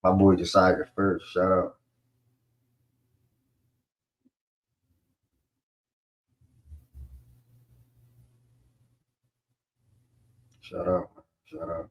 My boy decided first. Shout out. Shout out. Shout out.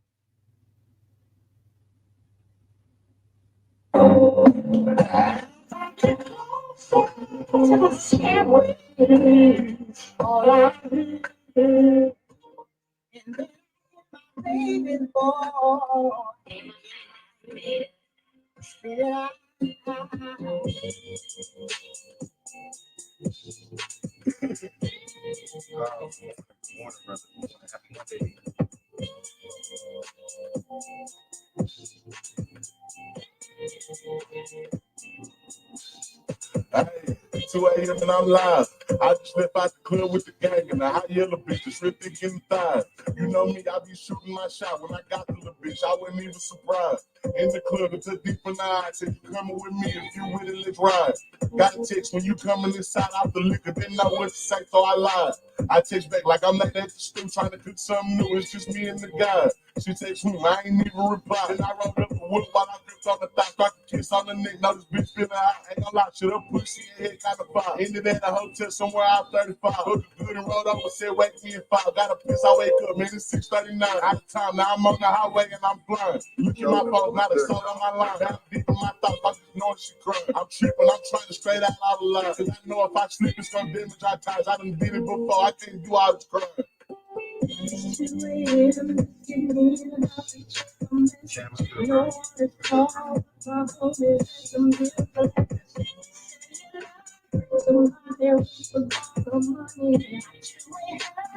Hey, 2 a.m. and I'm live. I just left out the club with the gang and the hot yellow bitch, the shrimp thick in the thighs. You know me, I be shooting my shot. When I got to the bitch, I wasn't even surprised. In the club, it's a deep in the eye. Said you coming with me, if you with it, let's ride. Got a text when you coming inside out the liquor, didn't know what to say, so I lied. I text back like I'm late at the stew trying to cook something new. It's just me and the guys. She texts me, I ain't even reply. Then I rolled up the wood while I gripped on the thigh, start to kiss on the neck. Now this bitch feeling hot. Ain't gonna lie, shit up, pussy and head kind of fire. Ended at a hotel somewhere out 35. Hooked good and rolled over, said wake me at 5. Got a piss, I wake up, man, it's 6:39. Out of time, now I'm on the highway and I'm blind. Look at my phone, not a soul on my line. Down deep in my thoughts, I just knowing she crying. I'm tripping, I'm trying to straight out all the lines. Cause I know if I sleep, it's gonna damage our ties. I done did it before, I can't do all this crying.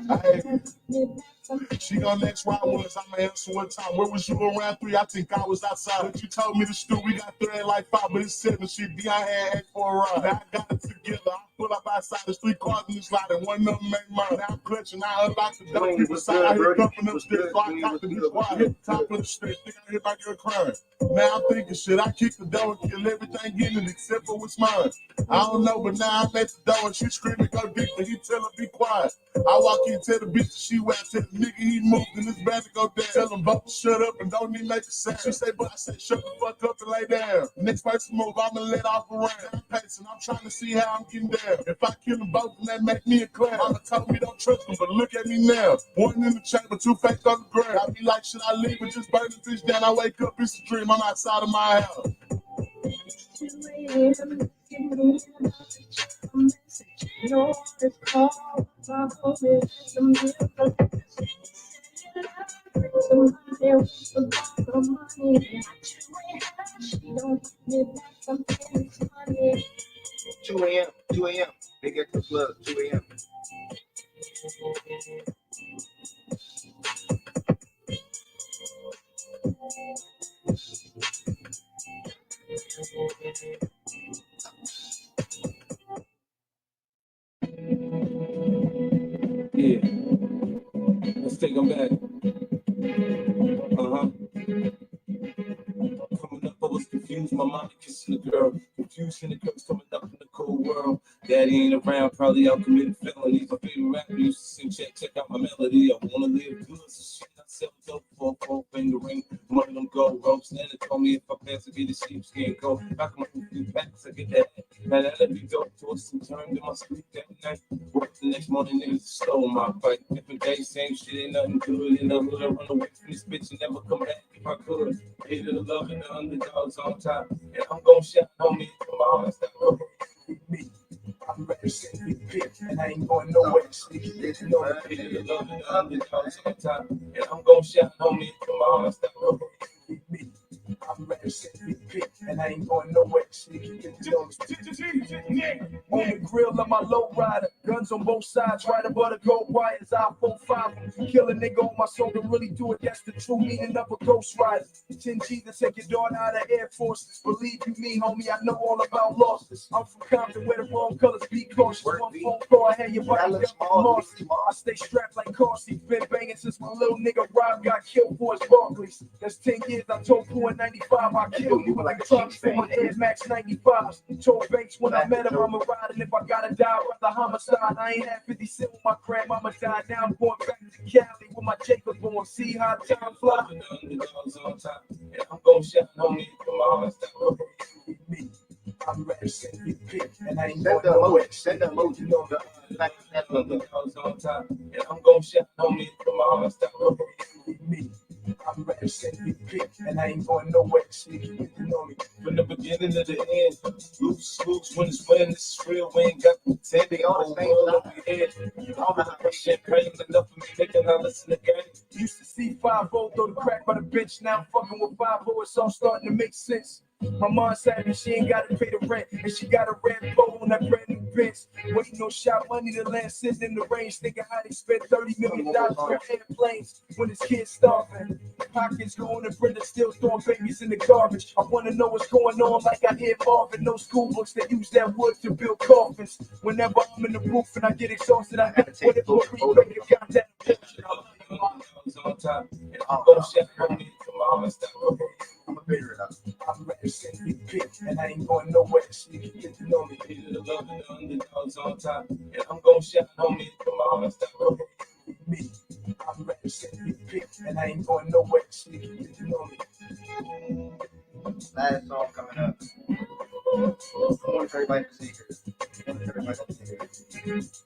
Hey, she gon' next round was I'ma answer one time. Where was you around 3? I think I was outside. But you told me to stew, we got 3 at like 5, but it's 7. Shit, D, I had for a ride. Now I got it together. I pull up outside, there's 3 cars in this lot, and one of them ain't mine. Now I'm clutching, I unlock the door. People side, I hear thumping upstairs, so I got to be quiet. Hit the top of the stairs, think I hit my girl crying. Now I'm thinking, shit, I kick the door and kill everything in it except for what's mine. I don't know, but now I'm at the door and she screaming, go deep, and he tell her, be quiet. I walk in, tell the bitch that she wet, tell the nigga he moved and it's bad to go down. Tell them both to shut up and don't even make a sound. She say, but I said, shut the fuck up and lay down. Next person move, I'ma let off a round. I'm pacing, I'm trying to see how I'm getting down. If I kill them both, then that make me a clown. Mama told me don't trust them, but look at me now. 1 in the chamber, 2 faked on the ground. I be like, should I leave or just burn the bitch down? I wake up, it's a dream, I'm outside of my house. Two a.m. They get the club, 2 a.m. Yeah, let's take them back. Coming up, I was confused. My mama kissing the girl. Confusion, the girls coming up in the cold world. Daddy ain't around, probably out committing felonies. My favorite rapper used to sing, check out my melody. I wanna live good, so shit, I sell dope for a 4-finger ring. One of them gold ropes. Nana told me if I pass, I get a sheepskin coat. I come up with 3 packs, I get that. Now that'd be dope. Towards some turn in my sleep that night. Work the next morning, niggas stole my fight. Different day, same shit, ain't nothing good. In the hood, I run away from this bitch and never come back if I could. Hated the love and the underdogs on top. And I'm gon' shout on me tomorrow. Stop me. I'm ready to be picked, and I ain't going nowhere. Sneaky bitch, no. Hated the love and the underdogs on top. And I'm gon' shout on me tomorrow. Stop me. I'm ready to be picked, and I ain't going nowhere. Sneaky bitch, no. On the grill of my low rider, guns on both sides, right above the gold wires. I 4-5, kill a nigga on my soul to really do it. That's the true meaning of a ghost rider. 10G to take your daughter out of Air Forces. Believe you me, homie, I know all about losses. I'm from Compton where the wrong colors be cautious. One phone call, I had your body down from Marcy. I stay strapped like Carsey. Been banging since my little nigga Rob got killed for his Barclays. That's 10 years, I told Pooh in 95 I killed you like Trump for my Air Max 95s. Told Banks when I met him, I'm a ride, and if I gotta die, rather homicide side. I ain't had 50 cent when my grandmama died. Now I'm going back to Cali with my Jacob on. See how time fly. I'm gonna shout on me from my heart. Me. I'm ready to set me pick, and I ain't Send going the nowhere. emoji. Send the emoji. No, like that look. On top, and I'm gonna shout on me from my heart. Me. I'm ready to set me pick, and I ain't going nowhere. Sneaky, you know me. From the beginning to the end, loose, when it's when it's real, we ain't got to pretend. They all the same Over your head. You know how to champagne enough for me, making her listen again. Used to see 5-0 throw the crack by the bench. Now I'm fucking with 5-0, it's all starting to make sense. My mom said that she ain't gotta pay the rent, and she got a red bow on that brand new Benz. Waiting on shot money to land, sitting in the range, thinking how they spent $30 million on airplanes when his kids starving. Pockets going and Brenda still throwing babies in the garbage. I wanna know what's going on, like I hear Marvin. No school books that use that wood to build coffins. Whenever I'm in the booth and I get exhausted, I gotta take it for a got that picture. On top, and I'm gonna shout on me from my heart. I'm a better up. I'm ready to set me pick, and I ain't going nowhere. Sneaky, get to know me. The love and the underdogs on top, and I'm gonna shout on me from my heart. Me, I'm ready to set me pick, and I ain't going nowhere. Sneaky, get to know me. Last song coming up. I want everybody to see this. I want everybody to see this.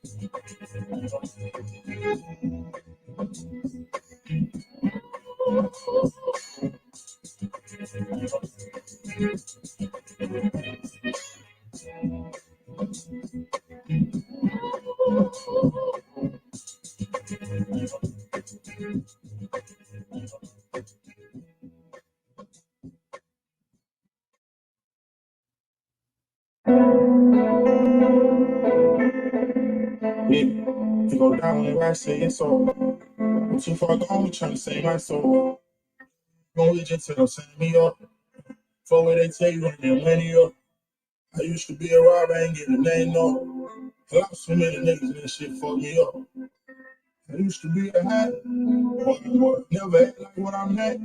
You go down when I say it's so. I'm too far gone, trying to save my soul. Gonna reach until them sign me up. For what they tell you when they're money up. I used to be a robber, ain't getting a name no. I lost so many niggas and that shit fucked me up. I used to be a hat. Boy, never act like what I'm at.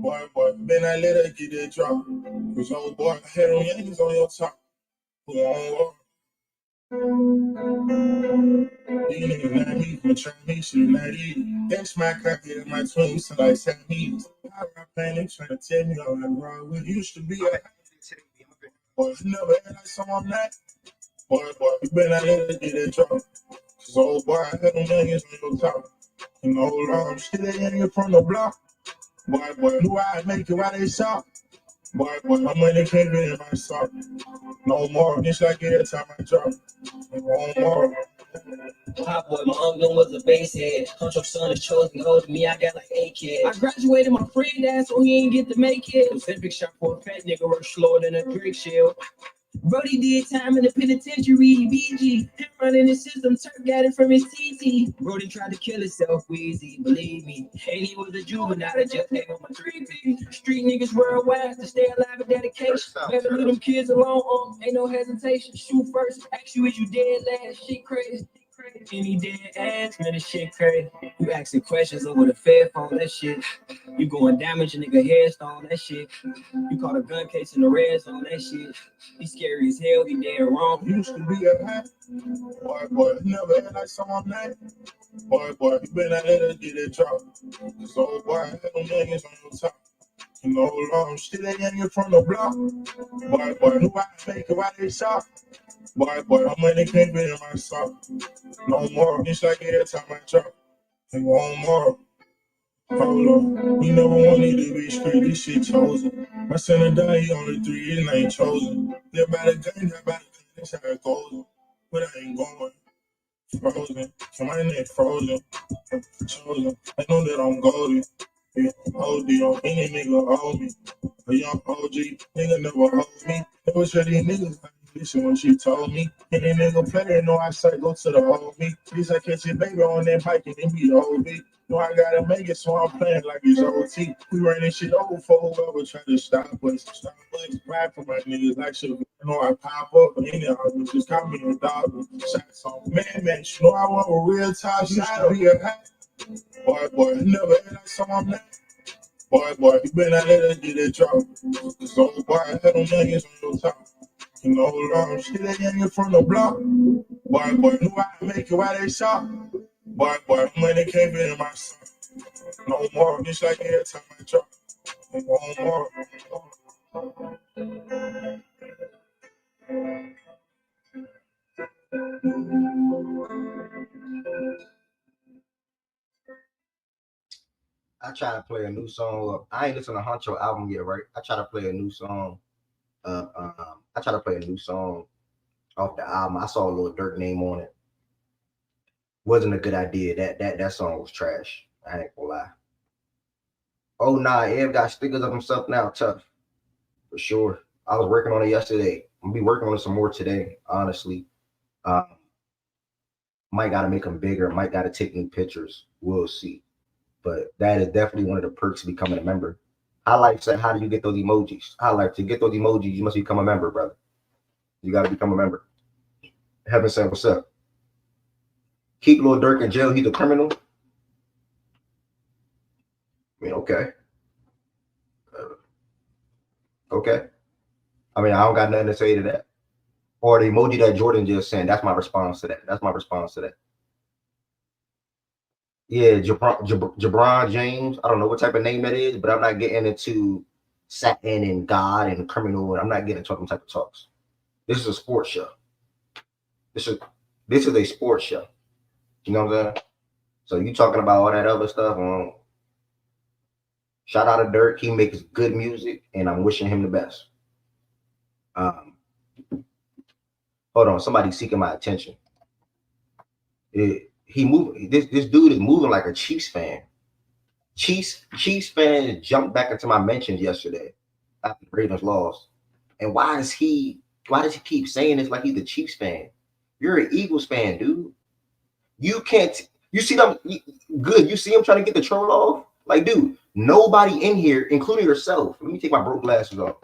Boy, then I let her get that drop. Cause old boy, I had them Yankees on your top. These niggas not me, from trying me, shit not eat. That's my copy of my twins, so like Chinese. I rap pain, they trying to tell me all that wrong. We used to be a boy, never act like someone not. Boy, you better not let her get that drop. Cause old boy, I had them youngins on your top. You know, I'm still youngin' from the block. Boy, knew I'd make it while they shop. Boy, my money can't be in my sock. No more, it's like every time I drop. No more. Hot boy, my uncle was a basehead. Huncho son is chosen older me, I got like 8 kids. I graduated my friend dad, so he ain't get to make it. Pacific shot for a fat nigga, work slower than a Drake shield. Brody did time in the penitentiary, BG. Him running the system, Turk got it from his TT. Brody tried to kill himself, Weezy, believe me. And he was a juvenile that just came on my 3P. Street niggas worldwide to stay alive with dedication. Better leave them kids alone, ain't no hesitation. Shoot first, ask you is you dead last, shit crazy. Any dead ass, man, this shit crazy. You asking questions over the Fed phone, that shit. You going damage a nigga headstone, that shit. You caught a gun case in the red zone, that shit. He scary as hell, he dead wrong. Used to be a hat. Boy, never act like someone not. Boy, you better not let her get that drop. Cause old boy, I had them youngins on your top. You know, I'm still youngin' from the block. Boy, knew I'd make it while they shop. Boy, my money can't be in my sock. No more, it's like every time I drop. And one more. Hold on, we never wanted to be street, this shit chosen. My son and dad, he only 3 years, and I ain't chosen. They're by the gun, that's how it goes. But I ain't going. Frozen, so my name frozen. Chosen, I know that I'm golden. Yeah, OD on any nigga hold me. A young OG, nigga never hold me. Never sure these niggas listen when she told me. Any nigga play, know I say go to the old me. At least I catch your baby on that bike and it be the old me. No, I gotta make it, so I'm playing like it's OT. We running shit over for whoever try to stop us. Ride for my niggas like shit. You know I pop up, but anyhow, just call me a dog. Shots on man, you know I want a real top shot. Be a hat. Boy, never act like someone not. Boy, you better not let her get that drop. Cause old boy, I had them youngins on your top. You know, I'm still youngin' from the block. Boy, knew how to make it while they shop. Boy, money came in my son. No more, bitch, like every time I drop. No more. I try to play a new song. I ain't listened to Huncho album yet, right? I try to play a new song. I try to play a new song off the album. I saw a little Dirk name on it. Wasn't a good idea. That song was trash. I ain't gonna lie. Oh nah, Ev got stickers of himself now. Tough. For sure. I was working on it yesterday. I'm gonna be working on it some more today, honestly. Might gotta make them bigger, might gotta take new pictures. We'll see. But that is definitely one of the perks of becoming a member. Highlight said, how do you get those emojis? Highlight, to get those emojis, you must become a member, brother. You gotta become a member. Heaven said, what's up? Keep Lil Durk in jail, he's a criminal. I mean, okay. Okay. I mean, I don't got nothing to say to that. Or the emoji that Jordan just sent, that's my response to that. Yeah, Jabron James. I don't know what type of name that is, but I'm not getting into Satan and God and criminal. And I'm not getting into them type of talks. This is a sports show. This is a sports show. You know what I'm saying? So you talking about all that other stuff? Shout out to Dirk. He makes good music, and I'm wishing him the best. Hold on, somebody's seeking my attention. This dude is moving like a Chiefs fan. Chiefs fans jumped back into my mentions yesterday after the Ravens lost. And why does he keep saying this like he's a Chiefs fan? You're an Eagles fan, dude. You see them good. You see him trying to get the troll off? Like, dude, nobody in here, including yourself. Let me take my broke glasses off.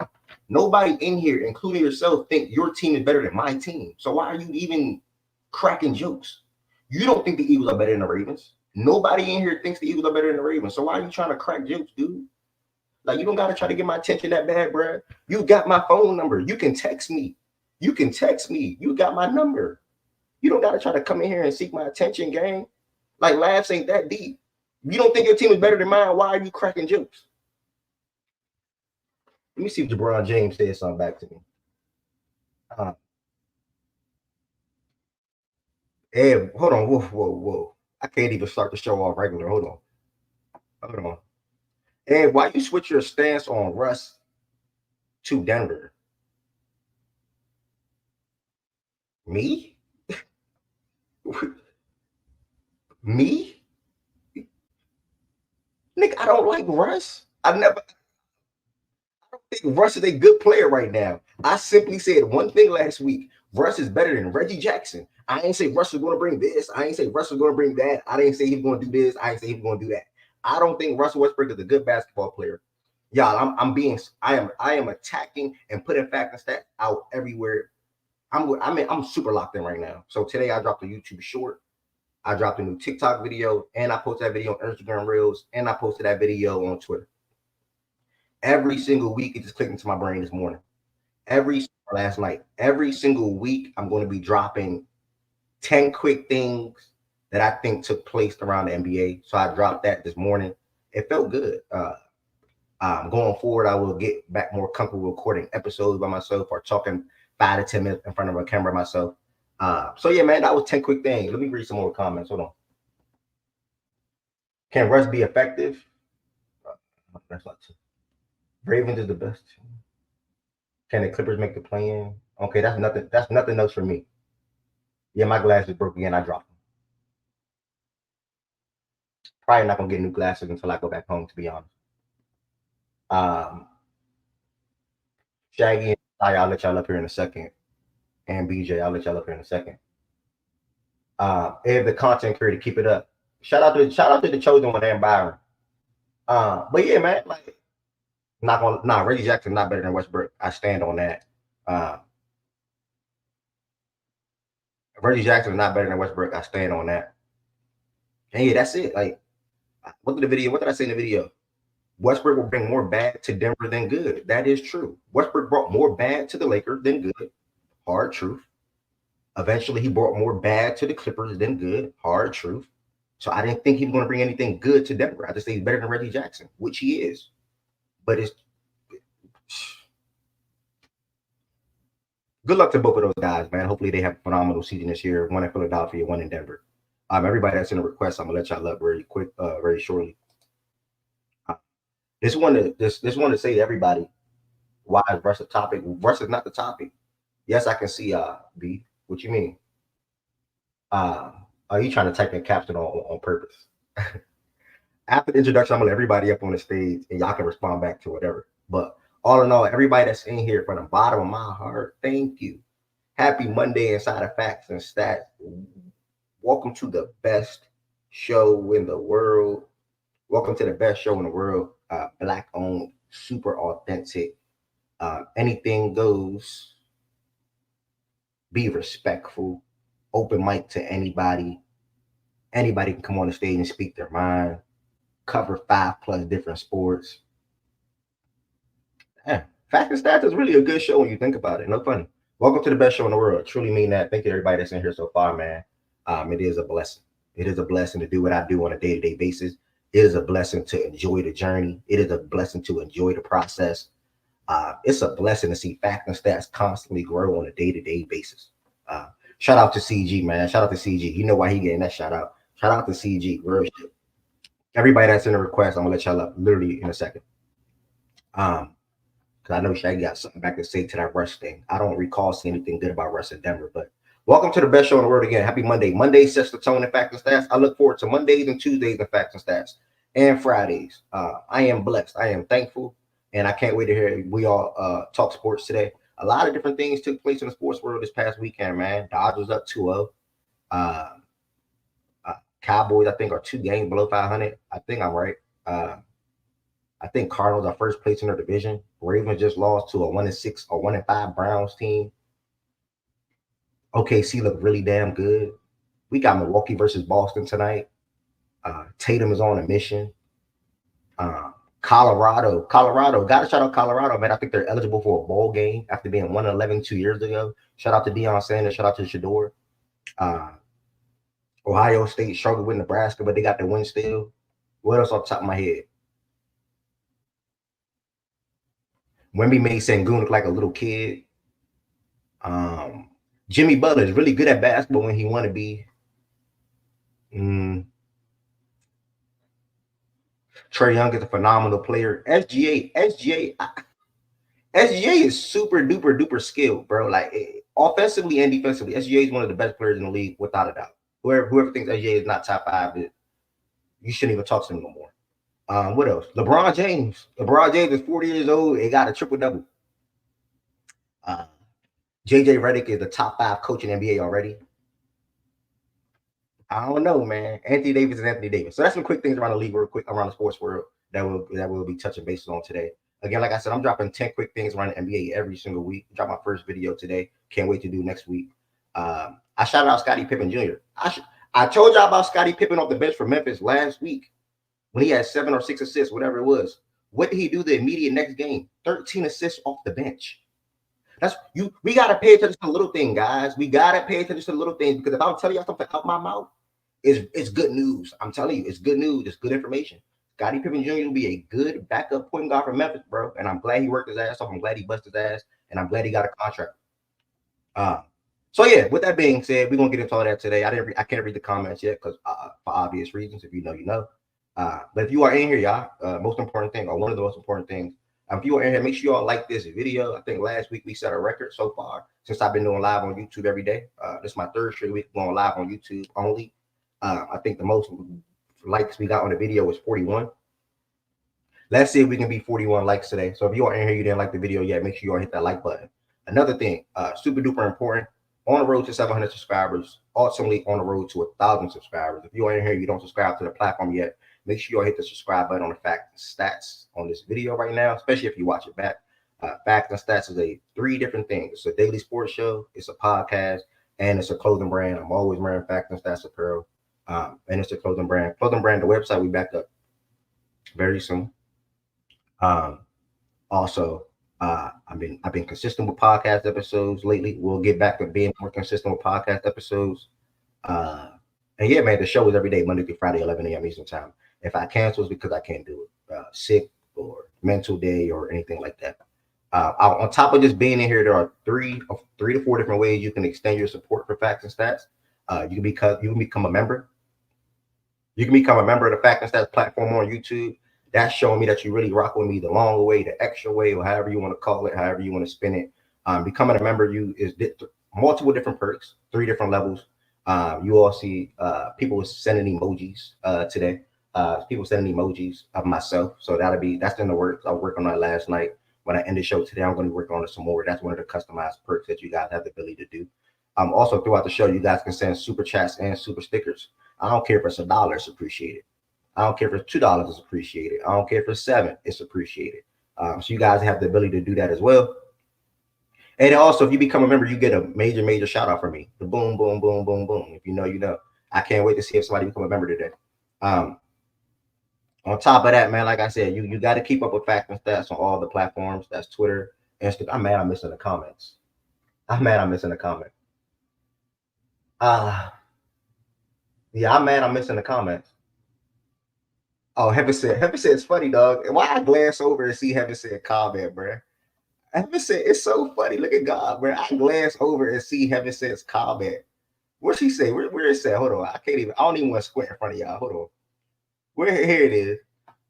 Nobody in here, including yourself, think your team is better than my team. So why are you even cracking jokes? You don't think the Eagles are better than the Ravens. Nobody in here thinks the Eagles are better than the Ravens. So why are you trying to crack jokes, dude? Like, you don't got to try to get my attention that bad, bro. You got my phone number. You can text me. You got my number. You don't got to try to come in here and seek my attention, gang. Like, laughs ain't that deep. You don't think your team is better than mine? Why are you cracking jokes? Let me see if Jabron James said something back to me. Hey, hold on. Whoa. I can't even start the show off regular. Hold on. Hey, why you switch your stance on Russ to Denver? Me? Me? Nick, I don't like Russ. I don't think Russ is a good player right now. I simply said one thing last week. Russ is better than Reggie Jackson. I ain't say Russ was going to bring this. I ain't say Russ was going to bring that. I didn't say he was going to do this. I ain't say he was going to do that. I don't think Russell Westbrook is a good basketball player. Y'all, I am attacking and putting facts and stats out everywhere. I'm super locked in right now. So today I dropped a YouTube short. I dropped a new TikTok video, and I posted that video on Instagram Reels, and I posted that video on Twitter. Every single week, it just clicked into my brain this morning. Last night, every single week, I'm going to be dropping 10 quick things that I think took place around the NBA. So I dropped that this morning. It felt good. Going forward, I will get back more comfortable recording episodes by myself or talking 5 to 10 minutes in front of a camera myself. So yeah, man, that was 10 quick things. Let me read some more comments. Hold on. Can Russ be effective? That's not true. Ravens is the best. Can the Clippers make the play-in? Okay, that's nothing else for me. Yeah, my glasses broke again. I dropped them. Probably not gonna get new glasses until I go back home, to be honest. Shaggy and I'll let y'all up here in a second. And BJ, I'll let y'all up here in a second. And the content creator, keep it up. Shout out to the chosen one and Byron. But yeah, man, like Reggie Jackson not better than Westbrook. I stand on that. Reggie Jackson is not better than Westbrook. I stand on that. And yeah, that's it. Like, what did I say in the video? Westbrook will bring more bad to Denver than good. That is true. Westbrook brought more bad to the Lakers than good. Hard truth. Eventually, he brought more bad to the Clippers than good. Hard truth. So I didn't think he was going to bring anything good to Denver. I just think he's better than Reggie Jackson, which he is. But it's good luck to both of those guys, man. Hopefully they have a phenomenal season this year. One in Philadelphia, one in Denver. Everybody that's in a request, I'm gonna let y'all up very quick, very shortly. This one to say to everybody, why is Russ a topic? Russ is not the topic. Yes, I can see B. What you mean? Are you trying to type in caption on purpose? After the introduction, I'm gonna let everybody up on the stage and y'all can respond back to whatever. But all in all, everybody that's in here from the bottom of my heart, thank you. Happy Monday inside of Facts and Stats. Welcome to the best show in the world. Welcome to the best show in the world. Black owned, super authentic. Anything goes. Be respectful. Open mic to anybody. Anybody can come on the stage and speak their mind. Cover 5+ different sports. Yeah. Fact and Stats is really a good show when you think about it. No funny. Welcome to the best show in the world. I truly mean that. Thank you to everybody that's in here so far, man. It is a blessing. It is a blessing to do what I do on a day-to-day basis. It is a blessing to enjoy the journey. It is a blessing to enjoy the process. It's a blessing to see Fact and Stats constantly grow on a day-to-day basis. Shout out to CG, man. Shout out to CG. You know why he getting that shout out. Shout out to CG. Real shit. Everybody that's in the request, I'm gonna let y'all up literally in a second. Because I know Shaggy got something back to say to that Russ thing. I don't recall seeing anything good about Russ in Denver, but welcome to the best show in the world again. Happy Monday. Monday sets the tone in Facts and Stats. I look forward to Mondays and Tuesdays in Facts and Stats and Fridays. I am blessed. I am thankful, and I can't wait to hear we all talk sports today. A lot of different things took place in the sports world this past weekend, man. Dodgers up 2-0. Cowboys, I think, are 2 games below 500. I think I'm right. I think Cardinals are first place in their division. Ravens just lost to a 1-6 or 1-5 Browns team. OKC looked really damn good. We got Milwaukee versus Boston tonight. Tatum is on a mission. Colorado. Gotta shout out Colorado, man. I think they're eligible for a bowl game after being 1-11 2 years ago. Shout out to Deion Sanders. Shout out to Shador. Ohio State struggled with Nebraska, but they got the win still. What else off the top of my head? Wemby made Sengun look like a little kid. Jimmy Butler is really good at basketball when he want to be. Trae Young is a phenomenal player. SGA is super duper duper skilled, bro. Like offensively and defensively, SGA is one of the best players in the league, without a doubt. Whoever thinks SGA is not top 5, you shouldn't even talk to him no more. What else? LeBron James is 40 years old and got a triple-double. JJ Redick is the top 5 coach in NBA already. I don't know, man. Anthony Davis is Anthony Davis. So that's some quick things around the league, real quick, around the sports world that we'll be touching bases on today. Again, like I said, I'm dropping 10 quick things around the NBA every single week. Drop my first video today. Can't wait to do next week. I shouted out Scottie Pippen Jr. I told y'all about Scottie Pippen off the bench for Memphis last week when he had 7 or 6 assists, whatever it was. What did he do the immediate next game? 13 assists off the bench. We gotta pay attention to the little thing, guys. We gotta pay attention to the little things, because if I'm telling y'all something out my mouth, it's good news. I'm telling you, it's good news. It's good information. Scottie Pippen Jr. will be a good backup point guard for Memphis, bro. And I'm glad he worked his ass off. I'm glad he busted his ass, and I'm glad he got a contract. So yeah, with that being said, we're gonna get into all that today. I can't read the comments yet because for obvious reasons. If you know, you know. But if you are in here, y'all, most important thing, or one of the most important things, if you are in here, make sure you all like this video. I think last week we set a record so far since I've been doing live on YouTube every day. This is my 3rd straight week going live on YouTube only. I think the most likes we got on the video was 41. Let's see if we can beat 41 likes today. So if you are in here, you didn't like the video yet, make sure you all hit that like button. Another thing, super duper important, on the road to 700 subscribers, ultimately on the road to 1,000 subscribers. If you are in here, you don't subscribe to the platform yet, make sure you all hit the subscribe button on the Facts and Stats on this video right now, especially if you watch it back. Facts and Stats is 3 different things. It's a daily sports show, it's a podcast, and it's a clothing brand. I'm always wearing Facts and Stats apparel, and it's a clothing brand. The website we backed up very soon. Also, I've been consistent with podcast episodes lately. We'll get back to being more consistent with podcast episodes. And yeah, man, the show is every day, Monday through Friday, 11 a.m. Eastern time. If I cancel, it's because I can't do it. Sick or mental day or anything like that. On top of just being in here, there are three to four different ways you can extend your support for Facts and Stats. You can become a member. You can become a member of the Facts and Stats platform on YouTube. That's showing me that you really rock with me the long way, the extra way, or however you want to call it, however you want to spin it. Becoming a member, multiple different perks, 3 different levels. You all see people sending emojis today. People sending emojis of myself. So that's in the works. I was working on that last night. When I end the show today, I'm going to work on it some more. That's one of the customized perks that you guys have the ability to do. Also, throughout the show, you guys can send super chats and super stickers. I don't care if it's $1, it's appreciated. I don't care if it's $2, it's appreciated. I don't care if it's $7, it's appreciated. So you guys have the ability to do that as well. And also, if you become a member, you get a major shout out from me. The boom, boom, boom, boom, boom. If you know, you know. I can't wait to see if somebody become a member today. On top of that, man, like I said, you got to keep up with Facts and Stats on all the platforms. That's Twitter, Instagram. I'm mad I'm missing the comments. Yeah, I'm mad I'm missing the comments. Oh, Heaven said it's funny, dog. Why I glance over and see Heaven said comment, bro? Heaven said it's so funny. Look at God, bro. I glance over and see Heaven says comment. What she say? Where is that? Hold on. I don't even want to squint in front of y'all. Hold on. Here it is.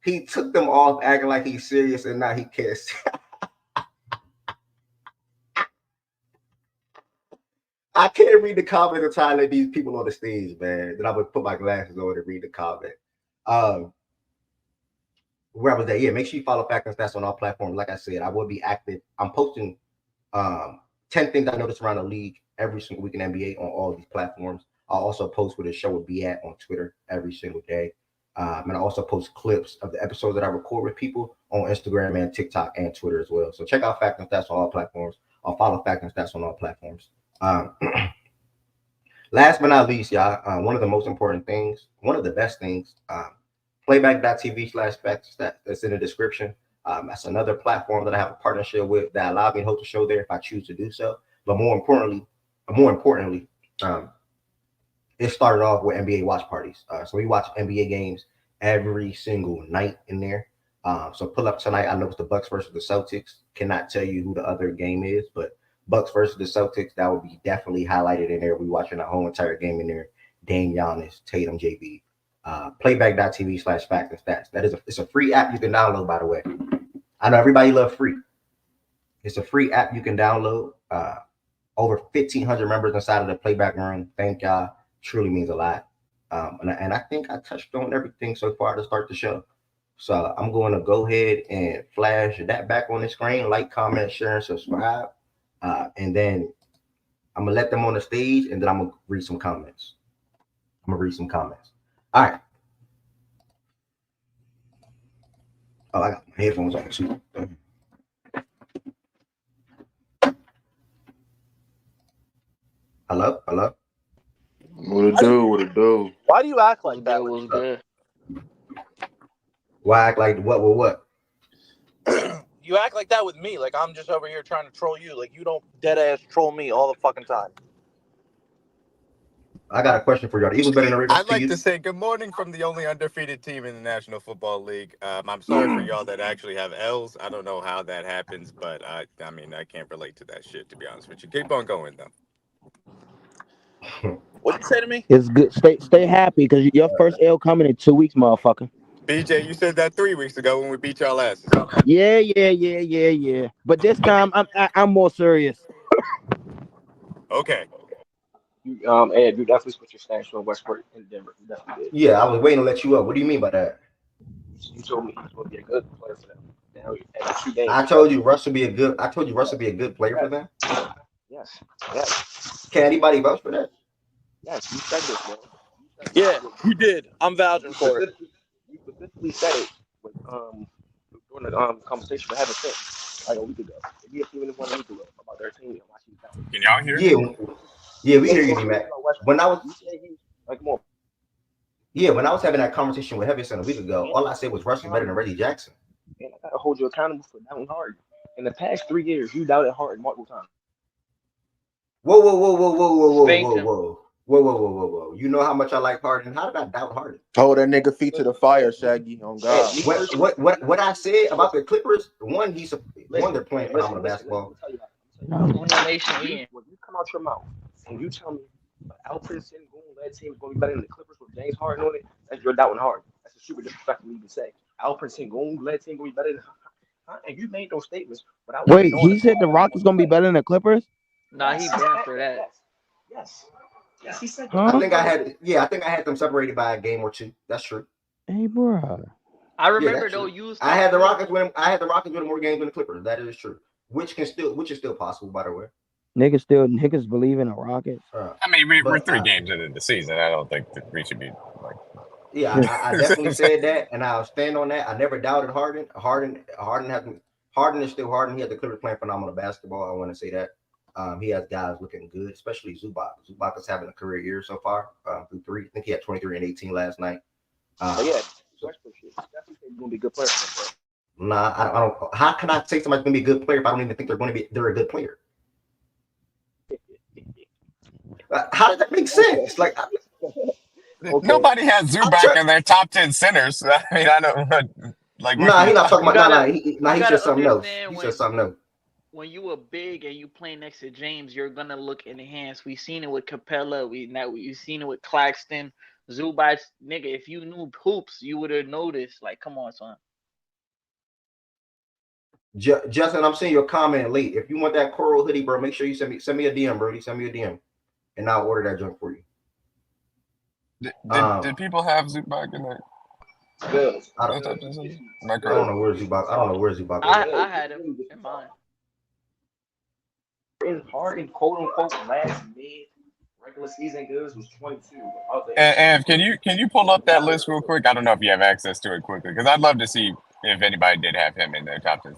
He took them off acting like he's serious and now he cares. I can't read the comment and try to let these people on the stage, man. Then I would put my glasses on and read the comment. Where was that? Yeah, make sure you follow Facts and Stats on all platforms. Like I said, I will be active. I'm posting 10 things I noticed around the league every single week in NBA on all these platforms. I'll also post where the show will be at on Twitter every single day. And I also post clips of the episodes that I record with people on Instagram and TikTok and Twitter as well. So check out Facts and Stats on all platforms. I'll follow Facts and Stats on all platforms. Last but not least, y'all, one of the most important things, one of the best things, playback.tv/Facts and Stats. That's in the description. That's another platform that I have a partnership with that allows me to host a show there if I choose to do so. But more importantly, it started off with NBA watch parties. So we watch NBA games every single night in there. So pull up tonight. I know it's the Bucks versus the Celtics. Cannot tell you who the other game is, but Bucks versus the Celtics, that would be definitely highlighted in there. We watching the whole entire game in there. Dame, Giannis, Tatum, JB. Playback.tv/Facts and Stats. It's a free app you can download, by the way. I know everybody loves free. It's a free app you can download. Over 1,500 members inside of the playback room. Thank y'all. Truly means a lot. And I think I touched on everything so far to start the show. So I'm going to go ahead and flash that back on the screen. Like, comment, share, and subscribe. And then I'm going to let them on the stage, and then I'm going to read some comments. All right. Oh, I got my headphones on too. Hello? What it do? Why do you act like that? Was good. Why act like what with what? You act like that with me, like I'm just over here trying to troll you. Like you don't dead ass troll me all the fucking time. I got a question for y'all. The Eagles better than the Ravens. I'd like to say good morning from the only undefeated team in the National Football League. I'm sorry for y'all that actually have L's. I don't know how that happens, but I can't relate to that shit, to be honest with you. Keep on going, though. What'd you say to me? It's good. Stay happy because your first L coming in 2 weeks, motherfucker. BJ, you said that 3 weeks ago when we beat y'all asses. Yeah. But this time I'm more serious. Okay. Ed, you definitely put your stance on Westbrook in Denver. You definitely did. Yeah, I was waiting to let you up. What do you mean by that? You told me he was going to be a good player for them. Now, after 2 games, I told you Russ would be a good player for them. Yes. Can anybody vouch for that? Yes, you said this, man. Yeah, you did. I'm vouching for it. You specifically said it with, during the conversation we had with him like a week ago. Maybe a few minutes, 1 week ago about their team and watching the Cowboys. Can y'all hear me? Yeah, we hear you, D-Mac. When I was having that conversation with Heavyson a week ago, all I said was Russ is better than Reggie Jackson. Man, I gotta hold you accountable for that one hard. In the past 3 years, you doubted Harden multiple times. Spanked him. Whoa. You know how much I like Harden. How did I doubt Harden? Hold that nigga feet to the fire, Shaggy. On God. Me What personally, what I said about the Clippers? One, listen, they're playing listen, phenomenal listen, listen. basketball. Let me tell you. Owner Nation, When you come out your mouth and you tell me Alfred Sengun led team is going to be better than the Clippers with James Harden on it, that's your doubting Harden. That's a super disrespectful to even say. Alfred Sengun led team going to be better than, and you made those statements without Wait, even knowing he said the Rockets gonna be better than the Clippers? Nah, he banned for that. Yes, he said that. Huh? I think I had them separated by a game or two. That's true. Hey, bro. I remember that's though, true. you was I had the talking- Rockets win. I had the Rockets win more games than the Clippers. That is true. Which is still possible, by the way. Niggas believe in the Rockets. I mean, we're But 3 games into the season. I don't think that we should be like. yeah, I definitely said that, and I'll stand on that. I never doubted Harden. Harden is still Harden. He had the Clippers playing phenomenal basketball. I want to say that. He has guys looking good, especially Zubac. Zubac is having a career year so far through 3. I think he had 23 and 18 last night. But yeah, Westbrook shit. Definitely think he's going to be a good player for them. Nah, I don't. How can I say somebody's gonna be a good player if I don't even think they're a good player? How does that make sense? Like, Nobody has Zubac in their top 10 centers. I mean, I don't like. Nah, he's not talking about. gotta- He's gotta just something else. understand He's when- just something else. when you were big and you play next to James, you're gonna look enhanced. We've seen it with Capella. We've seen it with Claxton, Zubac. Nigga, if you knew hoops, you would have noticed. Like, come on, son. Justin, I'm seeing your comment late. If you want that coral hoodie, bro, make sure you send me a DM, Brody. Send me a DM, and I'll order that junk for you. Did people have Zubac in there? Good. I don't know where Zubac. I had him in mind. Harden, quote unquote, last mid regular season goods was 22. And can you pull up that list real quick? I don't know if you have access to it quickly because I'd love to see if anybody did have him in their top 10.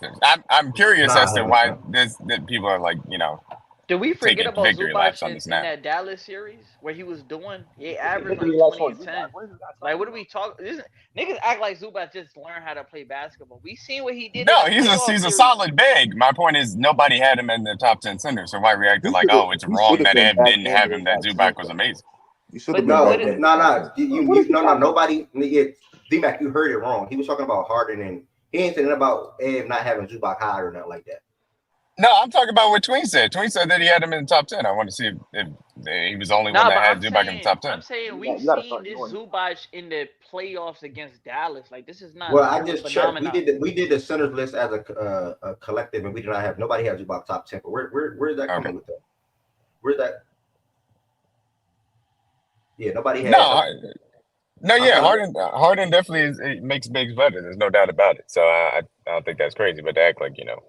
I'm curious as to why that people are like, you know. Did we forget taking about victory laps Zubac on the in snap. that Dallas series where he was doing? He averaged Victory like laps 20 on and 10. Zubac. Like, what do we talk? Niggas act like Zubac just learned how to play basketball. We seen what he did. No, in the he's playoff a series. solid big. My point is nobody had him in the top 10 center. So why react like, oh, it's wrong that Ed didn't have him, that Zubac was amazing. You should have But been no, back then. No. Nobody. D-Mac, you heard it wrong. He was talking about Harden, and he ain't saying about Ed not having Zubac high or nothing like that. No, I'm talking about what Tween said. Tween said that he had him in the top 10. I want to see if he was the only one that had Zubac in the top 10. I'm saying we've seen this Zubac in the playoffs against Dallas. Like, this is not. Well, I just checked. phenomenon. We did the centers list as a collective, and we did not have nobody had Zubac top 10. But where's that coming with that? Where's that? Yeah, nobody had. Harden definitely makes bigs better. There's no doubt about it. So I don't think that's crazy. But to act like, you know,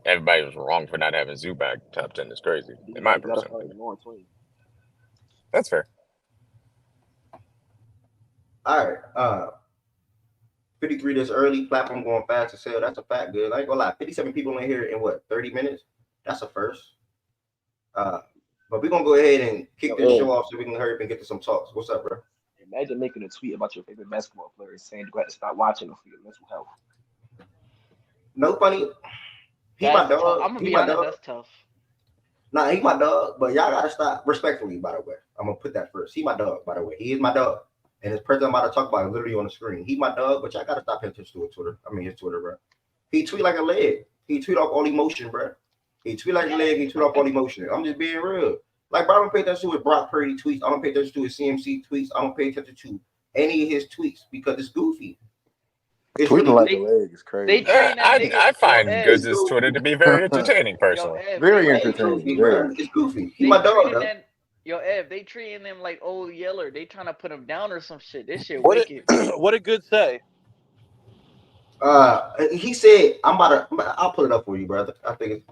everybody was wrong for not having Zubac top 10 is crazy. In my personal opinion. That's fair. All right. 53 this early. Platform going fast to sell. That's a fact, good. I ain't gonna lie. 57 people in here in what, 30 minutes? That's a first. But we're gonna go ahead and kick this show off so we can hurry up and get to some talks. What's up, bro? Imagine making a tweet about your favorite basketball player saying you got to stop watching them for your mental health. No funny. He my dog. I'm gonna be honest, that's tough. Nah, he my dog, but y'all gotta stop respectfully, by the way. I'm gonna put that first. He my dog, by the way. He is my dog. And his person I'm about to talk about is literally on the screen. He my dog, but y'all gotta stop paying attention to his Twitter, bro. He tweet like a leg. He tweet off all emotion, bro. He tweet like a leg, he tweet off all emotion. I'm just being real. Like, bro, I don't pay attention to his Brock Purdy tweets. I don't pay attention to his CMC tweets. I don't pay attention to any of his tweets because it's goofy. It's tweeting like a leg is crazy. I find Goods' Twitter to be very entertaining, personally. Very entertaining. It's goofy. He my dog, though. Ev, they treating them like old Yeller. They trying to put him down or some shit. This shit What wicked. What did Good say? He said, I'll put it up for you, brother. I think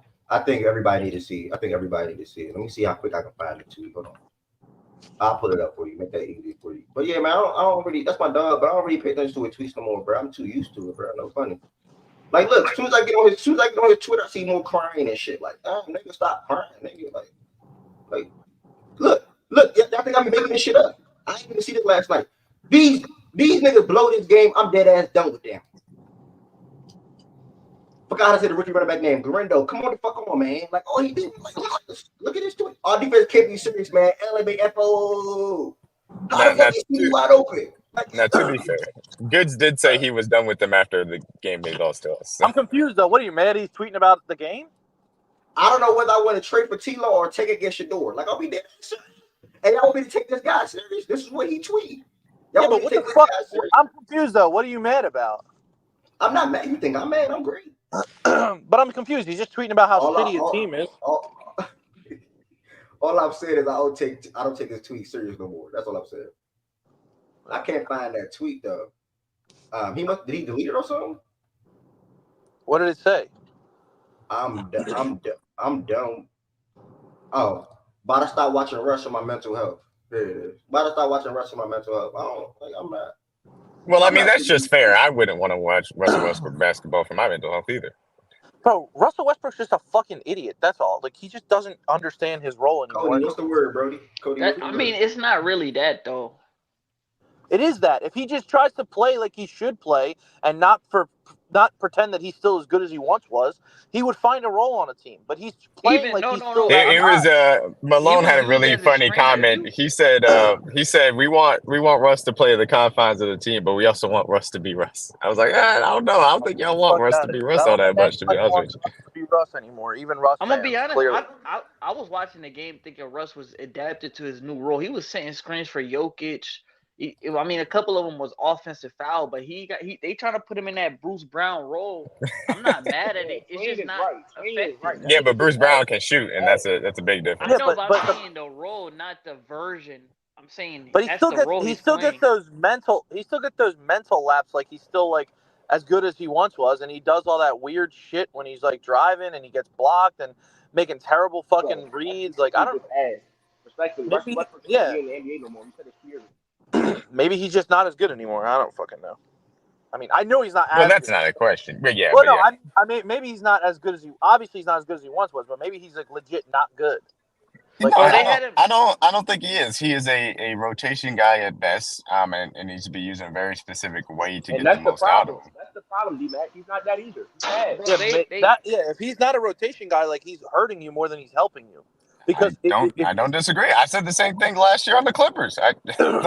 everybody need to see. Let me see how quick I can find it too. Hold on. I'll put it up for you. Make that easy for you. But yeah, man, I don't really. That's my dog, but I don't really pay attention to his tweets no more, bro. I'm too used to it, bro. No funny. Like, look, as soon as I get on his Twitter, I see more crying and shit. Like, nigga, stop crying, nigga. Like, look. Y'all think I'm making this shit up? I didn't even see this last night. These niggas blow this game. I'm dead ass done with them. Forgot how to say the rookie running back name. Garendo. Come on the fuck on, man. Like, all he did, like, look at this tweet. Our defense can't be serious, man. LMAFO. How the fuck is he wide open? Like, now, to be fair, Goods did say he was done with them after the game they lost to us. So. I'm confused though. What are you mad? He's tweeting about the game. I don't know whether I want to trade for T-Law or take it against Shador. Like, I'll be there. Hey, y'all want me to take this guy serious? This is what he tweet. Y'all Yeah, but what the fuck? I'm confused though. What are you mad about? I'm not mad. You think I'm mad? I'm great. But I'm confused. He's just tweeting about how shitty his team is. All I'm saying is I don't take his tweet serious no more. That's all I'm saying. I can't find that tweet though. Did he delete it or something? What did it say? I'm dumb. Oh, about to start watching Rush on my mental health. There it is. About to start watching Rush on my mental health. I don't like. I'm not. Well, I mean, that's just fair. I wouldn't want to watch Russell Westbrook basketball for my mental health either. Bro, Russell Westbrook's just a fucking idiot. That's all. Like, he just doesn't understand his role anymore. Cody, what's the word, Brody? Cody, I mean, it's not really that though. It is that. If he just tries to play like he should play and not pretend that he's still as good as he once was, he would find a role on a team. But he's playing Malone had a really funny comment. He said we want Russ to play the confines of the team, but we also want Russ to be Russ. I was like, I don't know. I don't think y'all want Russ to be Russ all that much, to be honest with you. To be Russ anymore. Even Russ. I'm gonna be honest. I was watching the game thinking Russ was adapted to his new role. He was setting screens for Jokic. I mean, a couple of them was offensive foul, but they trying to put him in that Bruce Brown role. I'm not mad at it. It's just not effective. Yeah, but Bruce Brown can shoot, and that's a big difference. I know, but I'm saying the role, not the version. I'm saying, but he still gets those mental laps. Like he's still like as good as he once was, and he does all that weird shit when he's like driving and he gets blocked and making terrible fucking reads. Like I don't. Respectfully, Russell Westbrook yeah. in the NBA no more. You said it's weird. Maybe he's just not as good anymore. I don't fucking know. I mean, I know he's not. Well, that's not a question. But yeah. Well, no, yeah. I mean, maybe he's not as good as he. Obviously, he's not as good as he once was. But maybe he's like legit not good. Like, I don't think he is. He is a rotation guy at best. And needs to be used in a very specific way to get the most out of him. That's the problem, D-Mac. He's not that either. If he's not a rotation guy, like he's hurting you more than he's helping you. Because I don't disagree. I said the same thing last year on the Clippers. Bro,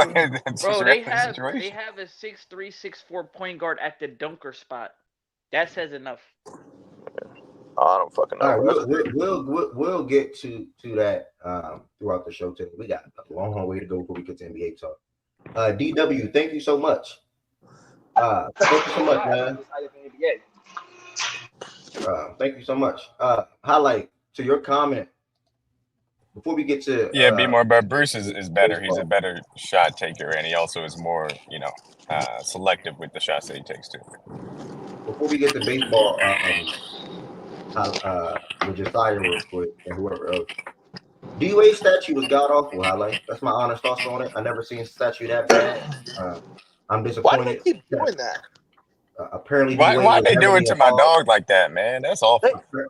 they have a 6'3", 6'4" point guard at the dunker spot. That says enough. Oh, I don't fucking know. All right, we'll get to that throughout the show today. We got a long way to go before we get to NBA talk. DW, thank you so much. Thank you so much, man. Thank you so much. Highlight to your comment. Before we get to be more, but Bruce is better. He's a better shot taker, and he also is more, selective with the shots that he takes too. Before we get to baseball, with Josiah real quick and whoever else, D-Wade statue was god awful. Highlight. That's my honest thoughts on it. I never seen a statue that bad. I'm disappointed. Why do they keep doing that? Apparently, why they do it to my dog like that, man? That's awful.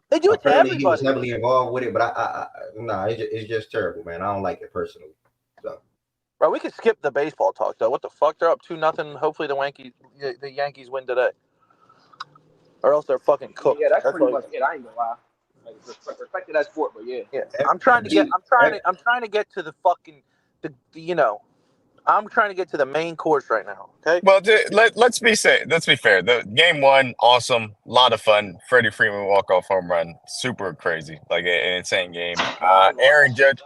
They do it to everybody. He was heavily involved with it, but it's just terrible, man. I don't like it personally. So, bro, we could skip the baseball talk though. What the fuck? They're up 2-0. Hopefully, the Yankees win today, or else they're fucking cooked. Yeah, that's pretty much it. I ain't gonna lie. Like, respect to that sport, but yeah. I'm trying to get to the fucking I'm trying to get to the main course right now. Okay. Well, let's be fair. The game one, awesome, a lot of fun. Freddie Freeman walk-off home run, super crazy, like an insane game. Aaron Judge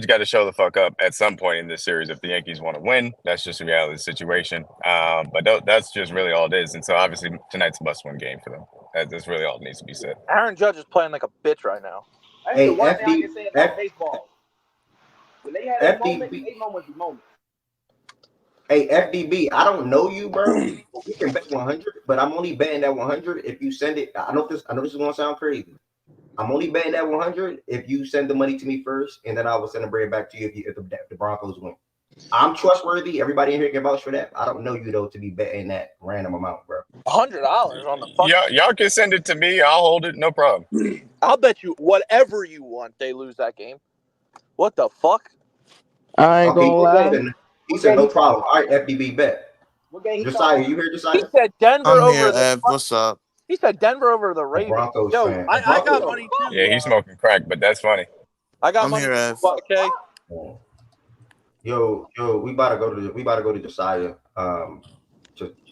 got to show the fuck up at some point in this series if the Yankees want to win. That's just a reality of the situation. But that's just really all it is. And so obviously tonight's a must-win game for them. That's really all that needs to be said. Aaron Judge is playing like a bitch right now. Hey, the one thing I can say about baseball. When they had a moment, they moments be moments. Hey, FDB, I don't know you, bro. We can bet 100, but I'm only betting that 100 if you send it. I know this is gonna sound crazy. I'm only betting that 100 if you send the money to me first, and then I will send the bread back to you if the Broncos win. I'm trustworthy. Everybody in here can vouch for that. I don't know you though to be betting that random amount, bro. $100 on the fucking. Y'all can send it to me. I'll hold it. No problem. I'll bet you whatever you want. They lose that game. What the fuck? I ain't gonna lie. He said no problem. All right, FDB bet. What game he Josiah, started? you hear He Josiah? said Denver I'm here, over the. Ev. What's up? He said Denver over the A Ravens. Broncos Yo, fan. A I What got Broncos. the money fuck? too. Yeah, he's smoking crack, but that's funny. I got I'm money here, too, Ev. YK. Yo, we about to go to Josiah. To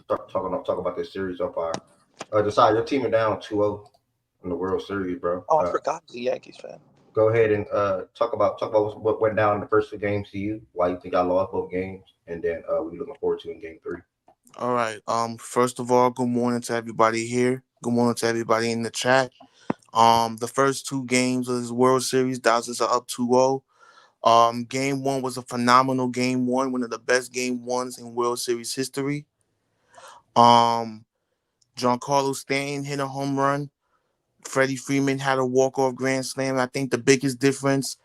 talk about this series so far. Josiah, your team are down 2-0 in the World Series, bro. Oh, I forgot he's a Yankees fan. Go ahead and talk about what went down in the first two games to you. Why you think I lost both games, and then what you looking forward to in Game 3. All right. First of all, good morning to everybody here. Good morning to everybody in the chat. The first two games of this World Series, Dodgers are up 2-0. Game one was a phenomenal game one of the best game ones in World Series history. Giancarlo Stanton hit a home run. Freddie Freeman had a walk-off grand slam. I think the biggest difference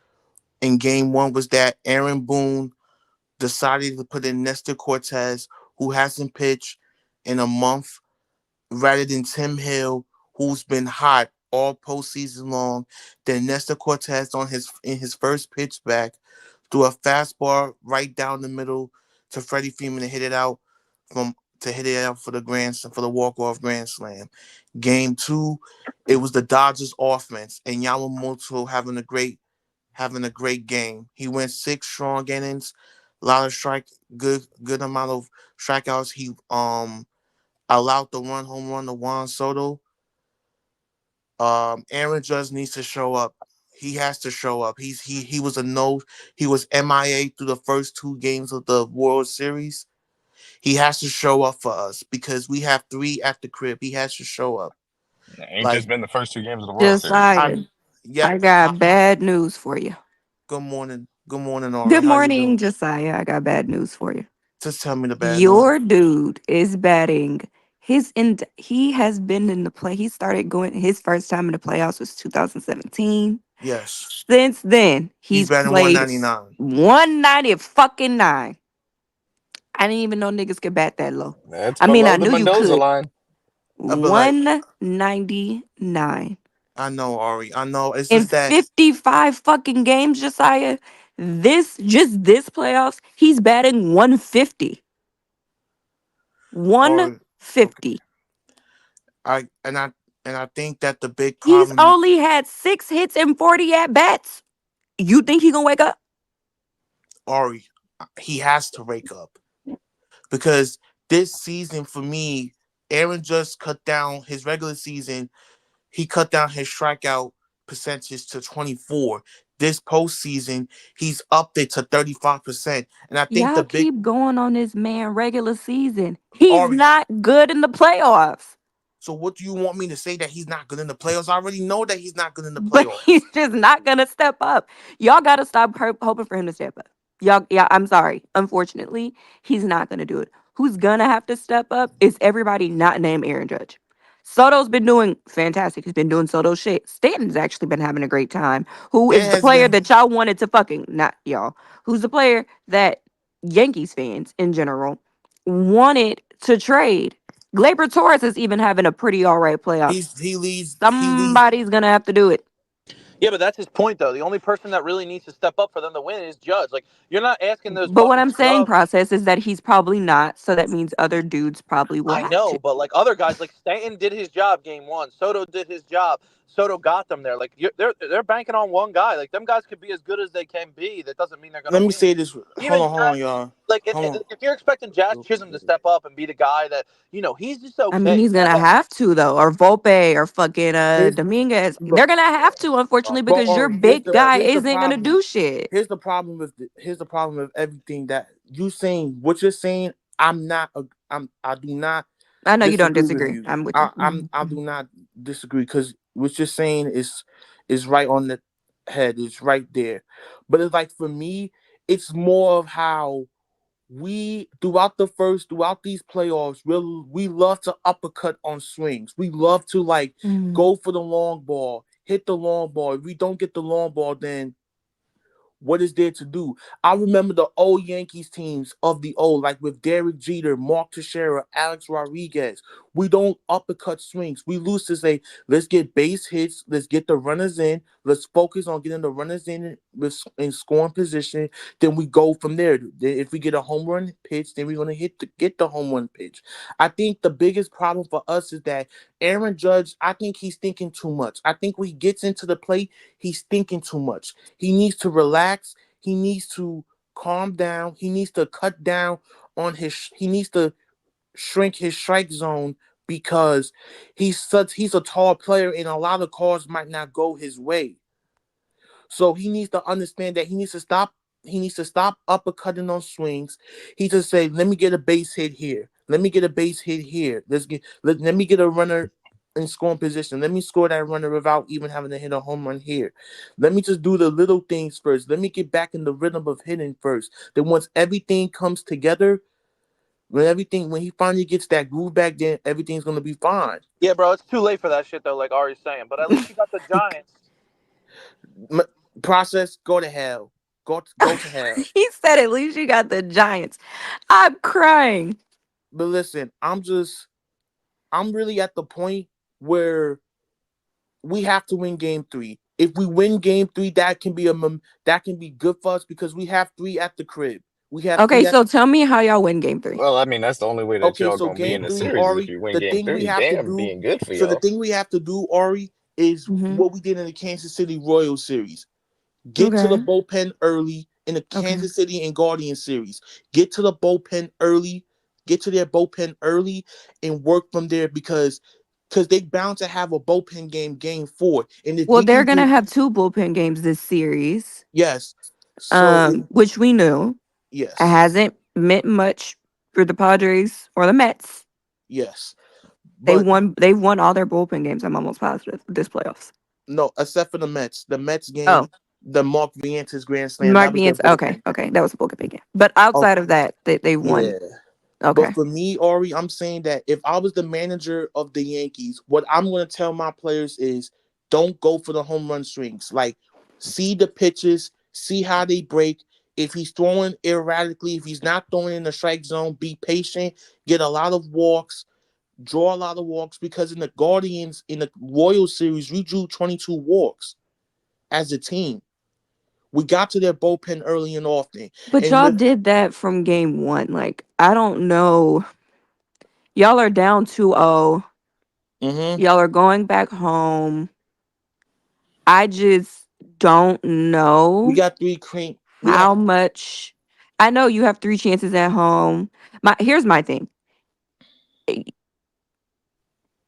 in game one was that Aaron Boone decided to put in Nestor Cortez, who hasn't pitched in a month, rather than Tim Hill, who's been hot all postseason long. Then Nestor Cortez in his first pitch back threw a fastball right down the middle to Freddie Freeman to hit it out for the walk-off grand slam. Game two, it was the Dodgers offense and Yamamoto having a great game. He went 6 strong innings, a lot of good amount of strikeouts. He allowed the home run to Juan Soto. Aaron Judge needs to show up. He has to show up. He was MIA through the first 2 games of the World Series. He has to show up for us because we have 3 at the crib. He has to show up. It ain't just been the first 2 games of the World Series. Josiah, Yeah. I got bad news for you. Good morning. Good morning, Ari. Good How you morning, doing? Josiah. I got bad news for you. Just tell me the bad news. Your dude is batting. He has been in the play. He started going. His first time in the playoffs was 2017. Yes. Since then, He's he's batting played 199. 190 fucking 9. I didn't even know niggas could bat that low. That's I mean, I below the knew you Mendoza could. line. But like 199. I know, Ari. I know. It's In just that 55 fucking games, Josiah, this playoffs, he's batting 150. Ari. Okay. 150. I think that the big He's problem, only had 6 hits and 40 at bats. You think he gonna wake up? Ari, he has to wake up because this season for me, Aaron just cut down his regular season. He cut down his strikeout percentage to 24. This postseason, he's upped it to 35%. And I think Y'all the big keep going on this man regular season. He's Ari. not good in the playoffs. So what do you want me to say that he's not good in the playoffs? I already know that he's not good in the But playoffs. he's just not gonna step up. Y'all gotta stop hoping for him to step up. Y'all, yeah, I'm sorry. Unfortunately, he's not gonna do it. Who's gonna have to step up is everybody not named Aaron Judge. Soto's been doing fantastic. He's been doing Soto shit. Stanton's actually been having a great time. Who There is the has player been that y'all wanted to fucking not y'all? Who's the player that Yankees fans in general wanted to trade? Gleyber Torres is even having a pretty all right playoffs. he leads Somebody's gonna have to do it. Yeah, but that's his point, though. The only person that really needs to step up for them to win is Judge. Like, you're not asking those But what fucking I'm saying, scrubs. process, is that he's probably not. So that means other dudes probably will I have know, to. but like other guys, like Stanton did his job game one. Soto did his job. Soto got them there. Like they're banking on one guy. Like them guys could be as good as they can be. That doesn't mean they're gonna Let me win. say this. Even Hold on, y'all. like Hold if you're expecting Jazz Chisholm to step up and be the guy that he's just I mean, okay. he's gonna have to though, or Volpe, or fucking on. Dominguez. They're gonna have to, unfortunately, But because your Ori, here's big guy the isn't gonna problem. do shit. Here's the problem with everything that you saying. What you're saying, I do not I know you don't disagree with disagree. you. I'm with you. I do not disagree because what you're saying is right on the head. It's right there. But it's like for me, it's more of how we throughout these playoffs, we love to uppercut on swings. We love to go for the long ball, hit the long ball. If we don't get the long ball, then what is there to do? I remember the old Yankees teams of the old, like with Derek Jeter, Mark Teixeira, Alex Rodriguez. We don't uppercut swings. We lose to say, let's get base hits, let's get the runners in, let's focus on getting the runners in scoring position. Then we go from there. Then if we get a home run pitch, then we're gonna get the home run pitch. I think the biggest problem for us is that Aaron Judge, I think he's thinking too much. I think when he gets into the plate, he's thinking too much. He needs to relax. He needs to calm down. He needs to cut down on he needs to shrink his strike zone because he's a tall player and a lot of calls might not go his way. So he needs to understand that he needs to stop uppercutting on swings. He just say, let me get a base hit here. Let me get a base hit here. Let me get a runner in scoring position. Let me score that runner without even having to hit a home run here. Let me just do the little things first. Let me get back in the rhythm of hitting first. Then once everything comes together, when he finally gets that groove back, then everything's gonna be fine. Yeah, bro, it's too late for that shit though, like Ari's saying. But at least you got the Giants. Process, go to hell. Go to hell. He said at least you got the Giants. I'm crying. But listen, I'm really at the point where we have to win game 3. If we win game 3, that can be good for us because we have 3 at the crib. We have Okay, 3 at so tell me how y'all win game 3. Well, I mean, that's the only way that Okay, y'all so gonna be game in the 3, series is if Ari, you win the game thing we three. have to Damn, do. being good for So the y'all. thing we have to do, Ari, is Mm-hmm. what we did in the Kansas City Royals series. Get to the Okay. bullpen early in the Okay. Kansas City and Guardian series. Get to the bullpen early. Get to their bullpen early and work from there because they bound to have a bullpen game 4. And if Well, we they're can gonna do have 2 bullpen games this series. yes, so Which we knew. It yes, hasn't meant much for the Padres or the Mets. yes, They but won. They won all their bullpen games. I'm almost positive this playoffs. no, except for the Mets. The Mets game, Oh, the Mark Vientos grand slam, Mark that was their Bian's okay. bullpen. Okay, that was a bullpen game. But Oh outside of that, they won. yeah. But Okay. for me, Ori, I'm saying that if I was the manager of the Yankees, what I'm going to tell my players is don't go for the home run swings. Like, see the pitches, see how they break. If he's throwing erratically, if he's not throwing in the strike zone, be patient, get a lot of walks, draw a lot of walks, because in the Royals series, we drew 22 walks as a team. We got to their bullpen early and often. But And y'all with did that from game 1. Like, I don't know. Y'all are down 2-0. mhm, Y'all are going back home. I just don't we know got three cream. We got how much. I know you have 3 chances at home. Here's my thing.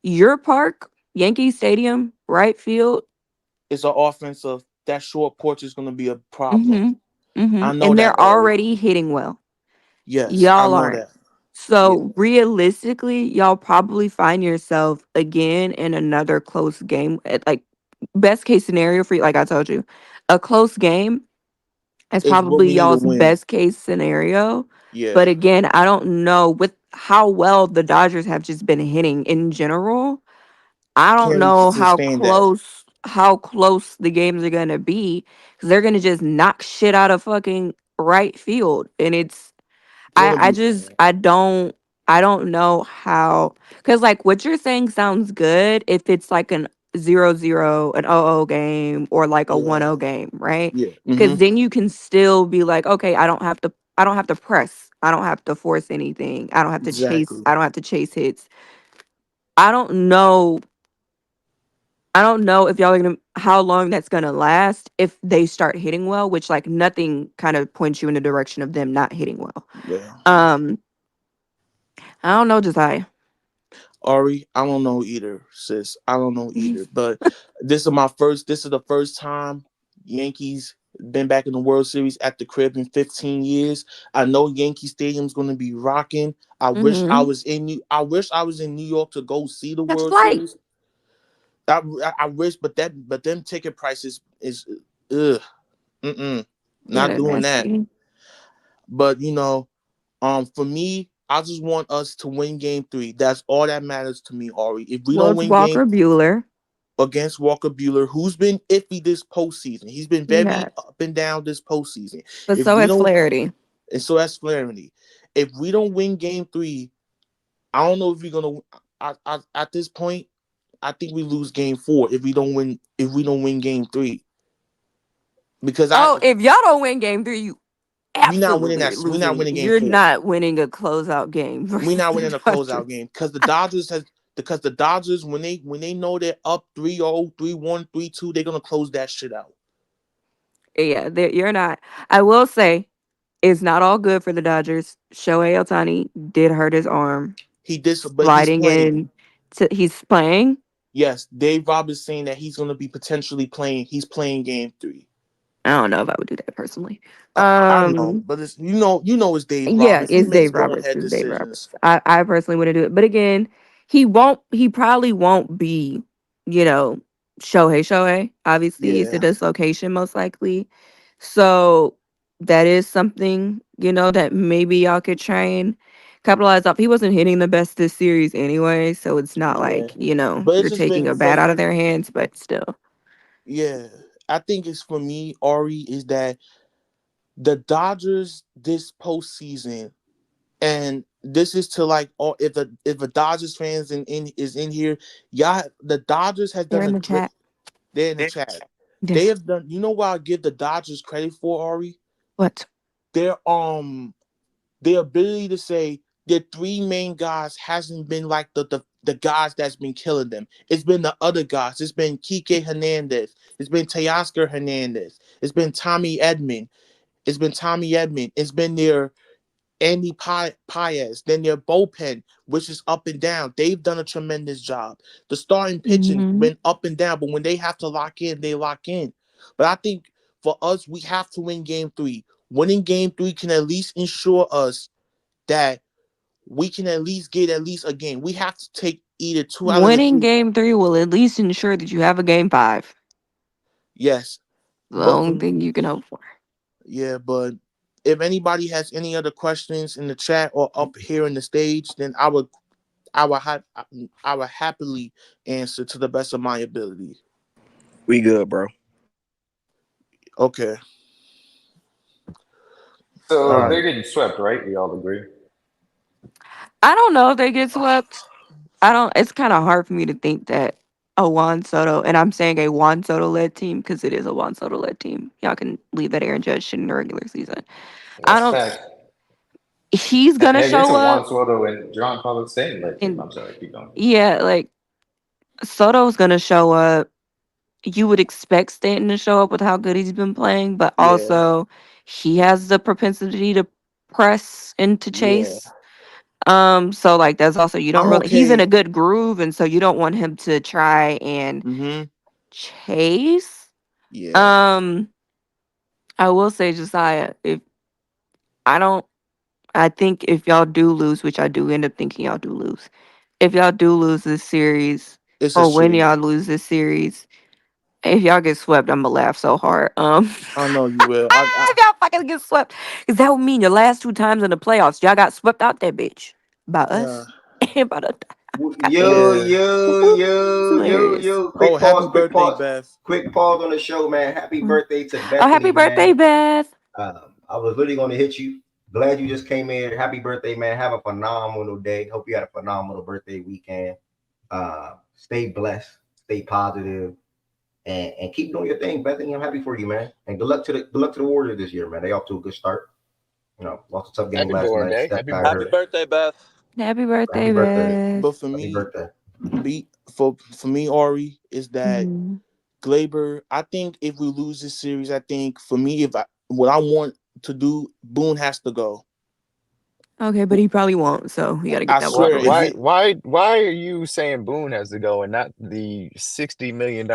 Your park, Yankee Stadium, right field. it's an offensive. That short porch is going to be a problem. Mm-hmm. Mm-hmm. I know And that, they're Ori. already hitting well. Yes, I Y'all know aren't. that. Yeah, So realistically, y'all probably find yourself again in another close game. Like best case scenario for you, like I told you, a close game is it's what probably we need to y'all's win. best case scenario. Yeah, But again, I don't know with how well the Dodgers have just been hitting in general. I don't can we know sustain that? how close the games are gonna be because they're gonna just knock shit out of fucking right field, and It'll I be just fine. I don't know how because like what you're saying sounds good if it's like an 0-0 an 0-0 game or like a Yeah, 1-0 game, right? yeah. Because Mm-hmm. then you can still be like, okay, I don't have to press, I don't have to force anything, Exactly. I don't have to chase hits. I don't know. I don't know if y'all are gonna how long that's gonna last if they start hitting well, which like nothing kind of points you in the direction of them not hitting well. Yeah. Um, I don't know, Josiah. Ari, I don't know either, sis. I don't know either. But this is the first time Yankees been back in the World Series at the crib in 15 years. I know Yankee Stadium's gonna be rocking. Mm-hmm. I wish I was in New York to go see the Catch a World flight. Series. I wish, but them ticket prices is ugh, Yeah, not that doing that. nasty. But for me, I just want us to win game 3. That's all that matters to me, Ari. If we Well, don't it's win game Walker Bueller. against Walker Bueller, who's been iffy this postseason, he's been very Yeah, up and down this postseason. but If so we has don't, Flaherty. and so that's Flaherty. If we don't win game 3, I don't know if we're gonna. At this point, I think we lose game 4 if we don't win. If we don't win game 3, because if y'all don't win game 3, you we not winning absolutely are that. We not losing. winning game You're 4. not winning a closeout game We versus not the winning a Dodgers. closeout game because the Dodgers when they know they're up 3-0, 3-1, 3-2, they're gonna close that shit out. Yeah, you're not. I will say it's not all good for the Dodgers. Shohei Ohtani did hurt his arm But he's sliding playing. in. He's playing. Yes, Dave Rob is saying that he's gonna be potentially playing. He's playing game 3. I don't know if I would do that personally. I know, but it's it's Dave Yeah, Roberts. He it's makes Dave go Roberts. ahead It's Dave decisions. Roberts. I personally wouldn't do it. But again, he probably won't be, you know, Shohei. Obviously, it's a Yeah, dislocation most likely. So that is something, that maybe y'all could try and capitalize off. He wasn't hitting the best this series anyway, so it's not yeah. like, But it's you're just been taking a bat for out of their hands, but still. yeah. I think it's for me, Ari, is that the Dodgers this postseason, and this is to like all if a Dodgers fans is in here, y'all, the Dodgers has They're done in a the great. chat. They're in the chat. Yeah. They have done. You know what I give the Dodgers credit for, Ari? What? Their their ability to say their 3 main guys hasn't been like the guys that's been killing them. It's been the other guys. It's been Kike Hernandez. It's been Teoscar Hernandez. It's been Tommy Edman. It's been their Andy Paez. Then their bullpen, which is up and down. They've done a tremendous job. The starting pitching Mm-hmm. been up and down, but when they have to lock in, they lock in. But I think for us, we have to win game 3. Winning game 3 can at least ensure us that we can at least get at least a game. We have to take either 2 out of the Winning 3. game 3 will at least ensure that you have a game 5. Yes, The but only thing you can hope for. yeah, but if anybody has any other questions in the chat or up here in the stage, then I would happily answer to the best of my ability. We good, bro. Okay. So All right. they're getting swept, right? We all agree. I don't know if they get swept. It's kind of hard for me to think that a Juan Soto, and I'm saying a Juan Soto led team because it is a Juan Soto led team. Y'all can leave that Aaron Judge shit in the regular season. I That's don't. fact. He's gonna And it's show a Juan up, Soto and John Carlos Stanton led team. and I'm sorry, keep going. yeah, like Soto's gonna show up. You would expect Stanton to show up with how good he's been playing, but Yeah. also he has the propensity to press and to Yeah. chase. So like that's also you don't I'm really he's in okay. a good groove, and so you don't want him to try and Mm-hmm. chase. Yeah. Um, I will say, Josiah, if I don't I think if y'all do lose, which I do end up thinking y'all do lose, if y'all do lose this series, It's a or when shame. y'all lose this series, if y'all get swept, I'm gonna laugh so hard. I know you will. If y'all fucking get swept, because that would mean your last 2 times in the playoffs, y'all got swept out that bitch by Yeah. us and by the Yo, Yeah. yo, It's yo, yo, hilarious. yo. Oh, happy birthday, Beth. Quick pause on the show, man. Happy birthday to Oh, happy Bethany, birthday, man. Beth. I was literally going to hit you. Glad you just came in. Happy birthday, man. Have a phenomenal day. Hope you had a phenomenal birthday weekend. Stay blessed, stay positive, and keep doing your thing, Bethany. I'm happy for you, man. And good luck to the Warriors this year, man. They off to a good start. Lost a tough game Happy last born night. day. Steph Happy got born Happy hurt. day. birthday, Beth. Happy Happy birthday, birthday. But Beth. for Happy me, birthday. Ori, is that Mhm. Glaber. I think if we lose this series, I think for me, what I want to do, Boone has to go. Okay, but he probably won't, so you gotta get I that one Why swear, over with. why are you saying Boone has to go and not the $60 million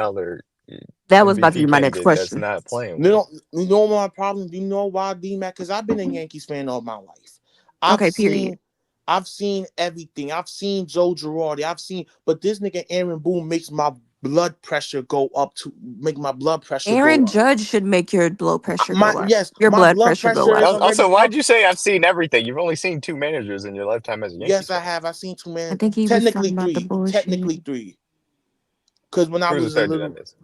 That was about to be MVP my next candidate that's question. not playing you well? know my problem. You know why, D-Mac? Because I've been a Yankees fan all my life. I've Okay, period. seen, I've seen everything. I've seen Joe Girardi. But this nigga Aaron Boone makes my blood pressure go up to make my blood pressure go Aaron up. Judge should make your blood pressure go up. Your My blood blood pressure go pressure up. is already Also, why'd up. you say I've seen everything? You've only seen 2 managers in your lifetime as a Yes, Yankees I fan. have. I've seen 2 I men. think he was talking Technically about the 3. bullshit. Technically 3. Because when I Who's the was a third did I little miss?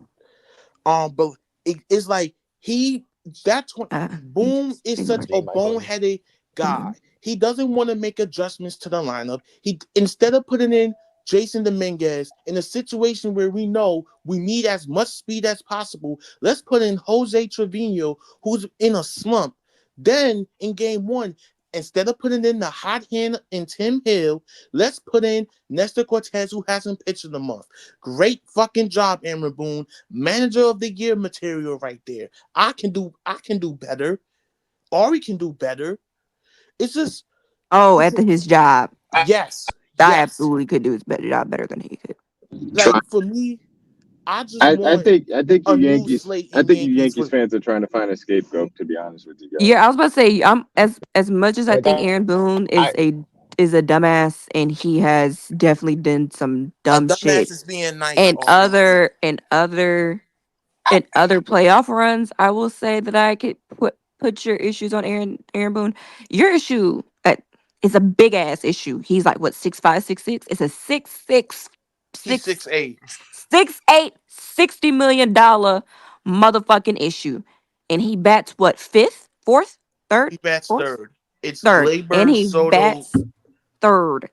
but it's like that's when You Boom just is such ignored a J. Mike Hogan. boneheaded it. guy. He doesn't want to make adjustments to the lineup. He instead of putting in Jason Dominguez in a situation where we know we need as much speed as possible. Let's put in Jose Trevino, who's in a slump. Then in game one, instead of putting in the hot hand in Tim Hill, let's put in Nestor Cortez, who hasn't pitched in a month. Great fucking job, Aaron Boone. Manager of the year material right there. I can do better. Ari can do better. It's just His job. yes. I Yes. absolutely could do his better job better than he could. Like for me, I just I want think a you new Yankees slate I in think you Yankees Yankees for fans are trying to find a scapegoat. To be honest with you guys, Yeah, I was about to say, I'm as much as I like think Aaron Boone I is a dumbass, and he has definitely done some a dumb shit dumbass is being nice, and Ari. other playoff runs. I will say that I could put your issues on Aaron Boone. Your issue is a big ass issue. He's like what 6'5", 6'6". It's a 6'6", He's 6'8". 6'8", $60 million motherfucking issue, and he bats what fifth, fourth, third, He bats fourth, third. It's third, and Glaber, he Soto. bats third.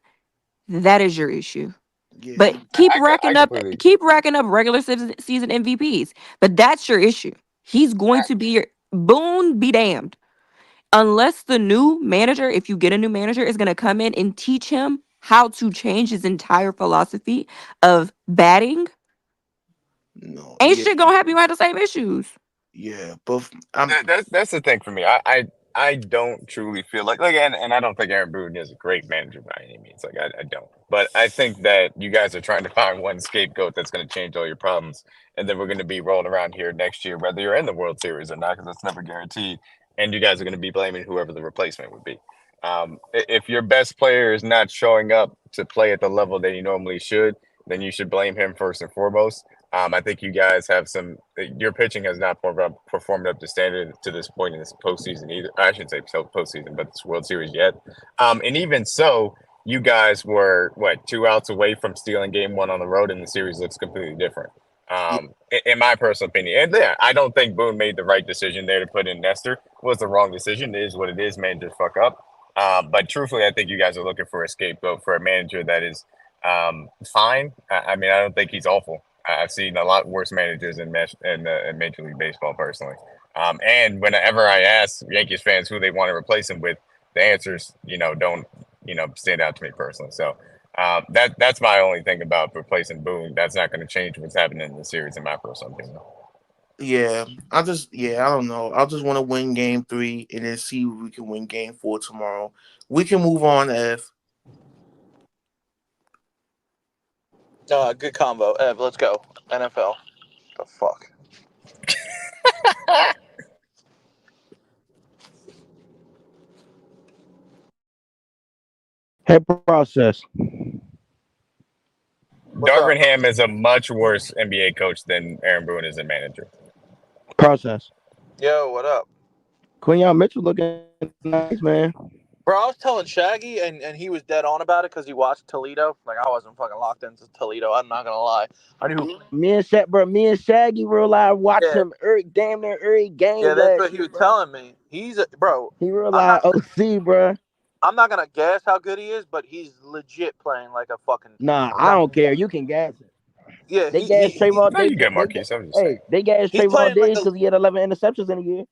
That is your issue. Yeah. But keep I racking up, completely regular season MVPs. But that's your issue. He's going to be your Boone. Be damned. Unless the new manager, if you get a new manager, is going to come in and teach him how to change his entire philosophy of batting, No, ain't yeah, shit gonna happen. You have the same issues. yeah. But I'm that's the thing for me. I don't truly feel like and I don't think Aaron Boone is a great manager by any means. Like I don't. But I think that you guys are trying to find one scapegoat that's going to change all your problems, and then we're going to be rolling around here next year, whether you're in the World Series or not, because that's never guaranteed. And you guys are going to be blaming whoever the replacement would be. If your best player is not showing up to play at the level that he normally should, then you should blame him first and foremost. I think you guys have some. Your pitching has not performed up to standard to this point in this postseason either. I shouldn't say postseason, but this World Series yet. And even so, you guys were what 2 outs away from stealing Game 1 on the road, and the series looks completely different. yeah, In my personal opinion, and yeah, I don't think Boone made the right decision there to put in Nestor. It was the wrong decision. It is what it is. Man, just fuck up. But truthfully, I think you guys are looking for a scapegoat for a manager that is fine. I mean, I don't think he's awful. I've seen a lot worse managers in Major League Baseball personally. And whenever I ask Yankees fans who they want to replace him with, the answers, don't, stand out to me personally. So that's my only thing about replacing Boone. That's not going to change what's happening in the series, in my personal opinion. yeah. I don't know. I just want to win Game 3 and then see if we can win Game 4 tomorrow. We can move on, Ev. Good combo. Ev, let's go. NFL. The fuck. Head process. What's up? Darvin Ham is a much worse NBA coach than Aaron Boone is a manager. Process. Yo, what up? Quinyon Mitchell looking nice, man. Bro, I was telling Shaggy, and he was dead on about it because he watched Toledo. Like, I wasn't fucking locked into Toledo. I'm not gonna lie. I knew. Me and Shaggy real live watched Yeah, him damn near every yeah, game that's last what he year, was bro. telling me. Bro. He real I'm live not. OC, bro. I'm not gonna guess how good he is, but he's legit playing like a fucking. Nah, I Not, don't care. You can gas it. yeah, They gassed Trayvon No, you Diggs. good, Marquise. I'm just saying. They gassed he's Trayvon playing like Diggs a. because he had 11 interceptions in a year.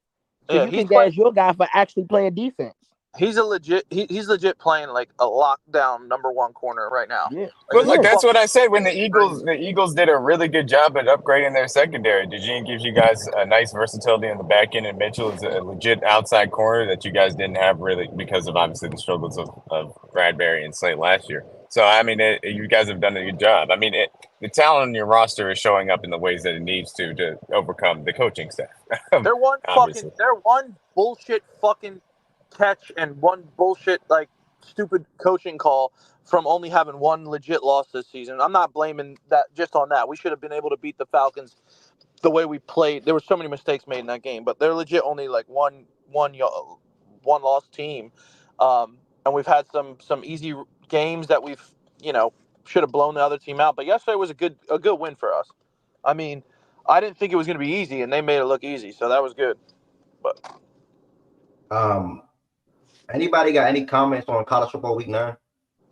So Yeah, you can gas your guy for actually playing defense. he's a legit. He's legit playing like a lockdown #1 corner right now. Yeah, Like Well, it's look, yeah. that's fucking what I said when the crazy. Eagles did a really good job at upgrading their secondary. DeGene gives you guys a nice versatility in the back end, and Mitchell is a legit outside corner that you guys didn't have really because of obviously the struggles of Bradbury and Slate last year. So I mean, you guys have done a good job. I mean, the talent on your roster is showing up in the ways that it needs to overcome the coaching staff. Obviously. They're one bullshit fucking catch and one bullshit like stupid coaching call from only having one legit loss this season. I'm not blaming that just on that. We should have been able to beat the Falcons the way we played. There were so many mistakes made in that game, but they're legit only like one loss team. And we've had some easy games that we've should have blown the other team out. But yesterday was a good win for us. I mean, I didn't think it was going to be easy, and they made it look easy, so that was good. But Anybody got any comments on college football week 9?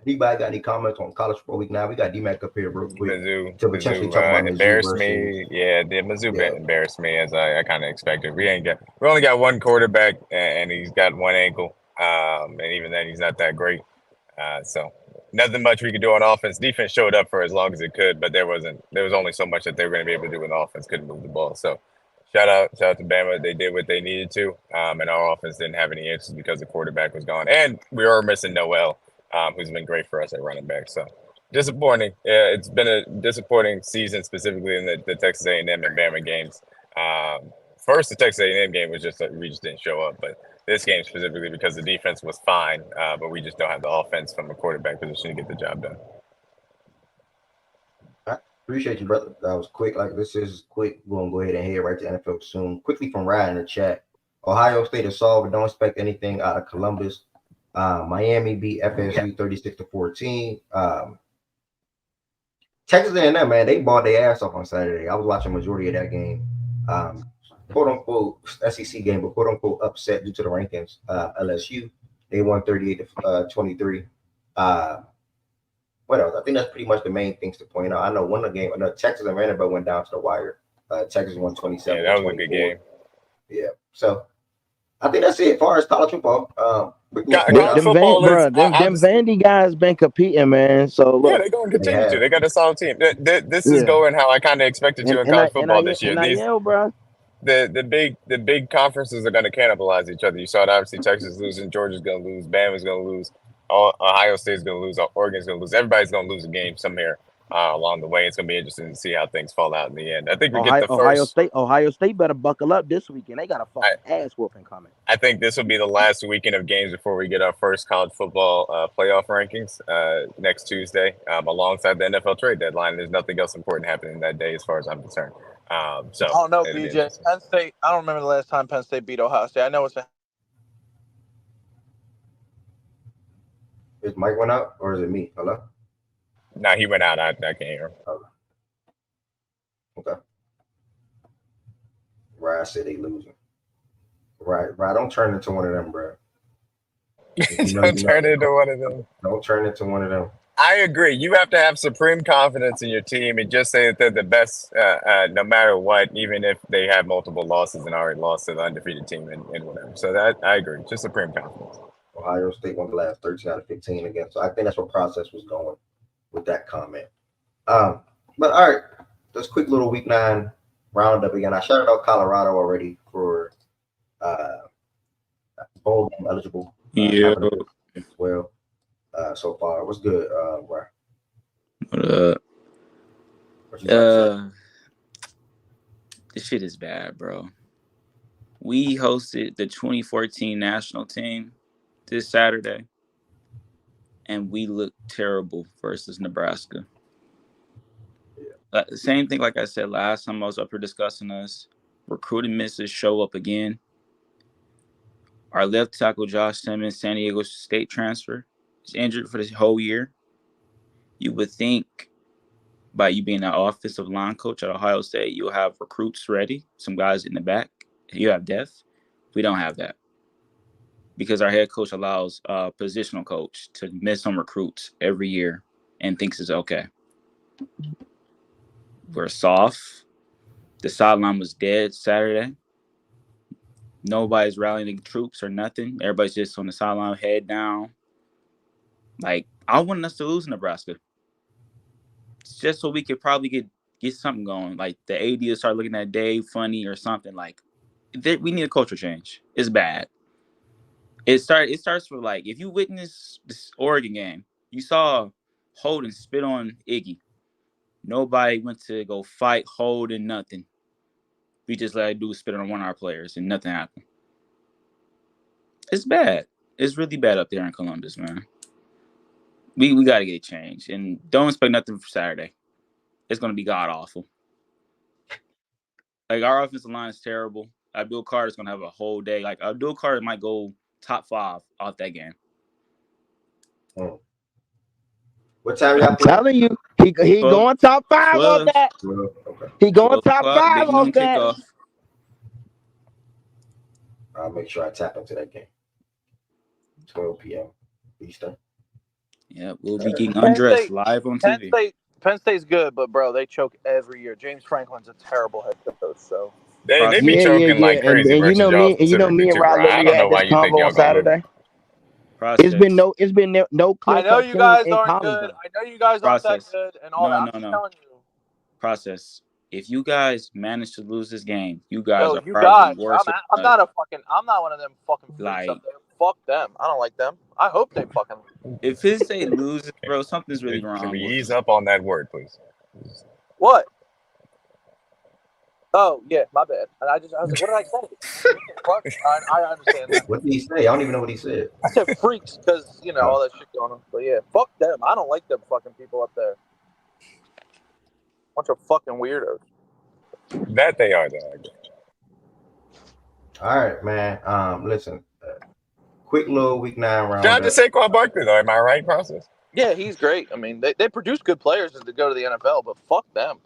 Anybody got any comments on college football week 9? We got D-Mac up here real quick Mizzou, to potentially talk about Mizzou embarrassed versus. me. Yeah, the Mizzou Yeah. embarrassed me as I kind of expected. We only got one quarterback, and he's got one ankle. And even then, he's not that great. So nothing much we could do on offense. Defense showed up for as long as it could, but there was only so much that they were going to be able to do on offense. Couldn't move the ball. So shout out to Bama. They did what they needed to, and our offense didn't have any answers because the quarterback was gone, and we were missing Noel, who's been great for us at running back. So disappointing. Yeah, it's been a disappointing season, specifically in the Texas A&M and Bama games. First, the Texas A&M game was just we just didn't show up, but this game specifically because the defense was fine, but we just don't have the offense from a quarterback position to get the job done. I appreciate you, brother. That was quick. Like, this is quick. We're going to go ahead and head right to NFL soon. Quickly from Ryan in the chat. Ohio State is solved, but don't expect anything out of Columbus. Miami beat FSU 36-14. Texas A&M, man, they bought their ass off on Saturday. I was watching majority of that game. Quote unquote SEC game, but quote unquote upset due to the rankings. LSU, they won 38-23. What else? I think that's pretty much the main things to point out. I know one of the game, Texas and Vanderbilt went down to the wire. Texas won 27. Yeah, that was a good game. Yeah, so I think that's it as far as college football. Them Vandy guys been competing, man. So look, yeah, they're going to continue to. They got a solid team. This is going how I kind of expected to in college football this year. The big conferences are going to cannibalize each other. You saw it, obviously. Texas losing, Georgia's going to lose, Bama's going to lose, Ohio State's going to lose, Oregon's going to lose. Everybody's going to lose a game somewhere along the way. It's going to be interesting to see how things fall out in the end. I think we get the first. Ohio State better buckle up this weekend. They got a fucking ass whooping coming. I think this will be the last weekend of games before we get our first college football playoff rankings next Tuesday, alongside the NFL trade deadline. There's nothing else important happening that day, as far as I'm concerned. So I don't know, BJ. Penn State. I don't remember the last time Penn State beat Ohio State. I know it's. Is Mike went out or is it me? Hello? No, he went out. I can't hear him. Okay. Right, I said they losing. Right. Don't turn into one of them, bro. Don't turn into one of them. Don't turn into one of them. I agree. You have to have supreme confidence in your team and just say that they're the best no matter what, even if they have multiple losses and already lost to the undefeated team and whatever. So that I agree. Just supreme confidence. Ohio State won the last 13 out of 15 again. So I think that's what process was going with that comment. But all right, this quick little week 9 roundup again. I shouted out Colorado already for bowl game eligible. Yeah. As well. So far, what's good, Brian? What this shit is bad, bro. We hosted the 2014 national team this Saturday, and we looked terrible versus Nebraska. The same thing, like I said last time I was up here discussing us. Recruiting misses show up again. Our left tackle, Josh Simmons, San Diego State transfer, is injured for this whole year. You would think by you being an offensive line coach at Ohio State, you'll have recruits ready, some guys in the back. You have depth. We don't have that because our head coach allows a positional coach to miss on recruits every year and thinks it's okay. We're soft. The sideline was dead Saturday. Nobody's rallying the troops or nothing. Everybody's just on the sideline, head down. Like, I wanted us to lose Nebraska. It's just so we could probably get something going. Like, the AD will start looking at Dave funny or something. Like, we need a culture change. It's bad. It starts with, like, if you witness this Oregon game, you saw Holden spit on Iggy. Nobody went to go fight Holden, nothing. We just let a dude spit on one of our players and nothing happened. It's bad. It's really bad up there in Columbus, man. We got to get changed. And don't expect nothing for Saturday. It's going to be god-awful. Like, our offensive line is terrible. Abdul Carter's going to have a whole day. Like, Abdul Carter might go top 5 off that game. Oh. What time I'm telling you, he going top 5 on that. Okay. He going top 5 on that. Kickoff. I'll make sure I tap into that game. 12 p.m. Eastern. Yeah, we'll be getting Penn undressed State, live on Penn TV. State, Penn State's good, but bro, they choke every year. James Franklin's a terrible head coach. So They be Process. choking like crazy And you versus know y'all me specifically and too, Rod bro. I literally don't know had why this you think convo y'all on gonna lose. Saturday. Process. It's been no I clear know cut you change guys in aren't college good. though. I know you guys aren't that Process. good and all that. No, I'm no, just no. telling you. Process. If you guys manage to lose this game, you guys Yo, are you probably guys. worse than I'm us. not I'm not one of them fucking freaks up Like, there. Fuck them. I don't like them. I hope they fucking. if Penn State loses, bro, something's really Can wrong we with ease them. up on that word, please? What? Oh yeah, my bad. And I was like, what did I say? What? I understand that. What did he say? I don't even know what he said. I said freaks because all that shit going on. But yeah, fuck them. I don't like them fucking people up there. Bunch of fucking weirdos. That they are, though. All right, man. Listen, quick little week 9 round. Shout out to Saquon Barkley, though. Am I right, Process? Yeah, he's great. I mean, they produce good players to go to the NFL, but fuck them.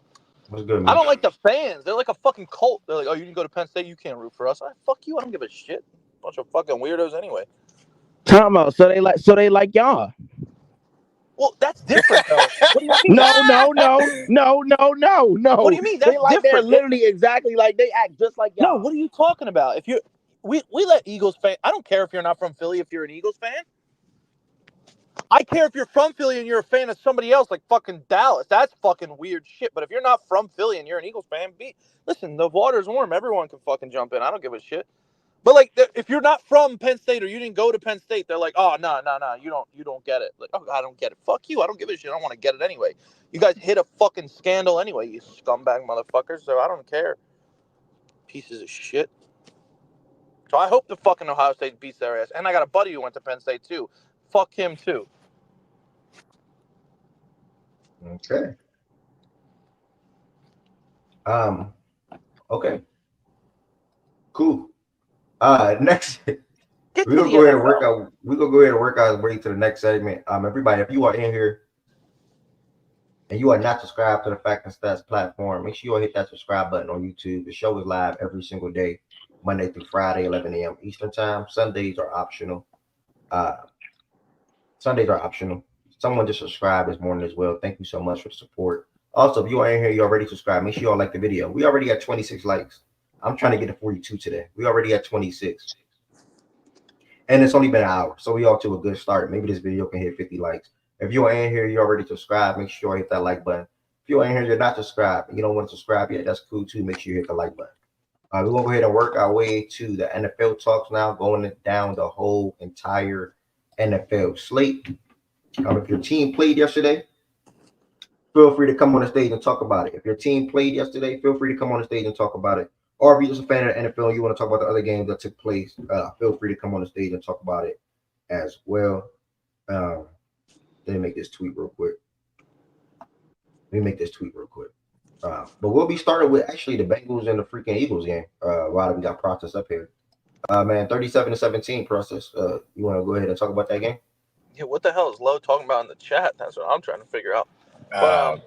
What's good, I man? don't like the fans. They're like a fucking cult. They're like, oh, you can go to Penn State, you can't root for us. Fuck you. I don't give a shit. Bunch of fucking weirdos anyway. Time out. So they like y'all. Well, that's different though. What do you mean? No. What do you mean? They That's like they're different. literally exactly like they act just like No, y'all. what are you talking about? If you we let Eagles fans. I don't care if you're not from Philly. If you're an Eagles fan, I care if you're from Philly and you're a fan of somebody else, like fucking Dallas. That's fucking weird shit. But if you're not from Philly and you're an Eagles fan, listen. The water's warm. Everyone can fucking jump in. I don't give a shit. But like, if you're not from Penn State or you didn't go to Penn State, they're like, oh no, you don't get it. Like, oh, I don't get it. Fuck you. I don't give a shit. I don't want to get it anyway. You guys hit a fucking scandal anyway, you scumbag motherfuckers. So I don't care. Pieces of shit. So I hope the fucking Ohio State beats their ass. And I got a buddy who went to Penn State too. Fuck him too. Okay. Okay. Cool. Next. We're gonna go ahead and work out. We're gonna go ahead and work our way to the next segment. Everybody, if you are in here and you are not subscribed to the Fact and Stats platform, make sure you hit that subscribe button on YouTube. The show is live every single day, Monday through Friday, 11 a.m. Eastern time. Sundays are optional. Someone just subscribed this morning as well. Thank you so much for the support. Also, if you are in here, you already subscribed. Make sure you all like the video. We already got 26 likes. I'm trying to get to 42 today. We already got 26. And it's only been an hour, so we off to a good start. Maybe this video can hit 50 likes. If you're in here, you already subscribed, make sure you hit that like button. If you're in here, you're not subscribed, and you don't want to subscribe yet, that's cool too. Make sure you hit the like button. We're going to go ahead and work our way to the NFL talks now, going down the whole entire NFL slate. If your team played yesterday, feel free to come on the stage and talk about it. If your team played yesterday, feel free to come on the stage and talk about it. Or if you're just a fan of the NFL and you want to talk about the other games that took place, feel free to come on the stage and talk about it as well. Let me make this tweet real quick. But we'll be starting with actually the Bengals and the freaking Eagles game. While we got process up here. Man, 37-17 process. You want to go ahead and talk about that game? Yeah, what the hell is Lowe talking about in the chat? That's what I'm trying to figure out. Yeah,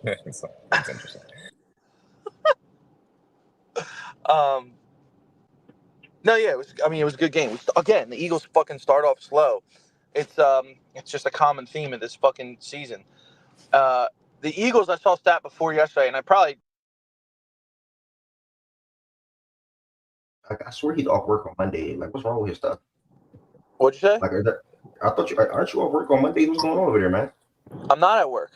it's interesting. No, yeah, it was a good game. Again, the Eagles fucking start off slow. It's just a common theme of this fucking season. The Eagles, I saw a stat before yesterday, and I swear he's off work on Monday. Like, what's wrong with his stuff? What'd you say? Like, I thought aren't you off work on Monday? What's going on over there, man? I'm not at work.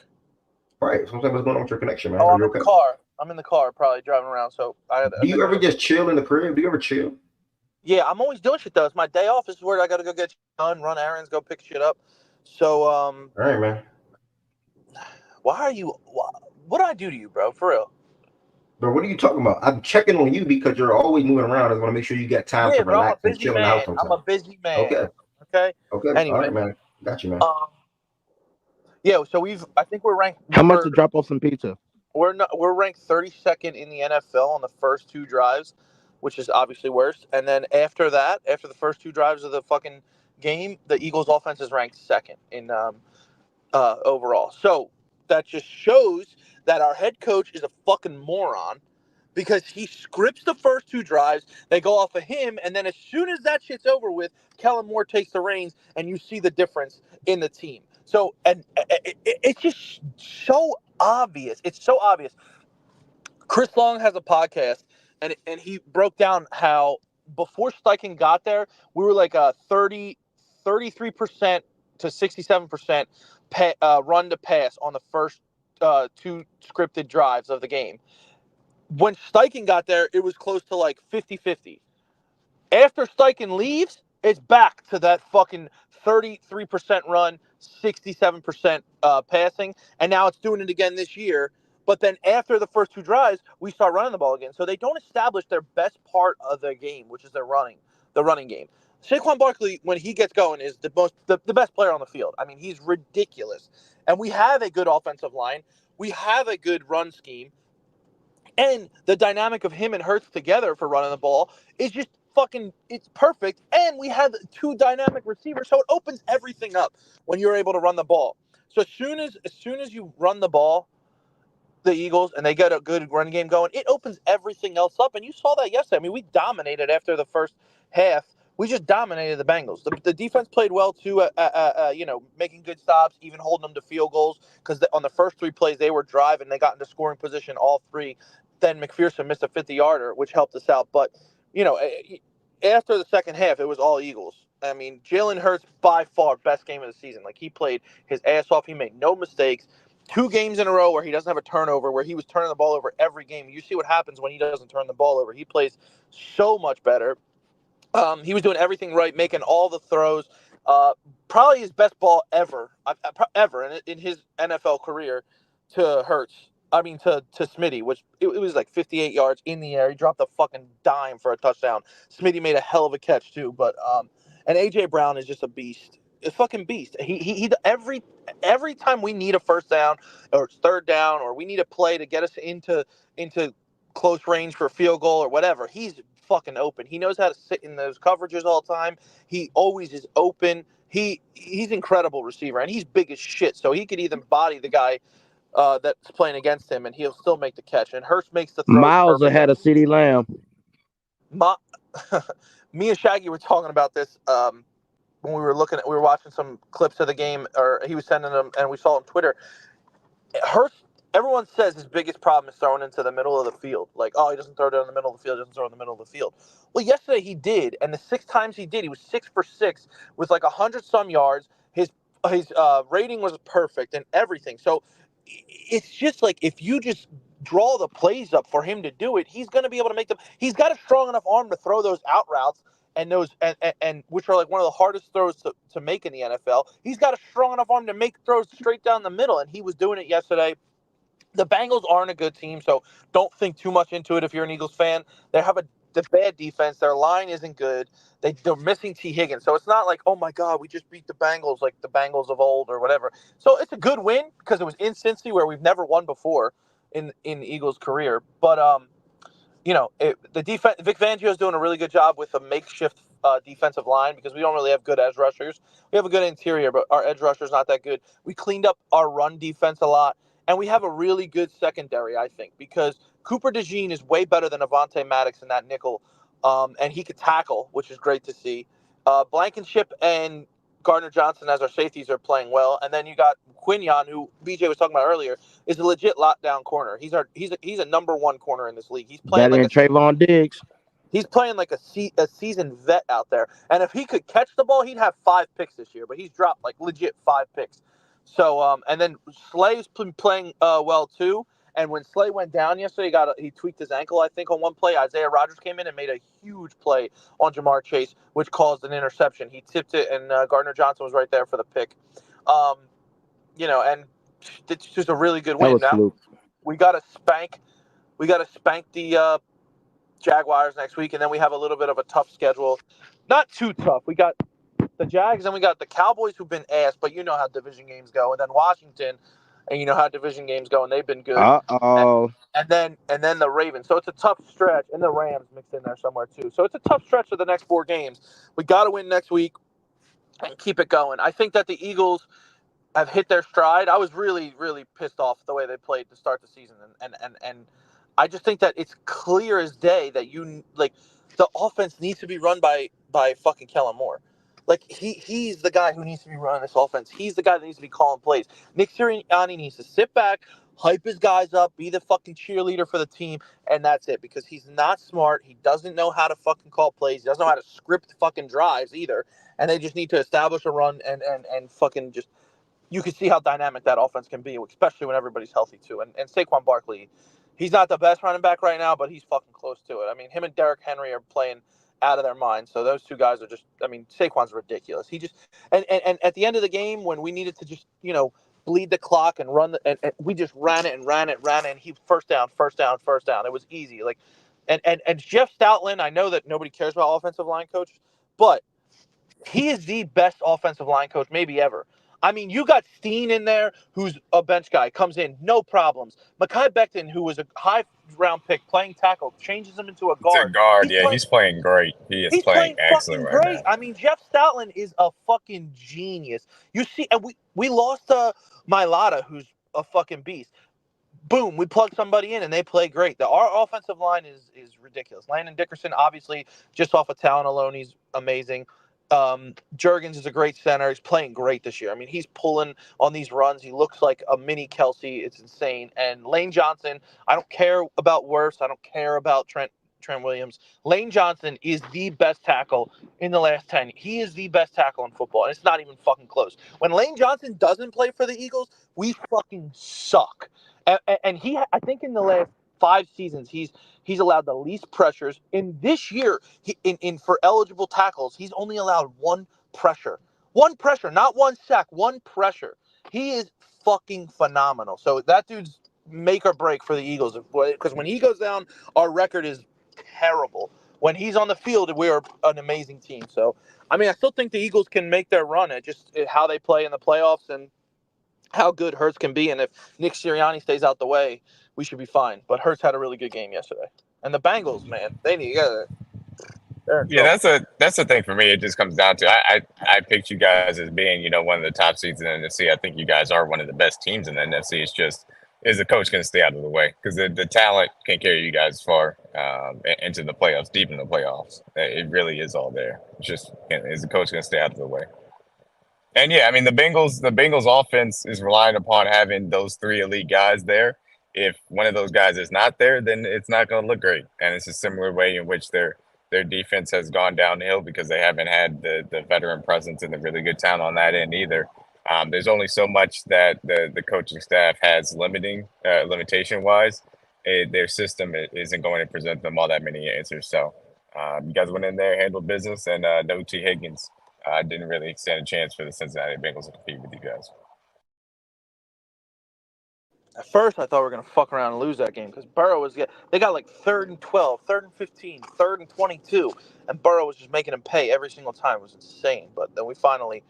Right. Sometimes what's going on with your connection, man? Oh, I'm in the car. I'm in the car, probably driving around. So do you ever just chill in the crib? Do you ever chill? Yeah, I'm always doing shit though. It's my day off. This is where I got to go get done, run errands, go pick shit up. So all right, man. What do I do to you, bro? For real? Bro, what are you talking about? I'm checking on you because you're always moving around. I want to make sure you get time to relax and chill in the house sometimes. I'm a busy man. Okay. Anyway, all right, man. Got you, man. Yeah. So I think we're ranked. How much to drop off some pizza? We're ranked 32nd in the NFL on the first two drives, which is obviously worse. And then after that, after the first two drives of the fucking game, the Eagles' offense is ranked second in overall. So that just shows that our head coach is a fucking moron because he scripts the first 2 drives. They go off of him, and then as soon as that shit's over with, Kellen Moore takes the reins, and you see the difference in the team. So, and it's just so obvious. It's so obvious. Chris Long has a podcast, and he broke down how before Steichen got there, we were like a 33% to 67% run to pass on the first 2 scripted drives of the game. When Steichen got there, it was close to like 50-50. After Steichen leaves, it's back to that fucking 33% run, 67% passing, and now it's doing it again this year. But then after the first 2 drives, we start running the ball again. So they don't establish their best part of their game, which is the running game. Saquon Barkley, when he gets going, is the best player on the field. I mean, he's ridiculous. And we have a good offensive line. We have a good run scheme. And the dynamic of him and Hurts together for running the ball is just it's perfect. And we have 2 dynamic receivers, so it opens everything up when you're able to run the ball. So as soon as you run the ball, the Eagles, and they get a good run game going, it opens everything else up. And you saw that yesterday. I mean, we dominated after the first half. We just dominated the Bengals. The defense played well too, making good stops, even holding them to field goals, because on the first 3 plays they were driving, they got into scoring position all 3. Then McPherson missed a 50-yarder, which helped us out. But after the second half, it was all Eagles. I mean, Jalen Hurts by far best game of the season. Like, he played his ass off. He made no mistakes. 2 games in a row where he doesn't have a turnover, where he was turning the ball over every game. You see what happens when he doesn't turn the ball over. He plays so much better. He was doing everything right, making all the throws. Probably his best ball ever in his NFL career to Hurts. I mean, to Smitty, which it was like 58 yards in the air. He dropped a fucking dime for a touchdown. Smitty made a hell of a catch too. But and AJ Brown is just a beast. A fucking beast. He every time we need a first down or third down, or we need a play to get us into close range for a field goal or whatever, he's fucking open. He knows how to sit in those coverages all the time. He always is open. He's incredible receiver, and he's big as shit, so he could even body the guy that's playing against him, and he'll still make the catch. And Hurst makes the throws Miles perfect. ahead of CeeDee Lamb. Me and Shaggy were talking about this when we were watching some clips of the game, or he was sending them, and we saw it on Twitter. Hurst, everyone says his biggest problem is throwing into the middle of the field. Like, oh, he doesn't throw down the middle of the field, Well, yesterday he did, and the 6 times he did, he was 6 for 6 with like 100-some yards. His rating was perfect and everything. So it's just like, if you just draw the plays up for him to do it, he's going to be able to make them. He's got a strong enough arm to throw those out routes, and those and which are like one of the hardest throws to make in the NFL. He's got a strong enough arm to make throws straight down the middle, and he was doing it yesterday. The Bengals aren't a good team, so don't think too much into it if you're an Eagles fan. They have the bad defense. Their line isn't good. They're missing T. Higgins. So it's not like, oh, my God, we just beat the Bengals like the Bengals of old or whatever. So it's a good win because it was in Cincy, where we've never won before in the Eagles' career. But, the defense, Vic Fangio is doing a really good job with a makeshift defensive line, because we don't really have good edge rushers. We have a good interior, but our edge rusher's not that good. We cleaned up our run defense a lot. And we have a really good secondary, I think, because Cooper DeJean is way better than Avonte Maddox in that nickel, and he could tackle, which is great to see. Blankenship and Gardner Johnson as our safeties are playing well, and then you got Quinion, who BJ was talking about earlier, is a legit lockdown corner. He's a number 1 corner in this league. He's playing Better than Trayvon Diggs. He's playing like a seasoned vet out there. And if he could catch the ball, he'd have 5 picks this year. But he's dropped like legit 5 picks. So, and then Slay's playing well too. And when Slay went down yesterday, he tweaked his ankle, I think, on one play. Isaiah Rodgers came in and made a huge play on Jamar Chase, which caused an interception. He tipped it, and Gardner Johnson was right there for the pick. And it's just a really good win. Now we got to spank the Jaguars next week, and then we have a little bit of a tough schedule. Not too tough. We got the Jags, and we got the Cowboys, who've been ass, but you know how division games go, and then Washington, and you know how division games go, and they've been good. And then the Ravens. So it's a tough stretch, and the Rams mixed in there somewhere too. So it's a tough stretch for the next 4 games. We got to win next week and keep it going. I think that the Eagles have hit their stride. I was really, really pissed off the way they played to start the season, and I just think that it's clear as day that the offense needs to be run by fucking Kellen Moore. Like he's the guy who needs to be running this offense. He's the guy that needs to be calling plays. Nick Sirianni needs to sit back, hype his guys up, be the fucking cheerleader for the team, and that's it. Because he's not smart. He doesn't know how to fucking call plays. He doesn't know how to script fucking drives either. And they just need to establish a run and fucking just. You can see how dynamic that offense can be, especially when everybody's healthy too. And Saquon Barkley, he's not the best running back right now, but he's fucking close to it. I mean, him and Derrick Henry are playing out of their minds. So those two guys are just, I mean, Saquon's ridiculous. He just, and at the end of the game when we needed to just, bleed the clock and run, and we just ran it, and he first down. It was easy. Like, and Jeff Stoutland, I know that nobody cares about offensive line coach, but he is the best offensive line coach maybe ever. I mean, you got Steen in there, who's a bench guy, comes in, no problems. Mekhi Becton, who was a high-round pick, playing tackle, changes him into a It's a guard. guard. He's playing great. He is He's playing playing excellent fucking right great. now. I mean, Jeff Stoutland is a fucking genius. You see, and we lost Mailata, who's a fucking beast. Boom, we plug somebody in and they play great. Our offensive line is ridiculous. Landon Dickerson, obviously, just off of talent alone, he's amazing. Juergens is a great center. He's playing great this year. I mean, he's pulling on these runs. He looks like a mini Kelsey. It's insane. And Lane Johnson, I don't care about Wirfs. I don't care about Trent Williams. Lane Johnson is the best tackle in the last 10. He is the best tackle in football, and it's not even fucking close. When Lane Johnson doesn't play for the Eagles, we fucking suck. And he, I think in the last 5 seasons, he's allowed the least pressures. In this year, in for eligible tackles, he's only allowed 1 pressure. 1 pressure, not 1 sack, 1 pressure. He is fucking phenomenal. So that dude's make or break for the Eagles. Because when he goes down, our record is terrible. When he's on the field, we are an amazing team. So, I mean, I still think the Eagles can make their run. It just how they play in the playoffs and how good Hurts can be. And if Nick Sirianni stays out the way, we should be fine. But Hurts had a really good game yesterday. And the Bengals, man, they need Yeah, that's the thing for me. It just comes down to I picked you guys as being one of the top seeds in the NFC. I think you guys are one of the best teams in the NFC. It's just is the coach going to stay out of the way because the talent can carry you guys far into the playoffs, deep in the playoffs. It really is all there. It's just is the coach going to stay out of the way? And yeah, I mean the Bengals offense is relying upon having those 3 elite guys there. If one of those guys is not there, then it's not going to look great. And it's a similar way in which their defense has gone downhill because they haven't had the veteran presence and the really good talent on that end either. There's only so much that the coaching staff has limitation wise. Their system isn't going to present them all that many answers. So you guys went in there, handled business, and no T. Higgins didn't really stand a chance for the Cincinnati Bengals to compete with you guys. At first, I thought we were going to fuck around and lose that game because Burrow they got like 3rd and 12, 3rd and 15, 3rd and 22, and Burrow was just making them pay every single time. It was insane. But then we finally.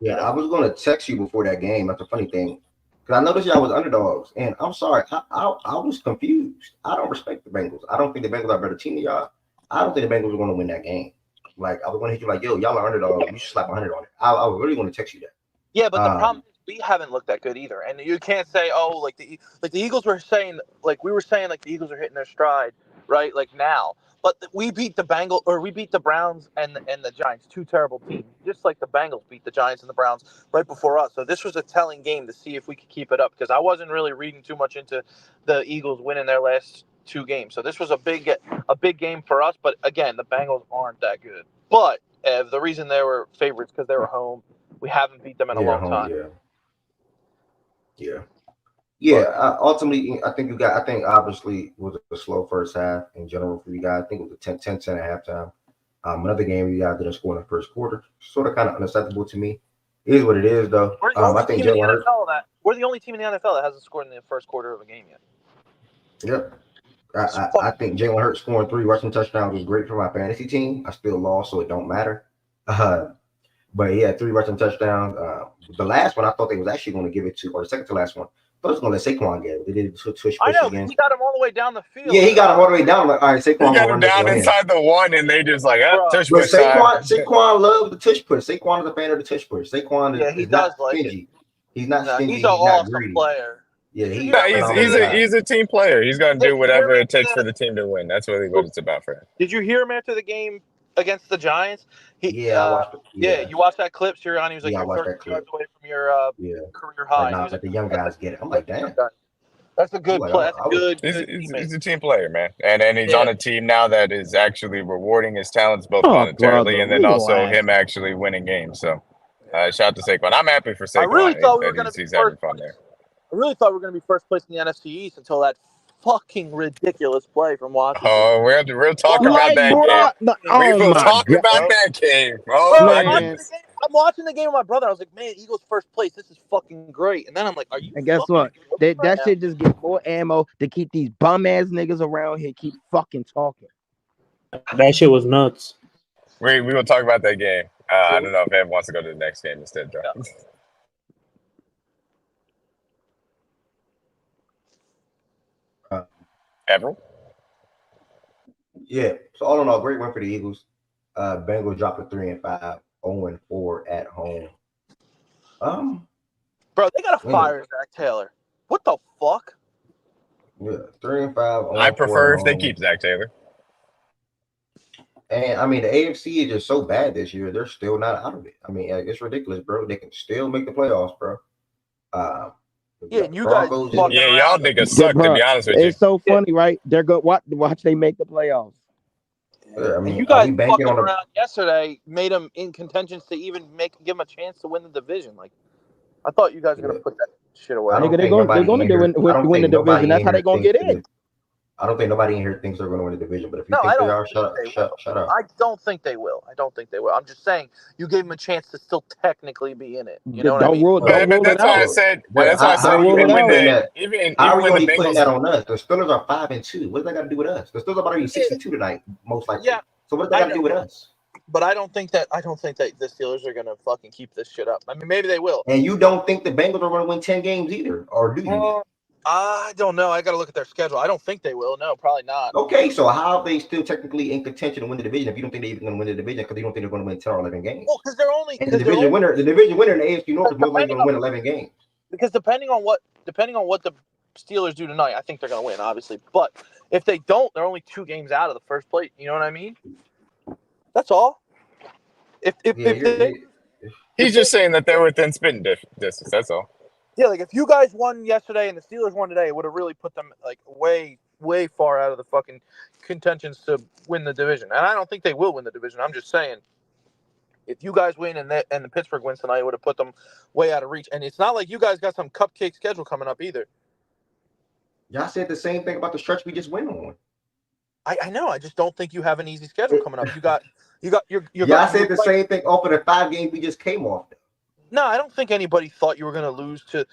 Yeah, I was going to text you before that game. That's the funny thing. Because I noticed y'all was underdogs. And I'm sorry, I was confused. I don't respect the Bengals. I don't think the Bengals are a better team than y'all. I don't think the Bengals are going to win that game. Like, I was going to hit you like, yo, y'all are underdogs. You should slap 100 on it. I was really going to text you that. Yeah, but the problem is we haven't looked that good either. And you can't say, oh, like the Eagles were saying, like we were saying, like the Eagles are hitting their stride, right? Like now. But we beat the Browns and the Giants, 2 terrible teams, just like the Bengals beat the Giants and the Browns right before us. So this was a telling game to see if we could keep it up because I wasn't really reading too much into the Eagles winning their last 2 games. So this was a big game for us. But again, the Bengals aren't that good. But the reason they were favorites because they were home. We haven't beat them in a long time. Yeah. Ultimately, I think obviously it was a slow first half in general for you guys. I think it was a 10-10 at halftime. Another game you guys didn't score in the first quarter. Sort of kind of unacceptable to me. It is what it is, though. I think we're the only team in the NFL that hasn't scored in the first quarter of a game yet. Yep. I think Jalen Hurts scoring 3 rushing touchdowns was great for my fantasy team. I still lost, so it don't matter. But he had 3 rushing touchdowns. The last one, I thought they was actually going to give it to, or the second to last one, I thought it was going to let Saquon get it. They did a tush I know, again. he got him all the way down the field. Yeah, he got him all the way down. Like, all right, Saquon he got him down inside the 1, and they just like, tush push. Saquon loves the tush push. Saquon is a fan of the tush push. Saquon is not stingy. He's not stingy. He's an awesome player. Yeah, Did you he's hear No, him after the phenomenal game? guy. he's a team player. He's gonna Yeah, do did you hear whatever him it after takes for that? the team to win. That's really what it's about for him. Did you hear him after the game against the Giants? Yeah, I watched it. Yeah, Yeah, you watched that clip, Sirianni. He was like, yeah, I "You're watched 30 that yards clip. away from your Yeah, career like high." And he nah, was let like, the young "That's a guys get it. I'm that's like, a good damn. guy. That's a I'm good like, play. That's a I was. good He's teammate." a team player, man, and he's on Yeah, a team now that is actually rewarding his talents both Oh, monetarily brother, and then also relax. him actually winning games. So, yeah. shout out to Saquon. I'm happy for I really Saquon thought we were that gonna be he's having first fun place. there. I really thought we were gonna be first place in the NFC East until that fucking ridiculous play from Washington. Oh, we'll talk Fucking about Like, that bro, game. We oh will my talk god, disgusting, about bro. that game. Oh Bro, my man. goodness. I'm watching the game with my brother. I was like, man, Eagles first place. This is fucking great. And then I'm like, are you And guess fucking what? joking That right that now? shit just get more ammo to keep these bum ass niggas around here keep fucking talking. That shit was nuts. We will talk about that game. I Yeah, don't know if Evan wants to go to the next game instead, Joe. Evan? Yeah. So all in all, great win for the Eagles. Bengals dropped to 3-5, 0-4 at home. bro, they gotta Anyway, fire Zach Taylor. What the fuck? yeah, 3-5, I 0-4 prefer at if they home. keep Zach Taylor. And I mean, the AFC is just so bad this year. They're still not out of it. I mean, it's ridiculous, bro. They can still make the playoffs, bro. Yeah, and you guys Broncos. fucking Yeah, y'all around. niggas Yeah, suck, to bro, be honest with you. it's so Yeah. funny, right? They're good. Watch they make the playoffs. I And mean, you are guys we banking fucking on the? around yesterday made them in contentions to even give them a chance to win the division. Like, I thought you guys were gonna put that shit away. I don't Nigga, think they're nobody gonna in do here. I don't win the think division. nobody That's in how they here gonna thinks. get in. I don't think nobody in here thinks they're going to win the division. But if you No, I think they don't are, think they will. shut up. I don't think they will. I don't think they will. I'm just saying you gave them a chance to still technically be in it. You know what I Don't mean? rule Well, don't But rule it that's why I out. well, said. what? That's why I How said Don't are you rule it only putting out. that? How even are you when the only putting Bengals. that on us? The Steelers are 5-2. What does that got to do with us? The Steelers are about to be 6-2 tonight, most likely. Yeah, So what does that I got to do know. with us? But I don't think that the Steelers are gonna fucking keep this shit up. I mean, maybe they will. And you don't think the Bengals are going to win 10 games either, or do you? I don't know. I got to look at their schedule. I don't think they will. No, probably not. Okay, so how are they still technically in contention to win the division if you don't think they're even going to win the division because you don't think they're going to win 10 or 11 games? Well, because they're only And the division winner in the AFC North is most likely depending going to win 11 games. because depending on what the Steelers do tonight, I think they're gonna win, obviously. But if they don't, they're only 2 games out of the first place. You know what I mean? That's all. If He's just saying that they're within spitting distance. That's all. Yeah, like if you guys won yesterday and the Steelers won today, it would have really put them like way far out of the fucking contentions to win the division. And I don't think they will win the division. I'm just saying, if you guys win and the Pittsburgh wins tonight, it would have put them way out of reach. And it's not like you guys got some cupcake schedule coming up either. Y'all said the same thing about the stretch we just went on. I know. I just don't think you have an easy schedule coming up. Y'all said the same thing off of the 5 games we just came off. No, I don't think anybody thought you were going to lose to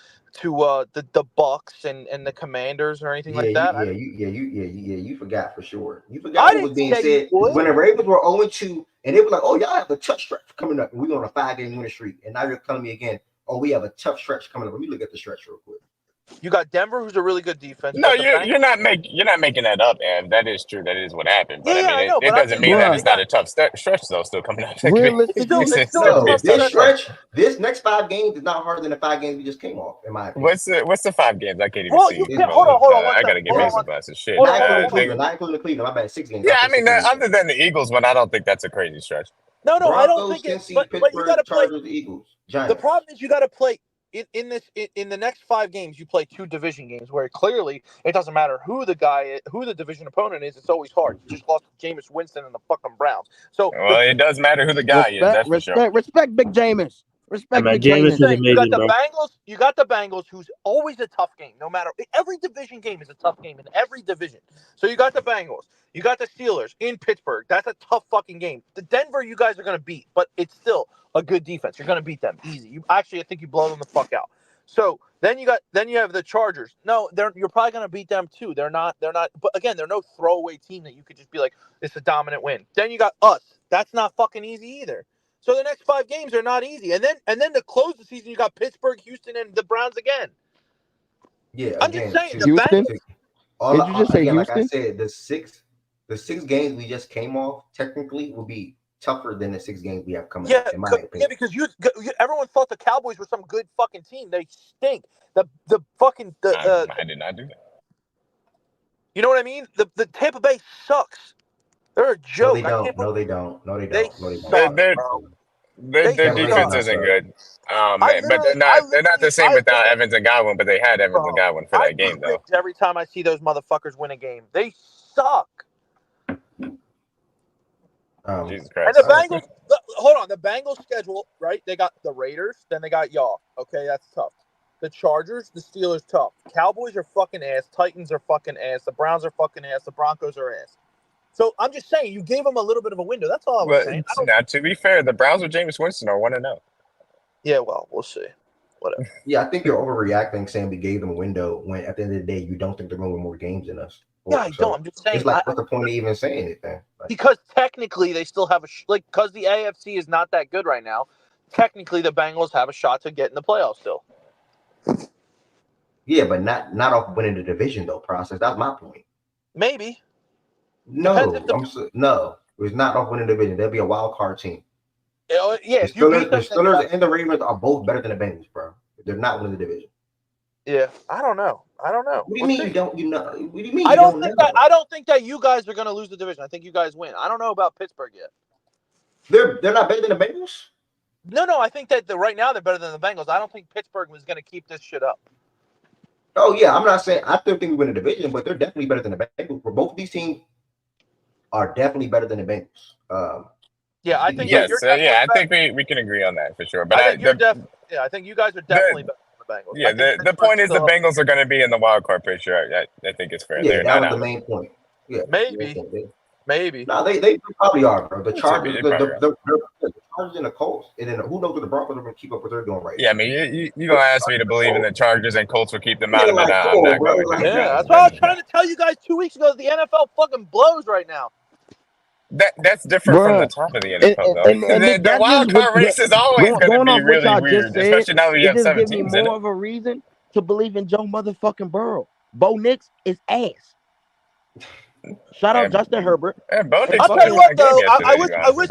the Bucks and the Commanders or anything like that. You forgot for sure. You forgot what was being said when the Ravens were 0-2, and they were like, "Oh, y'all have a tough stretch coming up, and we're on a 5-game winning streak." And now you're telling me again, "Oh, we have a tough stretch coming up." Let me look at the stretch real quick. You got Denver, who's a really good defense. No, you're not making that up, and that is true. That is what happened. But Yeah, I mean, know, it doesn't mean that it's not a tough stretch though. Still coming up. Realistically, This next 5 games is not harder than the 5 games we just came off. In my opinion, what's the 5 games? I can't even see. Hold on. I gotta get me some glasses. Shit. Not including Cleveland. My bad. 6 games. Yeah, I mean, other than the Eagles one, I don't think that's a crazy stretch. No, Broncos, I don't think it's. But you got to play. Chargers, Eagles, Giants. The problem is you got to play in the next 5 games. You play 2 division games where clearly it doesn't matter who the division opponent is. It's always hard. You just lost to Jameis Winston and the fucking Browns. So it does matter who the guy is. That's for sure. Respect Big Jameis. Respect Big Jameis Jameis. is amazing, you got the bro. Bengals. You got the Bengals, who's always a tough game. No matter every division game is a tough game in every division. So you got the Bengals. You got the Steelers in Pittsburgh. That's a tough fucking game. The Denver, you guys are going to beat, but it's still a good defense. You're going to beat them easy. I think you blow them the fuck out. So then you have the Chargers. No, you're probably going to beat them too. They're not. But again, they're no throwaway team that you could just be like, it's a dominant win. Then you got us. That's not fucking easy either. So the next 5 games are not easy. And then to close the season, you got Pittsburgh, Houston, and the Browns again. Yeah, I'm just saying the Houston. Bengals. Did you just say Houston? Like I said, the six games we just came off technically will be tougher than the 6 games we have coming up, in my opinion. Yeah, because everyone thought the Cowboys were some good fucking team. They stink. I did not do that. You know what I mean? The Tampa Bay sucks. They're a joke. No, they don't. No, they don't. No, they don't. No, they don't. Their defense isn't good. But they're not the same without Evans and Godwin. But they had Evans and Godwin for that game, though. Every time I see those motherfuckers win a game, they suck. Jesus Christ. And the Bengals, hold on, the Bengals schedule, right? They got the Raiders, then they got y'all. Okay, that's tough. The Chargers, the Steelers, tough. Cowboys are fucking ass. Titans are fucking ass. The Browns are fucking ass. The Broncos are ass. So I'm just saying, you gave them a little bit of a window. That's all I was saying. Now, to be fair, the Browns with Jameis Winston are 1-0. Yeah, well, we'll see. Whatever. Yeah, I think you're overreacting saying we gave them a window when at the end of the day, you don't think they're going to win more games than us. Yeah, I don't. I'm just saying. It's like, what's the point of even saying it then? Because technically they still have because the AFC is not that good right now. Technically, the Bengals have a shot to get in the playoffs still. Yeah, but not off winning the division though. Process. That's my point. Maybe. No, no. It's not off winning the division. There'll be a wild card team. Yeah, the Steelers and the Ravens are both better than the Bengals, bro. They're not winning the division. Yeah, I don't know. What do you mean you don't? You know? What do you mean? I don't think that you guys are going to lose the division. I think you guys win. I don't know about Pittsburgh yet. They're not better than the Bengals. No. I think that right now they're better than the Bengals. I don't think Pittsburgh was going to keep this shit up. Oh yeah, I'm not saying I still think we win the division, but they're definitely better than the Bengals. For both of these teams are definitely better than the Bengals. Yeah, I think. Yes, I think we can agree on that for sure. But I think you guys are definitely better. Bengals. Yeah, the point is the Bengals are going to be in the wild card picture. I think it's fair. Yeah, that was the main point. Yeah, maybe. No, they probably are, bro. The Chargers, the Chargers and the Colts, and then who knows what the Broncos are going to keep up what they're doing right now. Yeah, I mean, you gonna ask me to believe in the Chargers and Colts will keep them out of it? I'm not going to. Yeah, that's what I was trying to tell you guys 2 weeks ago. The NFL fucking blows right now. That's different from the top of the NFL, though. The wild card race is always going to be really weird, especially now that you have 7 teams in it. More of a reason to believe in Joe motherfucking Burrow. Bo Nix is ass. Shout out Justin Herbert. I'll tell you what, though. I wish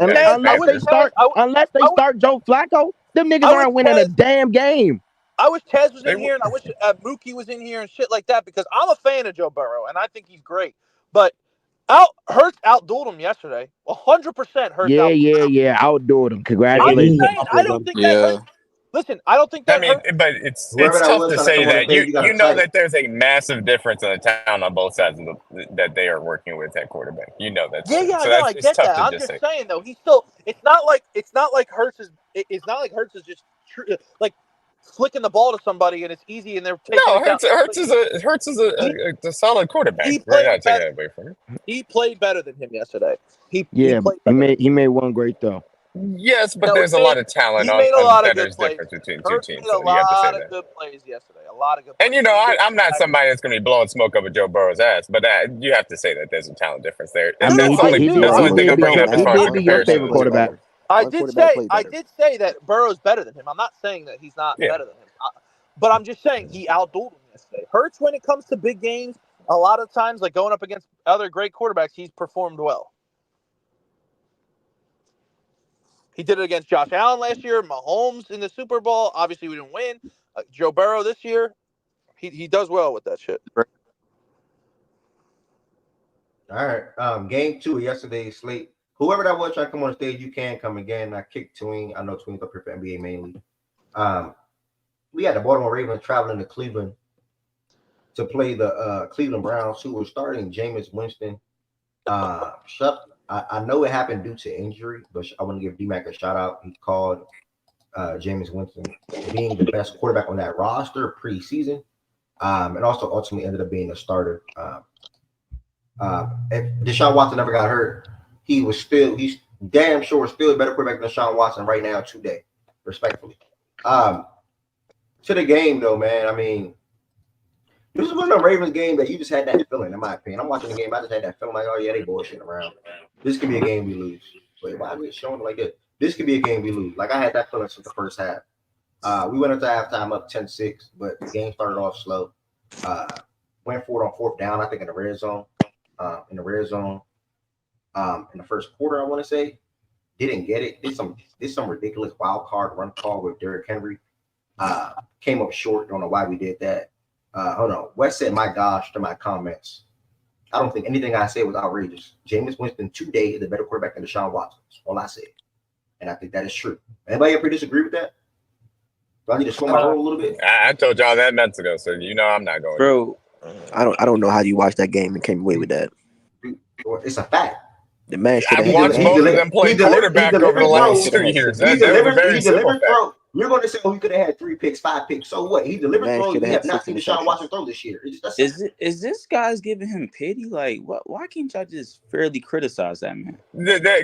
unless they start Joe Flacco, them niggas aren't winning a damn game. I wish Tez was in here, and I wish Mookie was in here and shit like that, because I'm a fan of Joe Burrow, and I think he's great. But Hurts outdueled him yesterday. 100% Hurts. Yeah. Outdueled him. Congratulations. I don't think that hurts. Listen, I don't think that. But it's tough to say that you know that there's a massive difference in the talent on both sides of that they are working with at quarterback. You know that. I get that. I'm just saying though, he's still. It's not like Hurts is. It's not like Hurts is just like flicking the ball to somebody and it's easy and they're taking Hurts is a solid quarterback. We're not taking that away from him. He played better than him yesterday. He made one great throw. Yes, but there's a lot of talent on that. There's difference between two teams. So you have to say that. Good plays yesterday. A lot of good plays. And I'm not somebody that's going to be blowing smoke over Joe Burrow's ass, but you have to say that there's a talent difference there. And that's the only thing I'm bringing up as far as the comparison. Quarterback. I did say that Burrow's better than him. I'm not saying that he's not better than him. But I'm just saying he outdueled him yesterday. Hurts, when it comes to big games, a lot of times, like going up against other great quarterbacks, he's performed well. He did it against Josh Allen last year, Mahomes in the Super Bowl. Obviously, we didn't win. Joe Burrow this year, he does well with that shit. All right. Game 2 of yesterday's slate. Whoever that was trying to come on the stage, you can come again. I kicked Tween. I know Tween's up here for NBA mainly. We had the Baltimore Ravens traveling to Cleveland to play the Cleveland Browns, who were starting Jameis Winston. I know it happened due to injury, but I want to give D-Mac a shout out. He called Jameis Winston being the best quarterback on that roster preseason, and also ultimately ended up being a starter. If Deshaun Watson never got hurt, he's damn sure still a better quarterback than Deshaun Watson right now today, respectfully. To the game though, man, I mean, this is one of the Ravens games that you just had that feeling, in my opinion. I'm watching the game, I just had that feeling like, oh yeah, they bullshitting around. This could be a game we lose. Wait, why are we showing it like this? This could be a game we lose. Like I had that feeling since the first half. We went into halftime up 10-6, but the game started off slow. Went for it on 4th down, I think in the red zone. In the first quarter, I want to say. didn't get it. Did some ridiculous wild card run call with Derrick Henry. Came up short. Don't know why we did that. Hold on. Wes said, "My gosh," to my comments. I don't think anything I said was outrageous. Jameis Winston today is a better quarterback than Deshaun Watson. That's all I said, and I think that is true. Anybody ever disagree with that? Do I need to slow my roll a little bit? I told y'all that months ago, so I'm not going. Bro, I don't know how you watched that game and came away with that. It's a fact. The man should have I've watched both of them play quarterback over the last 2 years. That was a very simple fact. You're going to say, he could have had 3 picks, 5 picks. So what? He delivered throws. We have not seen Deshaun Watson throw this year. Is this guy's giving him pity? Like, why can't y'all just fairly criticize that man?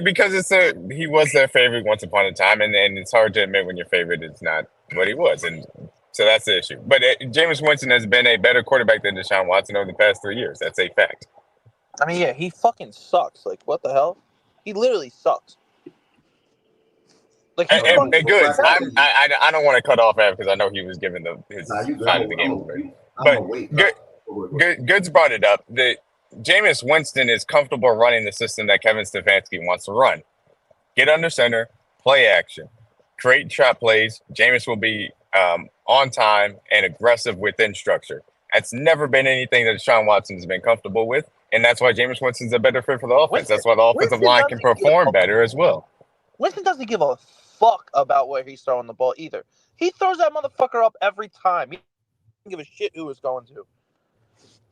Because he was their favorite once upon a time, and it's hard to admit when your favorite is not what he was, and so that's the issue. But Jameis Winston has been a better quarterback than Deshaun Watson over the past 3 years. That's a fact. I mean, yeah, he fucking sucks. Like, what the hell? He literally sucks. Like, hey, Goods, I don't want to cut off after because I know he was giving his side of the game already. But Goods brought it up that Jameis Winston is comfortable running the system that Kevin Stefanski wants to run. Get under center, play action, create trap plays. Jameis will be on time and aggressive within structure. That's never been anything that Deshaun Watson has been comfortable with, and that's why Jameis Winston's a better fit for the offense. That's why the offensive line can perform better as well. Winston doesn't give a fuck about where he's throwing the ball either. He throws that motherfucker up every time. He doesn't give a shit who it's going to.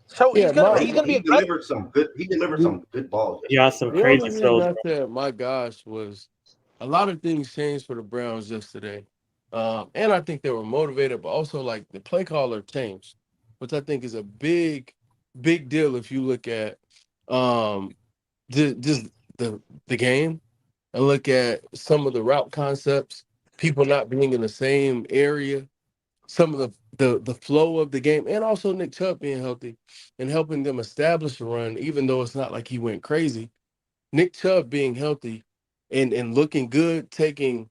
So yeah, he's gonna be he delivered some good balls. Yeah, some The crazy only throws. reason I said, my gosh, was a lot of things changed for the Browns yesterday. And I think they were motivated, but also like the play caller changed, which I think is a big deal if you look at just the game and look at some of the route concepts, people not being in the same area, some of the flow of the game, and also Nick Chubb being healthy and helping them establish a run, even though it's not like he went crazy. Nick Chubb being healthy and looking good, taking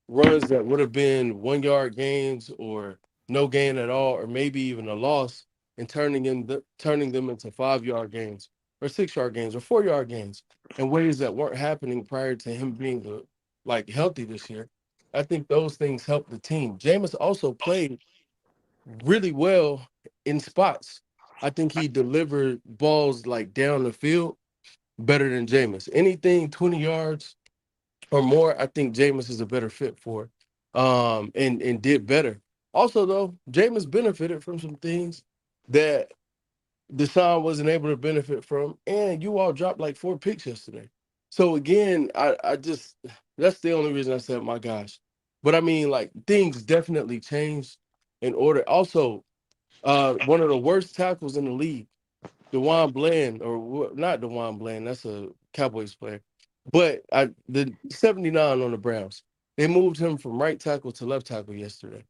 runs that would have been 1 yard gains or no gain at all, or maybe even a loss, and turning them into 5 yard gains or 6 yard gains or 4 yard gains in ways that weren't happening prior to him being healthy this year. I think those things helped the team. Jameis also played really well in spots. I think he delivered balls like down the field better than Jameis. Anything 20 yards or more, I think Jameis is a better fit for it, and did better. Also, though, Jameis benefited from some things that Deshaun wasn't able to benefit from, and you all dropped like 4 picks yesterday. So again, I just that's the only reason I said, my gosh. But I mean, like, things definitely changed in order. Also, one of the worst tackles in the league, DeJuan Bland, or not DeJuan Bland, that's a Cowboys player, but the 79 on the Browns, they moved him from right tackle to left tackle yesterday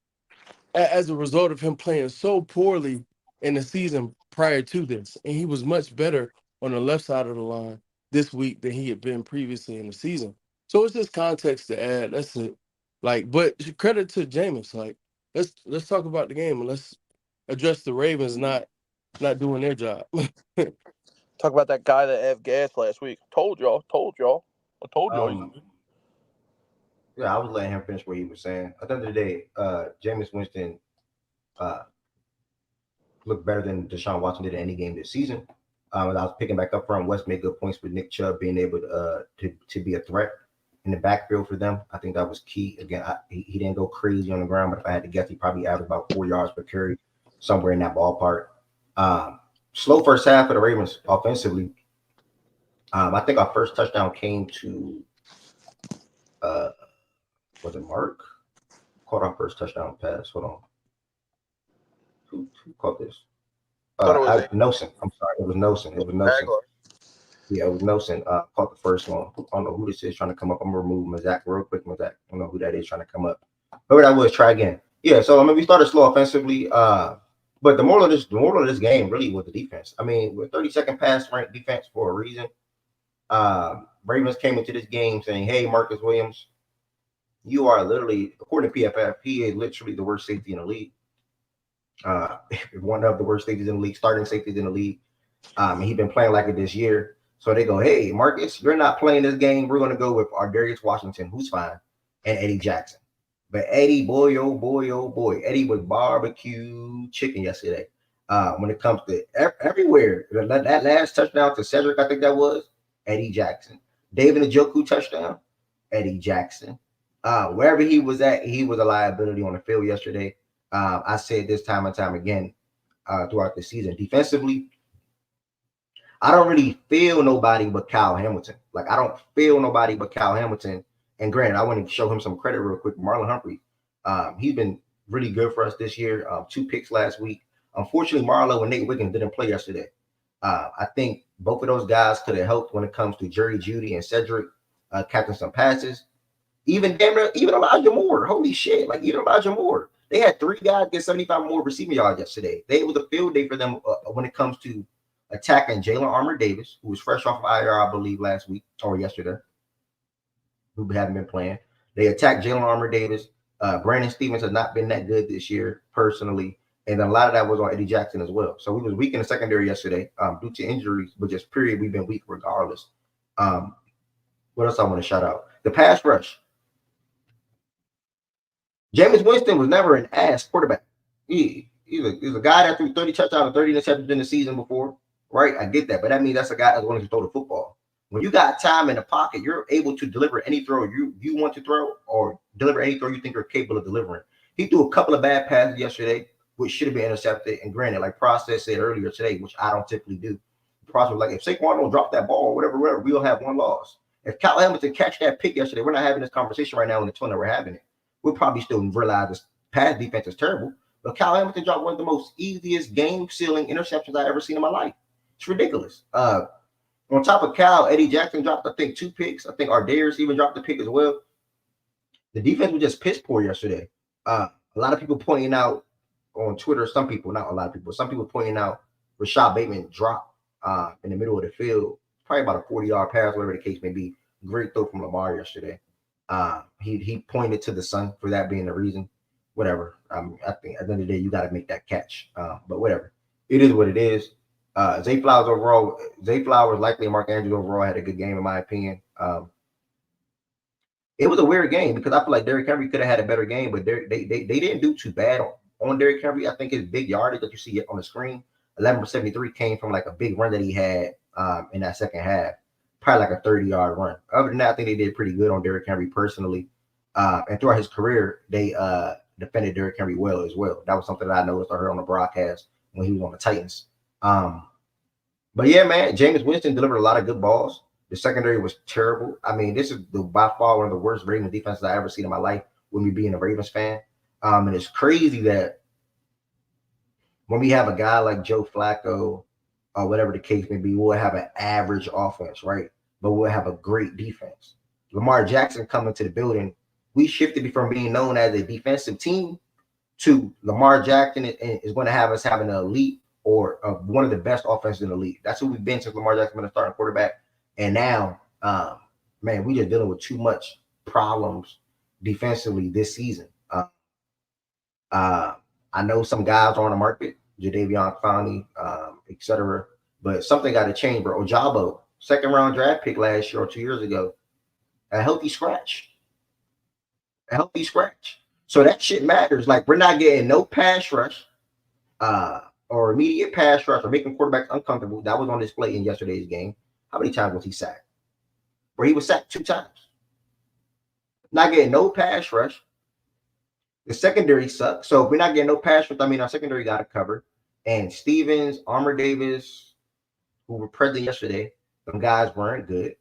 as a result of him playing so poorly in the season prior to this. And he was much better on the left side of the line this week than he had been previously in the season. So it's just context to add. That's it. Like, but credit to Jameis. Like, let's talk about the game and let's address the Ravens not doing their job. Talk about that guy that F gas last week. Told y'all. I told y'all. Yeah, I was letting him finish what he was saying. At the end of the day, Jameis Winston looked better than Deshaun Watson did in any game this season. I was picking back up from West made good points with Nick Chubb being able to be a threat in the backfield for them. I think that was key. Again, he didn't go crazy on the ground, but if I had to guess, he probably averaged about 4 yards per carry, somewhere in that ballpark. Slow first half of the Ravens offensively. I think our first touchdown came to was it Mark? Caught our first touchdown pass. Hold on. Who caught this? Nelson. I'm sorry. It was Nelson. Yeah, it was Nelson. Caught the first one. I don't know who this is trying to come up. I'm going to remove Mazak real quick. Mazak. I don't know who that is trying to come up. Whoever that was, try again. Yeah, so I mean, we started slow offensively. But the moral of this game really was the defense. I mean, with 32nd pass ranked defense for a reason. Ravens came into this game saying, "Hey, Marcus Williams, you are literally, according to PFF, he is literally the worst safety in the league. One of the worst safeties in the league, starting safeties in the league. And he's been playing like it this year. So they go, hey, Marcus, you're not playing this game. We're going to go with Ardarius Washington, who's fine, and Eddie Jackson. But Eddie, boy, oh boy, oh boy, Eddie was barbecue chicken yesterday. When it comes to everywhere, that last touchdown to Cedric, I think that was Eddie Jackson. David Njoku touchdown, Eddie Jackson. Wherever he was at, he was a liability on the field yesterday. I said this time and time again throughout the season. Defensively, I don't really feel nobody but Kyle Hamilton. Like, I don't feel nobody but Kyle Hamilton. And granted, I want to show him some credit real quick. Marlon Humphrey, he's been really good for us this year. 2 picks last week. Unfortunately, Marlo and Nate Wiggins didn't play yesterday. I think both of those guys could have helped when it comes to Jerry Jeudy and Cedric catching some passes. Even Elijah Moore. Holy shit. Like, even Elijah Moore. They had 3 guys get 75 more receiving yards yesterday. It was a field day for them when it comes to attacking Jalen Armour Davis, who was fresh off of IR, I believe, last week or yesterday, who haven't been playing. They attacked Jalen Armour Davis. Brandon Stevens has not been that good this year, personally. And then a lot of that was on Eddie Jackson as well. So we was weak in the secondary yesterday due to injuries, but just period, we've been weak regardless. What else I want to shout out? The pass rush. Jameis Winston was never an ass quarterback. He's a guy that threw 30 touchdowns and 30 interceptions in the season before, right? I get that, but that means that's a guy that's willing to throw the football. When you got time in the pocket, you're able to deliver any throw you want to throw or deliver any throw you think you're capable of delivering. He threw a couple of bad passes yesterday, which should have been intercepted. And granted, like Process said earlier today, which I don't typically do, Process was like, if Saquon don't drop that ball or whatever, we'll have one loss. If Kyle Hamilton catch that pick yesterday, we're not having this conversation right now in the tone that we're having it. We'll probably still realize this pass defense is terrible. But Kyle Hamilton dropped one of the most easiest game-sealing interceptions I've ever seen in my life. It's ridiculous. On top of Cal, Eddie Jackson dropped, I think, 2 picks. I think Ardarius even dropped a pick as well. The defense was just piss poor yesterday. A lot of people pointing out on Twitter, some people pointing out Rashad Bateman dropped in the middle of the field, probably about a 40-yard pass, whatever the case may be. Great throw from Lamar yesterday. He pointed to the sun for that being the reason. Whatever. I think at the end of the day, you got to make that catch. But whatever. It is what it is. Zay Flowers, likely Mark Andrews overall had a good game in my opinion. It was a weird game because I feel like Derrick Henry could have had a better game, but they didn't do too bad on Derrick Henry. I think his big yardage that you see on the screen, 11 for 73, came from like a big run that he had in that second half, probably like a 30-yard run. Other than that, I think they did pretty good on Derrick Henry personally. And throughout his career, they defended Derrick Henry well as well. That was something that I noticed. I heard on the broadcast when he was on the Titans. But yeah, man, Jameis Winston delivered a lot of good balls. The secondary was terrible. I mean, this is by far one of the worst Ravens defenses I ever seen in my life with me being a Ravens fan. And it's crazy that when we have a guy like Joe Flacco or whatever the case may be, we'll have an average offense, right? But we'll have a great defense. Lamar Jackson coming to the building, we shifted from being known as a defensive team to Lamar Jackson is going to have us having an elite or one of the best offenses in the league. That's who we've been since Lamar Jackson been a starting quarterback. And now, man, we just dealing with too much problems defensively this season. I know some guys are on the market, Jadeveon Clowney, etc. But something got to change, bro. Ojabo, 2nd-round draft pick last year or 2 years ago, a healthy scratch. So that shit matters. Like, we're not getting no pass rush or immediate pass rush or making quarterbacks uncomfortable. That was on display in yesterday's game. How many times was he sacked? Where he was sacked 2 times. Not getting no pass rush. The secondary sucks. So if we're not getting no pass rush, I mean, our secondary got it covered. And Stevens, Armour Davis, who were present yesterday, some guys weren't good.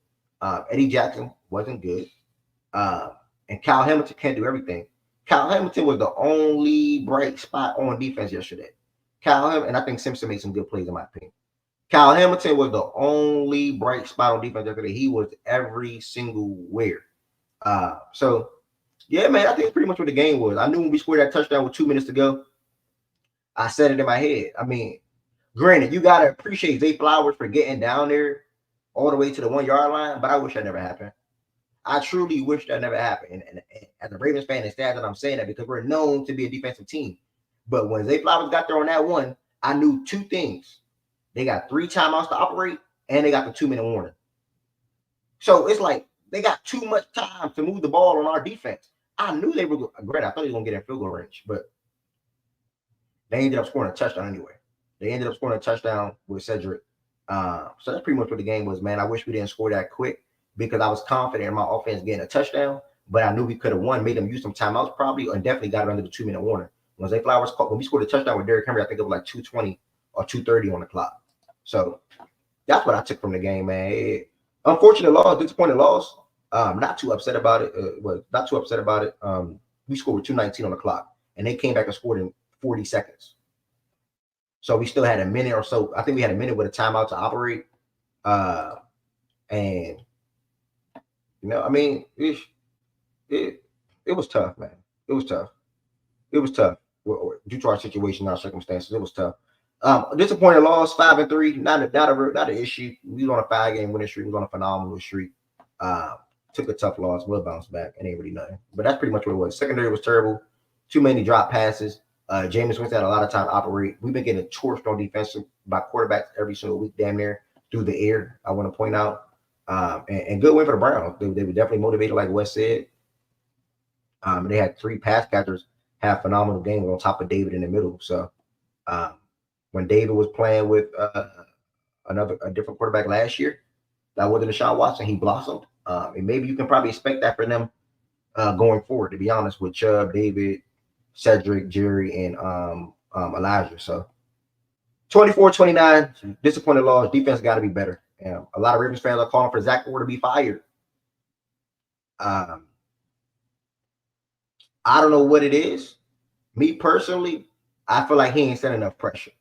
Eddie Jackson wasn't good. And Kyle Hamilton can't do everything. Kyle Hamilton was the only bright spot on defense yesterday. And I think Simpson made some good plays in my opinion. Kyle Hamilton was the only bright spot on defense yesterday. He was every single where. So, yeah, man, I think pretty much what the game was. I knew when we scored that touchdown with 2 minutes to go, I said it in my head. I mean, granted, you got to appreciate Zay Flowers for getting down there all the way to the 1-yard line, but I wish that never happened. I truly wish that never happened. And as a Ravens fan, it's sad that I'm saying that because we're known to be a defensive team. But when Zay Flowers got there on that one, I knew 2 things. They got 3 timeouts to operate, and they got the 2-minute warning. So it's like they got too much time to move the ball on our defense. I knew they were great. I thought they were gonna get in field goal range, but they ended up scoring a touchdown anyway. They ended up scoring a touchdown with Cedric. So that's pretty much what the game was, man. I wish we didn't score that quick because I was confident in my offense getting a touchdown, but I knew we could have won, made them use some timeouts probably, and definitely got it under the 2-minute warning. When Zay Flowers caught, when we scored a touchdown with Derrick Henry, I think it was like 2:20 or 2:30 on the clock. So that's what I took from the game, man. Unfortunate loss, disappointing loss. Not too upset about it. Not too upset about it. We scored with 2:19 on the clock, and they came back and scored in 40 seconds. So we still had a minute or so. I think we had a minute with a timeout to operate. And I mean, it was tough, man. It was tough. It was tough due to our situation, our circumstances. It was tough. Disappointing loss, 5-3. Not an issue. We was on a 5-game winning streak. We was on a phenomenal streak. Took a tough loss. We'll bounce back. It ain't really nothing. But that's pretty much what it was. Secondary was terrible. Too many drop passes. Jameis Winston had a lot of time to operate. We've been getting torched on defensive by quarterbacks every single week, damn near through the air. I want to point out, and good win for the Browns. They were definitely motivated, like Wes said. They had 3 pass catchers have phenomenal games on top of David in the middle. So when David was playing with a different quarterback last year, that wasn't Deshaun Watson. He blossomed, and maybe you can probably expect that for them going forward. To be honest, with Chubb, David, Cedric, Jerry, and Elijah. So 24-29, disappointed loss. Defense got to be better. A lot of Ravens fans are calling for Zach Orr to be fired. I don't know what it is. Me personally, I feel like he ain't set enough pressure.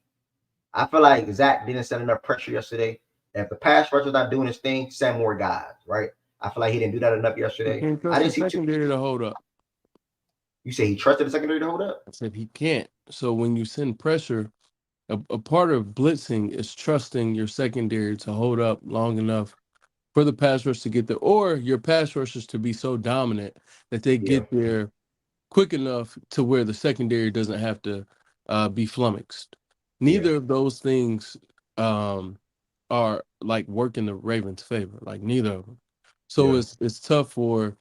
I feel like Zach didn't set enough pressure yesterday. If the pass rusher's not doing his thing, send more guys, right? I feel like he didn't do that enough yesterday. I didn't see secondary to hold up. You say he trusted the secondary to hold up? I said he can't. So when you send pressure, a part of blitzing is trusting your secondary to hold up long enough for the pass rush to get there, or your pass rushers to be so dominant that they get there quick enough to where the secondary doesn't have to be flummoxed. Neither of those things are like working the Ravens' favor. Like neither of them. So it's tough for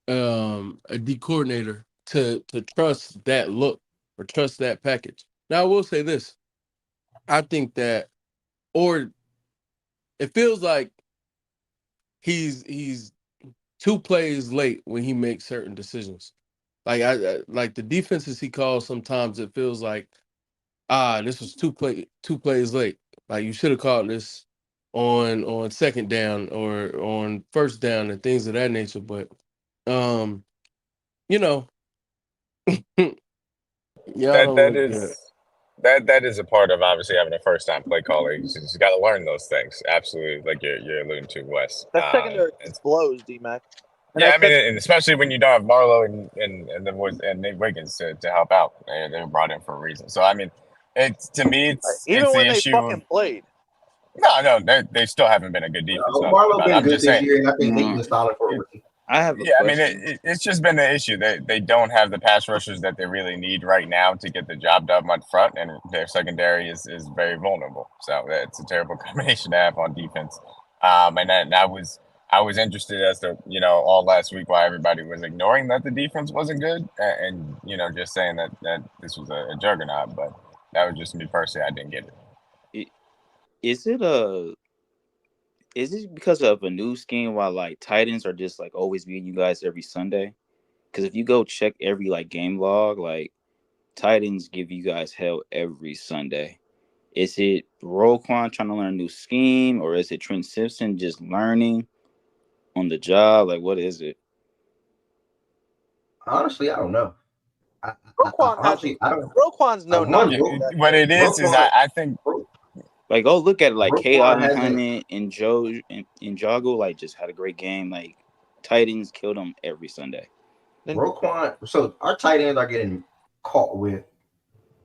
a D coordinator to trust that look or trust that package. Now I will say this. I think that, or it feels like he's 2 plays late when he makes certain decisions. Like I like the defenses he calls, sometimes it feels like this was 2 plays late. Like you should have called this on second down or on first down and things of that nature. But yeah, that is a part of obviously having a first time play caller. You just got to learn those things. Absolutely, like you're alluding to, Wes. That secondary blows, D-Mac. Yeah, I mean, and especially when you don't have Marlowe and Nate Wiggins to help out. They were brought in for a reason. So I mean, to me, it's when the they issue. Fucking played. No, they still haven't been a good defense. Marlowe been good this year, and I think they've been solid for a rookie. I have a question. I mean, it's just been the issue that they don't have the pass rushers that they really need right now to get the job done up front, and their secondary is very vulnerable. So it's a terrible combination to have on defense. And I was interested as to all last week why everybody was ignoring that the defense wasn't good, and just saying that this was a juggernaut. But that was just me personally. I didn't get it. Is it because of a new scheme why like Titans are just like always beating you guys every Sunday? Because if you go check every like game log, like Titans give you guys hell every Sunday. Is it Roquan trying to learn a new scheme, or is it Trent Simpson just learning on the job? Like, what is it? Honestly, I don't know. Roquan's no nothing. What it is I think. Like, go look at it. Like K.O. Hunter and Joe and Jago, like, just had a great game. Like, Titans killed them every Sunday. Roquan. So our tight ends are getting caught with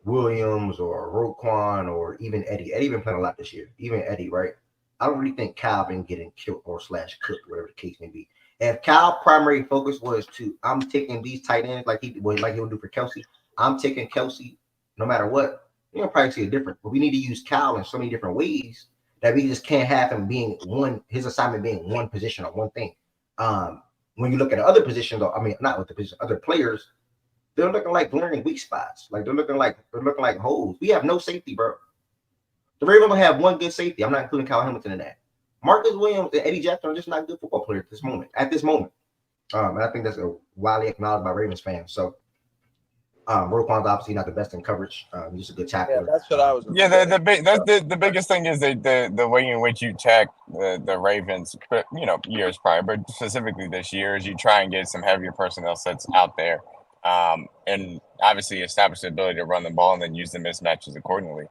Williams or Roquan or even Eddie. Eddie been playing a lot this year. Even Eddie, right? I don't really think Cal been getting killed or / cooked, whatever the case may be. If Cal's primary focus was I'm taking these tight ends like he would do for Kelsey. I'm taking Kelsey no matter what. You'll probably see a difference. But we need to use Cal in so many different ways that we just can't have him being his assignment being one position or one thing. When you look at other positions, though, I mean, not with the position, other players, they're looking like glaring weak spots. Like they're looking like holes. We have no safety, bro. The Ravens will have one good safety. I'm not including Kyle Hamilton in that. Marcus Williams and Eddie Jackson are just not good football players at this moment. And I think that's widely acknowledged by Ravens fans. So, Roquan's obviously not the best in coverage. He's just a good tackler. Yeah, that's what I was. Yeah, the biggest thing is the way in which you check the Ravens, years prior, but specifically this year, is you try and get some heavier personnel sets out there, and obviously establish the ability to run the ball and then use the mismatches accordingly.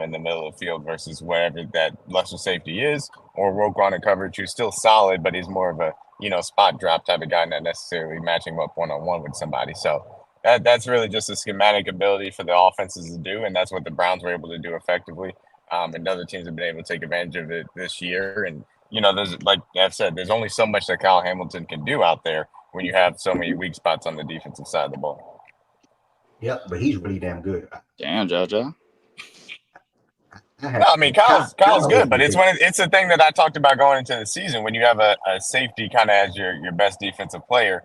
In the middle of the field versus wherever that lesser safety is, or Roquan in coverage, who's still solid, but he's more of a spot drop type of guy, not necessarily matching him up one on one with somebody. So that's really just a schematic ability for the offenses to do, and that's what the Browns were able to do effectively. And other teams have been able to take advantage of it this year. And there's, like I've said, there's only so much that Kyle Hamilton can do out there when you have so many weak spots on the defensive side of the ball. Yep, but he's really damn good. Damn, JoJo. No, I mean Kyle's good, but it's a thing that I talked about going into the season. When you have a safety kind of as your best defensive player,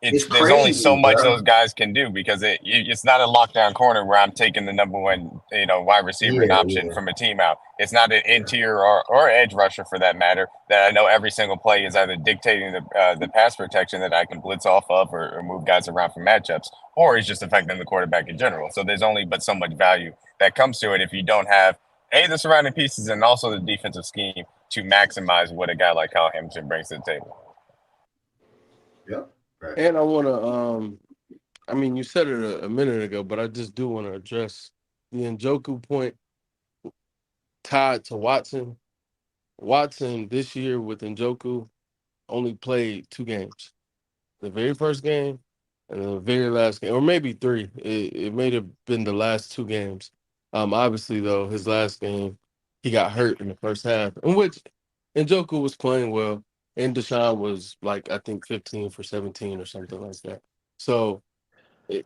there's crazy, only so much bro. those guys can do, because it's not a lockdown corner where I'm taking the number one wide receiver option from a team out. It's not an interior or edge rusher for that matter that I know every single play is either dictating the pass protection that I can blitz off of or move guys around for matchups, or is just affecting the quarterback in general. So there's only but so much value that comes to it if you don't have the surrounding pieces and also the defensive scheme to maximize what a guy like Kyle Hamilton brings to the table. Yep. Right. And I want to, you said it a minute ago, but I just do want to address the Njoku point tied to Watson. Watson this year with Njoku only played 2 games. The very first game and the very last game, or maybe 3. It may have been the last 2 games. Obviously, though, his last game, he got hurt in the first half, in which Njoku was playing well, and Deshaun was, I think 15 for 17 or something like that. So, the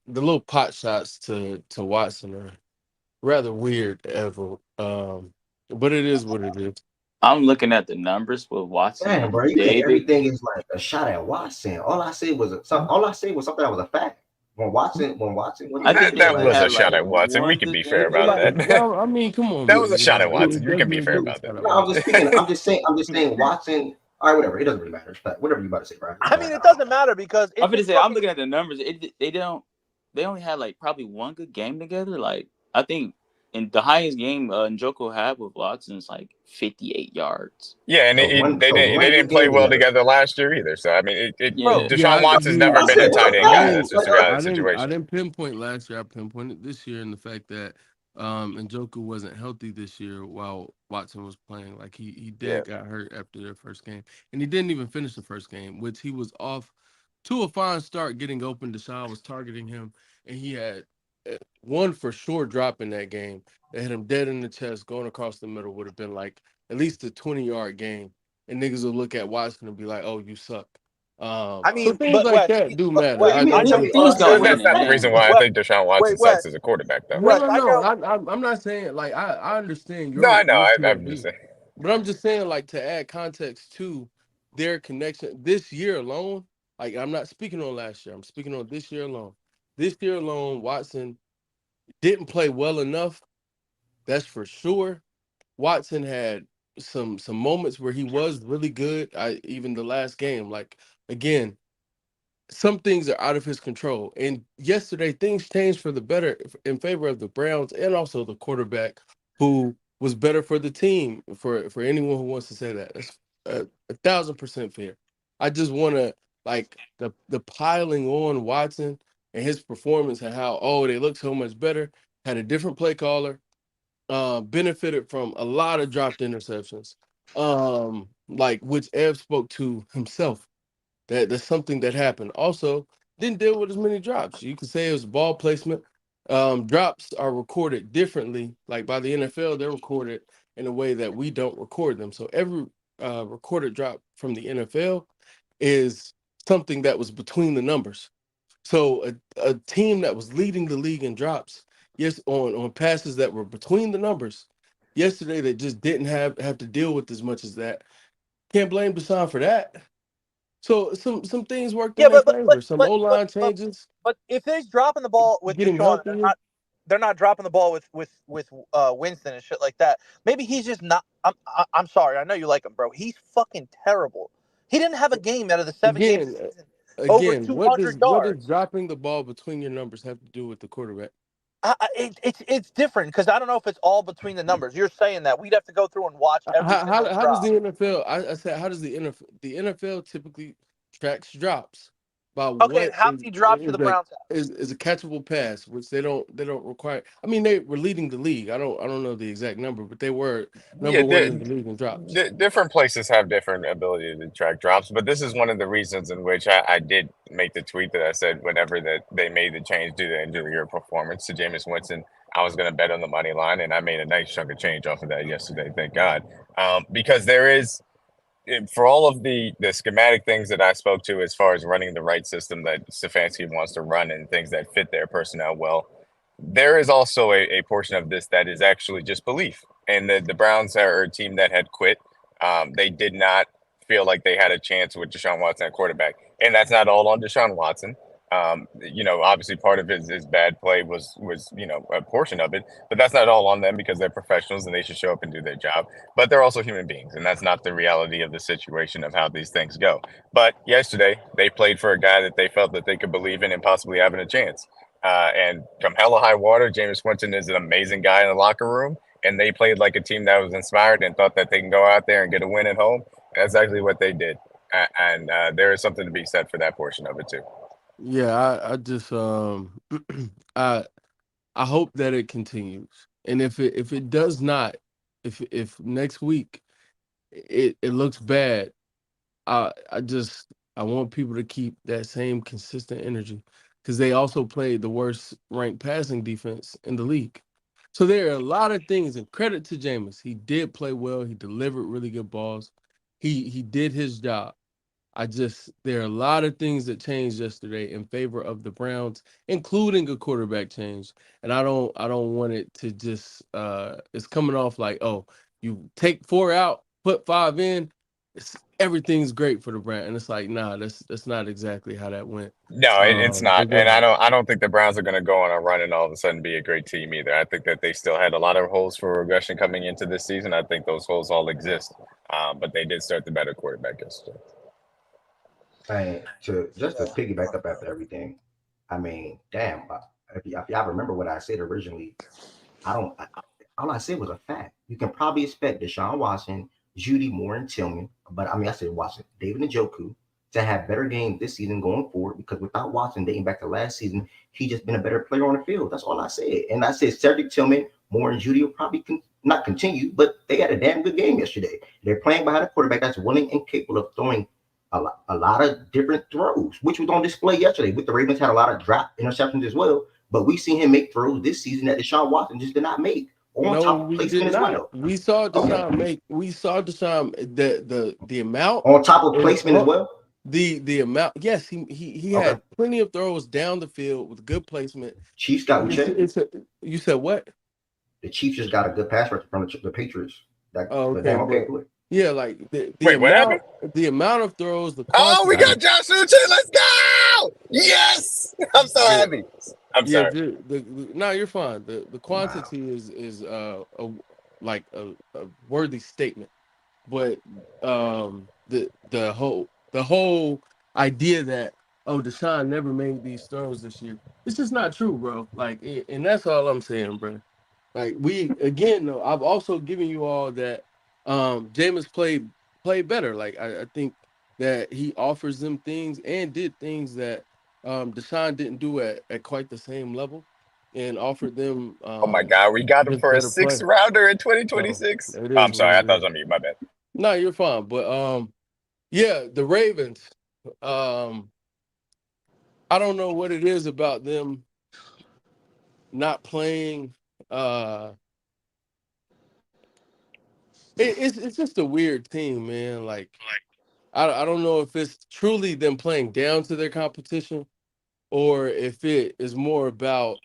little pot shots to Watson are rather weird, ever. But it is what it is. I'm looking at the numbers with Watson. Damn, bro, you think everything is like a shot at Watson? All I said was something that was a fact. When Watson, I think that was a shot at Watson. We can be fair about that. Well, come on. That was a shot at Watson. You can be fair about that. No, I'm just saying Watson. All right, whatever. It doesn't really matter. Whatever you about to say, Brian. I mean, it doesn't matter because I'm going to say I'm looking at the numbers. They only had probably one good game together. I think. And the highest game Njoku had with Watson is 58 yards. Yeah, and they didn't play well together last year either. So I mean, Deshaun Watson's never been a tight end guy. That's just a reality situation. I didn't pinpoint last year. I pinpointed this year, and the fact that Njoku wasn't healthy this year while Watson was playing. He got hurt after their first game, and he didn't even finish the first game, which he was off to a fine start, getting open. Deshaun was targeting him, and he had one for sure drop in that game that hit him dead in the chest, going across the middle would have been at least a 20-yard game. And niggas will look at Watson and be like, "Oh, you suck." So things that do matter. That's not the reason why I think Deshaun Watson sucks as a quarterback, though. No. I'm not saying I understand. I know. I'm just saying. But I'm just saying to add context to their connection this year alone. I'm not speaking on last year. I'm speaking on this year alone. This year alone, Watson didn't play well enough. That's for sure. Watson had some moments where he was really good. Even the last game, again, some things are out of his control. And yesterday, things changed for the better in favor of the Browns and also the quarterback, who was better for the team. For anyone who wants to say that, that's 1,000% fair. I just want to the piling on Watson and his performance and how they look so much better. Had a different play caller. Benefited from a lot of dropped interceptions, which Ev spoke to himself. That's something that happened. Also, didn't deal with as many drops. You could say it was ball placement. Drops are recorded differently. By the NFL, they're recorded in a way that we don't record them. So every recorded drop from the NFL is something that was between the numbers. So a team that was leading the league in drops, yes, on passes that were between the numbers, yesterday that just didn't have to deal with as much as that. Can't blame Deshaun for that. So some things worked in Yeah, their favor. Some O line changes, but if they're dropping the ball with getting Deshaun, healthier. they're not dropping the ball with Winston and shit like that. Maybe he's just not. I'm sorry. I know you like him, bro. He's fucking terrible. He didn't have a game out of the 7 games Again, this season over again, 200 what does yards. dropping the ball between your numbers have to do with the quarterback? It's different because I don't know if it's all between the numbers. You're saying that we'd have to go through and watch every single How does the drop. NFL? I said, how does the NFL typically tracks drops by Okay, what how many drops do the Browns have? is a catchable pass, which they don't require. I mean, they were leading the league. I don't know the exact number, but they were Yeah, number one in the league in drops. different places have different ability to track drops, but this is one of the reasons in which I did make the tweet that I said whenever that they made the change due to interior performance to Jameis Winston, I was going to bet on the money line, and I made a nice chunk of change off of that yesterday. Thank God, because there is for all of the schematic things that I spoke to as far as running the right system that Stefanski wants to run and things that fit their personnel well, there is also a portion of this that is actually just belief. And the Browns are a team that had quit. They did not feel like they had a chance with Deshaun Watson at quarterback. And that's not all on Deshaun Watson. Obviously part of his bad play was a portion of it, but that's not all on them because they're professionals and they should show up and do their job. But they're also human beings, and that's not the reality of the situation of how these things go. But yesterday, they played for a guy that they felt that they could believe in and possibly having a chance. And come hell or high water, Jameis Winston is an amazing guy in the locker room, and they played like a team that was inspired and thought that they can go out there and get a win at home. That's actually what they did, and there is something to be said for that portion of it too. Yeah, I just I I hope that it continues, and if it does not, if next week it looks bad, I want people to keep that same consistent energy because they also played the worst ranked passing defense in the league. So there are a lot of things, and credit to Jameis. He did play well. He delivered really good balls. He did his job. There are a lot of things that changed yesterday in favor of the Browns, including a quarterback change. And I don't want it to just it's coming off like, oh, you take 4 out, put 5 in, everything's great for the Browns. And it's like, nah, that's not exactly how that went. No, it's They're not, and gonna I don't think the Browns are going to go on a run and all of a sudden be a great team either. I think that they still had a lot of holes for regression coming into this season. I think those holes all exist, but they did start the better quarterback yesterday. And to piggyback up after everything, I mean, damn, if y'all remember what I said originally, I don't. All I said was a fact. You can probably expect Deshaun Watson, Judy Moore, and Tillman, but I mean, I said Watson, David Njoku, to have better games this season going forward because without Watson dating back to last season, he just been a better player on the field. That's all I said. And I said Cedric Tillman, Moore, and Judy will probably not continue, but they had a damn good game yesterday. They're playing behind a quarterback that's willing and capable of throwing a lot of different throws, which was on display yesterday. With the Ravens had a lot of drop interceptions as well, but we seen him make throws this season that Deshaun Watson just did not make on No, top of we did placement as not. well. Okay, We saw Deshaun the amount on top of and placement as well. the amount. Yes, he Okay, had plenty of throws down the field with good placement. Chiefs got It's, Uche. it's a, you said what? The Chiefs just got a good pass rush from the Patriots. Oh, But okay, damn, okay, but good. yeah, like Wait, what happened? the amount of throws, the Oh, we quantity. got Josh Uche. Let's go! Yes, I'm so Yeah, happy. I'm yeah. sorry. No, you're fine. The Wow. quantity is like a worthy statement. But the whole idea that, oh, Deshaun never made these throws this year, it's just not true, bro. Like, and that's all I'm saying, bro. Like, we again though, I've also given you all that Jameis played better. Like, I think that he offers them things and did things that Deshaun didn't do at quite the same level, and offered them Oh my God, we got him just for a better sixth play. rounder in So 2026. it Oh, is I'm what sorry, I it thought I is. was on mute. My bad. No, you're fine. But yeah, the Ravens. Um, I don't know what it is about them not playing. Uh, it's just a weird team, man. Like, I don't know if it's truly them playing down to their competition or if it is more about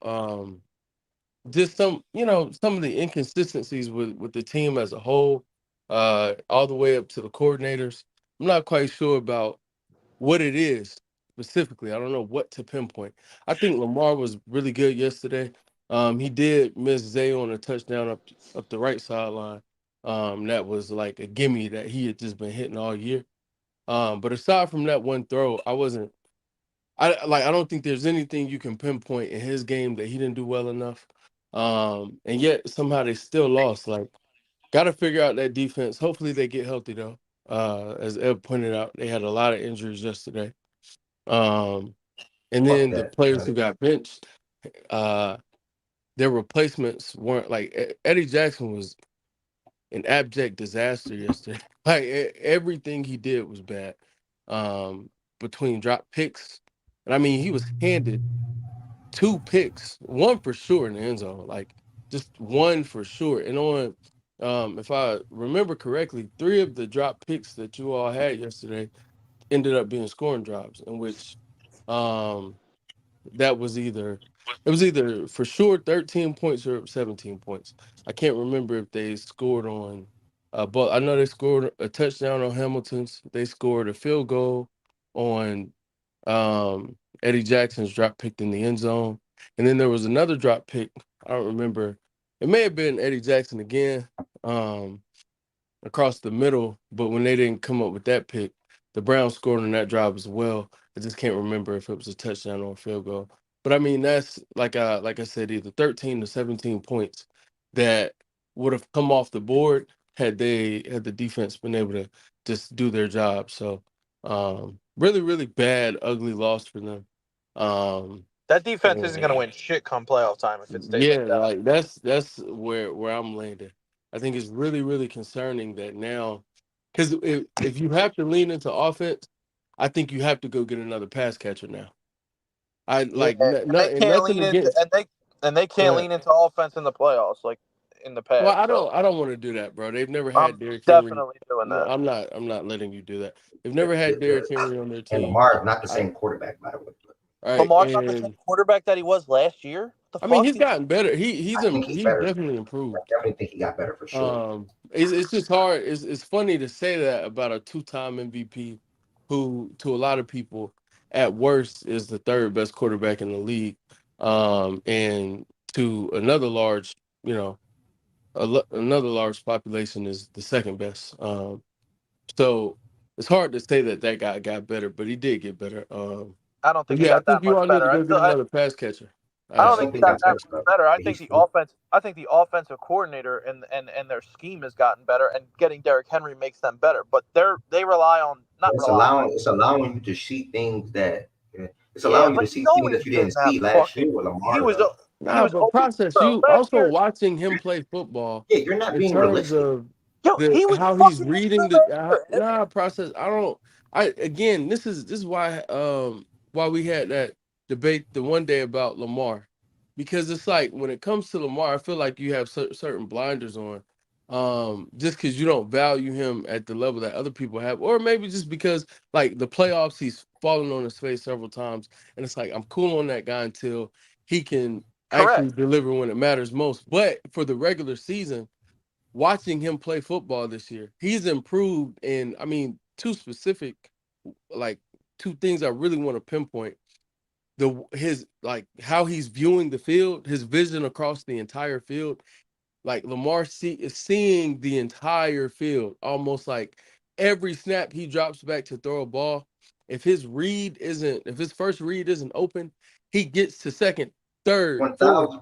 just some of the inconsistencies with the team as a whole, all the way up to the coordinators. I'm not quite sure about what it is specifically. I don't know what to pinpoint. I think Lamar was really good yesterday. He did miss Zay on a touchdown up the right sideline. That was like a gimme that he had just been hitting all year. But aside from that one throw, I don't think there's anything you can pinpoint in his game that he didn't do well enough. And yet somehow they still lost. Like, got to figure out that defense. Hopefully they get healthy though. As Ed pointed out, they had a lot of injuries yesterday. Um, and Fuck then the that. players who got benched, uh, their replacements weren't like Eddie Jackson was an abject disaster yesterday. Like everything he did was bad. Between drop picks, and I mean he was handed two picks, one for sure in the end zone, like just one for sure. And on, if I remember correctly, three of the drop picks that you all had yesterday ended up being scoring drops, in which um, that was either for sure 13 points or 17 points. I can't remember if they scored on, but I know they scored a touchdown on Hamilton's. They scored a field goal on Eddie Jackson's drop pick in the end zone. And then there was another drop pick. I don't remember. It may have been Eddie Jackson again, across the middle, but when they didn't come up with that pick, the Browns scored on that drive as well. I just can't remember if it was a touchdown or a field goal. But I mean, that's like I said, either 13 to 17 points that would have come off the board had the defense been able to just do their job. So really, really bad, ugly loss for them. Um, That defense isn't going to and win shit come playoff time if it stays yeah, like that. like that's where I'm landing. I think it's really, really concerning that now, because if you have to lean into offense, I think you have to go get another pass catcher now. I Yeah, like and they can't nothing lean into against. and they Go can't ahead. lean into offense in the playoffs like in the Well, past. So I don't want to do that, bro. They've never I'm had Derrick Henry. definitely doing No, that. I'm not letting you do that. They've The, never had the, Derrick Henry on their and team. Lamar is not the I same quarterback, by the way. All right, Lamar's not the same and quarterback that he was last year. What the I mean fuck? he's gotten better. I think he's He's better. definitely I improved. definitely think he got better for sure. It's just hard. It's funny to say that about a two-time MVP, who to a lot of people, at worst, is the third best quarterback in the league, and to another large, you know, another large population is the second best. So it's hard to say that that guy got better, but he did get better. I don't But think he yeah, I got think that you much all need to better. go get another pass catcher. I I don't still think he think got that's that messed much up. better. But he's cool. I think the offensive coordinator and their scheme has gotten better, and getting Derrick Henry makes them better. But they rely on not rely. It's allowing you to see things that it's Yeah, allowing you but to he's see things always that you been didn't that see last year fucking. with He Lamar was though. he Nah, was but always process, bro. you Last also year, watching him play football Yeah, you're not in being terms realistic. of yo, the he was how he's fucking reading good the last year. Ed. nah process. I again, this is why we had that debate the one day about Lamar, because it's like when it comes to Lamar, I feel like you have certain blinders on, just because you don't value him at the level that other people have, or maybe just because like the playoffs he's fallen on his face several times, and it's like I'm cool on that guy until he can actually Correct. deliver when it matters most. But for the regular season, watching him play football this year, he's improved. And I mean, like two things I really want to pinpoint: his like how he's viewing the field, his vision across the entire field. Like Lamar is seeing the entire field, almost like every snap he drops back to throw a ball. If his first read isn't open, he gets to second, third, fourth, 1,000%.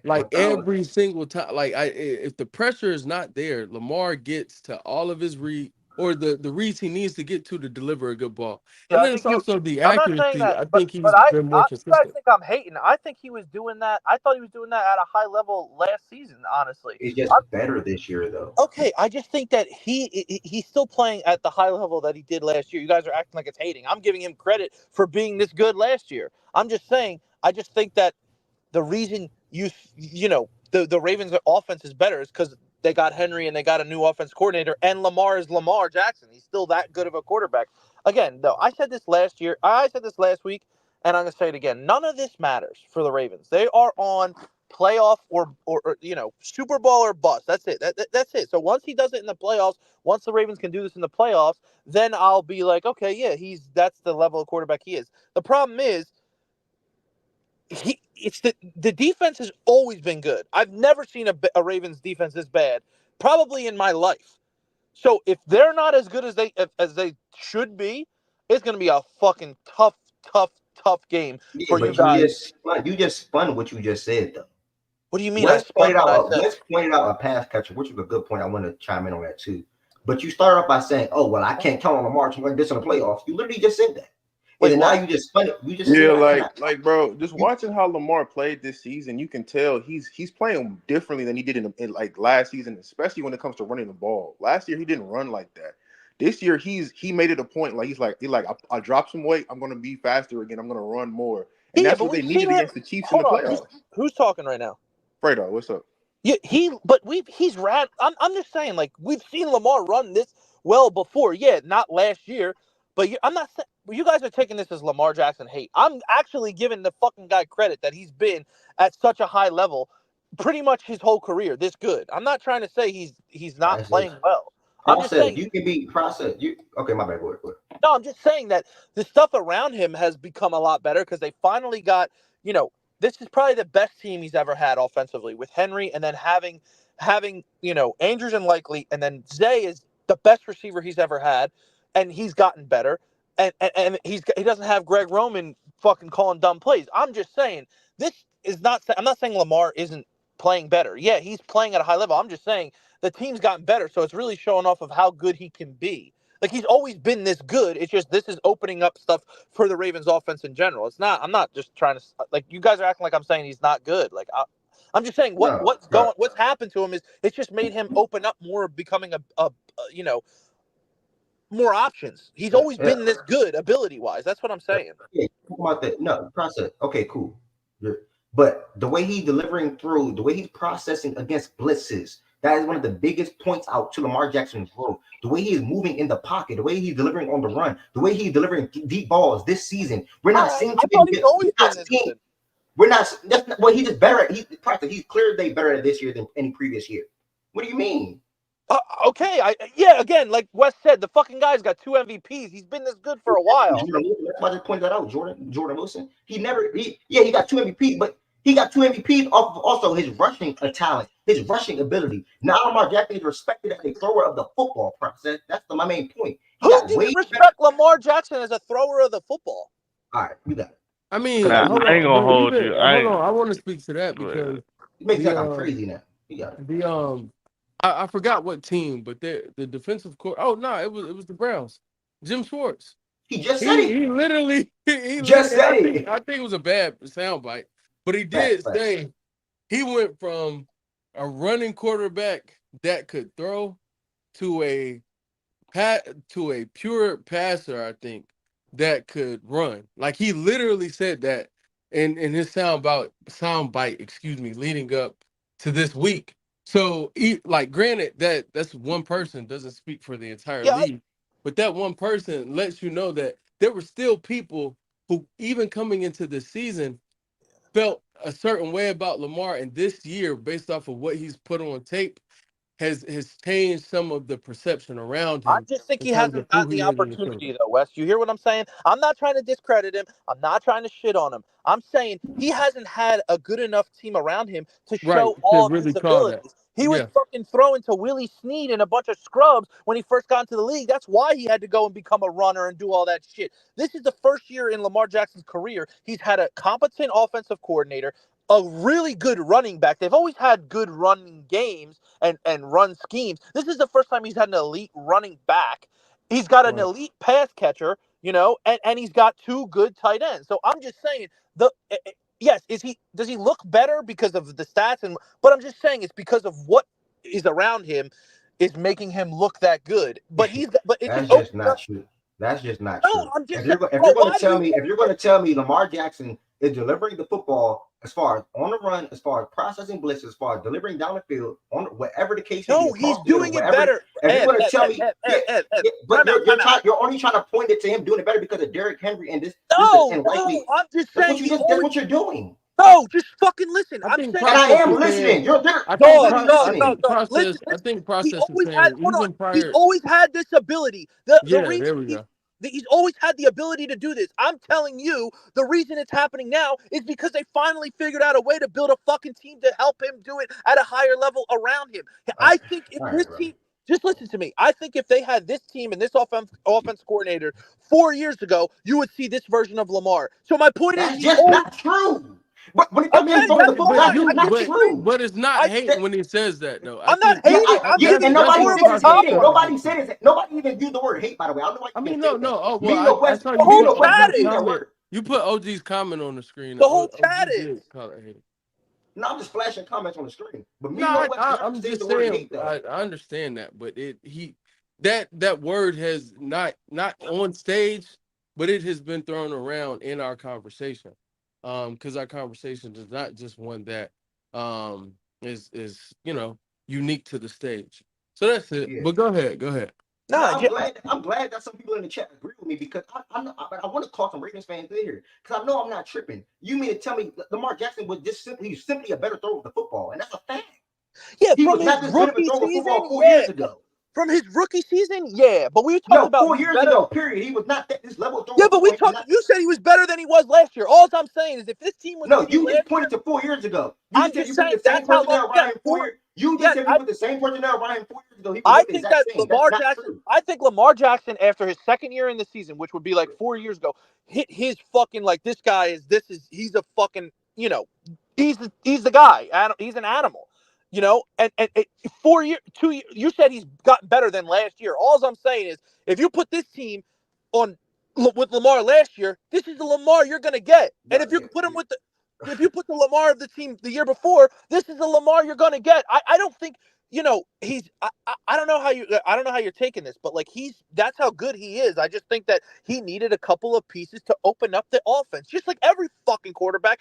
like 1,000%. every single time. Like if the pressure is not there, Lamar gets to all of his read or the reads he needs to get to deliver a good ball. Yeah, And I then it's think you. also the I'm not saying accuracy. that, I think he's but been more you guys consistent. think I'm hating. I think he was doing that. I thought he was doing that at a high level last season. Honestly, It's just better this year though. okay, I just think that he's still playing at the high level that he did last year. You guys are acting like it's hating. I'm giving him credit for being this good last year. I'm just saying. I just think that the reason the Ravens' offense is better is because they got Henry and they got a new offense coordinator, and Lamar is Lamar Jackson. He's still that good of a quarterback. Again, though, I said this last year. I said this last week, and I'm gonna say it again. None of this matters for the Ravens. They are on playoff or Super Bowl or bust. That's it. That's it. So once he does it in the playoffs, once the Ravens can do this in the playoffs, then I'll be like, okay, yeah, that's the level of quarterback he is. The problem is the defense has always been good. I've never seen a Ravens defense this bad, probably in my life. So if they're not as good as they should be, it's going to be a fucking tough game for you but guys. you just spun what you just said though. What do you mean I spun what I said? Wes pointed out a pass catcher, which was a good point. I want to chime in on that too. But you started off by saying, "Oh well, I can't count on Lamar to win this in the playoffs." You literally just said that. Wait, and then what? now you just spun it. You just like bro, just watching how Lamar played this season, you can tell he's playing differently than he did in like last season, especially when it comes to running the ball. Last year he didn't run like that. This year he made it a point like he's like I dropped some weight. I'm gonna be faster again. I'm gonna run more, and that's what they needed against the Chiefs in the playoffs. Who's talking right now? Fredo, what's up? Yeah, he's ran. I'm just saying, like, we've seen Lamar run this well before. Yeah, not last year, but I'm not saying you guys are taking this as Lamar Jackson hate. I'm actually giving the fucking guy credit that he's been at such a high level pretty much his whole career this good. I'm not trying to say he's not playing well. I'm just saying you can be processed. Okay, my bad. Go ahead. No, I'm just saying that the stuff around him has become a lot better because they finally got, this is probably the best team he's ever had offensively with Henry, and then having Andrews and Likely, and then Zay is the best receiver he's ever had, and he's gotten better, and he doesn't have Greg Roman fucking calling dumb plays. I'm just saying I'm not saying Lamar isn't playing better. Yeah, he's playing at a high level. I'm just saying the team's gotten better, so it's really showing off of how good he can be. Like, he's always been this good. It's just this is opening up stuff for the Ravens offense in general. It's not. I'm not just trying to, like, you guys are acting like I'm saying he's not good. Like, I'm just saying what's happened to him is it's just made him open up more, becoming a more options. He's always been this good ability wise. That's what I'm saying. Yeah, talk about that. No process. Okay, cool. But the way he's delivering through, the way he's processing against blitzes, that is one of the biggest points out to Lamar Jackson's role. The way he is moving in the pocket, the way he's delivering on the run, the way he's delivering deep balls this season. We're not seeing too many. We're not. That's not, well, he's just better. He's clearly better at this year than any previous year. What do you mean? Okay, again, like Wes said, the fucking guy's got 2 MVPs. He's been this good for a while. I just pointed that out. Jordan Wilson. He got 2 MVPs, but he got 2 MVPs off of also his rushing talent, his rushing ability. Now Lamar Jackson is respected as a thrower of the football process. That's my main point. Who do you respect Lamar Jackson as a thrower of the football? All right, we got it. I mean, I ain't gonna hold you. Hold on, I want to speak to that because it makes like I'm crazy now. I forgot what team, but the defensive court. Oh no, it was the Browns. Jim Schwartz. He just said it. He literally just said it. I think it was a bad soundbite, but he did say he went from a running quarterback that could throw to a pure passer, I think, that could run. Like, he literally said that in his soundbite, leading up to this week. So, granted, that's one person, doesn't speak for the entire league, but that one person lets you know that there were still people who, even coming into the season, felt a certain way about Lamar, and this year, based off of what he's put on tape, has changed some of the perception around him. I just think he hasn't gotten the opportunity, though, Wes. You hear what I'm saying? I'm not trying to discredit him. I'm not trying to shit on him. I'm saying he hasn't had a good enough team around him to show all his abilities. He was fucking throwing to Willie Snead and a bunch of scrubs when he first got into the league. That's why he had to go and become a runner and do all that shit. This is the first year in Lamar Jackson's career he's had a competent offensive coordinator, a really good running back. They've always had good running games and run schemes. This is the first time he's had an elite running back. He's got an elite pass catcher, and he's got 2 good tight ends. So I'm just saying, yes, does he look better because of the stats? But I'm just saying it's because of what is around him is making him look that good. But that's just not true. That's just not true. If you're going to tell me Lamar Jackson is delivering the football as far as on the run, as far as processing blitz, as far as delivering down the field, on whatever the case is. No, he's doing it better. If you're going to tell me, but you're only trying to point it to him doing it better because of Derrick Henry and this. No, I'm just saying. That's what you're doing. No, just fucking listen. I I'm think saying, And I process am is listening. saying. You're there. I I'm think dog, literally pro, I listening. think listen, process. I listen. think He process is always had. saying Hold on. even He's prior. always had this ability. The Yeah, there reason we go. he's always had the ability to do this. I'm telling you, the reason it's happening now is because they finally figured out a way to build a fucking team to help him do it at a higher level around him. All I right, think if all this right, bro. team, just listen to me. I think if they had this team and this offense coordinator 4 years ago, you would see this version of Lamar. So my point is, That's he's just always not true. But when it comes to okay. him throwing the That's football, But fine. that's you, just I give not you but credit. true. but it's not I hate That, when he says that though. I I'm not think yeah, hating. I'm yeah, giving and you that's nobody what said more of it's a process hating. trying to compliment. Nobody get said to. it's. Nobody even used the word hate. By the way, I don't know why I you even mean, say no. that. Oh well, Me no I West, saw The you me whole put no West chat don't OG's use is. that comment. word. You put OG's comment on the screen. The whole OG chat is. did call it hate. No, I'm just flashing comments on the screen. But No, me no West never I'm said just the word saying. hate though. I understand that, but that word has not on stage, but it has been thrown around in our conversation. Because our conversation is not just one that is unique to the stage. So that's it. Yeah. But go ahead, go ahead. No, Nah, I'm glad that some people in the chat agree with me because I want to call some Ravens fans in here because I know I'm not tripping. You mean to tell me Lamar Jackson was just he's simply a better thrower of the football, and that's a fact. yeah, He from was his not this good of a rookie thrower of season, football 4 years yeah. ago. From his rookie season, yeah. But we talked No, about 4 years better. ago, period. He was not this level of thrower Yeah, of but we football. talked. You said he was better than he was last year. All I'm saying is, if this team was No, shitty you just last year, pointed to 4 years ago. You I'm just said just you put saying the same that's how long. personnel Yeah, Ryan 4 years. You just yes, said if you put the same personnel Ryan 4 years ago, he would I look the think exact that same. That's not true. I think Lamar Jackson, after his second year in the season, which would be like 4 years ago, hit his fucking like this guy is he's a fucking he's the guy. He's an animal, and 4 years, 2 years. You said he's gotten better than last year. All I'm saying is if you put this team on with Lamar last year, this is the Lamar you're gonna get, and if you put him with the if you put the Lamar of the team the year before, this is the Lamar you're gonna get. I don't think he's I don't know how you're taking this, but like that's how good he is. I just think that he needed a couple of pieces to open up the offense, just like every fucking quarterback.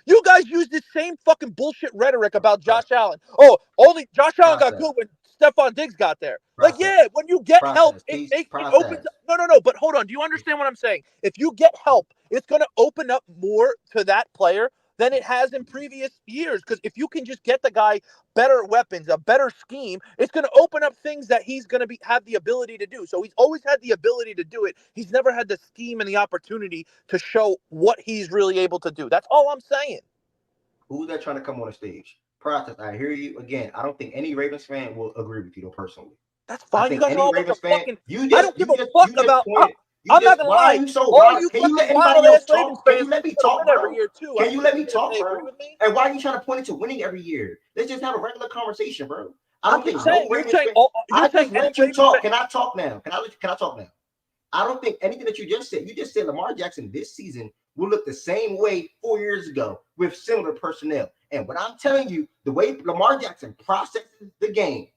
You guys use this same fucking bullshit rhetoric about Josh Allen. Oh, only Josh Allen got Process, good when Stephon Diggs got there. Like, process, yeah, when you get help, process, peace, it opens process. up. No. But hold on. Do you understand what I'm saying? If you get help, it's going to open up more to that player than it has in previous years. Because if you can just get the guy better weapons, a better scheme, it's going to open up things that he's going to have the ability to do. So he's always had the ability to do it. He's never had the scheme and the opportunity to show what he's really able to do. That's all I'm saying. Who's that trying to come on the stage? Process. I hear you again. I don't think any Ravens fan will agree with you though personally. That's I fine. You think guys are any all a bunch of Ravens fan, fucking. you I just don't give you a just fuck you just about. pointed. You I'm not just gonna why are lie. you so All wild? you Can you fucking let final anybody else ass Ravens talk? Can you fans let me are gonna talk, win every bro? year too. I Can you mean, let me talk, they agree bro? with me. And why are you trying to point into winning every year? Let's just have a regular conversation, bro. I I'm don't just think no saying. You're Ravens saying. fan. You're I saying just any let you Ravens fan. talk. Can I talk now? Can I talk now? I don't think anything that you just said. You just said Lamar Jackson this season will look the same way 4 years ago with similar personnel. And what I'm telling you, the way Lamar Jackson processes the game,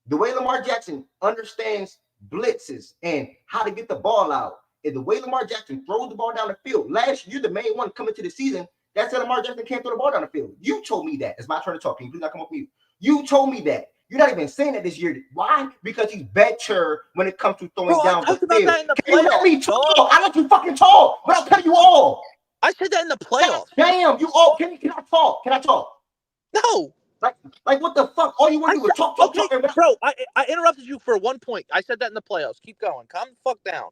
the way Lamar Jackson understands blitzes and how to get the ball out, and the way Lamar Jackson throws the ball down the field. Last year, the main one coming to the season, that said Lamar Jackson can't throw the ball down the field. You told me that. It's my turn to talk. Can you please not come up with you? You told me that. You're not even saying that this year. Why? Because he's better when it comes to throwing Bro, I down the talked about field. that in the Can you let playoffs, me talk? dog. I let you fucking talk, but I'll tell you all. I said that in the God playoffs. damn, you all can I talk? Can I talk? No. Like what the fuck? All you want I to do said is talk, okay, talk, and bro. I interrupted you for 1 point. I said that in the playoffs. Keep going. Calm the fuck down.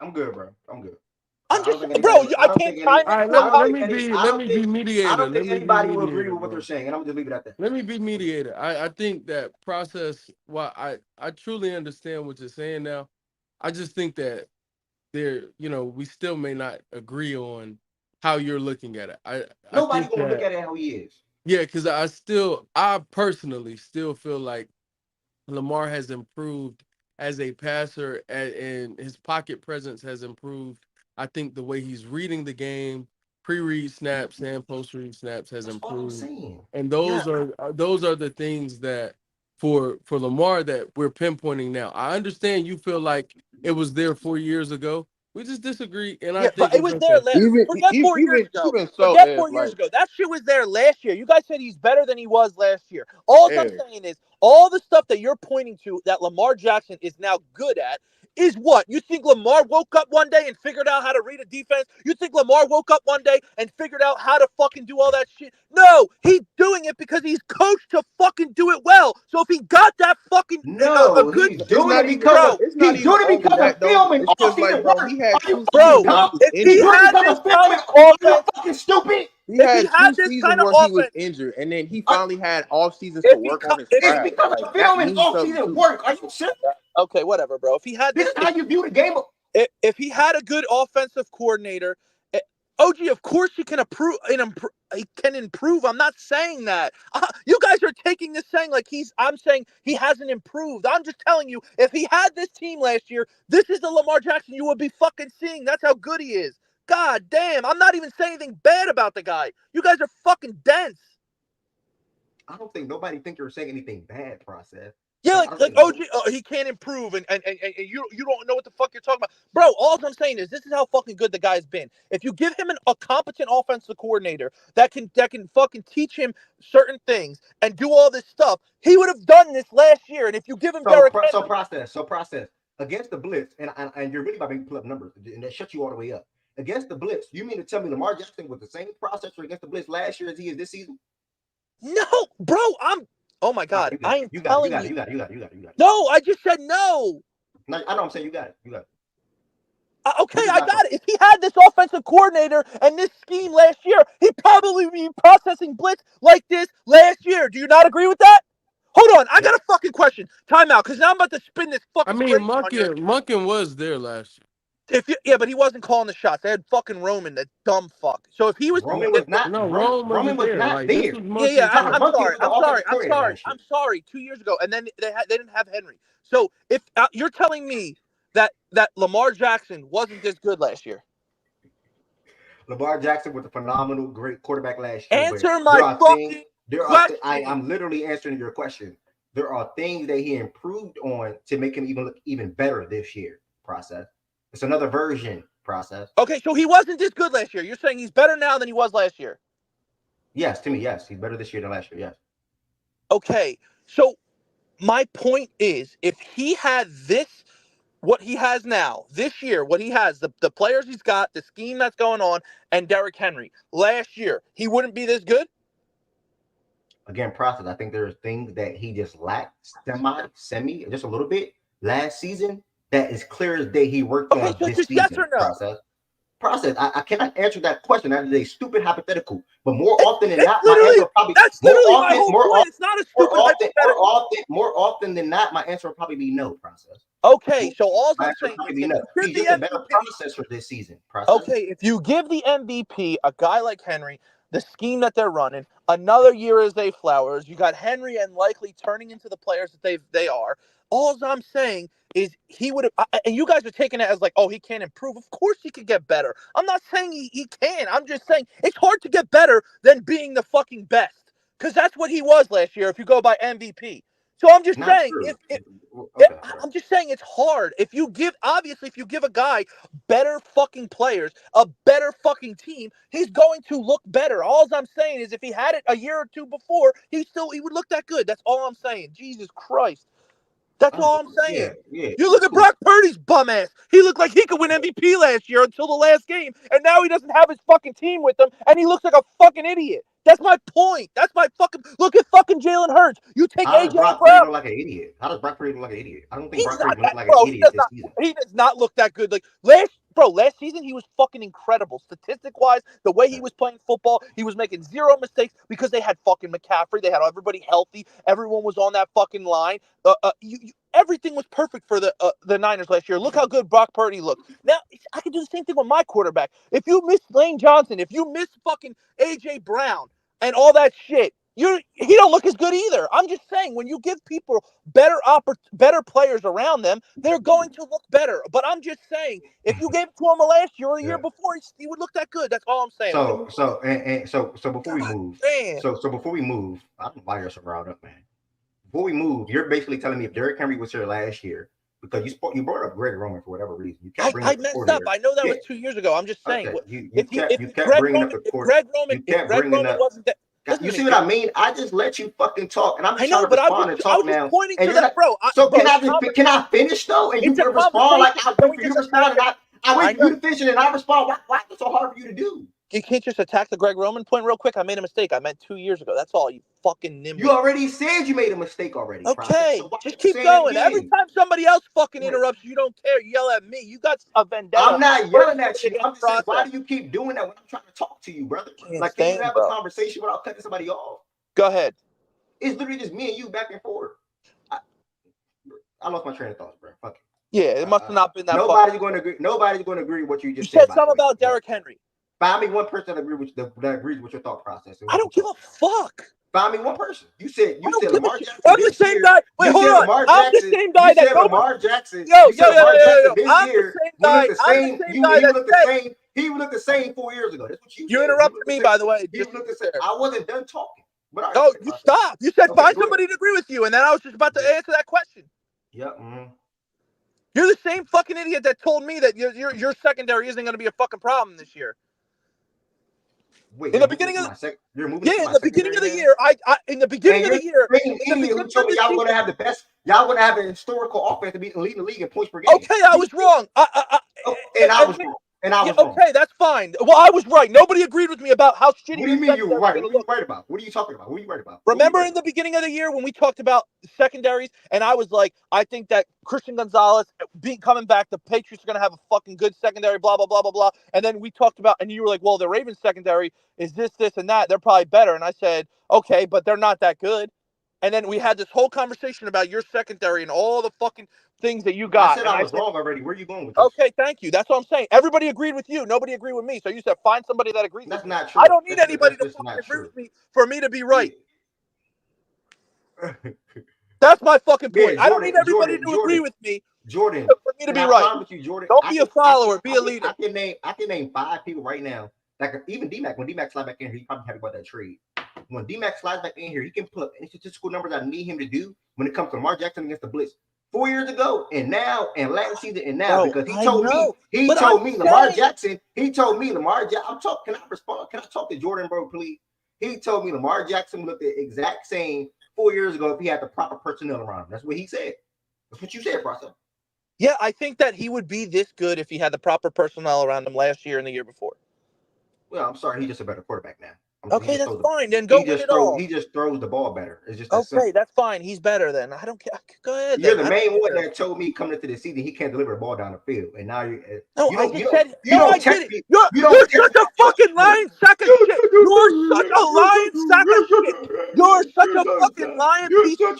I'm good, bro. I'm good. I'm I don't just, think bro. anybody. I can't time All it. right, You're let talking. me be I let don't me be think. I mediator. don't Let think me be anybody will agree mediator, with what they're bro. saying, and I'm gonna just leave it at that. Let me be mediator. I think that process. Well, I truly understand what you're saying now. I just think that we still may not agree on how you're looking at it. I Nobody think gonna look that at it how he is. yeah, because I personally still feel like Lamar has improved as a passer, and his pocket presence has improved. I think the way he's reading the game, pre-read snaps and post-read snaps has That's all I'm improved, saying. and Yeah. those are the things that for Lamar that we're pinpointing now. I understand you feel like it was there 4 years ago. We just disagree, and I Yeah, think but it it's was there. okay. Forget 4 years ago. Even so, Forget Ed, 4 years like ago. That shit was there last year. You guys said he's better than he was last year. All I'm Ed, saying is all the stuff that you're pointing to that Lamar Jackson is now good at is what? You think Lamar woke up one day and figured out how to read a defense? You think Lamar woke up one day and figured out how to fucking do all that shit? No, he's doing it because he's coached to fucking do it well. So if he got that fucking a No, good he's It's doing not it even. because bro, of It's not he's even doing it only because of that though. film and It's because off-season bro, work. he had Are you 2 fucking seasons where he bro, dumb? was if He's he injured. doing it had because this of film kind and of are you offense, fucking stupid? He if he had had 2 this seasons kind of where he was offense, injured, and then he Are- finally had off seasons to if he work on his It's craft. because of Like that film and means something off-season too. work. Are you serious? okay, whatever, bro. If he had This this, is how you view the game. if he had a good offensive coordinator, OG, of course he can improve. He can improve. I'm not saying that. You guys are taking this saying like I'm saying he hasn't improved. I'm just telling you, if he had this team last year, this is the Lamar Jackson you would be fucking seeing. That's how good he is. God damn, I'm not even saying anything bad about the guy. You guys are fucking dense. I don't think nobody think you're saying anything bad, process. Yeah, Like I don't like think OG, he can't improve, and you don't know what the fuck you're talking about, bro. All I'm saying is this is how fucking good the guy's been. If you give him a competent offensive coordinator that can fucking teach him certain things and do all this stuff, he would have done this last year. And if you give him so. Derrick Henry, Process against the blitz, and you're really about to pull up numbers, and that shuts you all the way up. Against the blitz, you mean to tell me Lamar Jackson was the same processor against the blitz last year as he is this season? no, bro, oh my All right, god, I am you got it. telling you, You got it. no, I just said no. No, I know. I'm saying you got it. Okay, This is I not. got it. If he had this offensive coordinator and this scheme last year, he'd probably be processing blitz like this last year. Do you not agree with that? Hold on, I got a fucking question. Time out, because now I'm about to spin this I fucking mean, crazy on you. Munkin was there last year. Yeah, but he wasn't calling the shots. They had fucking Roman, that dumb fuck. So if he was, Roman was not. No, Rome Roman wasn't was there. not Like this there. was yeah, Munkin's Todd first. Monken was the offensive coordinator last year. I'm sorry. 2 years ago, and then they didn't have Henry. So if you're telling me that Lamar Jackson wasn't this good last year, Lamar Jackson was a phenomenal, great quarterback last year. But answer my there are things. fucking I'm question. literally answering your question. There are things that he improved on to make him even look even better this year. Process. It's another version. Process. Okay, so he wasn't this good last year. You're saying he's better now than he was last year. Yes, to me, yes, he's better this year than last year. Yes. Okay, so my point is, if he had what he has now, this year, what he has, the players he's got, the scheme that's going on, and Derrick Henry, last year, he wouldn't be this good? Again, process. I think there's things that he just lacked semi, just a little bit last season. That is clear as day he worked Okay, on so this just yes season. or no? Process. I cannot answer that question. That is a stupid hypothetical. But more often than It's not, my literally, answer will probably that's more literally my often, whole point. It's not a stupid hypothetical. more often than not, my answer will probably be no. Process. Okay, so all My I'm answer will saying probably is be if no. you give He's the just a better MVP, processor this season. Process. okay, if you give the MVP a guy like Henry, the scheme that they're running, another year as they flowers, you got Henry and likely turning into the players that they are. All I'm saying is he would have, and you guys are taking it as like, oh, he can't improve. Of course he could get better. I'm not saying he can. I'm just saying it's hard to get better than being the fucking best, because that's what he was last year if you go by MVP. So I'm just Not saying true. if Okay. I'm just saying it's hard. If you give a guy better fucking players, a better fucking team, he's going to look better. All I'm saying is if he had it a year or two before, he would look that good. That's all I'm saying. Jesus Christ. That's all I'm Yeah. saying. Yeah. You look at Cool. Brock Purdy's bum ass. He looked like he could win MVP last year until the last game, and now he doesn't have his fucking team with him, and he looks like a fucking idiot. That's my point. That's my fucking look at fucking Jalen Hurts. You take How does AJ Brock Purdy Brown. look like an idiot? How does Brock Purdy look like an idiot? I don't think He's Brock not Purdy looks that, like an bro. idiot this season. He does not look that good. Like last season he was fucking incredible. Statistic wise, the way he was playing football, he was making zero mistakes because they had fucking McCaffrey. They had everybody healthy. Everyone was on that fucking line. Everything was perfect for the Niners last year. Look how good Brock Purdy looked. Now I can do the same thing with my quarterback. If you miss Lane Johnson, if you miss fucking AJ Brown and all that shit, he don't look as good either. I'm just saying when you give people better players around them, they're going to look better. But I'm just saying if you gave it to him last year or the year before, he would look that good. That's all I'm saying. So before we move, Damn. so before we move, I don't know why you're so riled up, man. Before we move, you're basically telling me if Derrick Henry was here last year, because you brought up Greg Roman for whatever reason. You kept bringing I up the messed up. coordinator. I know that Yeah. was 2 years ago. I'm just saying Okay. You if kept Greg bringing up Roman the court. You kept Greg bringing Roman up. wasn't that, You see what I mean? I just let you fucking talk, and I'm just I know, trying to but I respond was and talk just now. pointing And to you're that, not. bro. So Bro, can I finish though? And you it's a respond like conversation. I Can wait we for you just to respond, attack and it? I wait I for know. you to finish, and I respond. Why is it so hard for you to do? You can't just attack the Greg Roman point real quick. I made a mistake. I meant 2 years ago. That's all. You fucking nimble. You already said you made a mistake already. Okay, So why just you keep saying going. it Every again? time somebody else fucking Wait. interrupts you, don't care. You yell at me. You got a vendetta. I'm not yelling at you. against I'm just saying, why process. do you keep doing that when I'm trying to talk to you, brother? Can't Like, can you stand, have bro. a conversation without cutting somebody off? Go ahead. It's literally just me and you back and forth. I lost my train of thoughts, bro. Fuck it. Yeah, it must have not been that. Nobody's going to agree. Nobody's going to agree with what you just said. said. You said something about Derrick Henry. Find me one person that agrees with your thought process. I don't give a fuck. Find me one person. You said Lamar Jackson. I'm the same guy. Wait, hold on. I'm the same guy that Lamar Jackson. Yo. This I'm year the same guy. I'm the same guy that said he would look the same 4 years ago. That's what you said. You interrupted me, by the way. He would look the same. I wasn't done talking. But no, you stopped. You said find somebody to agree with you, and then I was just about to answer that question. Yep. You're the same fucking idiot that told me that your secondary isn't going to be a fucking problem this year. Wait, in the beginning of the year, in the beginning of the year, you told me y'all were going to have the best. Y'all going to have a historical offense to be leading the league in points per game. Okay, I was wrong. I was wrong. Okay, that's fine. Well, I was right. Nobody agreed with me about how shitty. What do you mean you were right? What are you right about? What are you talking about? What are you right about? Remember in the beginning of the year when we talked about secondaries, and I was like, I think that Christian Gonzalez coming back, the Patriots are going to have a fucking good secondary, blah, blah, blah, blah, blah. And then we talked about, and you were like, well, the Ravens secondary is this, and that. They're probably better. And I said, okay, but they're not that good. And then we had this whole conversation about your secondary and all the fucking things that you got. I said I was wrong already. Where are you going with this? Okay, thank you. That's what I'm saying. Everybody agreed with you. Nobody agreed with me. So you said find somebody that agrees with me. That's not true. I don't need anybody to fucking agree with me for me to be right. That's my fucking point. I don't need everybody to agree with me. Jordan, for me to be right. With you, Jordan. Don't be a follower. Be a leader. I can name 5 people right now. Like even D-Mac, when D-Mac slides back in here, he's probably happy about that trade. When D-Mac slides back in here, he can put any statistical numbers I need him to do when it comes to Lamar Jackson against the blitz. 4 years ago and now and last season and now, because he told me Lamar Jackson. He told me Lamar Jackson. Can I respond? Can I talk to Jordan, bro, please? He told me Lamar Jackson looked the exact same 4 years ago if he had the proper personnel around him. That's what he said. That's what you said, Bronson. Yeah, I think that he would be this good if he had the proper personnel around him last year and the year before. Well, I'm sorry, he's just a better quarterback now. Okay, that's fine. Then go win it all. He just throws the ball better. It's just okay. That's fine. He's better then. I don't care. Go ahead. You're the main one that told me coming into the season he can't deliver the ball down the field, and now you. No, you I don't, just you said don't, you don't get it. You're such a fucking lying sack of shit. You're such a lying sack of shit. You're such a fucking lying piece of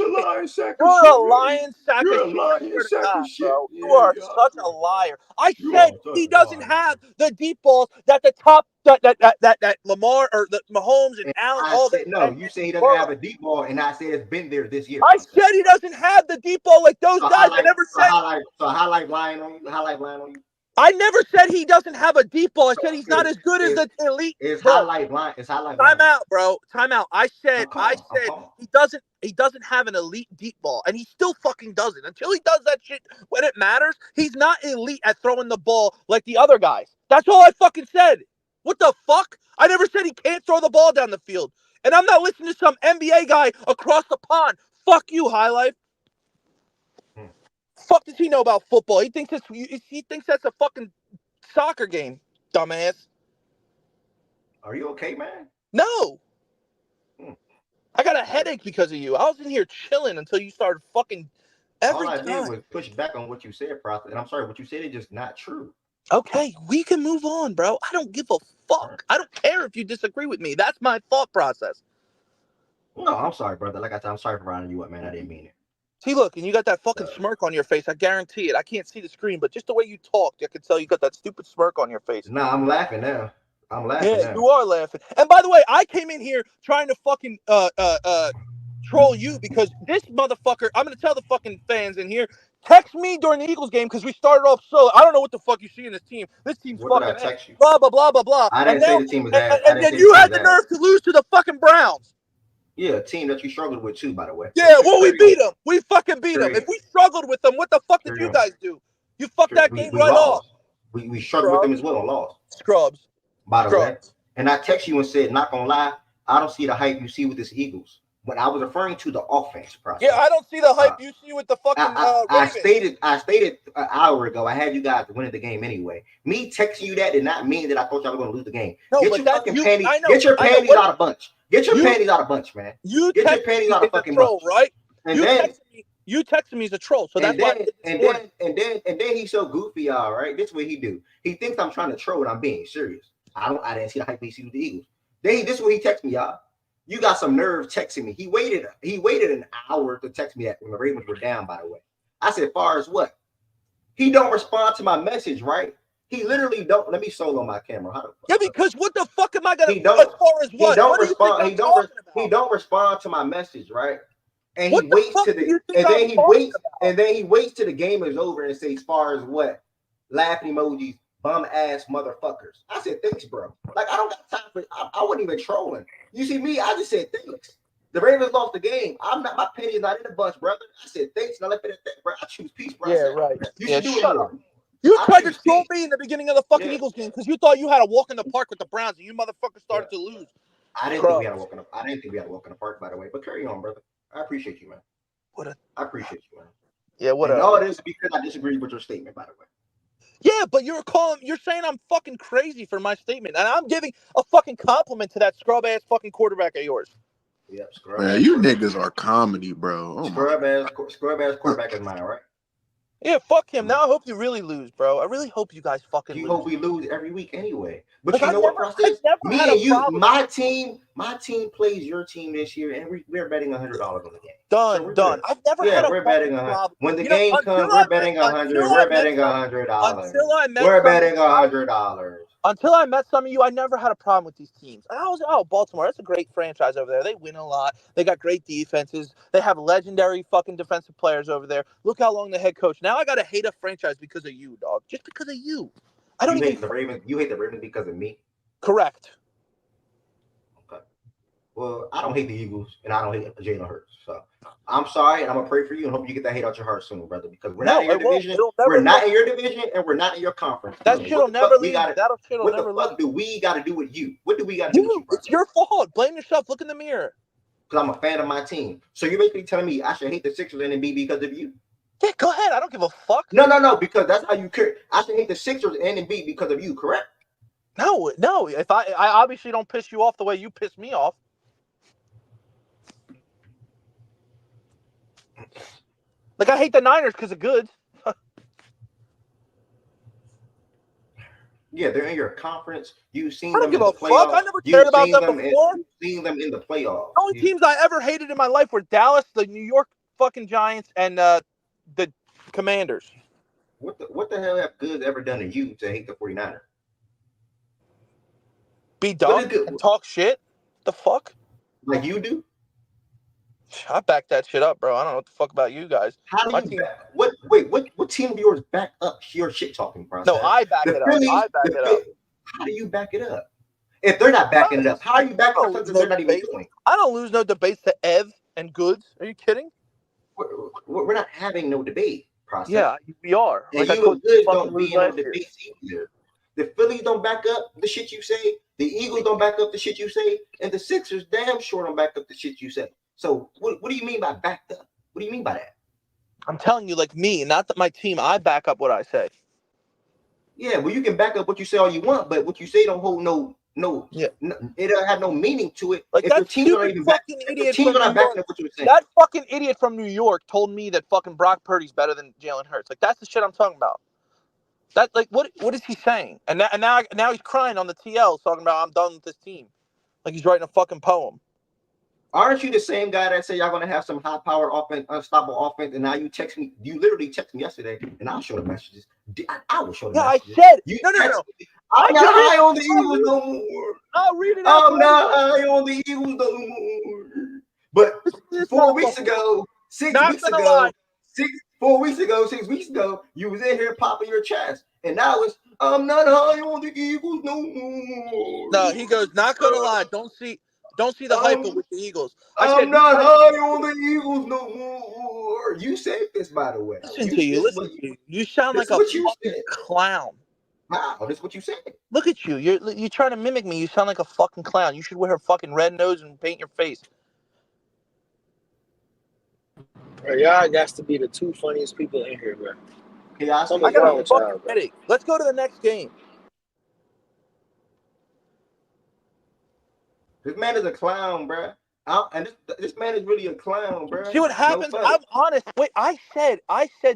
shit. You're a lying sack of shit, bro. You are such a liar. I said he doesn't have the deep balls that the top that Lamar or the Mahomes and Allen. All that. No, you say he doesn't have a deep ball, and I said it's been there this year. I said he doesn't have the deep ball like those guys. I never said. Highlight lying on you. I never said he doesn't have a deep ball. I said he's not as good as the elite. It's highlight line. It's highlight line. Time out, bro. Time out. I said he doesn't have an elite deep ball, and he still fucking does it. Until he does that shit when it matters, he's not elite at throwing the ball like the other guys. That's all I fucking said. What the fuck? I never said he can't throw the ball down the field. And I'm not listening to some NBA guy across the pond. Fuck you, High Life. Fuck does he know about football? He thinks that's a fucking soccer game, dumbass. Are you okay, man? No. I got a headache because of you. I was in here chilling until you started fucking every time. All I did was push back on what you said, Prophet. And I'm sorry, what you said is just not true. Okay, we can move on, bro. I don't give a fuck. I don't care if you disagree with me. That's my thought process. No, I'm sorry, brother. Like I said, I'm sorry for rounding you up, man. I didn't mean it. See, look, and you got that fucking smirk on your face. I guarantee it. I can't see the screen, but just the way you talked, I can tell you got that stupid smirk on your face. Nah, I'm laughing now. Yeah, you are laughing. And by the way, I came in here trying to fucking troll you because this motherfucker, I'm going to tell the fucking fans in here, text me during the Eagles game because we started off slow. I don't know what the fuck you see in this team. This team's fucking ass. Blah, blah, blah, blah, blah. I didn't say the team was ass. And then you had the nerve to lose to the fucking Browns. Yeah, a team that you struggled with too, by the way. Yeah, well, we beat them. We fucking beat them. If we struggled with them, what the fuck did you guys do? You fucked that game right off. We struggled with them as well and lost. Scrubs. By the way. And I text you and said, not gonna lie, I don't see the hype you see with this Eagles. When I was referring to the offense process. Yeah, I don't see the hype you see with the fucking Ravens. I stated an hour ago. I had you guys winning the game anyway. Me texting you that did not mean that I thought y'all were going to lose the game. No, get but your that's fucking you. panties. I know. Get your panties out of bunch. Get your You- panties out of bunch, man. You Get your texted panties me out of as a fucking troll, bunch. right? And You texted me as a troll, so that's why I did this morning. And then he's so goofy, y'all. Right? This is what he do. He thinks I'm trying to troll, and I'm being serious. I didn't see the hype he see with the Eagles. This is what he texted me, y'all. You got some nerve texting me. He waited an hour to text me that when the Ravens were down, by the way. I said, far as what? He don't respond to my message, right? He literally don't. Let me solo my camera. Yeah, because what the fuck am I gonna? He don't. As far as what? He don't What do you respond. think I'm talking about? He don't respond to my message, right? And What he the waits fuck to do the you think and then I'm he talking waits about? and then he waits till the game is over and says, far as what? Laughing emojis, bum ass motherfuckers. I said, thanks, bro. Like, I don't got time for I wasn't even trolling. You see me, I just said thanks. The Ravens lost the game. My penny is not in the bunch, brother. I said thanks, and I left it at that, bro. I choose peace, bro. Yeah, right. You should do it shut more. up. You I tried to choose troll peace. me in the beginning of the fucking Eagles game because you thought you had a walk in the park with the Browns, and you motherfuckers started to lose. I didn't think we had a walk in the park, by the way. But carry on, brother. I appreciate you, man. I appreciate you, man. Yeah, whatever. And all this is because I disagree with your statement, by the way. Yeah, but you're saying I'm fucking crazy for my statement, and I'm giving a fucking compliment to that scrub ass fucking quarterback of yours. Yep, scrub Man, ass you quarterback. niggas are comedy, bro. Oh scrub ass quarterback is mine, right? Yeah, fuck him. Now I hope you really lose, bro. I really hope you guys fucking You lose. hope we lose every week anyway. But Like, you know what, process? Me and you, my team plays your team this year, and we're betting $100 on the game. Done. I've never had a we're betting problem. When the game comes, we're betting $100. We're betting $100. We're betting $100. Until I met some of you, I never had a problem with these teams. And I was, Baltimore, that's a great franchise over there. They win a lot. They got great defenses. They have legendary fucking defensive players over there. Look how long the head coach. Now I got to hate a franchise because of you, dog. Just because of you. I don't You even hate the Ravens. You hate the Ravens because of me? Correct. Okay. Well, I don't hate the Eagles, and I don't hate Jalen Hurts. So I'm sorry, and I'm gonna pray for you and hope you get that hate out your heart soon, brother. Because we're not in your division. We're not in your division, and we're not in your conference. That shit'll never leave. What the fuck do we got to do with you? What do we got to do with you? It's your fault. Blame yourself. Look in the mirror. Because I'm a fan of my team. So you're basically telling me I should hate the Sixers and be because of you? Yeah, go ahead. I don't give a fuck. No, because that's how you care. I should hate the Sixers and be because of you, correct? No. If I obviously don't piss you off the way you piss me off. Like, I hate the Niners because of goods. Yeah, they're in your conference. You've seen them in the I playoffs. never cared about them before. You've seen them in the playoffs. The only teams I ever hated in my life were Dallas, the New York fucking Giants, and the Commanders. What the hell have goods ever done to you to hate the 49ers? Be dumb and talk shit? The fuck? Like you do? I back that shit up, bro. I don't know what the fuck about you guys. How do you what team of yours back up your shit talking process? No, I back it up. How do you back it up? If they're not backing it up, how are you backing up something they're not even doing? I don't lose no debates to Ev and Goods. Are you kidding? We're not having no debate process. Yeah, we are. And you and Goods don't be in no debates either. The Phillies don't back up the shit you say. The Eagles don't back up the shit you say. And the Sixers damn sure don't back up the shit you say. So what do you mean by backed up? What do you mean by that? I'm telling you, like me, not that my team. I back up what I say. Yeah, well, you can back up what you say all you want, but what you say don't hold no, it don't have no meaning to it. Like, if that your teams are even fucking idiot from New York, that fucking idiot from New York told me that fucking Brock Purdy's better than Jalen Hurts. Like, that's the shit I'm talking about. That, like, what is he saying? And now he's crying on the TL talking about I'm done with this team. Like he's writing a fucking poem. Aren't you the same guy that said y'all gonna have some high power offense, unstoppable offense? And now you text me. You literally text me yesterday, and I'll show the messages. I will show the messages. I said no. I'm not high on the Eagles no more. I'll read it. I'm not high on the Eagles no more. But 4 weeks ago, 6 weeks ago, 6 weeks ago, you was in here popping your chest, and now it's I'm not high on the Eagles no more. No, he goes, not gonna lie, don't see the hype with the Eagles. I'm not high on the Eagles no more. You said this, by the way. Listen to you. You sound like a fucking clown. Wow, that's what you said. Look at you. You're trying to mimic me. You sound like a fucking clown. You should wear a fucking red nose and paint your face. Bro, y'all got to be the two funniest people in here, bro. Yeah, I I say, Something's got a wrong yo, with fucking y'all, bro. headache. Let's go to the next game. this man is a clown, bro. And this man is really a clown, bro. See what No happens? fuck. I'm honest. Wait, I said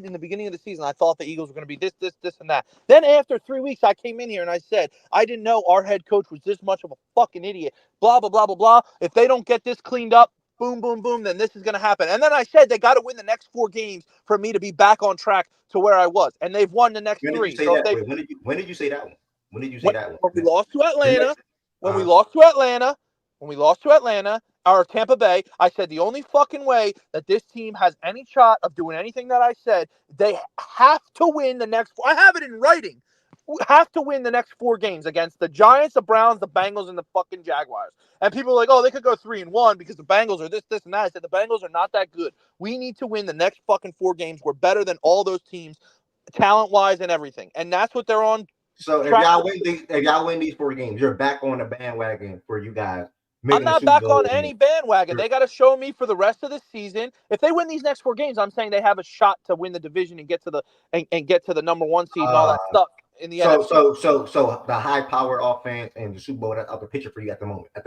in the beginning of the season, I thought the Eagles were going to be this, and that. Then after 3 weeks, I came in here and I said, I didn't know our head coach was this much of a fucking idiot. Blah, blah, blah, blah, blah. If they don't get this cleaned up, boom, boom, boom, then this is going to happen. And then I said they got to win the next 4 games for me to be back on track to where I was. And they've won the next When did you 3. say So if that? they Wait, when did you say that one? When did you say that one? when we lost to The Atlanta, next, when we lost to Atlanta, or Tampa Bay, I said the only fucking way that this team has any shot of doing anything that I said, they have to win the next. I have it in writing. We have to win the next 4 games against the Giants, the Browns, the Bengals, and the fucking Jaguars. And people are like, oh, they could go 3-1 because the Bengals are this, and that. I said the Bengals are not that good. We need to win the next fucking 4 games. We're better than all those teams, talent-wise and everything. And that's what they're on So track to do. if y'all win these 4 games, you're back on the bandwagon for you guys I'm making the not Super back Bowl. on any bandwagon. They got to show me for the rest of the season. If they win these next 4 games, I'm saying they have a shot to win the division and get to the get to the number 1 seed and all Uh, that stuff in the so NFC. so so so the high powered offense and the Super Bowl that's out the picture for you at the moment. The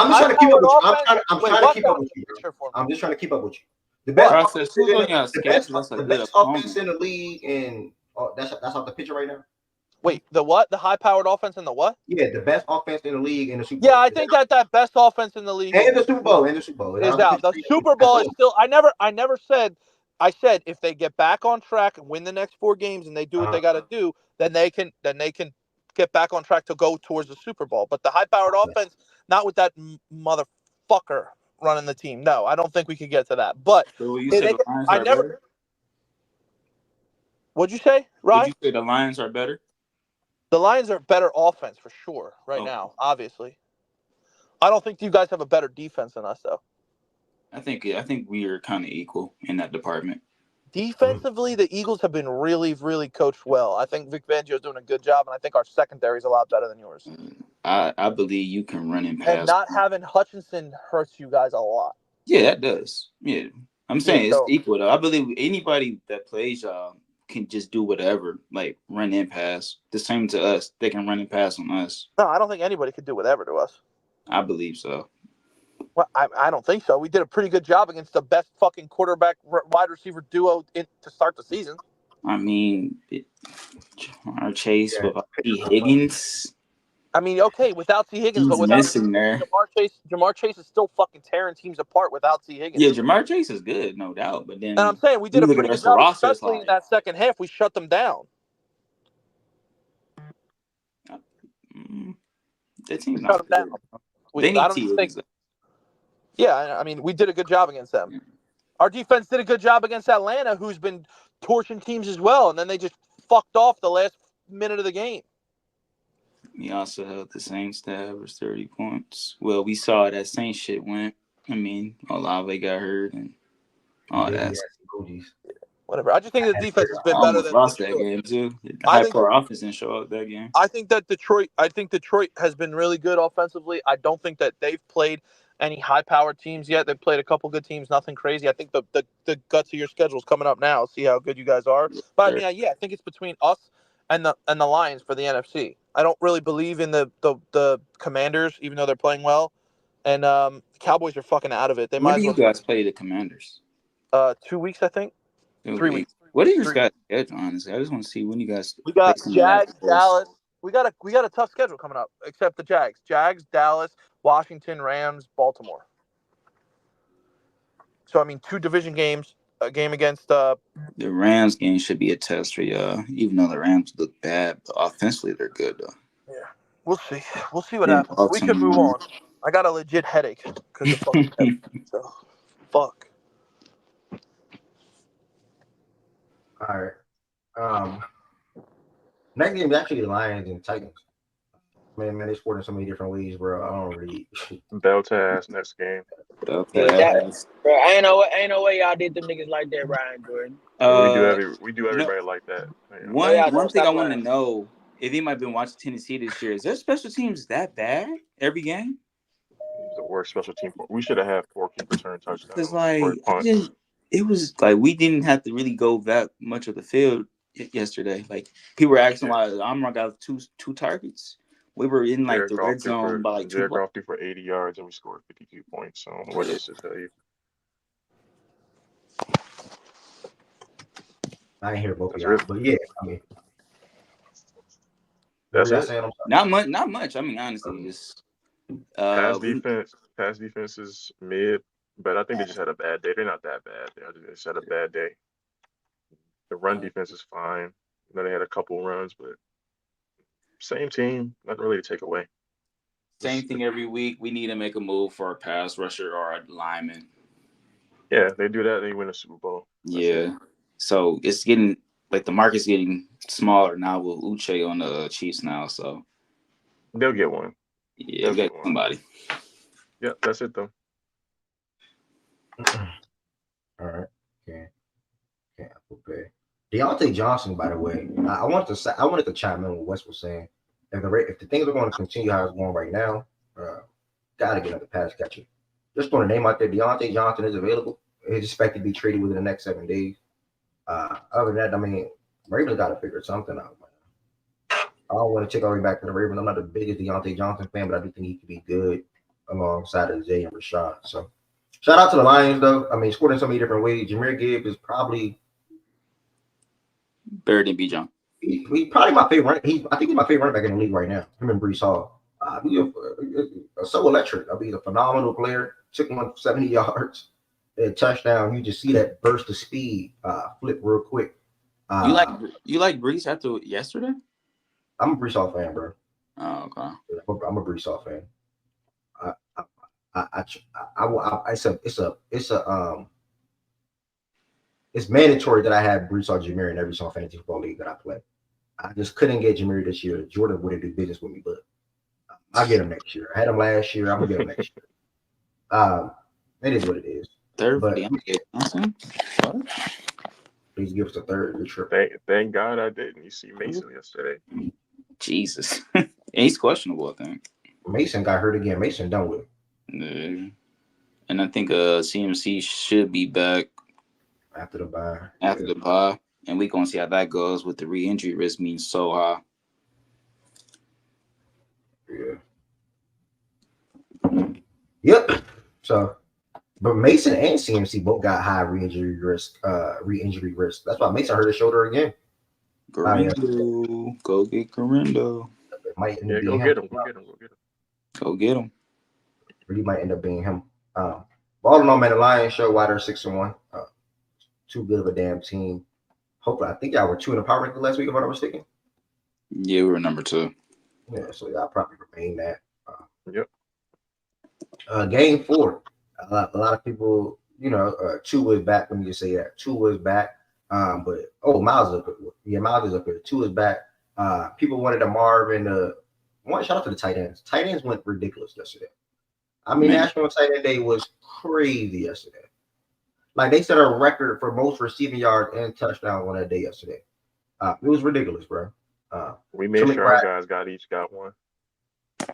I'm just trying to keep up high-powered with you. offense. I'm Wait, trying to what's keep up out with the you, bro. picture for me? I'm just trying to keep up with you. The best What? offense Process. Who's in on your schedule? That's a the good best offense opponent. in the league, and that's off the picture right now. Wait, the what? The high-powered offense and the what? Yeah, the best offense in the league in the Super Yeah, Bowl. I think that best offense in the league And the Super Bowl. And the Super Bowl. Is that is off the out. picture The for you? Super That's Bowl is all. still. I never said. I said if they get back on track and win the next 4 games and they do what they got to do, then they can get back on track to go towards the Super Bowl. But the high-powered offense, not with that motherfucker running the team. No, I don't think we could get to that. But So you say the Lions I are never. better? What'd you say, Would Rye? you say the Lions are better? The Lions are better offense for sure right Oh, now. Obviously, I don't think you guys have a better defense than us though. I think we are kind of equal in that department. Defensively, the Eagles have been really, really coached well. I think Vic Fangio is doing a good job, and I think our secondary is a lot better than yours. I believe you can run and And pass. not having Hutchinson hurts you guys a lot. Yeah, that does. Yeah, I'm saying it's So equal though. I believe anybody that plays y'all can just do whatever, like run and pass. The same to us. They can run and pass on us. no, I don't think anybody could do whatever to us. I believe so. Well, I don't think so. We did a pretty good job against the best fucking quarterback wide receiver duo to start the season. I mean, Jamar Chase Yeah. with T. Higgins. I mean, okay, without T. Higgins, but He's without missing there. Jamar Chase is still fucking tearing teams apart without T. Higgins. Yeah, Jamar Chase is good, no doubt. But then And I'm saying we did you a look at pretty the good rest of the job, roster, it's especially in like, that second half. We shut them down. that team's We shut not them good. down. They I need don't T. even think. Higgins. Yeah, I mean, we did a good job against them. Yeah. Our defense did a good job against Atlanta, who's been torching teams as well, and then they just fucked off the last minute of the game. We also held the Saints to average 30 points. Well, we saw that Saints shit went. I mean, Olave got hurt and all Baby that. ass emojis. Whatever. I just think the defense has I been better almost than lost that Detroit. game too. The I high think power offense didn't show up that game. I think Detroit has been really good offensively. I don't think that they've played any high-powered teams yet. They've played a couple good teams, nothing crazy. I think the guts of your schedule is coming up now. See how good you guys are. But I mean, yeah, I think it's between us and the Lions for the NFC. I don't really believe in the Commanders, even though they're playing well. And the Cowboys are fucking out of it. They When might do as you well. guys play the Commanders? 2 weeks, I think. 2 3 weeks. weeks. What do you 3 guys schedule? Honestly, I just want to see when you guys We play got some of that. Jags, Dallas. We got a tough schedule coming up, except the Jags. Jags, Dallas, Washington, Rams, Baltimore. So I mean, 2 division games, a game against The Rams game should be a test for y'all, even though the Rams look bad, but offensively they're good though. yeah. We'll see. We'll see what Then happens. We could move Baltimore. on. I got a legit headache because of fucking Kevin. So fuck. All right. Next game is actually the Lions and Titans. Man, they scored in so many different ways, bro. I don't really. Bell Taz next game. Okay. Yeah, that, bro. Ain't no way y'all did them niggas like that, Ryan Jordan. Yeah, Uh, we do you know, everybody like that. Yeah. No, one y'all one don't. thing I Stop want to lying. know if anybody been watching Tennessee this year, is their special teams that bad every game? It's the worst special team. We should have had 4 kick return Because touchdowns for a like punt. it was like we didn't have to really go that much of the field yesterday. Like people were asking why Amar got two targets. We were in like the red zone by like 2 Jared plays. Goff threw for 80 yards and we scored 52 points. So what else to tell you? I ain't hear both of That's y'all, it. but yeah, I mean, what That's were y'all it. saying? Not much. I mean, honestly, just Pass we, defense is mid, but I think they just had a bad day. They're not that bad. They just had a bad day. The run defense is fine. They had a couple runs, but same team. Nothing really to take away. same thing every week. We need to make a move for our pass rusher or our lineman. Yeah, they do that. They win a Super Bowl. That's it. Yeah. So it's getting like the market's getting smaller now with Uche on the Chiefs now. So They'll get one. yeah, we got somebody. Yeah, that's it though. All right. Okay. Okay. Deontay Johnson, by the way, I wanted to chime in with what Wes was saying. If the things are going to continue how it's going right now, gotta get another pass catcher. Just throwing a name out there. Deontay Johnson is available. He's expected to be traded within the next 7 days. Other than that, I mean, Ravens got to figure something out. I don't want to take all the way back to the Ravens. I'm not the biggest Deontay Johnson fan, but I do think he could be good alongside of Zay and Rashad. So shout out to the Lions, though. I mean, scored in so many different ways. Jahmyr Gibbs is probably better than Bijan. He probably my favorite. I think he's my favorite running back in the league right now. Him and Brees Hall. He's so electric. I mean, he's a phenomenal player. Took 170 yards, a touchdown. You just see that burst of speed, flip real quick. You like Brees after yesterday? I'm a Brees Hall fan, bro. Oh, okay. I'm a Brees Hall fan. It's mandatory that I have Brees Hall Jameer in every single fantasy football league that I play. I just couldn't get Jameer this year. Jordan wouldn't do business with me, but I'll get him next year. I had him last year. I'm gonna get him next year. It is what it is. Third for But Deontay Johnson. please give us a third. Good trip. Thank God I didn't. You see Mason yesterday. Jesus, and he's questionable. I think Mason got hurt again. Mason done with it. Yeah. And I think CMC should be back after the bye. The bye, and we gonna see how that goes with the re-injury risk being so high. Yeah. Yep. So, but Mason and CMC both got high re-injury risk. That's why Mason hurt his shoulder again. Garindo, go get Garindo. It might end up go being get him. him. Go get him. Go get him. Really might end up being him. All in all, man, the Lions show why they're 6-1. Too good of a damn team. Hopefully, I think y'all were 2 in the power ranking last week, if I'm not mistaken. Yeah, we were number 2. Yeah, so y'all probably remain that. Yep. Game 4. A lot of people, Tua is back. Let me just say that Tua is back. But Miles is up. Yeah, Miles is up here. Tua is back. People wanted to Marvin. Shout out to the tight ends. Tight ends went ridiculous yesterday. I mean, National Tight End Day was crazy yesterday. Like they set a record for most receiving yards and touchdowns on that day yesterday. It was ridiculous, bro. We made sure our guys got one.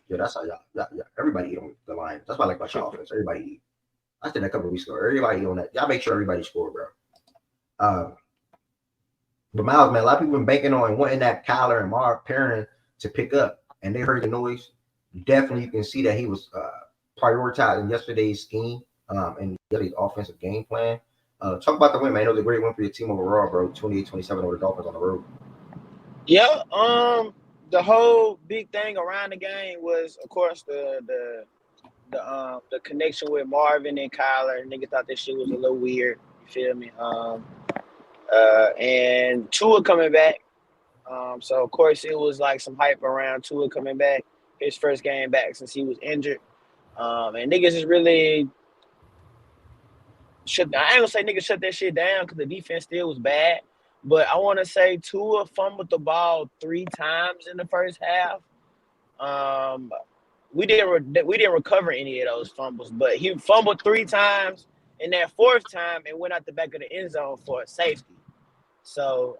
Yeah, that's how y'all everybody eat on the Lions. That's why I like about y'all offense. Everybody eat. I said that a couple of weeks ago. Everybody eat on that. Y'all make sure everybody score, bro. But Miles, man, a lot of people been banking on wanting that Kyler and Marv pairing to pick up, and they heard the noise. Definitely, you can see that he was prioritizing yesterday's scheme and yesterday's offensive game plan. Talk about the win, man. It was a great win for your team overall, bro. 28-27 over the Dolphins on the road. Yeah, the whole big thing around the game was, of course, the connection with Marvin and Kyler. Niggas thought this shit was a little weird. You feel me? And Tua coming back. So of course it was like some hype around Tua coming back. His first game back since he was injured. And niggas is really I ain't gonna say niggas shut that shit down because the defense still was bad. But I want to say Tua fumbled the ball 3 times in the first half. We didn't recover any of those fumbles, but he fumbled 3 times, and that 4th time it went out the back of the end zone for a safety. So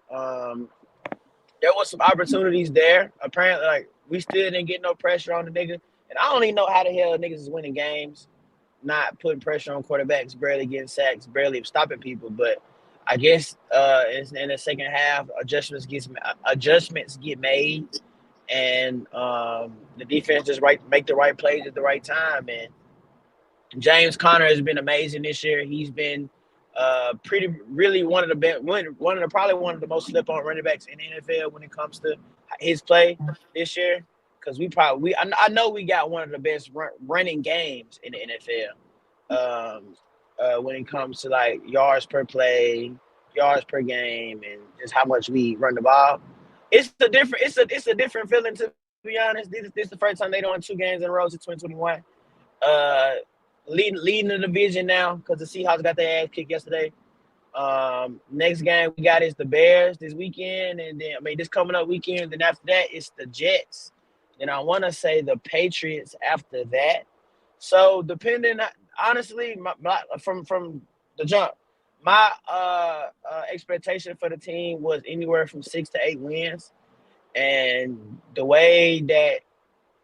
there was some opportunities there. Apparently, like we still didn't get no pressure on the nigga, and I don't even know how the hell niggas is winning games, not putting pressure on quarterbacks, barely getting sacks, barely stopping people. But I guess in the second half, adjustments get made, and the defense just make the right plays at the right time. And James Conner has been amazing this year. He's been really one of the most slept on running backs in the NFL when it comes to his play this year. Because I know we got one of the best running games in the NFL. When it comes to like yards per play, yards per game, and just how much we run the ball. It's a different feeling, to be honest. This is the first time they won 2 games in a row since 2021. Leading the division now because the Seahawks got their ass kicked yesterday. Next game we got is the Bears this weekend, and then this coming up weekend. Then after that, it's the Jets. Then I want to say the Patriots after that. So honestly, from the jump, my expectation for the team was anywhere from 6 to 8 wins, and the way that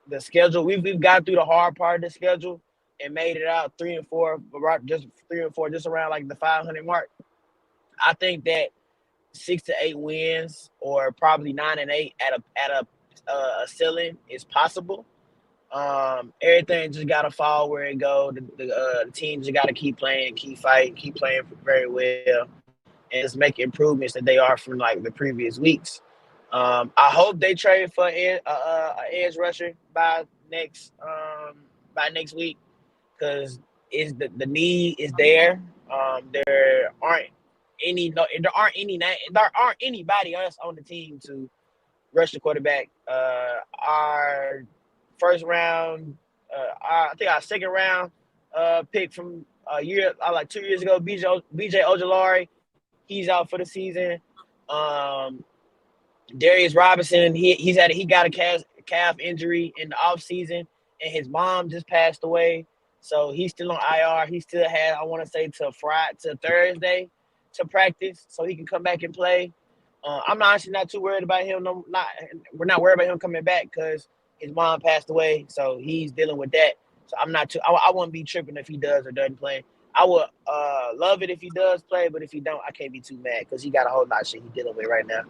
the schedule we've got through the hard part of the schedule and made it out 3 and 4, just 3 and 4, just around like the 500 mark. I think that 6 to 8 wins, or probably 9 and 8 at a ceiling is possible. Everything just gotta fall where it go. The team just gotta keep playing, keep fighting, keep playing very well, and just make improvements that they are from like the previous weeks. I hope they trade for an edge rusher by next week, because the need is there. There aren't anybody else on the team to rush the quarterback. Our first round, I think our second round pick from a year, like 2 years ago, BJ Ojolari, he's out for the season. Darius Robinson, he got a calf injury in the offseason, and his mom just passed away. So he's still on IR. He still has, I want to say, till Thursday to practice, so he can come back and play. I'm honestly not too worried about him. We're not worried about him coming back because his mom passed away, so he's dealing with that. So I'm not too. I wouldn't be tripping if he does or doesn't play. I would love it if he does play, but if he don't, I can't be too mad because he got a whole lot of shit he's dealing with right now.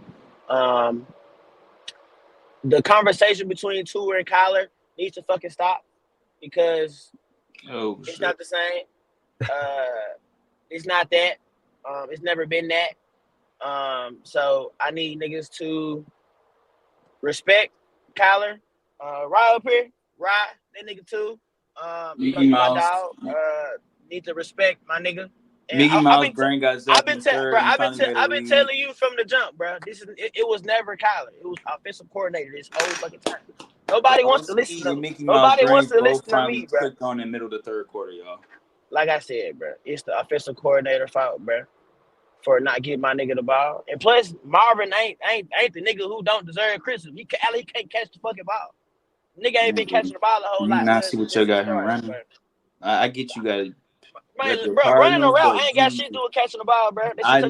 The conversation between Tua and Kyler needs to fucking stop, because it's not the same. It's not that. It's never been that. So I need niggas to respect Kyler. Right up here, right, that nigga too. Because my dog need to respect my nigga. And Mickey Mouse brain got zapped. I've been telling you from the jump, bro. It was never Kyler. It was offensive coordinator this whole fucking time. Nobody wants to listen to me. Nobody wants to listen to me, bro. Clicked on in the middle of the third quarter, y'all. Like I said, bro, it's the offensive coordinator fault, bro, for not getting my nigga the ball. And plus, Marvin ain't the nigga who don't deserve criticism. He can't catch the fucking ball. Nigga ain't been catching the ball a whole lot. Now see what you got him running. I get you got. Man, bro, running a route ain't got shit to do with catching the ball, bro. I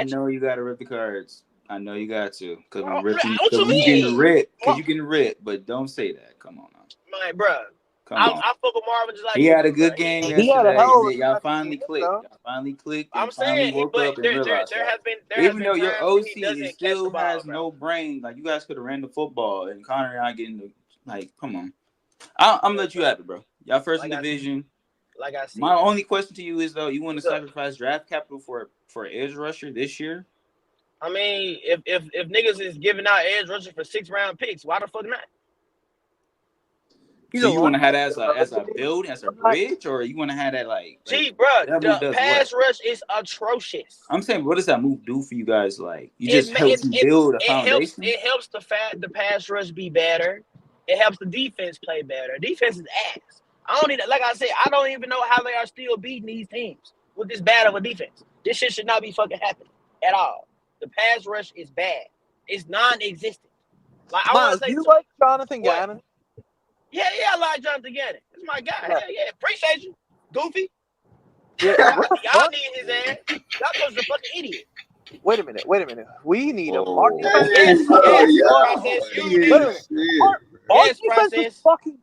know you got to rip the cards. I know you got to, because you getting ripped, but don't say that. Come on now. Man, bro. I fuck with Marvin just like he had a good game yesterday. Y'all finally clicked. I'm saying, but there has been even though your OC still has no brain, like you guys could have ran the football, and Connor not getting the, like, come on. I'm gonna let you have it, bro. Y'all first in division. Like I said, my only question to you is, though, you want to sacrifice draft capital for an edge rusher this year? I mean, if niggas is giving out edge rusher for 6-round picks, why the fuck not? So you want to have that as a build, as a bridge, or you want to have that like? Bro, the pass rush is atrocious. I'm saying, what does that move do for you guys? Like, you just helps you build a foundation. It helps the pass rush be better. It helps the defense play better. Defense is ass. Like I said, I don't even know how they are still beating these teams with this bad of a defense. This shit should not be fucking happening at all. The pass rush is bad. It's non-existent. Like, Miles, do you like Jonathan Gannon? Yeah, I like Jonathan Gannon. That's my guy. Yeah. Hell yeah. Appreciate you, Goofy. Yeah. Y'all need his ass. Y'all coach a fucking idiot. Wait a minute. We need him. Our Oh, defense. Yes, y'all process. You Wait a do. minute. shit. Our Yes, defense is process. fucking.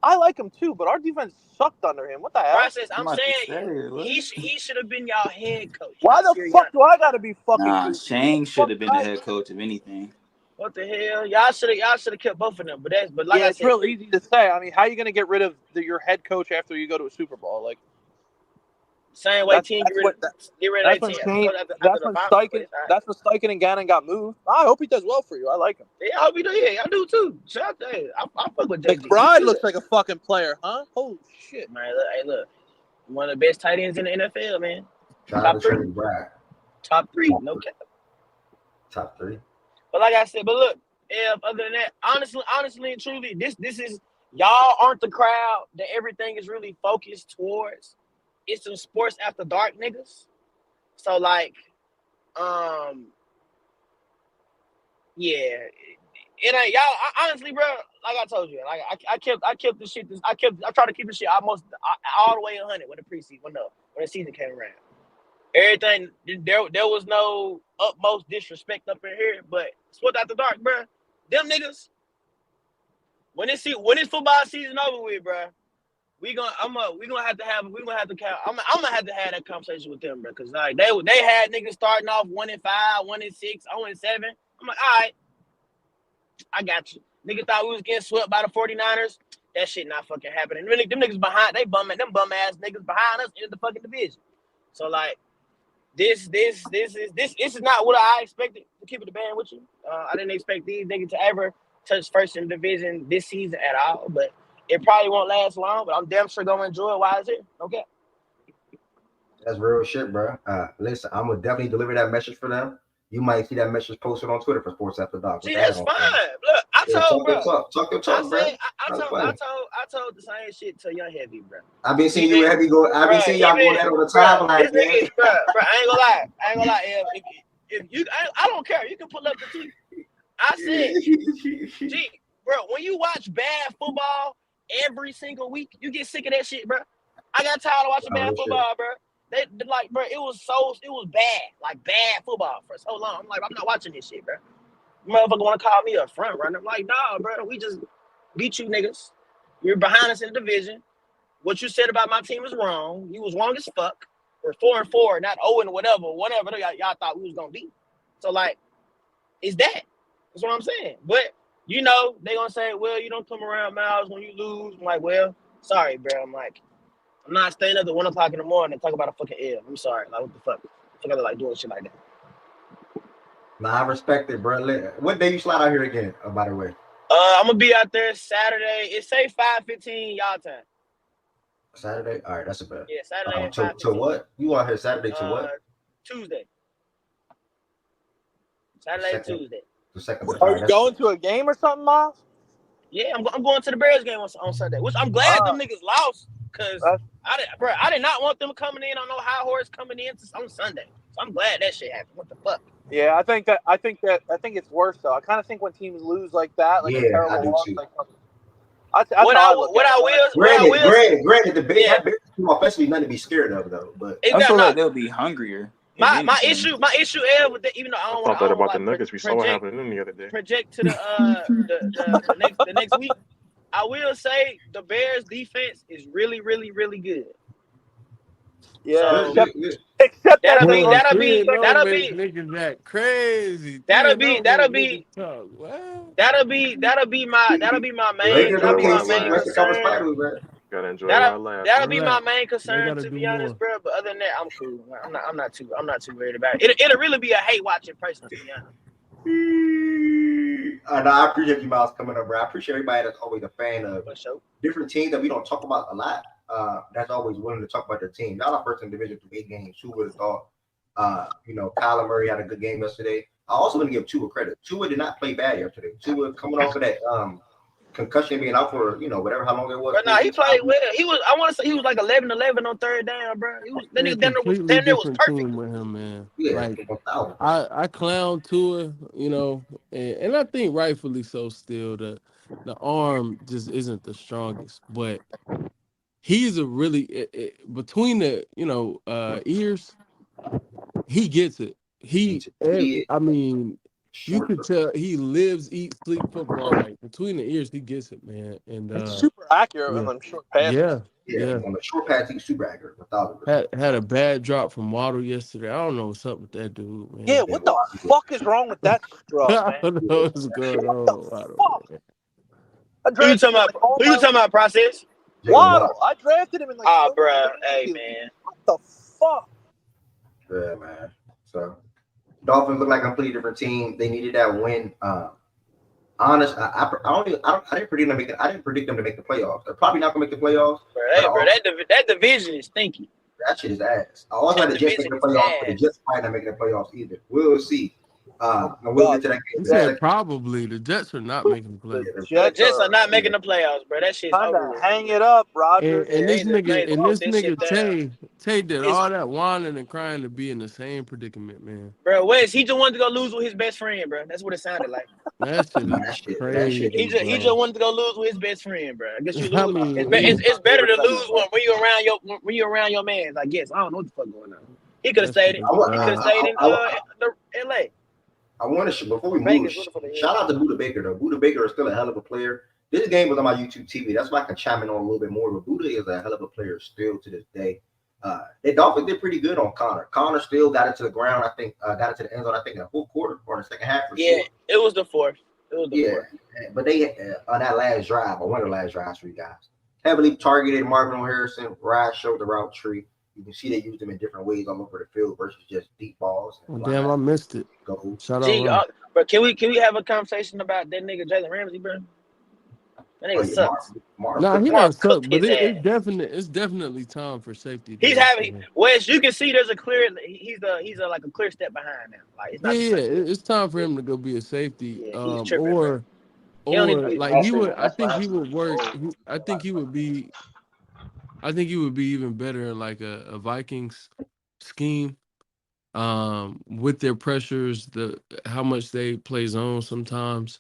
I like him too, but our defense sucked under him. What the hell? Process. I'm I'm about to saying say, what? he should have been y'all head coach. Why the fuck do I gotta be fucking Nah, goofy? Shane should have been the head coach of anything. What the hell? Y'all should have kept both of them. But like Yeah, I it's said, real easy to say. I mean, how are you gonna get rid of your head coach after you go to a Super Bowl? Like same way that's team that's get what rid of that's their when team Shane. after That's the when final. But Steichen. it's all right. That's when Steichen and Gannon got moved. I hope he does well for you. I like him. Yeah, I hope you do. Yeah, I do too. Shout out to hey, I fuck with JG. McBride looks like a fucking player, huh? Holy shit! Man, look, one of the best tight ends in the NFL, man. Shout out Top to three. Trey Brad. Top three, no cap. Top 3. But like I said, but look, other than that, honestly and truly, this is y'all aren't the crowd that everything is really focused towards. It's some sports after dark niggas. So like, yeah, it ain't y'all. Honestly, bro, like I told you, like I kept the shit. I tried to keep the shit almost all the way 100 when the preseason when the season came around. Everything there was no utmost disrespect up in here, but sport after dark, bro. Them niggas, when this football season over with, bro, we gonna have to have that conversation with them, bro, because like they had niggas starting off 1-5, 1-6, 0-7. I'm like, all right, I got you. Niggas thought we was getting swept by the 49ers. That shit not fucking happening. Really, them niggas behind, them bum ass niggas behind us in the fucking division. So like. This is not what I expected, to keep it a band with you. I didn't expect these niggas to ever touch first in the division this season at all, but it probably won't last long, but I'm damn sure gonna enjoy it while it's here. Okay. That's real shit, bro. Listen, I'm gonna definitely deliver that message for them. You might see that message posted on Twitter for Sports After Dark. See, that's fine. Look, I told bro. Talk your talk, bro. I told the same shit to Young Heavy, bro. I've been seeing you heavy go. I've been seeing y'all going that on the timeline. This nigga, bro. I ain't gonna lie. If you, I don't care. You can pull up the tweet. I said, gee, bro, when you watch bad football every single week, you get sick of that shit, bro. I got tired of watching bad football, bro. They like, bro, it was bad, like bad football for so long. I'm like, I'm not watching this shit, bro. Motherfucker want to call me a front runner. I'm like, nah, bro, we just beat you niggas. You're behind us in the division. What you said about my team was wrong. You was wrong as fuck. We're 4-4, not 0 whatever y'all thought we was gonna be. So like, it's that. That's what I'm saying. But you know, they gonna say, well, you don't come around Miles when you lose. I'm like, well, sorry, bro. I'm like, I'm not staying up at 1 o'clock in the morning and talk about a fucking L. I'm sorry. Like, what the fuck? I gotta like doing shit like that. Nah, I respect it, bro. What day you slide out here again? By the way. I'm gonna be out there Saturday. It say 5:15 y'all time. Saturday? All right, that's a bet. Yeah, Saturday at 5:15. To what? You out here Saturday to what? Tuesday. Saturday and Tuesday. The second. Are you going to a game or something, Miles? Yeah, I'm going to the Bears game on Sunday, which I'm glad them niggas lost, because I did not want them coming in on no high horse coming in on Sunday. So I'm glad that shit happened. What the fuck? Yeah, I think it's worse though. I kind of think when teams lose like that, like a terrible loss, like Granted, the Bears offensively nothing to be scared of though. But I feel like they'll be hungrier. My issue with that, even though I don't thought that about the Nuggets. We saw what happened to them the other day. Project to the next week. I will say the Bears defense is really, really, really good. Yeah, so, except that'll be niggas that crazy. That'll be my main concern. Gotta enjoy our lives. That'll be my main concern, to be honest, bro. But other than that, I'm cool. I'm not too worried about it. It'll really be a hate watching person, to be honest. No, I appreciate you, Miles, coming up, bro. I appreciate everybody that's always a fan of different teams that we don't talk about a lot. That's always willing to talk about their team. Y'all are first in division through 8 games. Who would have thought? Kyler Murray had a good game yesterday. I also want to give Tua credit. Tua did not play bad yesterday. Tua coming off of that concussion being out for whatever how long it was. But nah, he played well. I want to say he was like 11-11 on third down, bro. That A nigga damn completely near was different perfect. team with him, man. Yeah, Like 1,000%. I clown Tua, and I think rightfully so. Still, the arm just isn't the strongest, but he's a really between the ears, he gets it. I mean, you Short. could tell he lives, eats, sleep football. Like between the ears, he gets it, man. And He's super accurate yeah, on them short passes. yeah. On the short pass, he's super accurate. 1,000%. Had a bad drop from Waddle yesterday. I don't know what's up with that dude, Yeah, man. what the fuck is wrong with that scrub, I man? don't know what's going What the on. Waddle, fuck? man. I Who you drafted talking him about? like all Who you my talking about? Process? Waddle. I drafted him in like Ah, third bro. or Hey, 40th. man. What the fuck? Yeah, man. So Dolphins look like a completely different team. They needed that win. Honest, I didn't predict them to make it. I didn't predict them to make the playoffs. They're probably not gonna make the playoffs. Bro, that division is stinky. That shit is ass. I also had the Jets making the playoffs, but the Jets probably not making the playoffs either. We'll see. And we'll get to that He game. said probably the Jets are not making the playoffs. The Jets are not making the playoffs, bro. That shit's over with. Hang it up, Roger. And this nigga down. Tay did His- all that whining and crying to be in the same predicament, man. Bro, Wes, he just wanted to go lose with his best friend, bro. That's what it sounded like. That shit is crazy. He just wanted to go lose with his best friend, bro. I guess you lose. I mean, it's better to lose when you're around your man. I guess I don't know what the fuck going on. He could have stayed. He could have stayed in L.A. I want to before we move. Shout out to Buda Baker though. Buda Baker is still a hell of a player. This game was on my YouTube TV. That's why I can chime in on a little bit more. But Buda is a hell of a player still to this day. The Dolphins did pretty good on Connor. Connor still got it to the ground. I think got it to the end zone. I think in the fourth quarter or in the second half. It was the fourth. Fourth. But they on that last drive or one of the last drives for you guys heavily targeted Marvin Harrison. Ryan showed the route tree. You can see they used them in different ways all over the field versus just deep balls. Damn, I missed it. Shout out. But can we have a conversation about that nigga Jalen Ramsey, bro? That nigga sucks. Nah, he doesn't suck, but it's definitely time for safety. He's having Wes. You can see there's a clear. He's like a clear step behind now. Like it's not. It's time for him to go be a safety. Tripping, like he would. I think he would work. I think he would be even better in like a Vikings scheme. With their pressures, how much they play zone sometimes,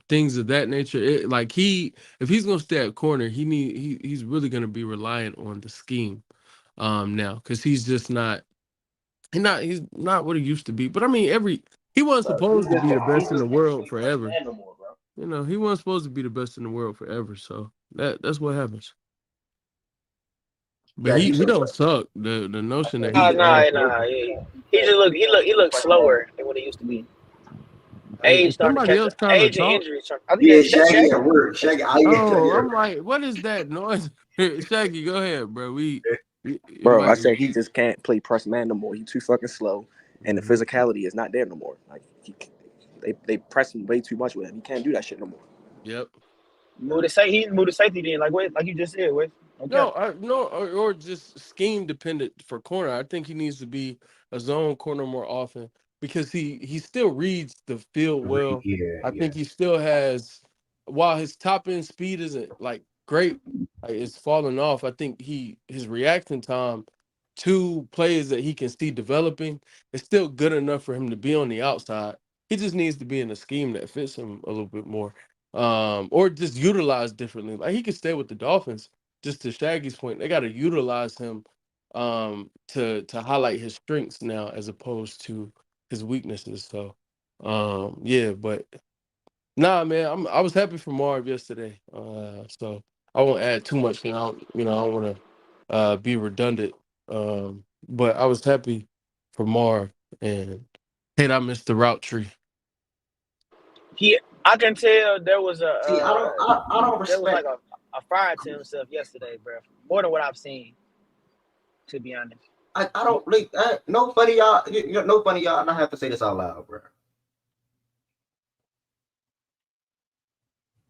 things of that nature. If he's gonna stay at corner, he's really gonna be reliant on the scheme, now because he's just not. He's not what he used to be. But I mean, he wasn't supposed to be the best in the world forever. He wasn't supposed to be the best in the world forever. So that's what happens. But he don't suck. The notion that he looks slower than what he used to be. Age starting to catch up. Age and injuries. Shaggy at work. Shaggy. I'm like, what is that noise? Shaggy, go ahead, bro. Bro, I said he just can't play press man no more. He's too fucking slow, and the physicality is not there no more. Like they press him way too much with him. He can't do that shit no more. Yep. Move the safety then, like you just said, Wes. Okay. No, or just scheme dependent for corner. I think he needs to be a zone corner more often because he still reads the field well. I think he still has, while his top end speed isn't like great, it's falling off. I think his reaction time to players that he can see developing is still good enough for him to be on the outside. He just needs to be in a scheme that fits him a little bit more, or just utilized differently. Like he could stay with the Dolphins. Just to Shaggy's point, they got to utilize him to highlight his strengths now as opposed to his weaknesses. So, but nah, man, I was happy for Marv yesterday. So I won't add too much. I don't want to be redundant. But I was happy for Marv, and I missed the route tree. I can tell there was a. I don't respect. There was like a fire to himself yesterday, bro. More than what I've seen, to be honest. I don't really. No funny, y'all. No funny, y'all. And I have to say this out loud, bro.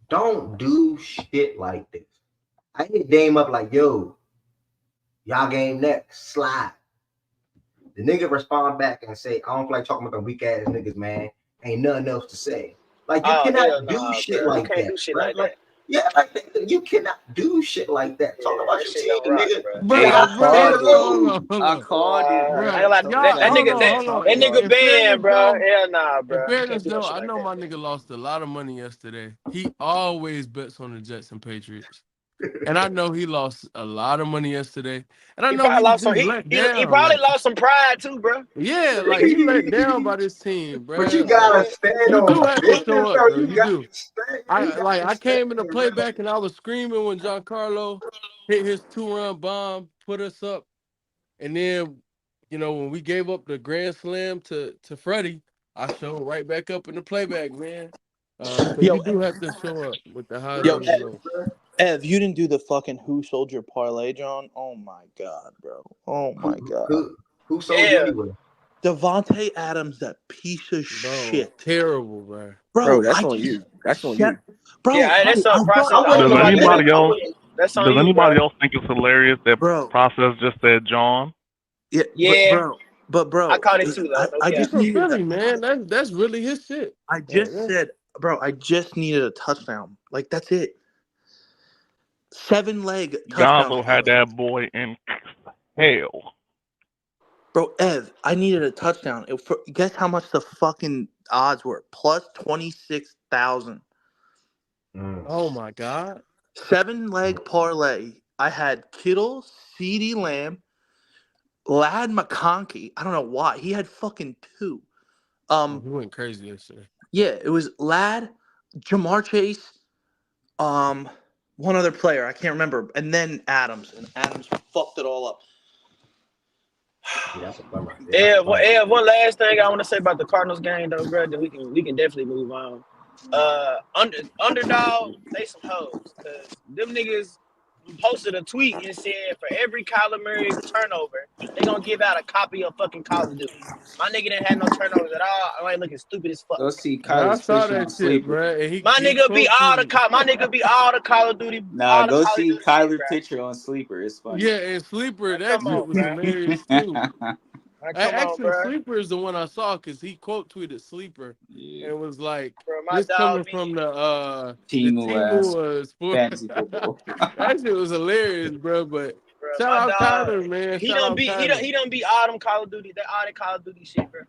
Don't do shit like this. I hit Dame up like, yo, y'all game next, slide. The nigga respond back and say, I don't feel like talking about the weak ass niggas, man. Ain't nothing else to say. Like you Oh cannot hell do nah, shit bro. You like can't that, do shit bro. like Like that. yeah, like you cannot do shit like that. Yeah, Talk about that your shit team, don't rock, nigga. bro. You Hey, Nah, I gotta stand called it. alone. Hold I on. called it, I bro. ain't gonna lie. Don't Y'all, That y'all hold nigga, know what on, I'm that, hold on. that talking nigga about. In banned, fairness, bro. though, Hell nah, in bro. You can't fairness, do no though, shit I like know that, my bro. nigga lost a lot of money yesterday. He always bets on the Jets and Patriots. And I know he lost a lot of money yesterday. And I He know probably he was lost some. just let He down. probably Like, lost some pride too, bro. yeah, like he let down by this team, But you bruh. Like, gotta stand you do on have to show business, up, though. though. You do. You gotta I stand, came in the bro. playback and I was screaming when Giancarlo hit his 2-run bomb, put us up. And then, when we gave up the grand slam to Freddie, I showed right back up in the playback, man. So Yo, you do have to show up with the highs yo, and the lows. Ev, you didn't do the fucking Who Sold Your Parlay, John? Oh my god, bro. Oh my god. Who sold you Yeah, anyway? Devontae Adams, that piece of Bro, shit. terrible, bro. Bro, That's I on just you. That's on shut you. yeah. bro, That's a I thought process. I I wouldn't don't Does know. go I against never. anybody else That's on does you, bro. anybody else think it's hilarious that bro. process just said John? Yeah, Yeah, but I baught caught it too, though. No I He's cap. just from needed Philly, man. That's really his shit. I Like, just said, bro, I just needed a touchdown. Like that's it. 7-leg touchdown Gonzo had parlay. that boy in hell. Bro, Ev, I needed a touchdown. Guess how much the fucking odds were? Plus 26,000. oh my God. 7-leg parlay. I had Kittle, CeeDee Lamb, Lad McConkey. I don't know why. He had fucking 2. He went crazy yesterday. Yeah, it was Lad, Jamar Chase, one other player, I can't remember, and then Adams. And Adams fucked it all up. Yeah, that's a fun right there. That's a Yeah, fun right there. one last thing I want to say about the Cardinals game, though, bro. That we can definitely move on. Underdog, they some hoes, cause them niggas posted a tweet and said for every Kyler Murray turnover, they gonna give out a copy of fucking Call of Duty. My nigga didn't have no turnovers at all. I ain't looking stupid as fuck. Go see Bro, I Kyler's saw picture on that shit, Sleeper. bro. And My he nigga be quote all the tweeted. my nigga be all the Call of Duty, Nah, all the go Call of see Duty shit, Kyler bro. picture on Sleeper. It's funny. Yeah, and Sleeper, Like, that come shit on, was bro. hilarious too. Like, come on, Actually, bro. Sleeper is the one I saw because he quote tweeted Sleeper Yeah. and was like, Bro, my "This dog coming be. from the Timu ass Timu sport." fantasy football. That shit was hilarious, bro. But Bro, shout my out dog, Kyler, man. he Shout don't out be Kyler. he don't be all them Call of Duty, all that Call of Duty shit, bro.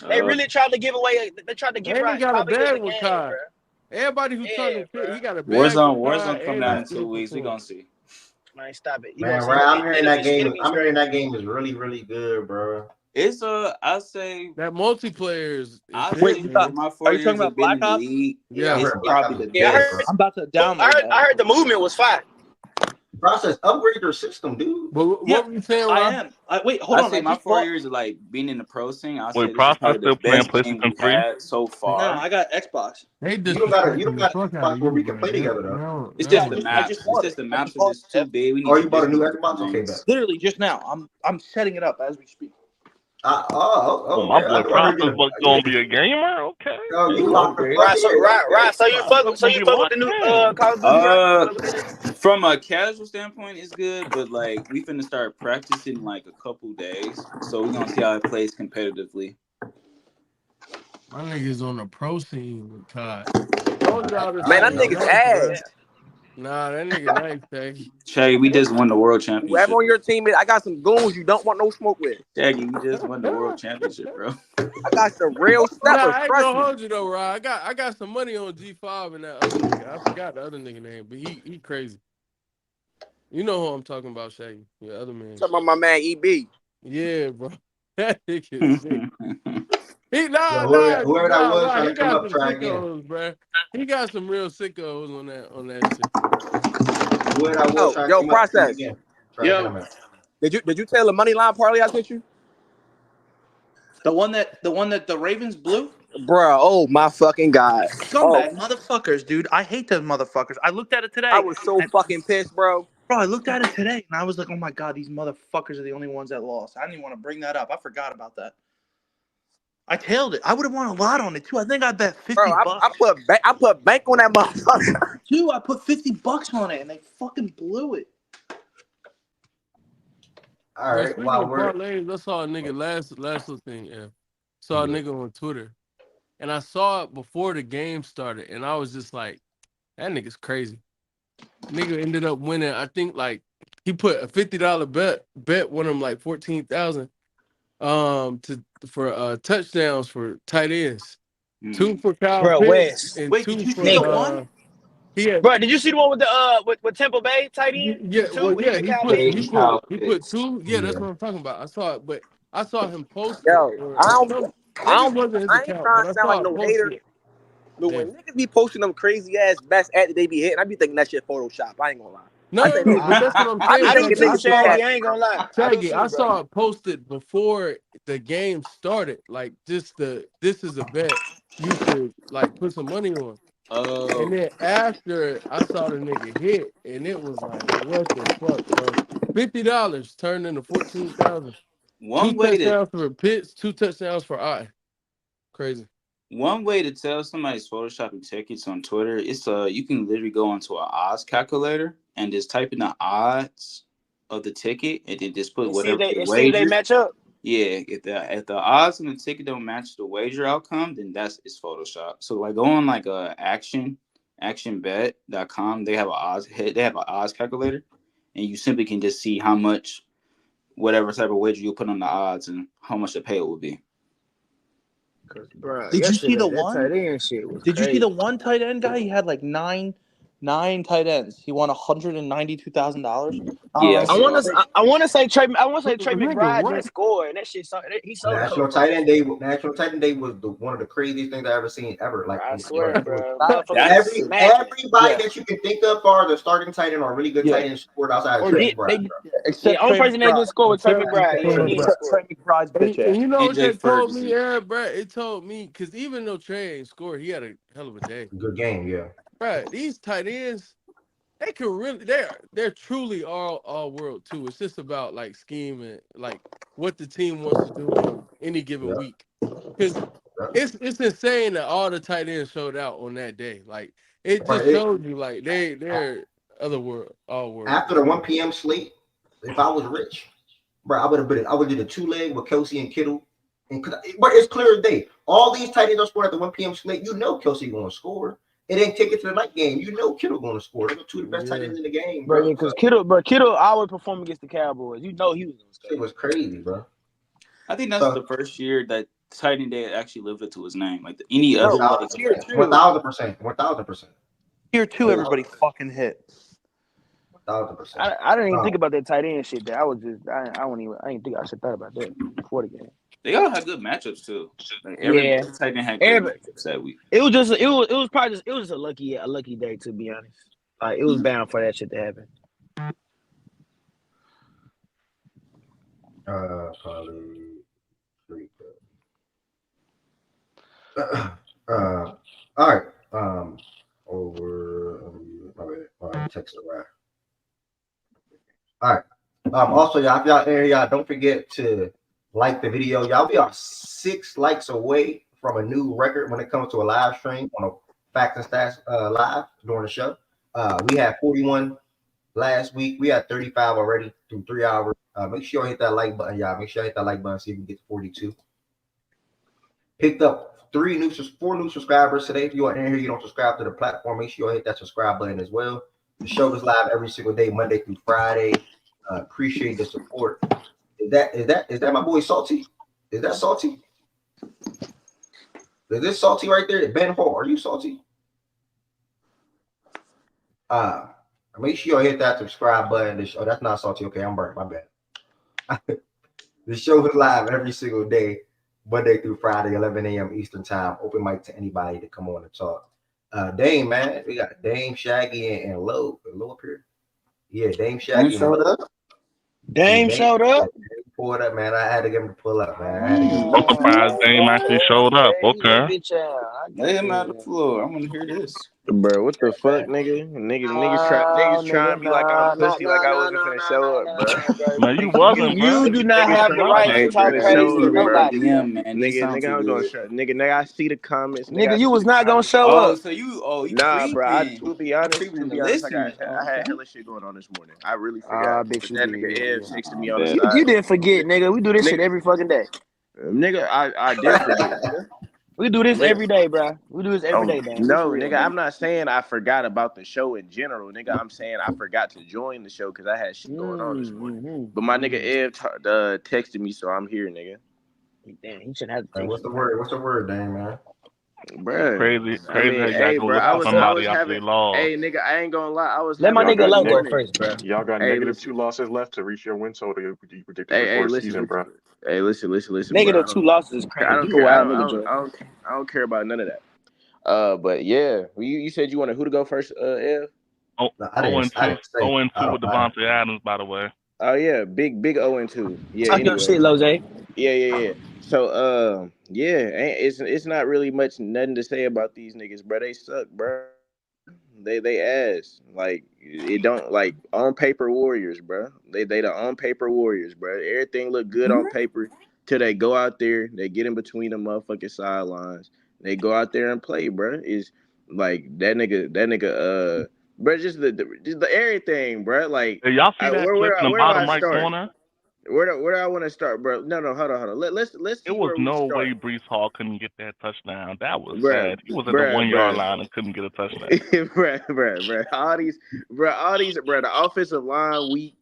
They Uh, really tried to give away. They tried to give And he right got a copies of the bag with game, Kai. bro. Everybody who Yeah, talking bro. shit, he got a bag with Kai Warzone coming and he out in still 2 weeks. We performed. gonna see. Man, stop it. You gonna Man, see? right? I'm hearing It'll that be game. I'm hearing straight. that game is really, really good, bro. It's I'll say That multiplayer is I'll hit, Wait, say for man. my are four you talking years of about being Black in the Ops? league, Yeah, I Yeah. it's heard Black probably Ops the is Yeah, good, bro. best. I'm about to download that. I heard the movement was fine. Process upgrade your system, dude. But Yeah, what were you saying, I Rob? am. Wait, hold I on. say I my just four bought. years of like being in the pro scene. I'll say Wait, this is process probably the still playing best game PlayStation we've 3? had so No, far. I got Xbox. They You don't got a you disrespecting don't the got fuck a out Xbox of where you, we can bro. play They together though. don't, they It's Yeah, just don't the I respect just maps. you. It's bought it. just the I maps just are bought just too it. big. We need Oh, you bought a traditional new different Xbox? Okay, bet. lanes. Literally just now. I'm setting it up as we speak. Oh, my Okay. I boy thought I heard Process you. was gonna be a gamer. Okay, Oh, Hey, you you locked the upgrade. fuck Right, so in. Okay. So Process so gonna you be fuck with locked the new in. Call of Duty, right? Uh, Fuck with that shit? from a casual standpoint, it's good, but like we finna start practicing in like a couple days, so we're gonna see how it plays competitively. My niggas on the pro scene with Todd. Told y'all this Man, I that nigga know. nigga's nice, bro. ass. Nah, that nigga nice, Shaggy. Shaggy, we just won the world Whoever championship. on your team is, I got some goons you don't want no smoke with. Shaggy, we just won the world championship, bro. I got some real Nah, steppers. I ain't Trust gonna me. hold you though, Rod. I got some money on G5 and that other nigga. I forgot the other nigga name, but he crazy. You know who I'm talking about, Shaggy. The other man. Talking about my man EB. Yeah, bro. That nigga sick. Yo, whoever that was Rod. trying He to come got up, some try again. sickos, bro. He got some real sickos on that shit. Whoever that was trying to Yo, come up, try process. again. Try again, Yo, man. Did you tell the money line parlay I sent you? the one that the Ravens blew? Bruh, oh my fucking God. Oh, Scumbag motherfuckers, dude. I hate those motherfuckers. I looked at it I today. was so And, fucking pissed, bro. bro, I looked at it today and I was like, oh my God, these motherfuckers are the only ones that lost. I didn't even want to bring that up. I forgot about that. I tailed it. I would have won a lot on it too. I think I bet Bro, 50 bucks. I put bank on that motherfucker. Dude, I put 50 bucks on it and they fucking blew it. All But right. speaking While of we're parlays, I saw a nigga last little thing, yeah. Saw a nigga on Twitter. and I saw it before the game started, and I was just like, that nigga's crazy. Nigga ended up winning. I think like he put a $50 bet won him like 14,000 for touchdowns for tight ends. 2 for Kyle Bro, Pitts Wes. and Wait, 2 did you see the for one? he had Bro, did you see the one with the with Temple Bay tight end? yeah, Two well when he yeah, beat Kyle Pitts? he put 2. Yeah, that's Yeah. what I'm talking about. I saw it, but I saw him post it Yo, or I don't, some I maybe it don't, wasn't his I ain't account, trying but to I sound like saw it no hater, posted. but Yeah. when niggas be posting them crazy ass best at they be hitting, I be thinking that shit Photoshop. I ain't gonna lie. I think No, they but be, that's what I'm I be saying, I do thinking Shaggy. too, niggas be Shaggy. capping. I ain't gonna lie. I do Shaggy, too, I bro. saw it posted before the game started. Like just this is a bet you should like put some money on. And Oh, then after I saw the nigga hit, and it was like, what the fuck, bro? $50 turned into 14,000. 2 one way to touchdowns for Pitts, 2 touchdowns for I. Crazy. one way to tell somebody's photoshopping tickets on Twitter is you can literally go onto an odds calculator and just type in the odds of the ticket and then just put And see if whatever they the and see if they wager. match up. Yeah, if the odds on the ticket don't match the wager outcome, then it's Photoshop. So like go on like actionbet.com, they have an odds calculator, and you simply can just see how much whatever type of wager you put on the odds and how much the payout will be. Cause bro, Did you see the yesterday that one? tight end shit was Did you see crazy. the one tight end guy? He had like nine tight ends. He won $192,000. Yeah, I I want saw. to I want to say Trey Nigga, McBride what? didn't score, and that shit he sold out, National bro. Tight End Day. National Tight End Day was one of the craziest things I ever seen ever. Like, I like swear, it was bro. That Motherfuckers was That's smacking. everybody yeah, that you can think of for the starting tight end or really good yeah, tight end scored outside of Or Trey did McBride. they? except Yeah, only Trey person that didn't McBride. score was Trey Except, McBride. He didn't Except score. Trey McBride's bitch and ass. you know what NJ that told me, Ferguson. yeah, bro? It told me, because even though Trey ain't scored, he had a hell of a day. Good game, yeah. Bro, these tight ends, they can really, they're truly all world too. It's just about like scheme and like what the team wants to do on any given Yeah, week. Because yeah. it's insane that all the tight ends showed out on that day. Like it Bro, just shows you like they're all world for after the sure. 1 p.m. slate, if I was rich, bro, I would do the 2-leg with Kelsey and Kittle. But it's clear as day. All these tight ends are scoring at the 1 p.m. slate. You know Kelsey going to score. It ain't take it to the night game. You know Kittle going to score. They're the 2 of the best tight Yeah. ends in the game, Bro, yeah, bro. because So Kittle always performed against the Cowboys. You know he was gonna score. it was crazy, bro. I think that's the So first year that tight end day actued lived up to his name. Like any other Bro, like tier 1,000%, two, 1,000%, 1,000%, tier two, everybody fucking hit. 1,000%. I didn't even think about that tight end shit. That I was just I didn't think I should thought about that before the game. they all had good matchups too. Like every Yeah, tight end had great every, matchups that week. it was probably just a lucky day, to be honest. Like it was bound for that shit to happen. Probably 3. All right. All right. Text it right. All right. Also, y'all, if y'all there, y'all don't forget to like the video. Y'all, we are 6 likes away from a new record when it comes to a live stream on a Facts and Stats live during the show. We had 41 last week. We had 35 already through 3 hours. Make sure you hit that like button, y'all. Make sure you hit that like button, see if we get to 42. Picked up 4 new subscribers today. If you are in here, you don't subscribe to the platform, make sure you hit that subscribe button as well. The show is live every single day, Monday through Friday. Appreciate the support. Is that my boy Salty? Is that Salty? Is this Salty right there? Ben Hall, are you Salty? Make sure you hit that subscribe button. Oh, that's not Salty. Okay, I'm burnt. My bad. The show is live every single day, Monday through Friday, 11 a.m. Eastern time. Open mic to anybody to come on and talk. Dame, man. We got Dame, Shaggy, and Low. Low up here. Yeah, Dame, Shaggy, and Low. Dame showed up. Pull it up, man. I had to get him to pull up, man. I had to get him I'm surprised Dame actually showed up. Okay. Lay him out the floor. I want to hear this. Bro, what the fuck, nigga? Niggas trying to be like I'm pussy, like I wasn't finna show up, bro. No, you wasn't, bro. You do not Niggas have the right I to ain't talk finna crazy show to up, bro. nobody. DM, man. They sound Nigga, too I'm gonna good. show. Nigga, I see the comments. Nigga, I Nigga, you see was the not gonna comments. show Oh, up. so you Nah, bro. creeping. To be You honest, creeping the listeners. I had Okay. hella shit going on this morning. I really I forgot. bet But you that did. nigga Ev Yeah. texted me I on the bet. side. You didn't forget, nigga. We do this shit Nigga, every fucking day. I did forget, nigga. We do this Nigga, every day, bro. We do this every day, Dan. We for no, real, nigga. bro. I'm not saying I forgot about the show in general, nigga. I'm saying I forgot to join the show because I had shit going on this morning. But my nigga Ev texted me, so I'm here, nigga. Damn, he shouldn't have to Hey, text what's you, the bro. word? What's the word, Dang, man? Bruh. I Crazy mean, how you gotta hey, go bro. look I for was somebody after having. they lost. Hey, nigga. I ain't gonna lie. I was Let my having a Y'all nigga good got Low go morning. first, bro. y'all got Hey, negative listen. 2 losses left to reach your win total you predicted Hey, before the listen, season, listen. bro. Hey, listen, bro. Negative 2 losses is I crazy. don't You a care. I wild don't. I nigga, don't. Joe. I don't. I don't care about none of that. But yeah, you said you wanted who to go first, Ev? Oh, No, I 0-2, didn't say. 0-2 I with don't mind. Devontae Adams, by the way. Oh yeah, big 0-2. Yeah. Talk your Anyway, shit, Lose. yeah. So yeah, it's not really much nothing to say about these niggas, bro. They suck, bro. They ass. Like it don't like on paper warriors, bro. They the on paper warriors, bro. Everything look good on paper till they go out there, they get in between the motherfucking sidelines. They go out there and play, bro. Is like that nigga bro, just the everything, bro. Like Hey, y'all see that clip in the where do I bottom right start? corner? Where do I want to start, bro? No, hold on. Let's It see was where we no way start, Brees Hall couldn't get that touchdown. That was bro, sad. He was at the bro, 1 yard bro. line and couldn't get a touchdown. Bruh. Bruh, the offensive line weak.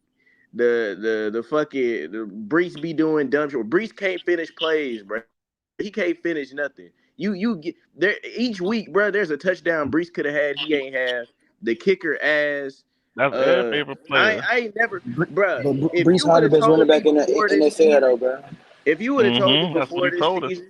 The fucking the Brees be doing dumb shit. Brees can't finish plays, bro. He can't finish nothing. You get there each week, bro. There's a touchdown Brees could have had. He ain't have the kicker ass. That's their favorite player. I ain't never, bruh. But If Brees you Hall would the have best running told me back in the before this NFL, though, season, bro. if you would have told me That's what before he this told us. season,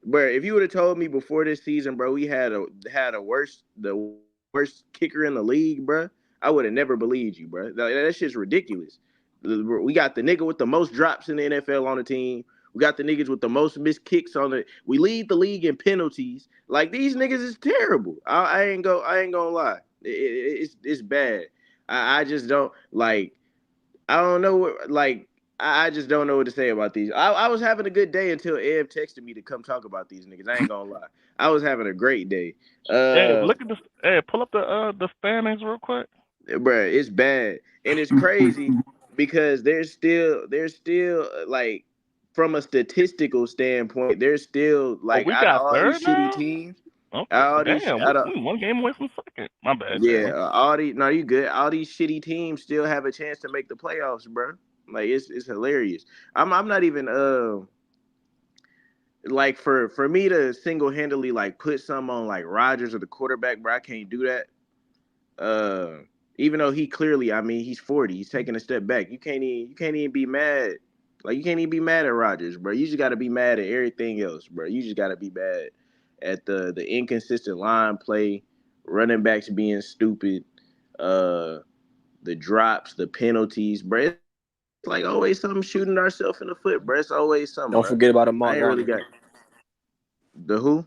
bro, if you would have told me before this season, bro, we had the worst kicker in the league, bro, I would have never believed you, bro. That shit's ridiculous. We got the nigga with the most drops in the NFL on the team. We got the niggas with the most missed kicks on it. We lead the league in penalties. Like these niggas is terrible. I ain't gonna lie. It's bad. I just don't like. I don't know what like. I just don't know what to say about these. I was having a good day until Ev texted me to come talk about these niggas. I ain't gonna lie. I was having a great day. Hey, look at this. Hey, pull up the standings real quick. Bruh, it's bad. And it's crazy because there's still like from a statistical standpoint, there's still Oh, like we out of got all these third shitty now. teams, Okay, out of these damn, out of we 1 game away from second. My bad, yeah, James. all these no, you good. All these shitty teams still have a chance to make the playoffs, bro. Like it's hilarious. I'm not even like for me to single handedly like put some on like Rodgers or the quarterback, bro. I can't do that. Even though he clearly, I mean, he's 40, he's taking a step back. You can't even be mad. Like you can't even be mad at Rodgers, bro. You just got to be mad at everything else, bro. You just got to be mad at the inconsistent line play, running backs being stupid, uh, the drops, the penalties, bro. It's like always something shooting ourselves in the foot, bro. It's always something, Don't bro. forget about I Ahmad ain't really Gardner. got the who.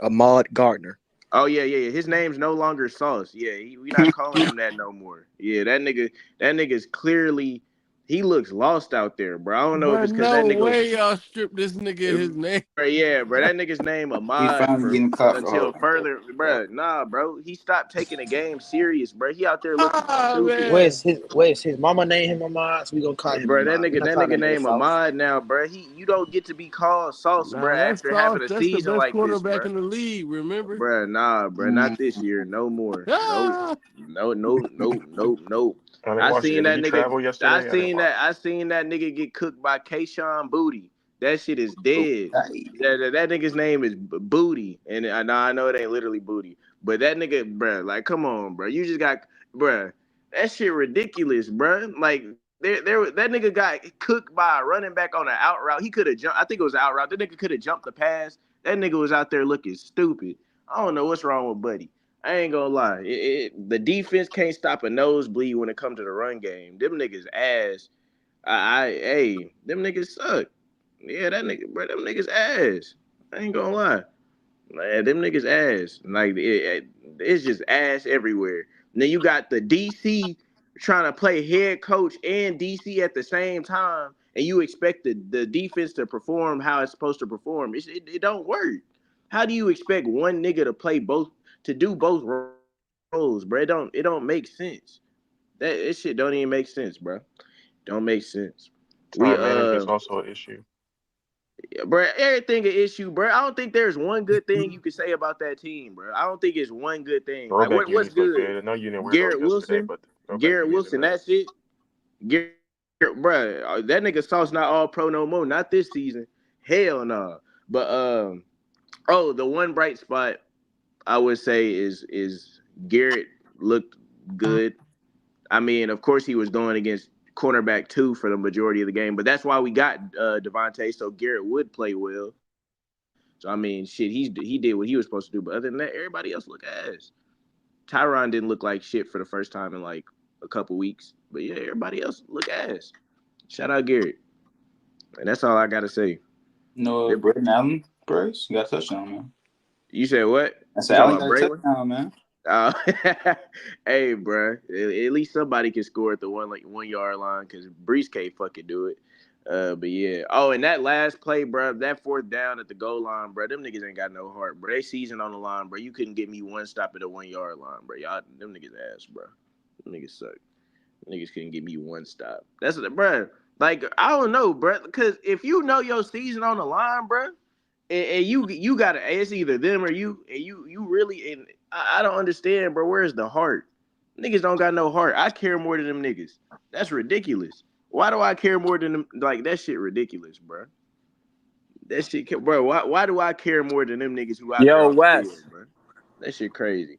Ahmad Gardner. Oh yeah. His name's no longer Sauce. Yeah, we not calling him that no more. Yeah, that nigga's clearly he looks lost out there, bro. I don't know if But it's because that no nigga, way y'all stripped this nigga his name. yeah, bro. That nigga's name He Ahmad finally for getting caught for until holding. further, bro. Nah, bro. He stopped taking the game serious, bro. He out there looking Ah stupid. man. Where's his mama name him Ahmad, so we gonna call him Bro, that Ahmad. We nigga, not that calling nigga that nigga name Sauce. Ahmad now, bro. You don't get to be called Sauce, bro, Nah, that's after having Sauce. a That's the season best like this, quarterback bro. in the league, remember? Bro, not this year, no more. Nope. Ah! No. I didn't I watch it seen yet. Did that he nigga. travel yesterday? I didn't watch it. I seen that nigga get cooked by Kayshawn Booty. That shit is dead. That nigga's name is Booty, and I know it ain't literally Booty, but that nigga, bro, like, come on, bro, you just got, bro, that shit ridiculous, bro. Like, that nigga got cooked by a running back on an out route. He could have jumped. I think it was an out route. That nigga could have jumped the pass. That nigga was out there looking stupid. I don't know what's wrong with Buddy. I ain't gonna lie. The defense can't stop a nosebleed when it comes to the run game. Them niggas ass. Hey, them niggas suck. Yeah, that nigga, bro, them niggas ass. I ain't gonna lie. Man, them niggas ass. Like it's just ass everywhere. And then you got the DC trying to play head coach and DC at the same time, and you expect the defense to perform how it's supposed to perform. It don't work. How do you expect one nigga to play both to do both roles, bro? It don't make sense. That shit don't even make sense, bro. Don't make sense. We Time management's also an issue. bro. Everything an issue, bro. I don't think there's one good thing you could say about that team, bro. I don't think it's one good thing. Like Throwback what's unis look good? good. I know you didn't wear those Garrett yesterday, Wilson, but the throwback Garrett unis are Wilson. nice. That's it. Garrett, bro. That nigga Sauce not all pro no more. Not this season. Hell no. But oh, the one bright spot I would say is Garrett looked good. I mean, of course he was going against cornerback 2 for the majority of the game, but that's why we got Devontae, so Garrett would play well. So I mean, shit, he did what he was supposed to do. But other than that, everybody else look ass. Tyron didn't look like shit for the first time in like a couple weeks. But yeah, everybody else look ass. Shout out Garrett. And that's all I gotta say. No, Braden Allen, Bryce, you got a touchdown, man. You said what? I said Allen got a touchdown, man. Hey, bro. At least somebody can score at the 1 yard line because Brees can't fucking do it. But yeah. Oh, and that last play, bro, that 4th down at the goal line, bro, them niggas ain't got no heart, bro. They season on the line, bro. You couldn't get me one stop at the 1 yard line, bro. Y'all, them niggas ass, bro. Them niggas suck. Them niggas couldn't get me one stop. That's what, bro. Like, I don't know, bro. Because if you know your season on the line, bro, and you gotta, it's either them or you, and you really, and I don't understand, bro. Where's the heart? Niggas don't got no heart. I care more than them niggas. That's ridiculous. Why do I care more than them? Like, that shit ridiculous, bro. That shit, bro. Why do I care more than them niggas who out there on the field, bro? That shit crazy.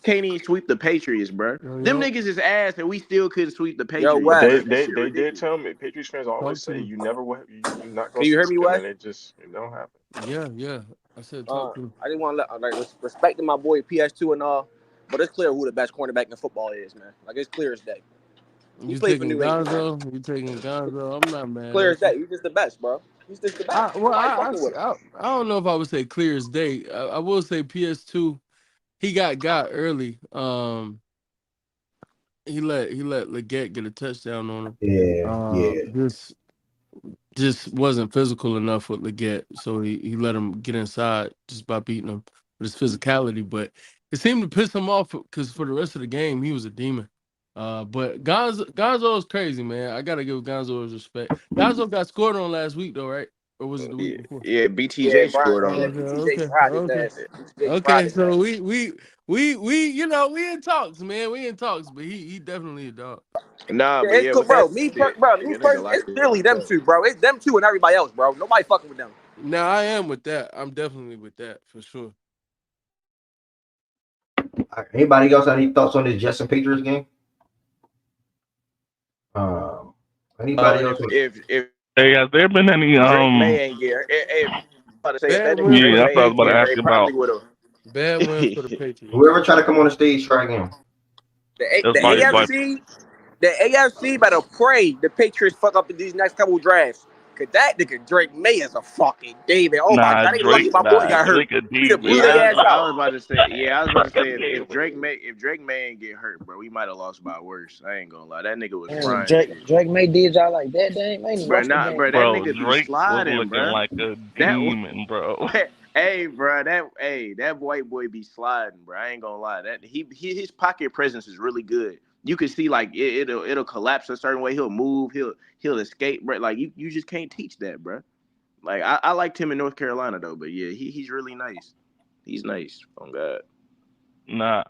Can't even sweep the Patriots, bro. Them niggas is ass, and we still couldn't sweep the Patriots. They did tell me. Patriots fans always say you never will. You're not going Can you hear to me, sweep them, Wes? and it don't happen. Yeah. I said talk to him. I didn't want to respecting my boy PS2 and all, but it's clear who the best cornerback in football is, man. Like, it's clear as day. He You played for taking New England. Gonzo? You taking Gonzo? I'm not mad Clear as at you. day. He's just the best, bro. He's just the best. Nobody fucking with him. I don't know if I would say clear as day. I will say PS2. He got early. He let Leggett get a touchdown on him. Yeah. Just wasn't physical enough with Leggett, so he let him get inside just by beating him with his physicality. But it seemed to piss him off because for the rest of the game he was a demon. But Gonzo is crazy, man. I gotta give Gonzo his respect. Gonzo got scored on last week though, right? Or was it the week before? Yeah, BTJ scored on him. Okay. So we in talks, man. We in talks, but he definitely a dog. Nah, but it's yeah, cool, with bro. that Me shit, first, it's clearly them two, bro. It's them two and everybody else, bro. Nobody fucking with them. Now I am with that. I'm definitely with that for sure. Anybody else have any thoughts on this Jets and Patriots game? Anybody else? If Hey, has there been any Drake May ain't get about to say if that nigga Yeah, Drake that's what I was May about to ain't ask get you hurt, probably about. would have. Bad win for the Patriots. Whoever try to come on the stage, try again. The AFC better pray the Patriots fuck up in these next couple drafts. Cause that nigga Drake May is a fucking David. Oh my god, they lucky my boy got hurt. Drake a We done blew Yeah, their ass I out. was about to say. Yeah, I was about to say if Drake May ain't get hurt, bro, we might have lost by worse. I ain't gonna lie, that nigga was frying. Drake May did y'all like that. They ain't even Bro, watch the game. that Bro, nigga be Drake was sliding, looking bro. like a That demon, bro. Hey, bro, that white boy be sliding, bro. I ain't gonna lie. That his pocket presence is really good. You can see like it'll collapse a certain way. He'll move. He'll escape, bro. Like you just can't teach that, bro. Like I liked him in North Carolina though, but yeah, he's really nice. He's nice. Oh God. Nah,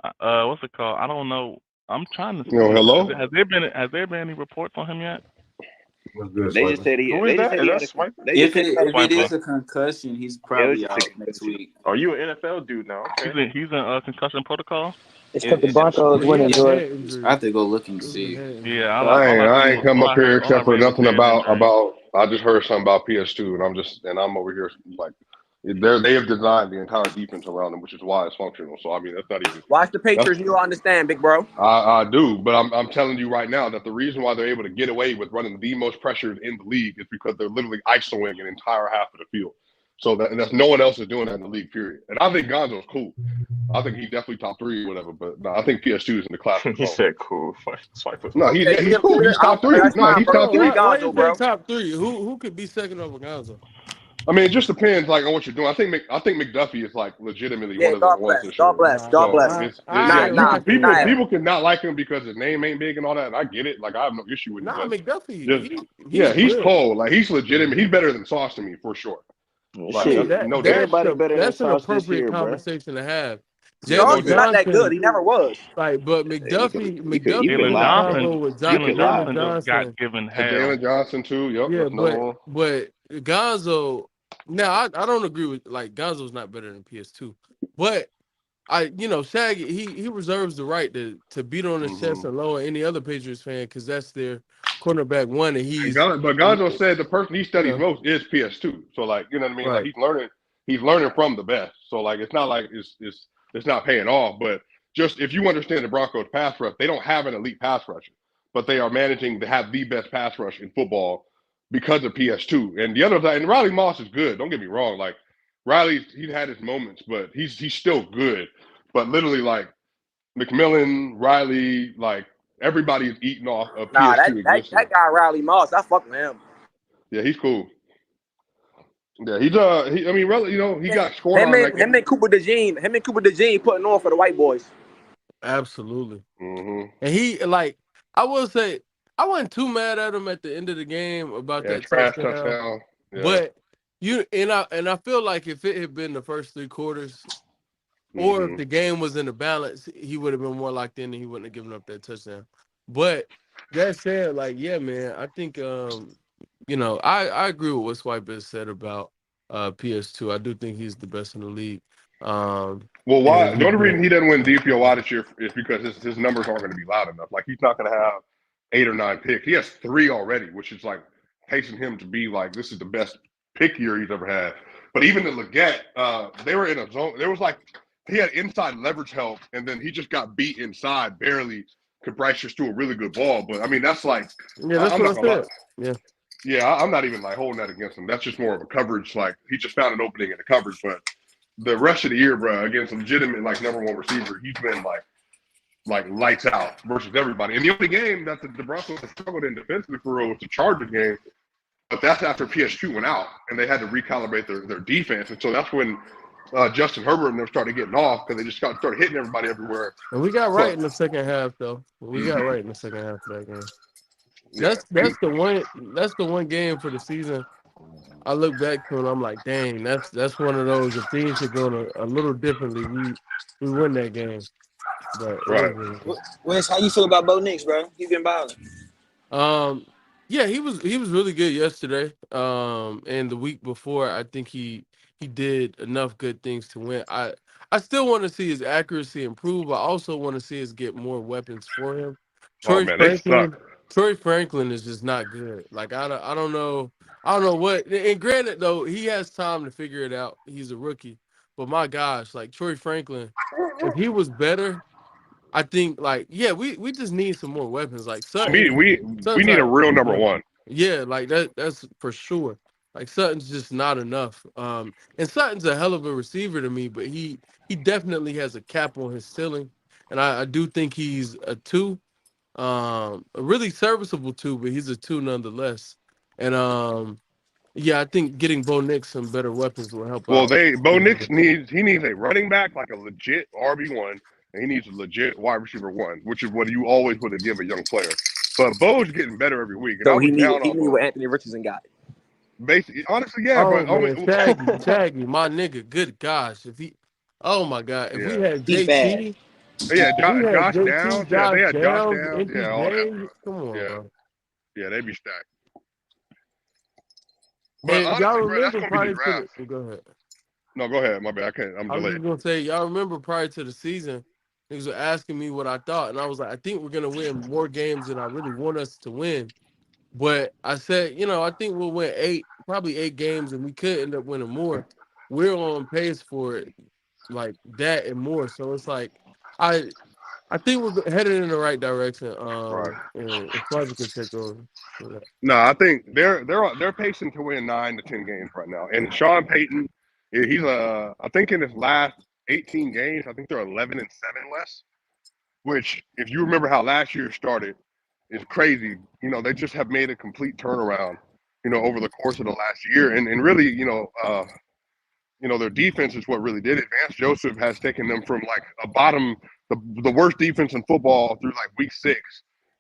what's it called? I don't know. I'm trying to see. Hello? Has there been any reports on him yet? What's good, They just said he. Who They is just that? said Is he that had a. Swiper? They If just said he it had a. is a concussion, he's Yeah, it was probably just a out next concussion. week. Are you an NFL dude now? Okay. He's in concussion protocol. It's because the Broncos He winning, had a Jordan. head injury. I have to go look and It was a see. head injury. Yeah, I ain't come up here except for read was nothing head injury. about. I just heard something about PS2, and I'm over here like they have designed the entire defense around them, which is why it's functional. So I mean, that's not even. Watch the Patriots, you'll understand, big bro. I do, but I'm telling you right now that the reason why they're able to get away with running the most pressures in the league is because they're literally isoing an entire half of the field. So that's no one else is doing that in the league, period. And I think Gonzo's cool. I think he's definitely top 3 or whatever, but no, I think PS2 is in the class. He said cool. Swiper. No, he's cool. He's top 3. That's No, fine, he's bro. top 3. Why you Gonzo, say bro. top 3? Who could be second over Gonzo? I mean, it just depends like on what you're doing. I think McDuffie is like legitimately Yeah, one of the God ones bless. this God year. bless. God So bless. I ain't Nah, laughing. people can not like him because his name ain't big and all that. And I get it. Like I have no issue with it, Nah, but McDuffie, just he's he's good. cold. Like he's legitimate. He's better than Sauce to me for sure. Like Yeah, Shit, no doubt. everybody better than that's an Sauce this appropriate year, bro. conversation to have. Yeah, no Sauce Jalen is doubt. not that good. Johnson, He never was. like, but You could McDuffie Jalen in the Johnson, combo with Jalen Jalen Johnson just got Johnson. given hell. Jalen Johnson too. Yep, Yeah, that's another one. but Gonzo. Now I don't agree with like Gonzo's not better than PS2, but Shaggy he reserves the right to beat on his chest and lower any other Patriots fan because that's their cornerback one, and But Gonzo said the person he studies you most is PS2. So like, you know what I mean? Like right. he's learning from the best. So like, it's not like it's not paying off. But just if you understand the Broncos pass rush, they don't have an elite pass rusher, but they are managing to have the best pass rush in football because of PS2. And the other side, and Riley Moss is good. Don't get me wrong. Like Riley, he's had his moments, but he's still good. But literally, like McMillan, Riley, like everybody is eating off of Nah, PS2 existence. that guy Riley Moss, I fuck with him. Yeah, he's cool. Yeah, I mean, really, he got scored Him on and like. him and Cooper DeJean putting on for the white boys. Absolutely. Mm-hmm. And he like I will say I wasn't too mad at him at the end of the game about Yeah, that trash touchdown. touchdown. Yeah. But I feel like if it had been the first 3 quarters, or if Mm-hmm. the game was in the balance, he would have been more locked in and he wouldn't have given up that touchdown. But that said, like, yeah, man, I think I agree with what Swipe has said about PS2. I do think he's the best in the league. Well, why? And The he's only been reason he doesn't win DPOI this year is because his numbers aren't going to be loud enough. Like he's not going to have 8 or 9 picks. He has 3 already, which is like pacing him to be like this is the best pick year he's ever had. But even the Leggett, they were in a zone. There was like he had inside leverage help, and then he just got beat inside barely. Could Bryce just do a really good ball? But I mean, that's like that's I'm what I not gonna lie. said. Yeah. Yeah, I'm not even like holding that against him. That's just more of a coverage. Like he just found an opening in the coverage, but the rest of the year, bro, against a legitimate like number 1 receiver, he's been like lights out versus everybody. And the only game that the Broncos have struggled in defensively for real was the Chargers game, but that's after PS2 went out and they had to recalibrate their defense. And so that's when Justin Herbert and them started getting off because they just started hitting everybody everywhere. And we got right But in the second half, though. We got right in the second half of that game. yeah, That's the one game for the season. I look back to and I'm like, dang, that's one of those. If things had gone a little differently, we win that game. But it right. is what it is. Wes, how you feel about Bo Nix, bro? He been balling. Yeah, he was really good yesterday. And the week before, I think he did enough good things to win. I still want to see his accuracy improve. I also want to see us get more weapons for him. Oh Troy man, they suck. Franklin is just not good. Like I don't know what. And granted though, he has time to figure it out. He's a rookie, but my gosh, like Troy Franklin, if he was better, I think like we just need some more weapons. Like Sutton, We Sutton's need a not real number enough. 1. Yeah, like that's for sure. Like Sutton's just not enough. And Sutton's a hell of a receiver to me, but he definitely has a cap on his ceiling, and I do think he's a 2, a really serviceable 2, but he's a 2 nonetheless. And I think getting Bo Nix some better weapons will help Well, out. Bo Nix needs a running back like a legit RB1, and he needs a legit wide receiver 1, which is what you always would have given a young player. But Bo's getting better every week, and I So was he down need on Bo. what Anthony Richardson got. Basically, honestly, yeah, Oh but man, Shaggy, my nigga, good gosh, oh my god, if we yeah, had He bad. JT. yeah, We had Josh JT, Downs, yeah, they Josh had Josh Downs, Downs, NP yeah, all that, James. Come on, bro. bro. Yeah, they'd be stacked. But And y'all honestly, bro, that's remember gonna be the prior to draft. go ahead. No, go ahead, my bad. I can't. I'm I was delayed. just gonna say, y'all remember prior to the season, niggas were asking me what I thought, and I was like, I think we're gonna win more games than I really want us to win. But I said, I think we'll win probably 8 games, and we could end up winning more. We're on pace for it, like that and more. So it's like, I think we're headed in the right direction. Right. And if Florida can take over. Yeah. No, I think they're pacing to win 9 to 10 games right now. And Sean Payton, he's I think in his last 18 games, I think they're 11-7 less. Which, if you remember how last year started, is crazy. They just have made a complete turnaround. over the course of the last year, and really, their defense is what really did it. Vance Joseph has taken them from like the worst defense in football through like week 6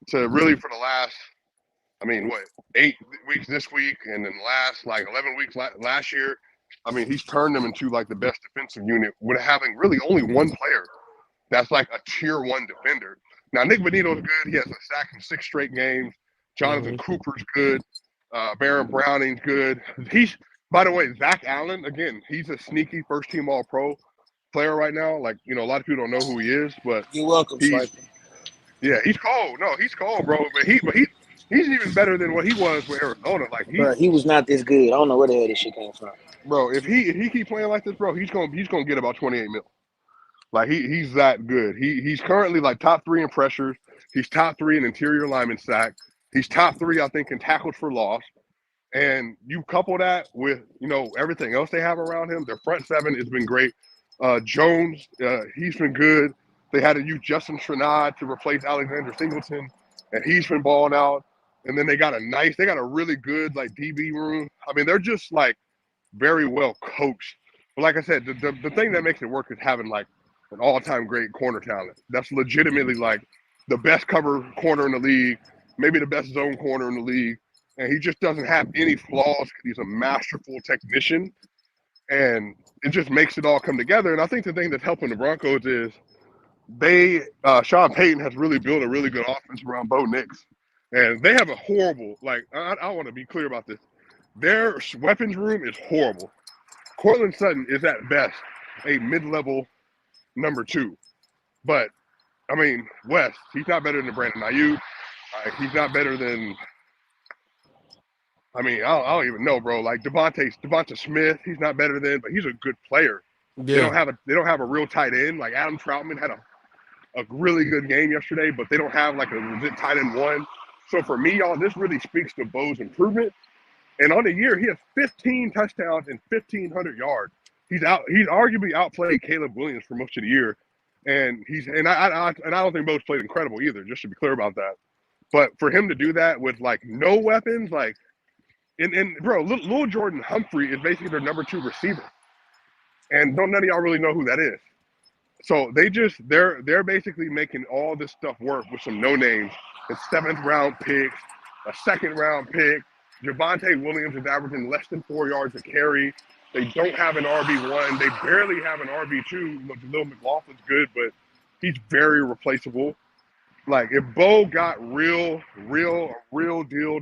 to really for the last, 8 weeks this week, and then last like 11 weeks last year. He's turned them into like the best defensive unit with having really only one player that's like a tier 1 defender. Now Nick Bonito's good. He has a sack in 6 straight games. Jonathan Cooper's good. Baron Browning's good. By the way, Zach Allen, again, he's a sneaky first-team All-Pro player right now. Like, a lot of people don't know who he is, but you're welcome, Swiper. Yeah, he's cold. No, he's cold, bro. But he's even better than what he was with Arizona. Like he was not this good. I don't know where the hell this shit came from. Bro, if he keep playing like this, bro, he's gonna get about 28 mil. Like he's that good. He's currently like top 3 in pressures. He's top 3 in interior lineman sack. He's top 3, I think, in tackles for loss. And you couple that with, everything else they have around him. Their front 7 has been great. Jones, he's been good. They had to use Justin Stranad to replace Alexander Singleton, and he's been balling out. And then they got a really good like DB room. They're just like very well coached. But like I said, the thing that makes it work is having like an all-time great corner talent. That's legitimately like the best cover corner in the league, maybe the best zone corner in the league. And he just doesn't have any flaws because he's a masterful technician. And it just makes it all come together. And I think the thing that's helping the Broncos is Sean Payton has really built a really good offense around Bo Nix. And they have a horrible, like, I want to be clear about this. Their weapons room is horrible. Cortland Sutton is at best a mid-level number 2. But, West, he's not better than Brandon Ayuk. He's not better than, I don't even know, bro. Like Devonta Smith, he's not better than, but he's a good player. Yeah. They don't have a real tight end. Like Adam Troutman had a really good game yesterday, but they don't have like a legit tight end 1. So for me, y'all, this really speaks to Bo's improvement. And on the year, he has 15 touchdowns and 1,500 yards. He's arguably outplayed Caleb Williams for most of the year. And I don't think Bo's played incredible either, just to be clear about that. But for him to do that with like no weapons, like, and bro, Lil Jordan Humphrey is basically their number 2 receiver. And none of y'all really know who that is. So they're basically making all this stuff work with some no names and 7th round picks, a 2nd round pick. Javonte Williams is averaging less than 4 yards a carry. They don't have an RB1. They barely have an RB2. Lil McLaughlin's good, but he's very replaceable. Like if Bo got real deal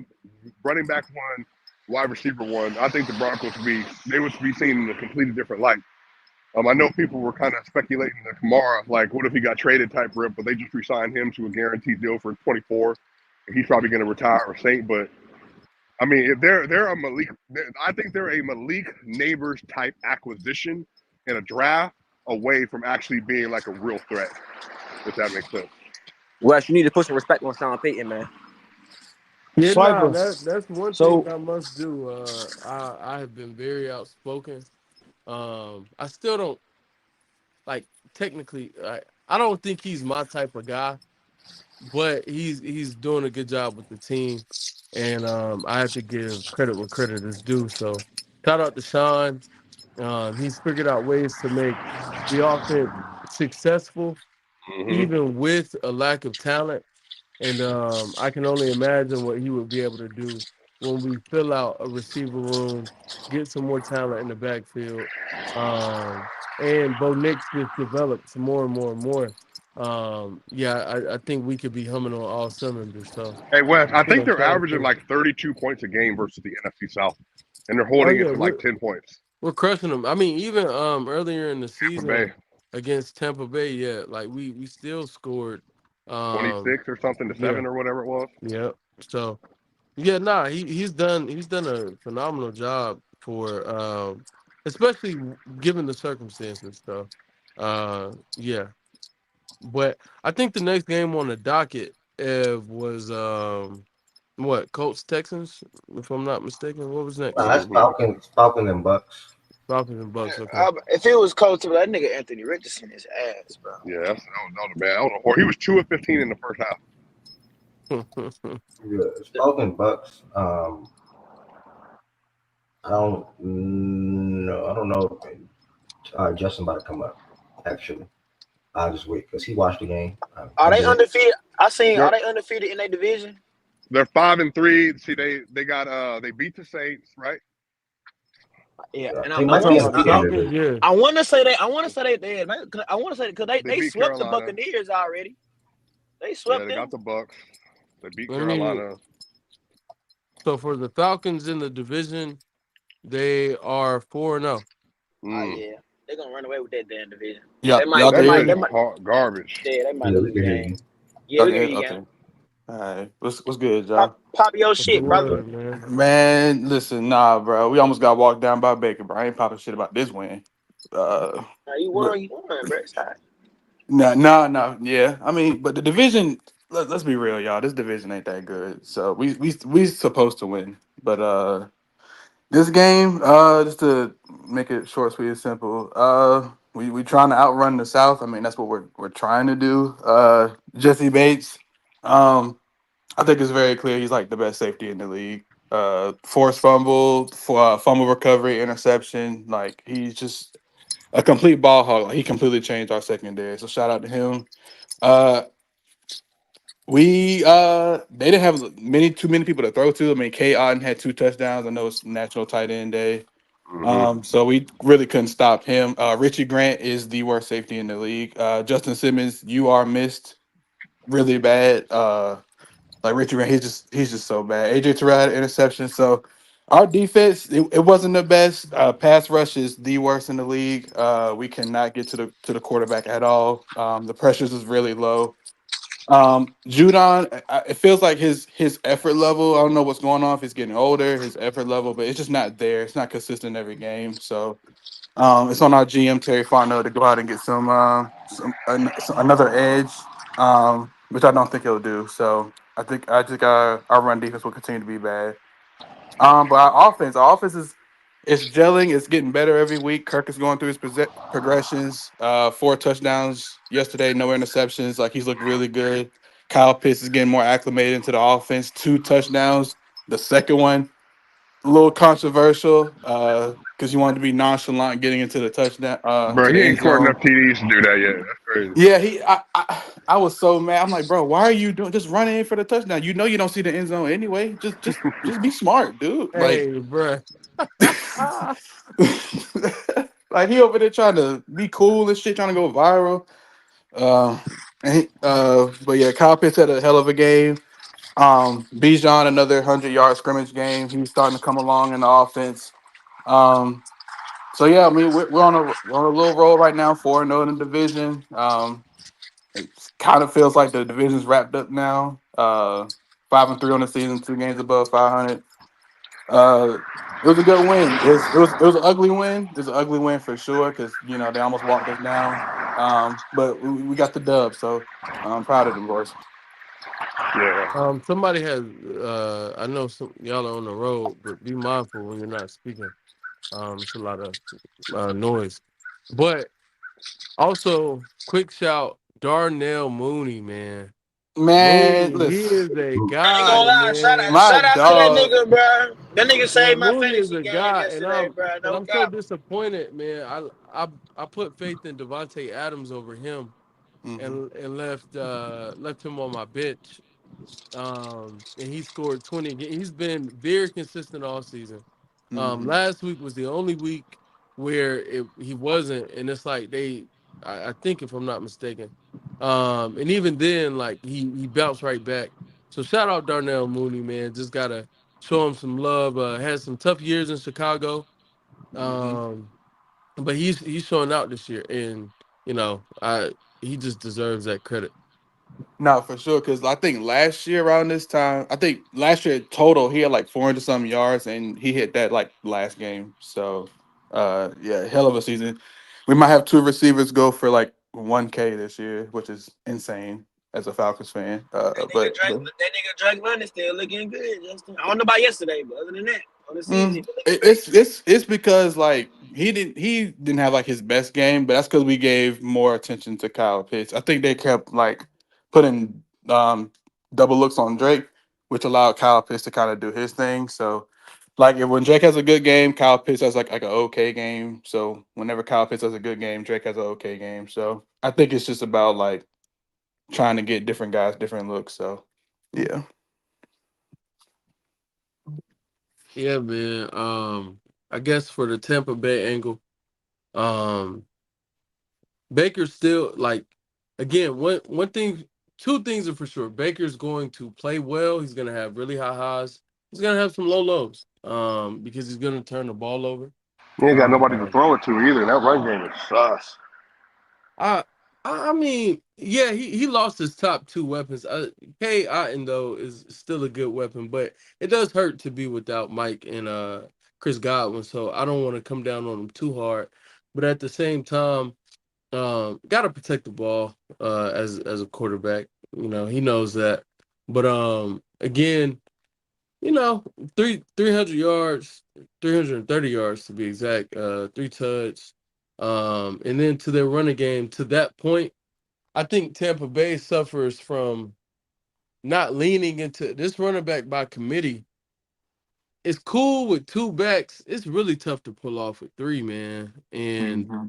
running back 1, wide receiver 1, I think the Broncos would be seen in a completely different light. I know people were kind of speculating that Kamara, like, what if he got traded type rip, but they just re-signed him to a guaranteed deal for 24, and he's probably going to retire or Saint. But if they're a Malik, I think they're a Malik Neighbors type acquisition in a draft away from actually being like a real threat, if that makes sense. Wes, you need to put some respect on Sean Payton, man. Yeah, that's one thing I must do. I have been very outspoken. I still don't technically. I don't think he's my type of guy, but he's doing a good job with the team, and I have to give credit where credit is due. So, shout out to Sean. He's figured out ways to make the offense successful, even with a lack of talent. And I can only imagine what he would be able to do when we fill out a receiver room, get some more talent in the backfield, and Bo Nix just develops more and more and more. I think we could be humming on all cylinders. So, hey, Wes, I think they're averaging like 32 points a game versus the NFC South, and they're holding it to like 10 points. We're crushing them. Even earlier in the season against Tampa Bay, we still scored 26 or something to 7 or whatever it was. Yeah. So, he's done a phenomenal job for especially given the circumstances. So, But I think the next game on the docket was Colts Texans, if I'm not mistaken. What was next? That's Falcons and Bucks. Falcons and Bucks. Okay. If it was Colts, that nigga Anthony Richardson is ass, bro. Yeah, that was a bad. He was 2 of 15 in the first half. Falcons Bucks. I don't know. I don't know. Justin about to come up. Actually, I'll just wait because he watched the game. Are I'm they just undefeated? I seen. Are They're they undefeated in their division? they're 5-3. See, they got they beat the Saints, right? Yeah, and they I You might talking be about the want. undefeated in the Falcons? division. Yeah. I want to say they. I want to say they did. I want to say because They they beat swept the Carolina. Buccaneers already. They Yeah, swept they got them. the Bucks. They beat Let me. Carolina. So for the Falcons in the division, they are 4-0. Oh Mm. yeah, they're gonna run away with that damn division. Yeah, They might. y'all They can That hear might. They me. division's might. garbage. Yeah, they might Yeah, lose we the can hear game. you. Yeah, Y'all we can can hear hear me? you, game. Okay. All right. What's good, Pop, y'all? pop your What's the shit, What's brother. up? word, man? Man, listen, nah, bro. We almost got walked down by Baker, bro. I ain't popping shit about this win. Uh, Nah, you but won. You won, bro. It's all right. no. Yeah, I mean, but the division. Let's be real, y'all. This division ain't that good, so we supposed to win. But this game, just to make it short, sweet, and simple. We trying to outrun the South. I mean, that's what we're trying to do. Jesse Bates. I think it's very clear he's like the best safety in the league. Forced fumble, fumble recovery, interception. Like he's just a complete ball hog. Like, he completely changed our secondary. So shout out to him. Uh, we they didn't have too many people to throw to. I mean, K. Otten had 2 touchdowns. I know it's National Tight End Day. Hmm. So we really couldn't stop him. Richie Grant is the worst safety in the league. Justin Simmons, you are missed really bad. Like Richie Grant, he's just so bad. AJ Terrell had an interception. So our defense, it wasn't the best. Pass rush is the worst in the league. We cannot get to the quarterback at all. The pressures is really low. Judon, it feels like his effort level. I don't know what's going on if he's getting older, his effort level, but it's just not there. It's not consistent every game. So it's on our GM Terry Fontenot to go out and get another edge, which I don't think he'll do. So I think our run defense will continue to be bad. But our offense is gelling. It's getting better every week. Kirk is going through his progressions. 4 touchdowns yesterday, no interceptions. Like he's looked really good. Kyle Pitts is getting more acclimated into the offense. 2 touchdowns. The second one a little controversial because you wanted to be nonchalant getting into the touchdown Bro, to the he end ain't caught enough zone. TDs to do that yet. That's crazy. Yeah, I was so mad. I'm like, bro, why are you doing just running in for the touchdown? You know you don't see the end zone anyway. Just be smart, dude. Like Hey, bruh. like he over there trying to be cool and shit, trying to go viral. Um but yeah, Kyle Pitts had a hell of a game. Bijan another 100-yard scrimmage game. He's starting to come along in the offense. Um So yeah, I mean we're on a little roll right now, 4-0 in the division. It kind of feels like the division's wrapped up now. 5-3 on the season, 2 games above 500. It was a good win. It was an ugly win. It was an ugly win for sure because they almost walked us down. But we got the dub, so I'm proud of the boys. Yeah. Somebody has. I know some y'all are on the road, but be mindful when you're not speaking. It's a lot of noise. But also, quick shout, Darnell Mooney, man. Man, Mooney, he listen, is a I ain't gonna guy, lie. man. my Shout out to that dog. nigga, bro. That nigga Man, saved my Mooney is fantasy a game guy, yesterday, bro. and No I'm so cap. disappointed, man. I put faith in Devontae Adams over him, Hmm. and left him on my bench. And he scored 20 again. He's been very consistent all season. Hmm. Last week was the only week where he wasn't, and it's like I think if I'm not mistaken, and even then, like he bounced right back. So shout out Darnell Mooney, man. Just gotta show him some love. Had some tough years in Chicago, Hmm. um, but he's showing out this year, and I he just deserves that credit. No, for sure. Because I think last year around this time, I think last year total he had like 400 some yards, and he hit that like last game. So, yeah, hell of a season. We might have 2 receivers go for like 1K this year, which is insane as a Falcons fan. But That nigga Drake London still looking good. Justin. I don't know about yesterday, but other than that, on the season, he been looking great. it's because like he didn't have like his best game, but that's because we gave more attention to Kyle Pitts. I think they kept like putting double looks on Drake, which allowed Kyle Pitts to kind of do his thing. So Like if when Drake has a good game, Kyle Pitts has like an okay game. So whenever Kyle Pitts has a good game, Drake has an okay game. So I think it's just about like trying to get different guys different looks. So yeah. Yeah, man. I guess for the Tampa Bay angle, um, Baker's still like again, one thing, two things are for sure. Baker's going to play well. He's gonna have really high highs. He's gonna have some low lows. Because he's gonna turn the ball over. He ain't got nobody to Um, throw it to either. That run game is sus. I mean, yeah, he lost his top two weapons. K. Otten though is still a good weapon, but it does hurt to be without Mike and Chris Godwin. So I don't want to come down on him too hard, but at the same time, got to protect the ball as a quarterback. You know, he knows that. But again, you know, 300 yards, 330 yards to be exact, 3 touchdowns. And then to their running game, to that point, I think Tampa Bay suffers from not leaning into this running back by committee. It's cool with two backs. It's really tough to pull off with three, man. And Mm-hmm.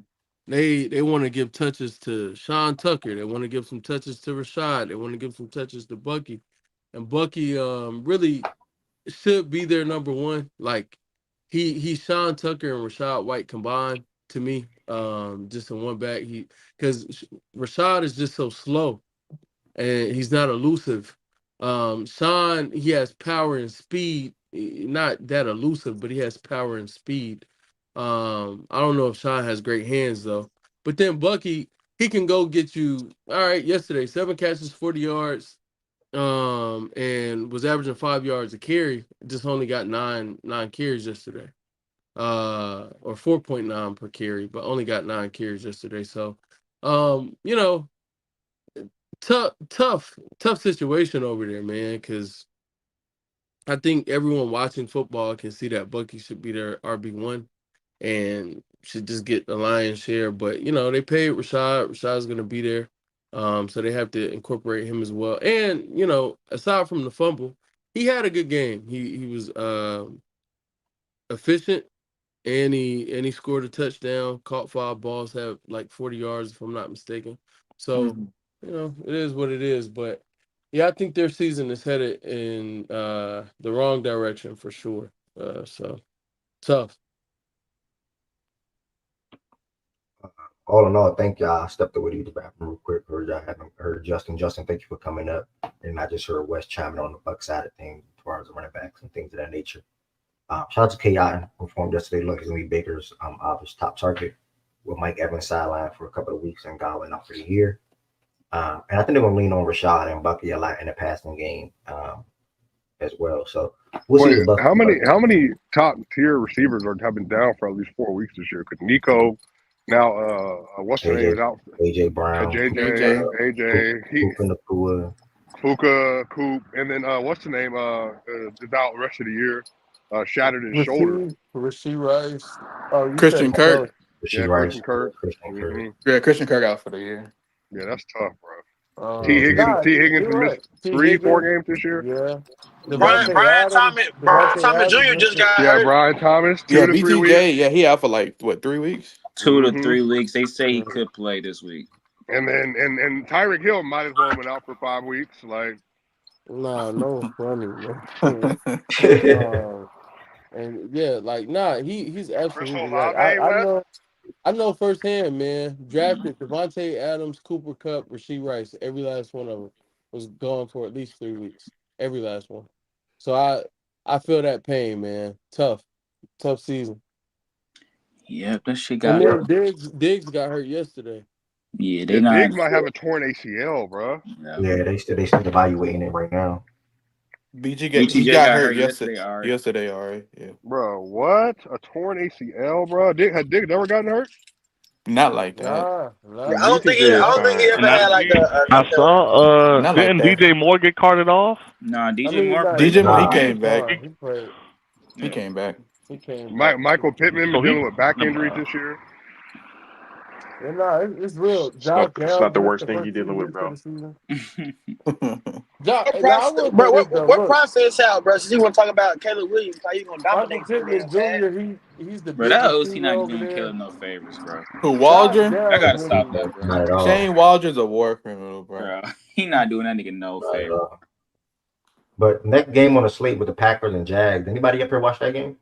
they want to give touches to Sean Tucker. They want to give some touches to Rashad. They want to give some touches to Bucky. And Bucky really should be their number one. Like he's Sean Tucker and Rashad White combined to me. Just in one back. Because Rashad is just so slow and he's not elusive. Sean, he has power and speed, not that elusive, but he has power and speed. I don't know if Sean has great hands though. But then Bucky, he can go get you. All right, yesterday 7 catches, 40 yards, and was averaging 5 yards a carry. Just only got nine carries yesterday, or 4.9 per carry, but only got 9 carries yesterday. So, you know, tough situation over there, man. Because I think everyone watching football can see that Bucky should be their RB1 and should just get the lion's share. But you know, they paid Rashad. Rashad's gonna be there, so they have to incorporate him as well. And you know, aside from the fumble, he had a good game. He was efficient. And he scored a touchdown, caught 5 balls, had like 40 yards, if I'm not mistaken. So, Mm-hmm. you know, it is what it is. But yeah, I think their season is headed in the wrong direction for sure. So tough. All in all, thank y'all. I stepped away to the bathroom real quick. Heard y'all haven't heard Justin. Justin, thank you for coming up. And I just heard Wes chiming on the Buck side of things as far as the running backs and things of that nature. Shout out to K.I. performed yesterday. Look, he's gonna be Baker's obvious top target with Mike Evans sidelined for a couple of weeks and Godwin out for the year. And I think they're gonna lean on Rashad and Bucky a lot in the passing game as well. So we'll see. Wait, how many top tier receivers have been down for at least 4 weeks this year? Because Nico, now what's the name is out? AJ Brown, AJ, Puka, Coop, and then what's the name is out the rest of the year. Shattered his shoulder. Rasheed Rice. Oh, you Christian said Kirk. Yeah, Christian Kirk. Yeah, Christian Kirk out for the year. Yeah, that's tough, bro. T. Higgins you're missed right. 4 games this year. Yeah. Brian Thomas Jr. just got hurt. Brian Thomas, 2 yeah, to 3 BTJ, weeks. yeah, he out for like what, 3 weeks? 2 to 3 weeks. They say he could play this week. And then and Tyreek Hill might as well have been out for 5 weeks. Like, Nah, no funny, man. And yeah, like he's absolutely right. I know firsthand, man. Drafted Devontae Adams, Cooper Kupp, Rasheed Rice. Every last one of them was gone for at least 3 weeks. Every last one. So I feel that pain, man. Tough season. Yeah, that shit got. And then Diggs got hurt yesterday. Yeah, Diggs might have a torn ACL, bro. Yeah, they still evaluating it right now. BTJ got hurt yesterday, all right. Yeah. Bro, what? A torn ACL, bro? Had Diggs never gotten hurt? Not like that. I don't think he ever had like a. I saw. Didn't like DJ Moore get carted off? Nah, DJ Moore, he came back. He came back. Michael Pittman been dealing with back injuries this year. And nah, it's real. It's not Josh it's not Downs the missed worst the thing first you're two dealing with, weeks of bro. the season. Josh, What now I process, will say bro? this though. What Look, process out, bro? Since you want to talk about Caleb Williams, how you gonna Michael dominate so Pittman damn bad? Jr. He's the Bro, that big OC receiver not over doing there. Caleb no favors, bro. Who, Josh Waldron? I Downs gotta stop really. that, bro. Not at all. Shane Waldron's a war criminal, bro. Bro, he not doing that nigga no Not at favor. all. But next game on the slate with the Packers and Jags. Anybody up here watch that game?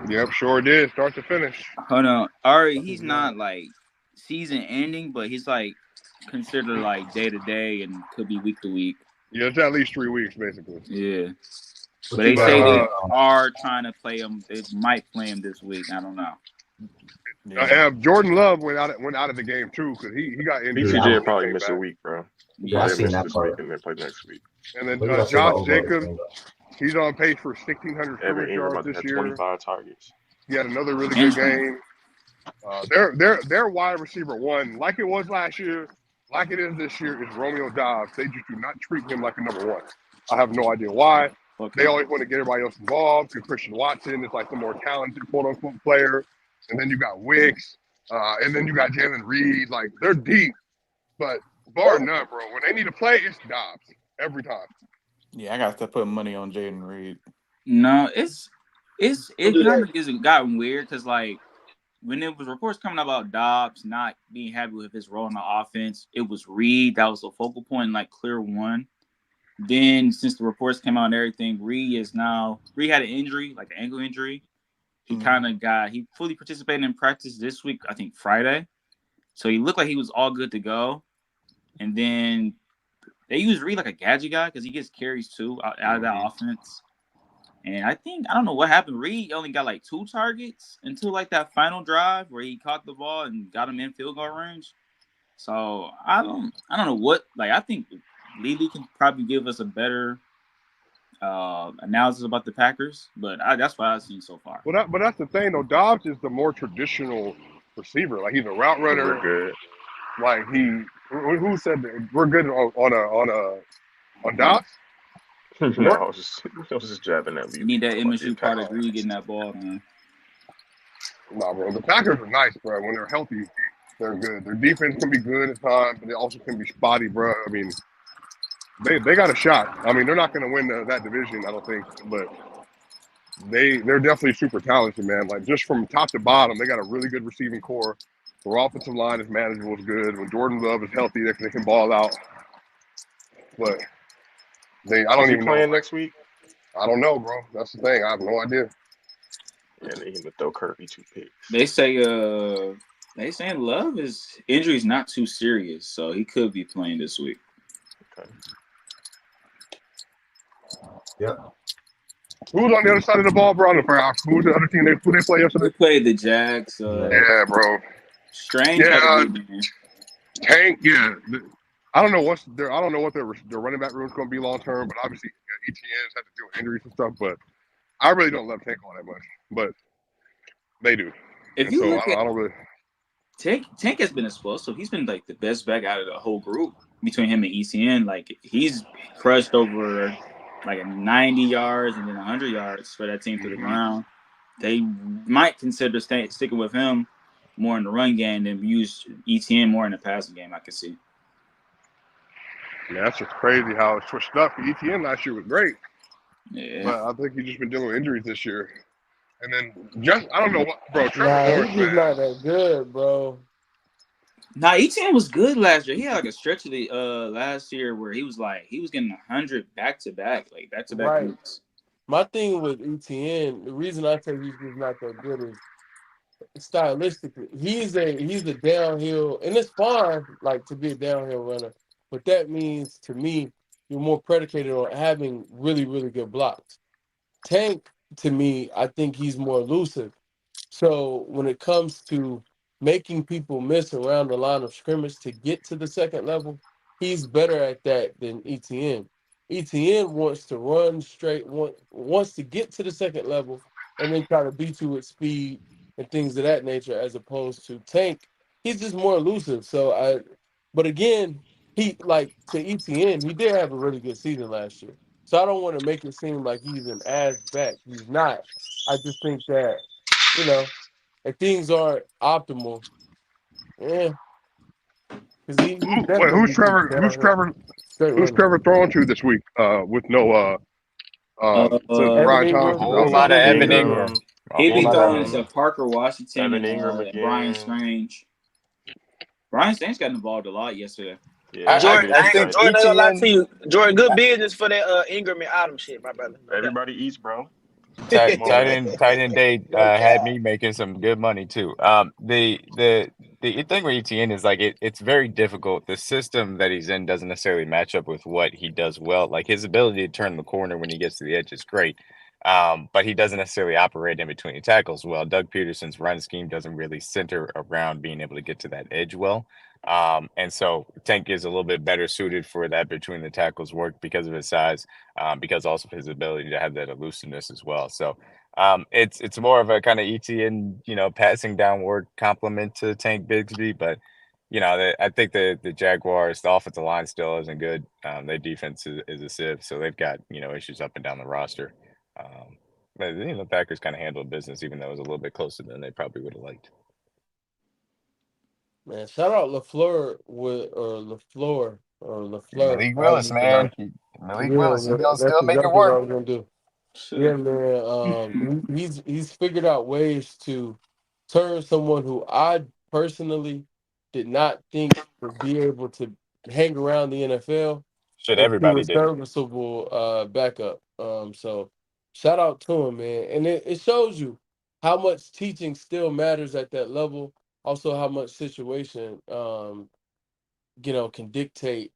Yep, sure did. Start to finish. Hold on. Ari, he's not like season ending, but he's like considered like day to day and could be week to week. Yeah, it's at least 3 weeks, basically. Yeah. What But you they got say on? they are trying to play him. They might play him this week. I don't know. Yeah. Jordan Love went out of the game too because he got injured. Yeah, and I, he BTJ probably came miss a back. week, bro. yeah, I Yeah. They seen miss that this week part. and then play next week. And then What you got to say about Josh overall Jacobs, game? he's on pace for 1,600 Evan scrimmage Ingram yards about to this have year. 25 targets. He had another really good Interesting. game. Their wide receiver one, like it was last year, like it is this year, is Romeo Dobbs. They just do not treat him like a number one. I have no idea why. Okay. They always want to get everybody else involved. Because Christian Watson is like the more talented quote unquote player, and then you got Wicks, and then you got Jalen Reed. Like they're deep, but bar none, bro. When they need to play, it's Dobbs every time. Yeah, I got to put money on Jaden Reed. No, it kind of just gotten weird because like when there was reports coming about Dobbs not being happy with his role in the offense, it was Reed that was the focal point, like clear one. Then since the reports came out and everything, Reed had an injury, like an ankle injury. He he fully participated in practice this week, I think Friday. So he looked like he was all good to go. And then they use Reed like a gadget guy because he gets carries too out of that offense. And I don't know what happened. Reed only got like 2 targets until like that final drive where he caught the ball and got him in field goal range. So I don't know what, like, I think Lily can probably give us a better analysis about the Packers, but that's what I've seen so far. But that's the thing though. Dobbs is the more traditional receiver. Like he's a route runner. We're good. Like who said that we're good on Dobbs? No, I was just jabbing at You you. need that MSU part of Reed getting that ball, man. Nah, bro. The Packers are nice, bro. When they're healthy, they're good. Their defense can be good at times, but they also can be spotty, bro. I mean, they got a shot. I mean, they're not going to win that division, I don't think, but they're definitely super talented, man. Like just from top to bottom, they got a really good receiving core. Their offensive line is manageable, is good. When Jordan Love is healthy, they can ball out. But I don't Is he even know. playing next week? I don't know, bro. That's the thing. I have no idea. Yeah, they him to throw Kirby 2 picks. They saying Love is injury is not too serious, so he could be playing this week. Okay. Yep. Who's on the other side of the ball, bro? Who's the other team who they play yesterday? They played the Jags. Yeah, bro. Strange had a good game. Tank, yeah. I don't know what their running back room is going to be long term, but obviously ETNs have to deal with injuries and stuff. But I really don't love Tank all that much, but they do. If you look at I don't really. Tank has been explosive. He's been like the best back out of the whole group between him and ECN. Like he's crushed over like 90 yards and then 100 yards for that team to the ground. They might consider sticking with him more in the run game than use ETN more in the passing game. I can see. Yeah, that's just crazy how it switched up. ETN last year was great, Yeah, but I think he's just been dealing with injuries this year. And then I don't know what, bro. Trevor Nah, Lawrence, he's just man. not that good, bro. Nah, ETN was good last year. He had like a stretch of the last year where he was getting 100 back to back Right. weeks. My thing with ETN, the reason I say he's just not that good is stylistically. He's a downhill, and it's fine, like to be a downhill runner, but that means to me you're more predicated on having really, really good blocks. Tank, to me, I think he's more elusive. So when it comes to making people miss around the line of scrimmage to get to the second level, he's better at that than ETN. ETN wants to run straight, wants to get to the second level, and then try to beat you with speed and things of that nature, as opposed to Tank. He's just more elusive. But again, he like to ETN, he did have a really good season last year. So I don't want to make it seem like he's an ass back. He's not. I just think that, if things aren't optimal, because he's Wait, definitely just downhill, straight Who's running. Trevor throwing to this week? With no since Evan Brian A Thomas Ingram, is whole out he's there. lot of been Evan good. Ingram. Uh, A he'll whole be lot of Evan throwing Um, to Ingram. Parker Washington Evan and Ingram Brian again. Strange. Brian Strange got involved a lot yesterday. Yeah, I he Jordan, gets I think excited. Jordan, ain't gonna lie to ETN you. Jordan, good business for that Ingram and Autumn shit, my brother. No cap. Everybody eats, bro. tight Come on, man. tight end day No had cap. me making some good money too. The thing with ETN is like it's very difficult. The system that he's in doesn't necessarily match up with what he does well. Like his ability to turn the corner when he gets to the edge is great. But he doesn't necessarily operate in between the tackles well. Doug Peterson's run scheme doesn't really center around being able to get to that edge well. And so Tank is a little bit better suited for that between the tackles work because of his size, because also of his ability to have that elusiveness as well. So it's more of a kind of ETN, passing downward complement to Tank Bigsby, but I think the Jaguars, the offensive line still isn't good. Their defense is a sieve, so they've got issues up and down the roster. But the Packers kind of handled business, even though it was a little bit closer than they probably would have liked. man, shout out LaFleur with or LaFleur or LaFleur, Malik however Willis, you man, pronounce it. Malik Yeah, Willis, he's man, gonna that's still make it exactly what I work. was gonna do. Yeah, man. He's figured out ways to turn someone who I personally did not think would be able to hang around the NFL Shit, into a everybody didn't. serviceable backup. So shout out to him, man. And it shows you how much teaching still matters at that level. Also, how much situation can dictate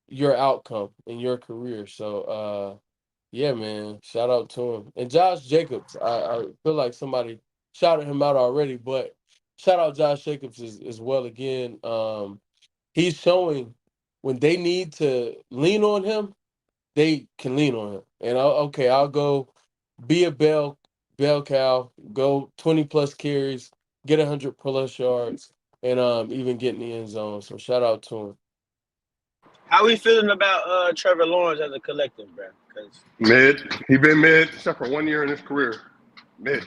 your outcome in your career. So yeah, man. Shout out to him. And Josh Jacobs. I feel like somebody shouted him out already, but shout out Josh Jacobs as well again. He's showing when they need to lean on him, they can lean on him. And I'll go be a bell cow, go 20 plus carries, get 100 plus yards, and even get in the end zone. So shout out to him. How we feeling about Trevor Lawrence as a collective, bro? Because Mid. He been mid except for 1 year in his career. Mid.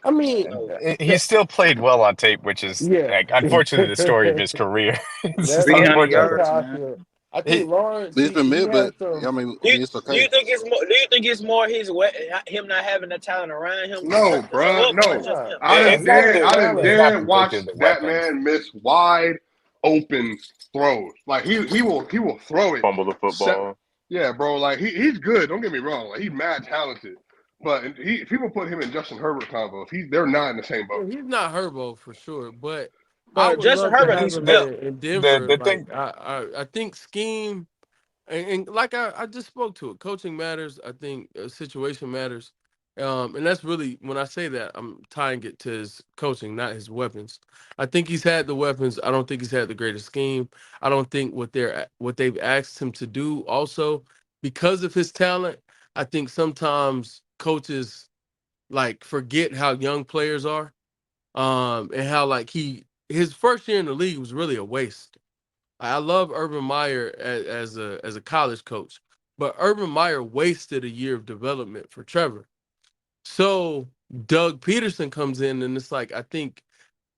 I mean, oh, He's still played well on tape, which is yeah. unfortunately the story of his career. It's just That's 300 unfortunate that how yards, I man. feel. I he think Lawrence, He's been he mid, but has some. I mean, do you, it's do you okay. think it's more? Do you think it's more him not having the talent around him No, to show bruh. up, or it's No. just Nah, him? I nah, done it's he not got dare the I the done it's talent. not dare watch particularly the that weapons. man miss wide open throws. Like he will throw it. Fumble the football. Yeah, bro. Like he's good. Don't get me wrong. Like he's mad talented. But people put him in Justin Herbert combo. They're not in the same boat. Yeah, he's not Herbo for sure, but I But would Justin love to Herbert have needs some him help. in The Denver. the Like thing I think scheme and like I just spoke to it. Coaching matters. I think situation matters. And that's really when I say that I'm tying it to his coaching, not his weapons. I think he's had the weapons. I don't think he's had the greatest scheme. I don't think what they've asked him to do also because of his talent. I think sometimes coaches like forget how young players are, and how like his first year in the league was really a waste. I love Urban Meyer as a college coach, but Urban Meyer wasted a year of development for Trevor. So Doug Peterson comes in, and it's like I think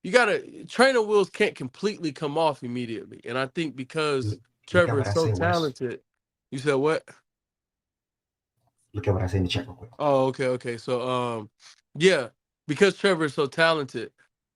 you gotta trainer wheels can't completely come off immediately, and I think because Look at Trevor what is I so said, Wes. talented. You said what? Look at what I said in the chat real quick. Oh, okay. So, yeah, because Trevor is so talented,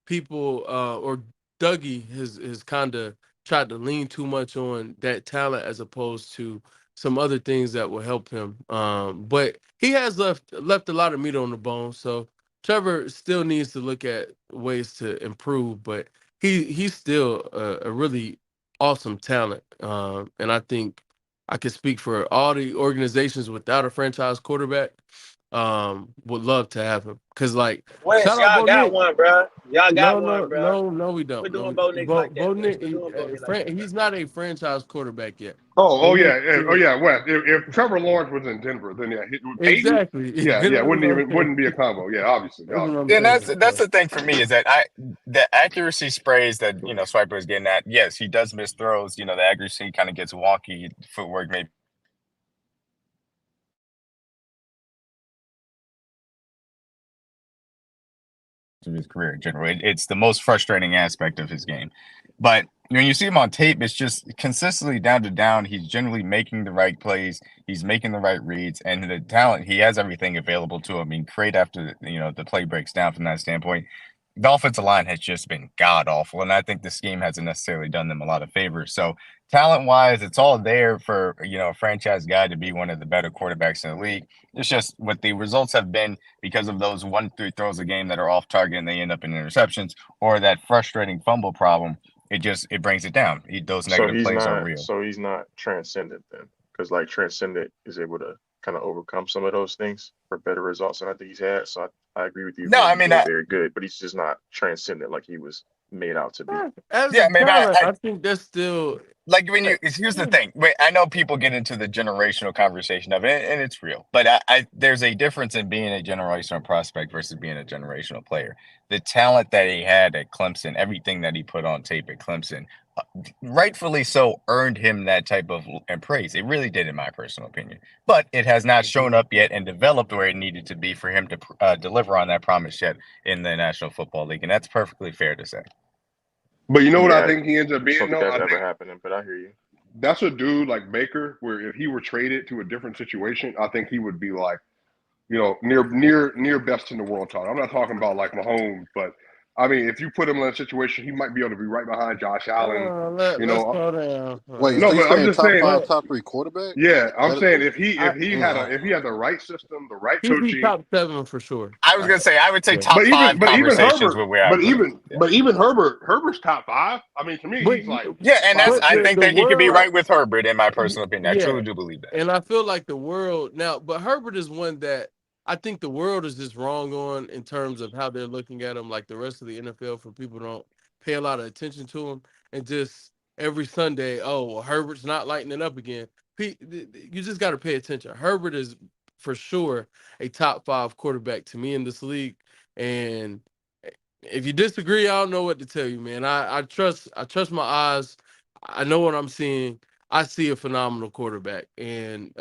people or Dougie has kind of tried to lean too much on that talent as opposed to some other things that will help him. But he has left a lot of meat on the bone. So Trevor still needs to look at ways to improve, but he's still a really awesome talent. And I think I can speak for all the organizations without a franchise quarterback. Would love to have him because, like, Wes, shout out y'all Bo got Nick. one, bro. Y'all got No, one, no, bro. no, no, we don't. Quit No, doing Bo Nix like that, Bo Wes. Nick, Quit doing Bo Nix like that, bro. He's not a franchise quarterback yet. Oh, Bo oh yeah, Nick, oh yeah, Wes. If Trevor Lawrence was in Denver, then yeah, Peyton, exactly. yeah, That's what I'm saying. wouldn't be a combo. Yeah, obviously, That's what obviously. I'm and saying. that's So, the thing for me is that the accuracy sprays that Swiper is getting at. Yes, he does miss throws. The accuracy kind of gets wonky. Footwork maybe of his career in general. It's the most frustrating aspect of his game. But when you see him on tape, it's just consistently down to down. He's generally making the right plays. He's making the right reads, and the talent, he has everything available to him. I mean, great after the play breaks down from that standpoint. The offensive line has just been god awful, and I think this scheme hasn't necessarily done them a lot of favors. So talent wise, it's all there for a franchise guy to be one of the better quarterbacks in the league. It's just what the results have been because of those 1-3 throws a game that are off target and they end up in interceptions, or that frustrating fumble problem. It brings it down. Those So negative he's plays are not. real. So he's not transcendent then, because like transcendent is able to kind of overcome some of those things for better results than I think he's had. So I agree with you. No, Man, I he's mean, very very good, but he's just not transcendent like he was made out to be. As yeah, a maybe talent, I think that's still like when like, here's the thing. I know people get into the generational conversation of it, and it's real, but there's a difference in being a generational prospect versus being a generational player. The talent that he had at Clemson, everything that he put on tape at Clemson, rightfully so, earned him that type of and praise. It really did, in my personal opinion, but it has not shown up yet and developed where it needed to be for him to deliver on that promise yet in the National Football League, and that's perfectly fair to say. But you know what I Yeah, think he ends up I just don't being think though? that's I ever think happening. But I hear you. that's a dude like Baker, where if he were traded to a different situation, I think he would be like, near best in the world talk. I'm not talking about like Mahomes, but I mean, if you put him in a situation, he might be able to be right behind Josh Allen. let's slow down. No, but I'm just saying. But Yeah, I'm saying if I, he had the right system, the right he'd be coaching. top 7 for sure. I was gonna say I would say Yeah. top five But even conversations Herbert, with where I put him. Yeah. but even Herbert's top 5. I mean, to me, But he's like Yeah, and five that's or but I six. think the that you could be world, right with Herbert in my personal opinion. I yeah, truly do believe that. and I feel like the world now. But Herbert is one that I think the world is just wrong on in terms of how they're looking at him. Like the rest of the NFL, for people who don't pay a lot of attention to him, and just every Sunday, oh, well, Herbert's not lighting it up again. You just got to pay attention. Herbert is for sure a top 5 quarterback to me in this league, and if you disagree, I don't know what to tell you, man. I trust my eyes. I know what I'm seeing. I see a phenomenal quarterback, and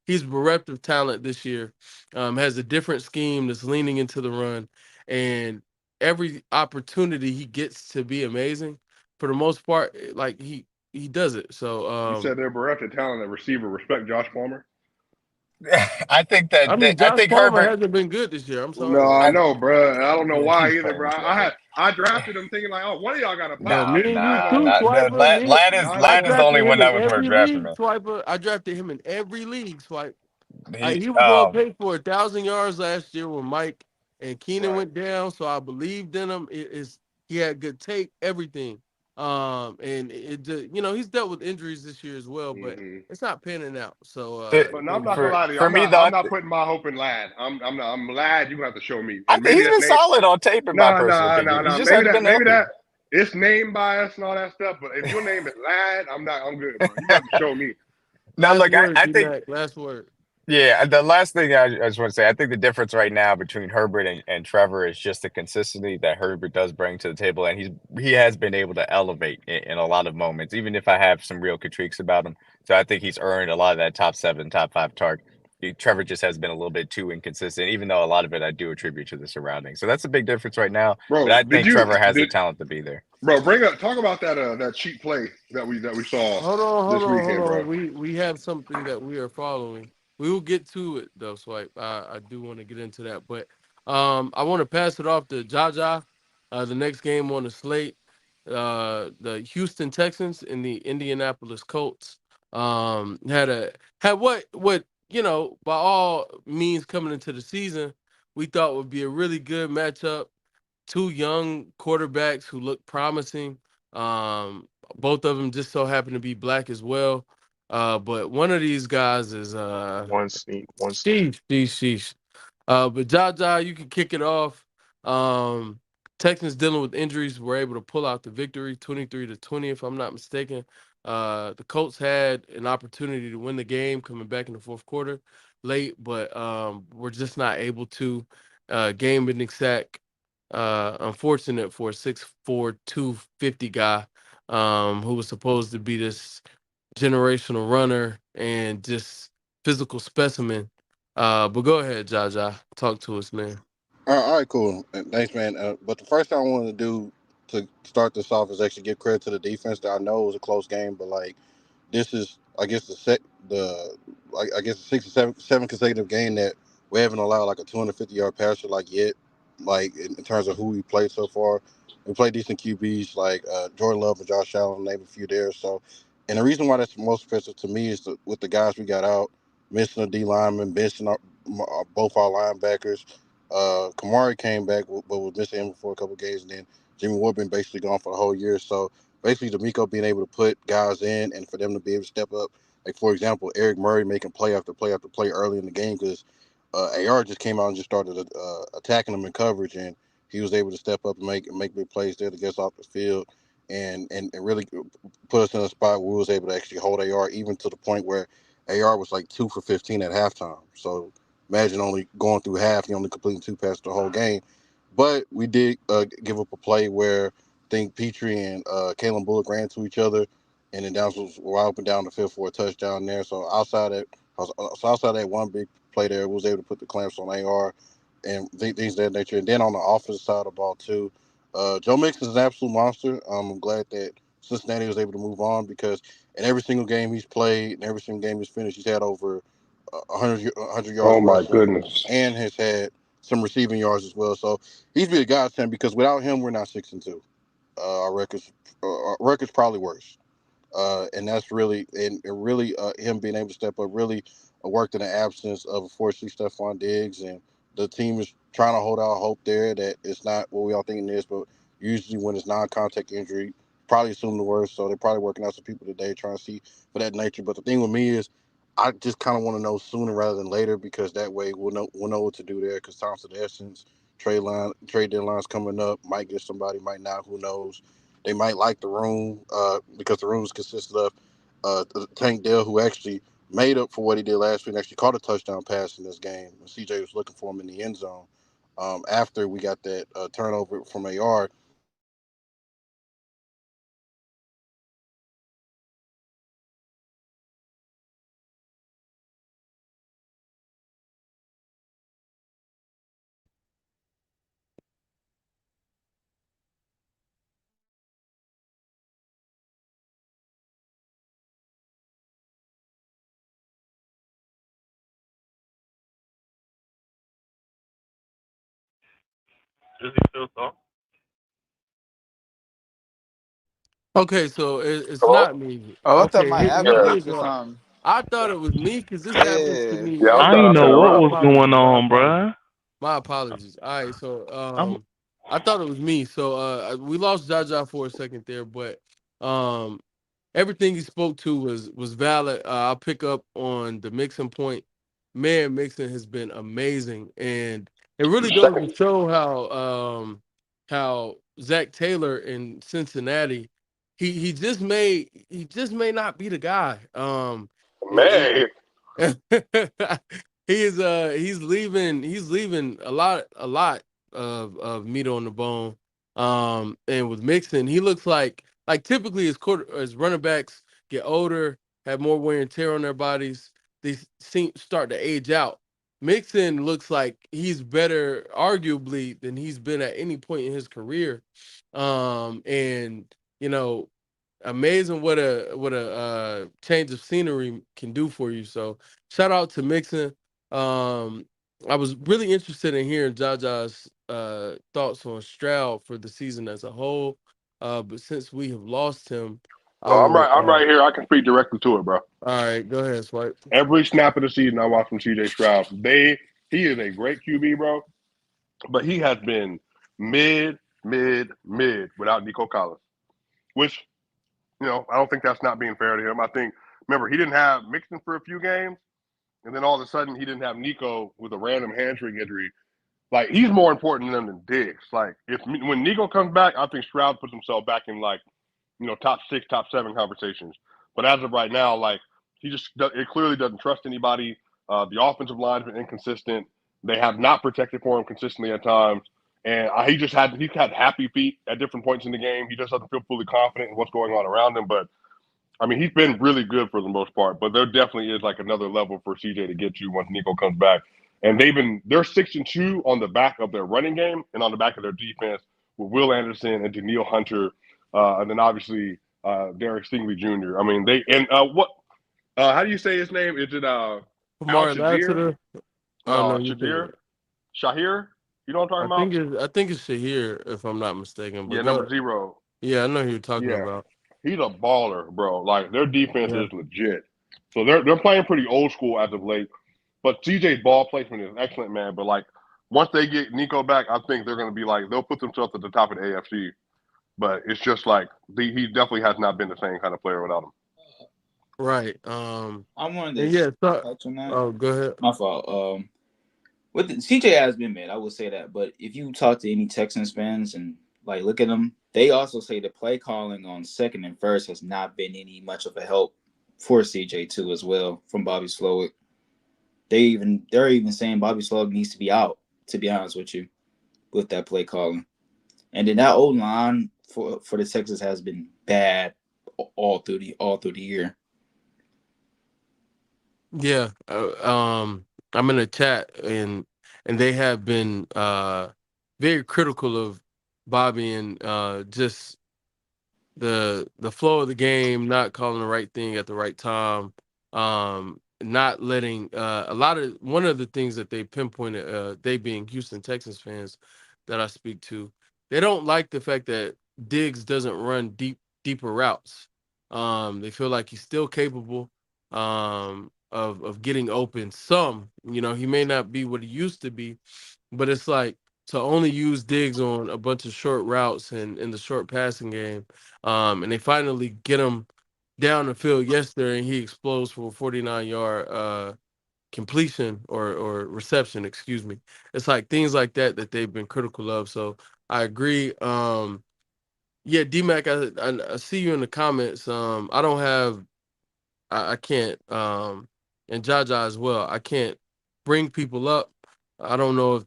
he's bereft of talent this year. Has a different scheme that's leaning into the run, and every opportunity he gets to be amazing, for the most part, like he does it. So You said they're bereft of talent at receiver. Respect Josh Palmer. I think I mean, I Josh think Palmer Herbert. hasn't been good this year. I'm No, sorry. I I, know, bro. I don't know yeah, why he's either, playing bro. with you, I think. I drafted him thinking like, oh, one of y'all got to play. Bro, Nah, me and you Nine nah, of too, them, nah. Swiper. I Lad is the only drafted one him in that was worth every drafting, league, man. Swiper. I drafted him in every league, Swipe. He, He was going to pay for 1,000 yards last year when Mike and Keenan right? went down, so I believed in him. He had good tape, everything. And it just, he's dealt with injuries this year as well, but Mm-hmm. it's not panning out. So the, But no, I'm things not gonna are. lie to you. for me though, I'm not putting my hope in Lad. I'm Lad. You have to show me, I and think maybe he's that's been name. solid on tape in my personal opinion. He just Maybe hasn't been maybe healthy. that. It's name bias and all that stuff. But if your name is Lad, I'm not. I'm good, bro. You got to show me. Now Last look, word, I think D-Mac. Last word. yeah, the last thing I just want to say, I think the difference right now between Herbert and Trevor is just the consistency that Herbert does bring to the table, and he has been able to elevate in a lot of moments, even if I have some real critiques about him. So I think he's earned a lot of that top 7, top 5 target. Trevor just has been a little bit too inconsistent, even though a lot of it I do attribute to the surroundings. So that's a big difference right now. But Bro, I think Trevor has the talent to be there. bro, talk about that cheap play that we saw this Hold weekend, bro. on. We have something that we are following. We will get to it though, Swipe. I do want to get into that, but I want to pass it off to Jaja. The next game on the slate, the Houston Texans and the Indianapolis Colts. Had what by all means coming into the season, we thought would be a really good matchup. Two young quarterbacks who look promising. Both of them just so happen to be black as well. But one of these guys is One sneak. sheesh. But Jaja, you can kick it off. Um, Texans dealing with injuries were able to pull out the victory, 23-20, if I'm not mistaken. The Colts had an opportunity to win the game coming back in the fourth quarter late, but we're just not able to. Game-ending sack. Unfortunate for a 6'4", 250 guy who was supposed to be this generational runner and just physical specimen. But go ahead, Jaja. Talk to us, man. All right, cool. Thanks, man. But the first thing I want to do to start this off is actually give credit to the defense. That I know it was a close game, but like this is, I guess I guess the six or seven consecutive game that we haven't allowed like a 250-yard passer like yet. Like in terms of who we played so far, we played decent QBs like Jordan Love and Josh Allen, name a few there. So, and the reason why that's most impressive to me is with the guys we got out, missing a D lineman, missing both our linebackers. Kamari came back, but was missing him for a couple of games, and then Jimmy Wood been basically gone for the whole year. So basically, D'Amico being able to put guys in and for them to be able to step up. Like for example, Eric Murray making play after play after play early in the game because AR just came out and just started attacking them in coverage, and he was able to step up and make big plays there to get us off the field, and really put us in a spot where we was able to actually hold AR even to the point where AR was like 2 for 15 at halftime. So imagine only going through half, he only completing 2 passes the whole game. But we did give up a play where I think Petrie and Kalen Bullock ran to each other, and then Downs was wide open down the field for a touchdown there. So outside that one big play there, was able to put the clamps on AR and things of that nature. And then on the offensive side of the ball too, Joe Mixon is an absolute monster. I'm glad that Cincinnati was able to move on because in every single game he's played, in every single game he's finished, he's had over 100 yards Oh my rushing goodness. and has had some receiving yards as well. So he's been a godsend because without him, we're not 6-2. Our record's probably worse. And that's really and really him being able to step up really worked in the absence of unfortunately Stephon Diggs, and the team is trying to hold out hope there that it's not what we all think it is, but usually when it's non-contact injury, probably assume the worst. So they're probably working out some people today trying to see for that nature. But the thing with me is, I just kind of want to know sooner rather than later because that way we'll know what to do there. Because time's of the essence. Trade deadline's coming up. Might get somebody, might not. Who knows? They might like the room because the room is consisted of Tank Dell, who actually made up for what he did last week and actually caught a touchdown pass in this game. CJ was looking for him in the end zone after we got that turnover from AR. Is he still talking? Okay, so it's Hello? not me. Oh, I thought Okay, my app Yeah. here's glitched or why. something. I thought it was me because this happens to Yeah. me Yeah, I every I thought I ain't said know it week. what My wrong. was going apologies. My on, apologies. bruh. My apologies. All right, so I'm I thought it was me. So we lost Jaja for a second there, but um, everything he spoke to was valid. I'll pick up on the Mixon point. Man, Mixon has been amazing, and it really goes to Second. show how Zach Taylor in Cincinnati, he just may not be the guy. Man. He's leaving a lot of meat on the bone. And with Mixon, he looks like typically his running backs get older, have more wear and tear on their bodies. They start to age out. Mixon looks like he's better, arguably, than he's been at any point in his career. And you know, amazing what a change of scenery can do for you. So shout out to Mixon. I was really interested in hearing Jaja's thoughts on Stroud for the season as a whole. But since we have lost him, I No, I'm will. right. I'm right here. I can speak directly to it, bro. All right, go ahead, Swipe. Every snap of the season, I watch from CJ Stroud. He is a great QB, bro, but he has been mid without Nico Collins, which I don't think that's not being fair to him. I think remember he didn't have Mixon for a few games, and then all of a sudden he didn't have Nico with a random hamstring injury. Like he's more important to them than Diggs. Like when Nico comes back, I think Stroud puts himself back in like top 6, top 7 conversations. But as of right now, like it clearly doesn't trust anybody. The offensive line's been inconsistent. They have not protected for him consistently at times, and he's had happy feet at different points in the game. He just doesn't feel fully confident in what's going on around him. But I mean, he's been really good for the most part. But there definitely is like another level for CJ to get to once Nico comes back. And they're 6-2 on the back of their running game and on the back of their defense with Will Anderson and Daniil Hunter, and then obviously Derek Stingley Jr. I mean, they and what? How do you say his name? Is it Al Kamari Shadir? Lassiter. Oh no, No, you Shadir, can. Shahir. You know what I'm talking about? I think it's Shahir, if I'm not mistaken. Yeah, But number go. 0. Yeah, I know who you're talking Yeah, about. he's a baller, bro. Like their defense Yeah. is legit. So they're playing pretty old school as of late. But CJ's ball placement is excellent, man. But like once they get Nico back, I think they're going to be like they'll put themselves at the top of the AFC. But it's just like he definitely has not been the same kind of player without him. Right. I wanted And to yeah. So, touch on that. oh, go ahead. My fault. With CJ has been mid, I will say that. But if you talk to any Texans fans and like look at them, they also say the play calling on second and first has not been any much of a help for CJ too as well from Bobby Slowick. They're even saying Bobby Slowick needs to be out. To be honest with you, with that play calling, and then that old line for the Texans has been bad all through the year. Yeah. I'm in a chat and they have been very critical of Bobby and just the flow of the game, not calling the right thing at the right time, not letting a lot of one of the things that they pinpointed, they being Houston Texans fans that I speak to, they don't like the fact that Diggs doesn't run deeper routes. They feel like he's still capable of getting open. Some, he may not be what he used to be, but it's like to only use Diggs on a bunch of short routes and in the short passing game. And they finally get him down the field yesterday, and he explodes for a 49-yard completion or reception, excuse me. It's like things like that they've been critical of. So I agree. Yeah, D-Mac, I see you in the comments. I don't have, I can't, and Jaja as well. I can't bring people up. I don't know if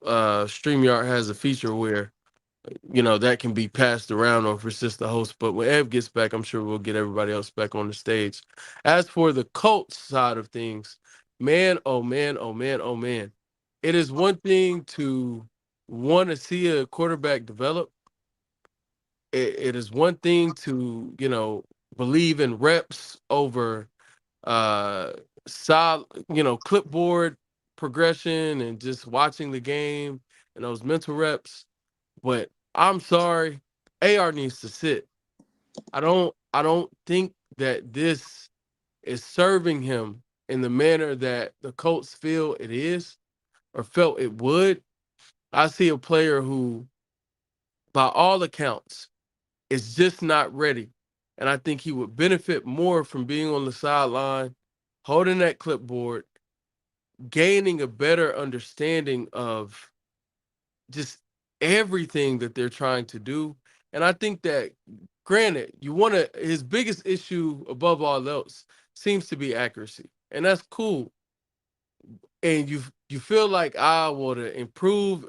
StreamYard has a feature where that can be passed around or if it's just the host. But when Ev gets back, I'm sure we'll get everybody else back on the stage. As for the Colts side of things, man, oh man, oh man, oh man. It is one thing to want to see a quarterback develop. It is one thing to, believe in reps over solid, clipboard progression and just watching the game and those mental reps. But I'm sorry, AR needs to sit. I don't think that this is serving him in the manner that the Colts feel it is or felt it would. I see a player who, by all accounts, is just not ready. And I think he would benefit more from being on the sideline, holding that clipboard, gaining a better understanding of just everything that they're trying to do. And I think that, granted, his biggest issue above all else seems to be accuracy. And that's cool. And you feel like, well, to improve,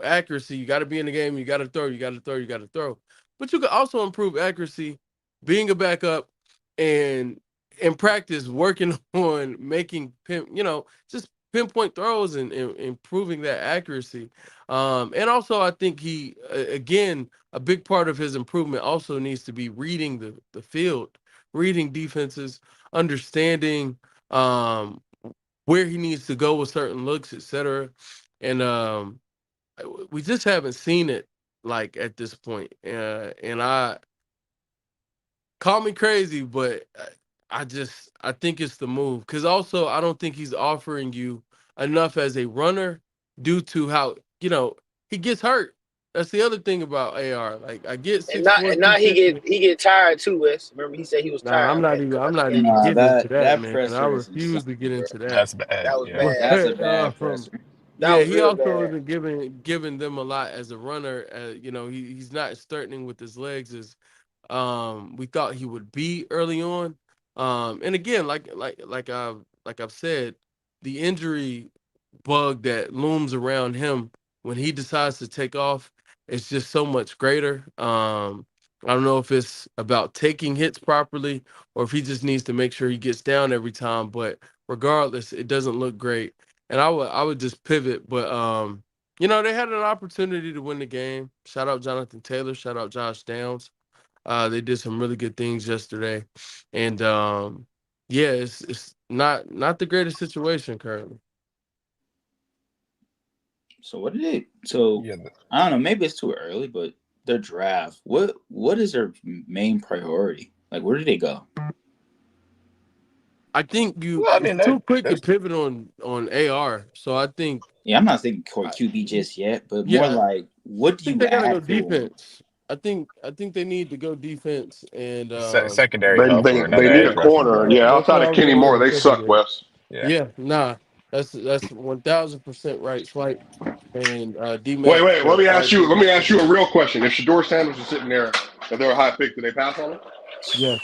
accuracy, you got to be in the game, you got to throw, you got to throw, you got to throw. But you can also improve accuracy being a backup and in practice working on making just pinpoint throws and improving that accuracy. And also I think he again, a big part of his improvement also needs to be reading the field, reading defenses, understanding where he needs to go with certain looks, etc. And we just haven't seen it like at this point. And I call me crazy, but I think it's the move because also I don't think he's offering you enough as a runner due to how he gets hurt. That's the other thing about AR. Like I get And 6'4", now he 250. get tired too, Wes. Remember he said he was Nah, tired I'm after not that even. I'm after the not game. even Nah, getting into that that, that man. I presser is refuse to get insane, bro. into that. That's bad. That was Yeah. bad. That's a bad presser. That Yeah, was he real also bad. isn't giving them a lot as a runner. He's not starting with his legs as we thought he would be early on. And again, like I've said, the injury bug that looms around him when he decides to take off is just so much greater. I don't know if it's about taking hits properly or if he just needs to make sure he gets down every time. But regardless, it doesn't look great. And I would just pivot, but They had an opportunity to win the game. Shout out Jonathan Taylor. Shout out Josh Downs. They did some really good things yesterday, and yeah, it's not the greatest situation currently. So what did they? So Yeah, I don't know. Maybe it's too early, but their draft. What is their main priority? Like, where did they go? I think well, I it's mean, too quick to there's pivot on AR. So I think, Yeah, I'm not thinking core I, QB just yet, but more yeah, like, what I do think you they gotta go add for him? defense. I think they need to go defense and secondary They help they or they another need edge a rusher. corner. Yeah, that's what outside I of was Kenny gonna Moore, say. they suck, Secondary. Wes. Yeah. Yeah, nah, that's 1000% right. Swipe and D Wait, Mac. wait. Let me ask you. Arguably Let me the ask you a best. real question. If Shador Sanders was sitting there, if they were a high pick, did they pass on him? Yes,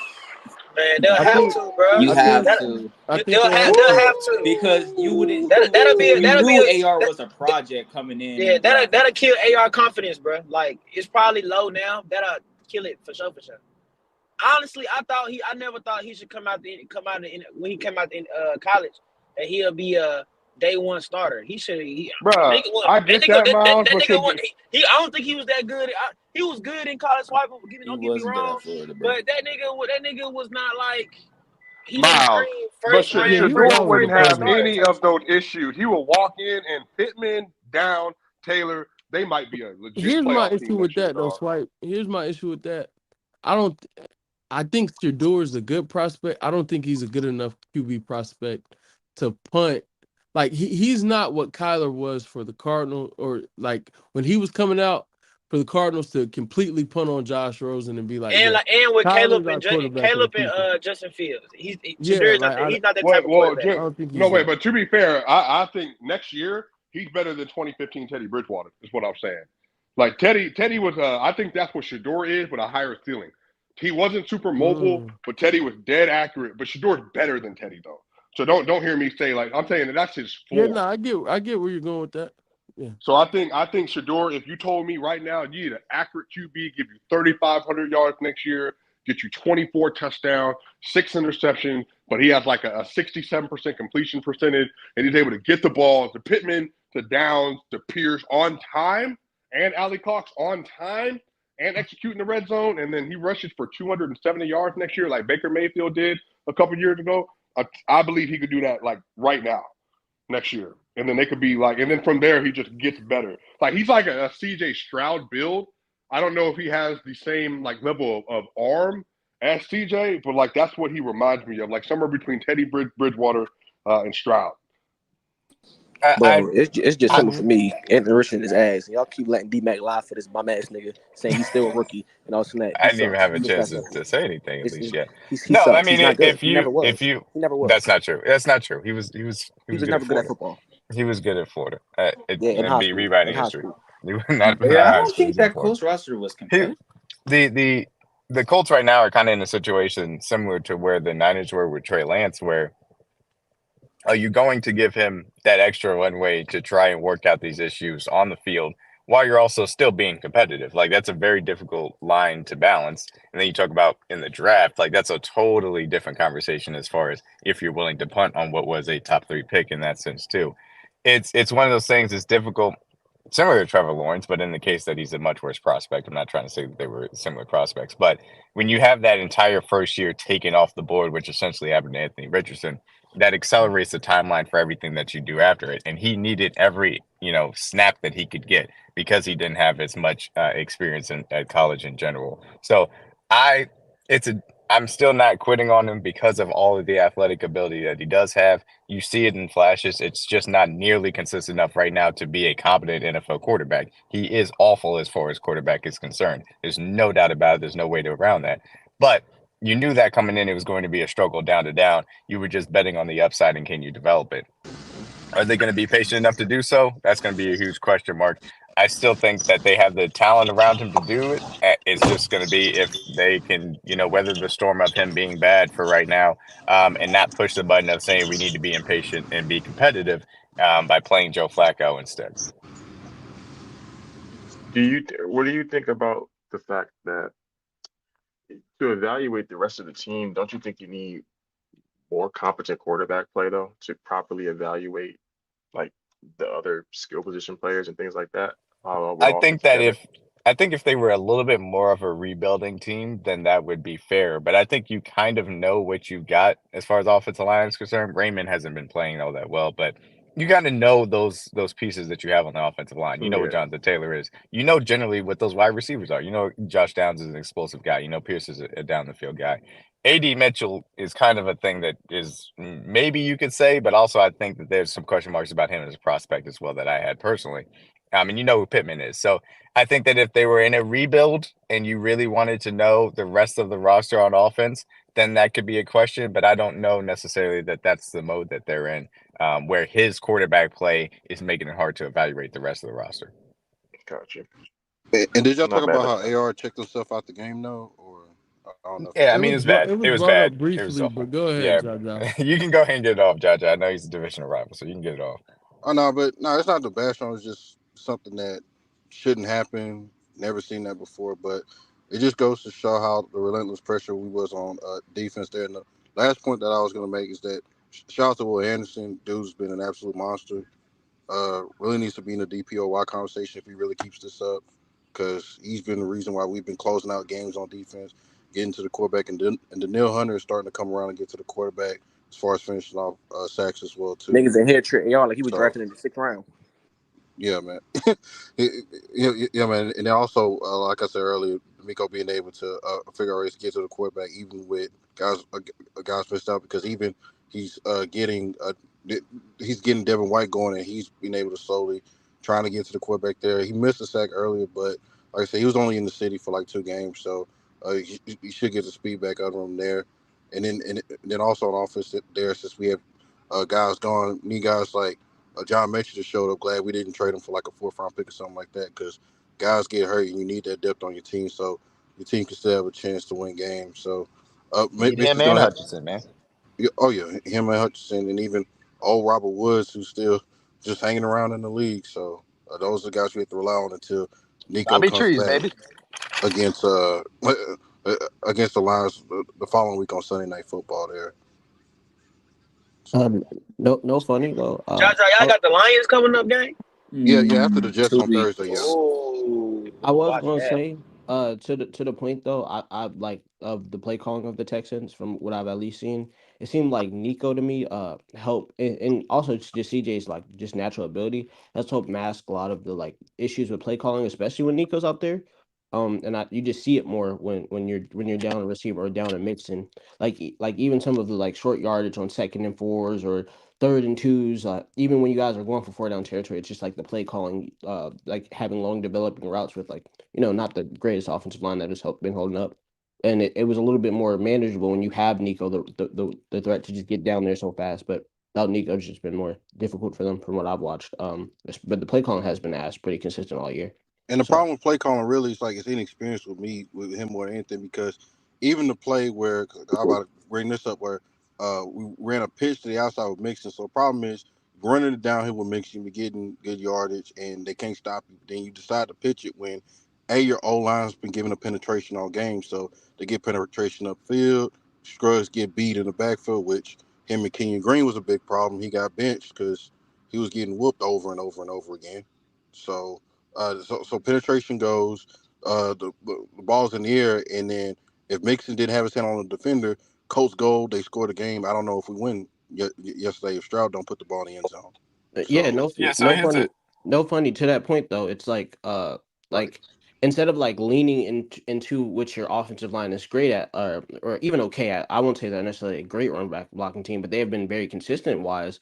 Man, they'll I have think to, bro. You I have think That to I think they'll they have have they'll to. have to. because you wouldn't That'll because be we that'll be knew AR that, was a project coming in yeah, the draft. that'll kill AR confidence, bro. Like it's probably low now. That'll kill it for sure, for sure. Honestly, I never thought he should when he came out in college that he'll be a day one starter. He should. Bruh, I get that, Miles, That but nigga should I don't think he was that good. He was good in college. He Don't get me wasn't good wrong, at Florida, bro. but that nigga was not like he didn't Miles, scream but Yeah, he was Shador first always wouldn't day have starter serviceable. any type of shit. those issues. He will walk in and Pittman down Taylor. They might be a legit Here's my playoff issue team with next year, that though, dog. Swipe. Here's my issue with that. I don't. I think Shador is a good prospect. I don't think he's a good enough QB prospect to punt. Like he's not what Kyler was for the Cardinals, or like when he was coming out for the Cardinals to completely punt on Josh Rosen and be like, And "Yeah, with Kyler's our quarterback of the future." Justin Fields, Yeah, Shador's not like he's not that type Well, of well, quarterback. I don't think no, he's wait, that. but to be fair, I think next year he's better than 2015 Teddy Bridgewater. Is what I'm saying. Like Teddy was. I think that's what Shador is, but a higher ceiling. He wasn't super mobile, Mm. but Teddy was dead accurate. But Shador's better than Teddy though. So don't hear me say like I'm saying that that's his Yeah, floor. no, I get where you're going with that. Yeah. So I think Shador, if you told me right now you need an accurate QB, give you 3,500 yards next year, get you 24 touchdowns, 6 interceptions, but he has like a 67% completion percentage, and he's able to get the ball to Pittman, to Downs, to Pierce on time, and Ali Cox on time, and execute in the red zone, and then he rushes for 270 yards next year, like Baker Mayfield did a couple years ago. I believe he could do that like right now next year. And then they could be like, and then from there, he just gets better. Like, he's like a CJ Stroud build. I don't know if he has the same, like, level of arm as CJ, but, like, that's what he reminds me of. Like, somewhere between Teddy Bridgewater and Stroud. I, Bro, it's just I, simple for Mhm. me. Anthony Richardson his ass. Y'all keep letting D Mac lie for this bum ass nigga, saying he's still a rookie and all this and that. I He didn't even sucks. have a It's just that chance simple. to say anything at least It's yet. he No, I sucks. He's mean, not good. if He never if was. you, He never that's was. not true. That's not true. He He was was good at never good at Florida. football. He was good at Florida. Yeah, in It'd high be school. rewriting In high history. school. He was not Yeah, I high don't school. He think was in that Florida. Colts roster was He competitive. the Colts right now are kind of in a situation similar to where the Niners were with Trey Lance, where are you going to give him that extra runway to try and work out these issues on the field while you're also still being competitive? Like, that's a very difficult line to balance. And then you talk about in the draft, like, that's a totally different conversation as far as if you're willing to punt on what was a top 3 pick in that sense too. It's one of those things. It's difficult, similar to Trevor Lawrence, but in the case that he's a much worse prospect. I'm not trying to say that they were similar prospects, but when you have that entire first year taken off the board, which essentially happened to Anthony Richardson, that accelerates the timeline for everything that you do after it. And he needed every snap that he could get because he didn't have as much experience at college in general. So I, it's a I'm still not quitting on him because of all of the athletic ability that he does have. You see it in flashes. It's just not nearly consistent enough right now to be a competent NFL quarterback. He is awful as far as quarterback is concerned. There's no doubt about it. There's no way to around that. But you knew that coming in, it was going to be a struggle down to down. You were just betting on the upside and can you develop it? Are they going to be patient enough to do so? That's going to be a huge question mark. I still think that they have the talent around him to do it. It's just going to be if they can, weather the storm of him being bad for right now, and not push the button of saying we need to be impatient and be competitive by playing Joe Flacco instead. What do you think about the fact that to evaluate the rest of the team, don't you think you need more competent quarterback play though to properly evaluate like the other skill position players and things like that. We're I all fit think that together. if they were a little bit more of a rebuilding team, then that would be fair. But I think you kind of know what you got as far as offensive line is concerned. Raymond hasn't been playing all that well, but you kind of know those pieces that you have on the offensive line. You know what Yeah, Jonathan Taylor is. You know generally what those wide receivers are. You know Josh Downs is an explosive guy. You know Pierce is a down the field guy. AD Mitchell is kind of a thing that is maybe you could say, but also I think that there's some question marks about him as a prospect as well that I had personally. I mean, you know who Pittman is. So I think that if they were in a rebuild and you really wanted to know the rest of the roster on offense, then that could be a question. But I don't know necessarily that that's the mode that they're in, where his quarterback play is making it hard to evaluate the rest of the roster. gotcha. And did y'all Not talk bad. about how AR checked himself out the game though, or I don't know if Yeah, y'all I did. mean, it's bad. It was It was brought up bad. It was briefly, awful. but go ahead, Yeah, Jaja. you can go ahead and get it off, Jaja. I know he's a divisional rival, so you can get it off. Oh no, but no, it's not the bash on. It's just something that shouldn't happen. Never seen that before, but it just goes to show how the relentless pressure we was on defense there. And the last point that I was going to make is that shout out to Will Anderson. Dude's been an absolute monster. Really needs to be in the DPOY conversation if he really keeps this up, because he's been the reason why we've been closing out games on defense, getting to the quarterback, and Daniil Hunter is starting to come around and get to the quarterback as far as finishing off sacks as well too. Niggas in here treating y'all like he was So drafted in the 6th round. yeah, man. Yeah, man. And then also, like I said earlier, Miko being able to figure out ways to get to the quarterback, even with guys missed out, because even he's he's getting Devin White going, and he's been able to slowly trying to get to the quarterback there. He missed a sack earlier, but like I said, he was only in the city for like 2 games, so he should get the speed back out of him there. And then also on offense there, since we have guys gone, need guys like John Mitchell just showed up. Glad we didn't trade him for like a 4th round pick or something like that, because guys get hurt and you need that depth on your team so your team can still have a chance to win games. So Need Mitch him is and gonna have, Hutchinson, man. oh yeah, him and Hutchinson, and even old Robert Woods, who's still just hanging around in the league. So those are the guys we have to rely on until Nico Bobby comes Trees, back baby. against against the Lions the following week on Sunday Night Football there. So No funny though. Jaja, y'all got the Lions coming up, gang. yeah, after the Jets 2 on Thursday, yeah. weeks. Oh, I was watch gonna that. say, to the point though, I like of the play calling of the Texans from what I've at least seen, it seemed like Nico to me helped, and also just CJ's like just natural ability has helped mask a lot of the like issues with play calling, especially when Nico's out there. And you just see it more when you're down a receiver or down a mixing, like even some of the like short yardage on 2nd and 4s or 3rd and 2s, even when you guys are going for 4 down territory, it's just like the play calling, like having long developing routes with like, not the greatest offensive line that has been holding up. And it was a little bit more manageable when you have Nico, the threat to just get down there so fast. But without Nico, it's just been more difficult for them from what I've watched. But the play calling has been asked pretty consistent all year. And the So problem with play calling really is like it's inexperience with me with him more than anything, because even the play where I'm about to bring this up where we ran a pitch to the outside with Mixon. So the problem is running it downhill with Mixon, you're getting good yardage and they can't stop you. Then you decide to pitch it when your O line's been giving a penetration all game, so they get penetration upfield. Scruggs get beat in the backfield, which him and Kenyon Green was a big problem. He got benched because he was getting whooped over and over and over again. So penetration goes, the ball's in the air, and then if Mixon didn't have his hand on the defender, Colts go, they score the game. I don't know if we win yesterday if Stroud don't put the ball in the end zone. yeah, So Yeah, so no here's funny, it. no funny to that point though. It's right, like instead of like leaning into which your offensive line is great at, or even okay at, I won't say they're necessarily a great run back blocking team, but they have been very consistent wise.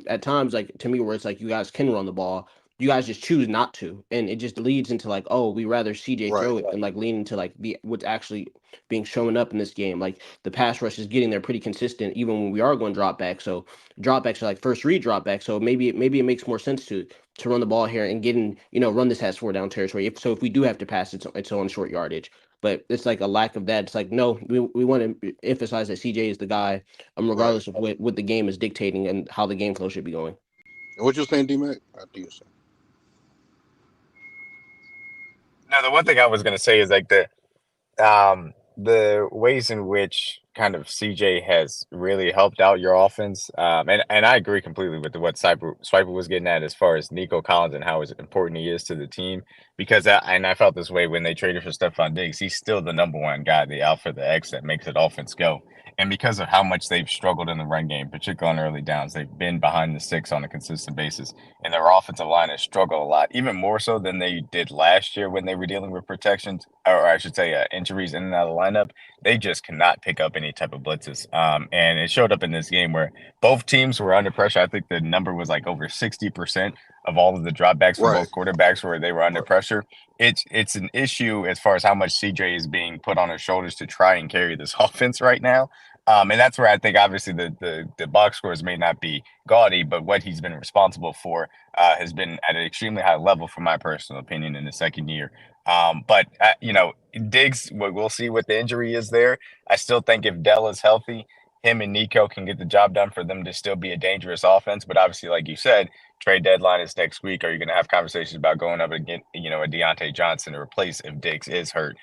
At times, like to me, where it's like you guys can run the ball, you guys just choose not to, and it just leads into like, oh, we rather CJ right. throw it and like lean into like the what's actually being shown up in this game. Like the pass rush is getting there pretty consistent, even when we are going drop back. So dropbacks are like first read dropbacks. So maybe it makes more sense to run the ball here and getting, run this has 4 down territory. If we do have to pass, it's on short yardage. But it's like a lack of that. It's like no, we want to emphasize that CJ is the guy, Right. regardless of what the game is dictating and how the game flow should be going. And what you're saying, D-Mac? I think you're saying. No, the one thing I was gonna say is like the the ways in which kind of CJ has really helped out your offense, and I agree completely with what Swiper was getting at as far as Nico Collins and how important he is to the team. Because and I felt this way when they traded for Stephon Diggs. He's still the number one guy, the alpha, the X that makes that offense go. And because of how much they've struggled in the run game, particularly on early downs, they've been behind the six on a consistent basis. And their offensive line has struggled a lot, even more so than they did last year when they were dealing with protections, or I should say injuries in and out of the lineup. They just cannot pick up any type of blitzes. And it showed up in this game where both teams were under pressure. I think the number was like over 60% of all of the dropbacks for Right. both quarterbacks where they were under Right. pressure. It's an issue as far as how much CJ is being put on his shoulders to try and carry this offense right now. And that's where I think obviously the box scores may not be gaudy, but what he's been responsible for has been at an extremely high level, from my personal opinion, in the second year. But Diggs, we'll see what the injury is there. I still think if Dell is healthy, him and Nico can get the job done for them to still be a dangerous offense. But obviously, like you said, trade deadline is next week. Are you going to have conversations about going up against, a Deontay Johnson to replace if Diggs is hurt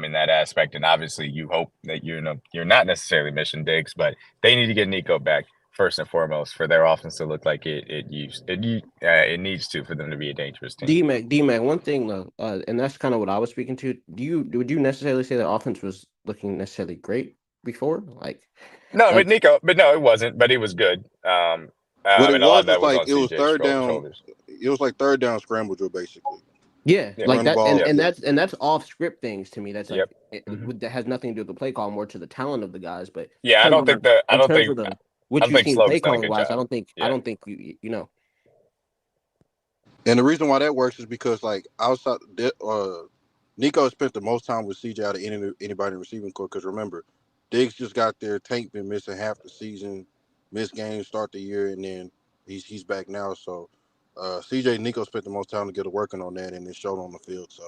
in that aspect? And obviously, you hope that you're not necessarily missing Diggs, but they need to get Nico back first and foremost for their offense to look like it needs to for them to be a dangerous team. D-Mac, one thing though, and that's kind of what I was speaking to. Would you necessarily say the offense was looking necessarily great before? No, Like but no, it wasn't. But he was good. What it And a lot of was that was like on it was CJ's third down. shoulders. It was like third down scramble drill basically. yeah, Yeah. like Run the that, ball. Yeah. and Yeah. that's off script things to me. That's like Yep. hmm that has nothing to do with the play call, more to the talent of the guys. But Yeah. in terms of I in don't terms think of the I what don't you've think seen Sloke's play done a calling good wise, job. I Yeah. don't think you know. And the reason why that works is because like outside, Nico spent the most time with CJ out of anybody in the receiving court. Because remember, Diggs just got there. Tank been missing half the season, missed games start the year, and then he's back now. So CJ and Nico spent the most time together working on that, and it showed on the field. So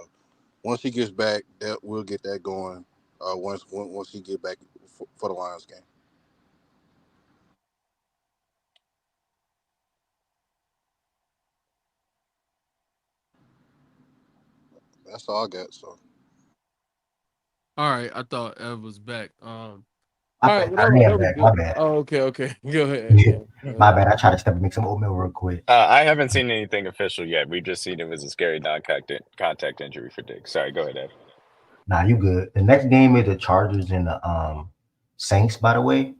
once he gets back, that we'll get that going. Once he get back for the Lions game. That's all I got. So All right, I thought Ev was back. I All right, think well I am that was back. My good. bad. Oh, okay. Go ahead. Yeah, Yeah. Go my ahead. bad. I tried to step and make some oatmeal real quick. I haven't seen anything official yet. We've just seen it was a scary non-contact injury for Diggs. Sorry, go ahead, Ed. Nah, you good. The next game is the Chargers and the Saints. By the way,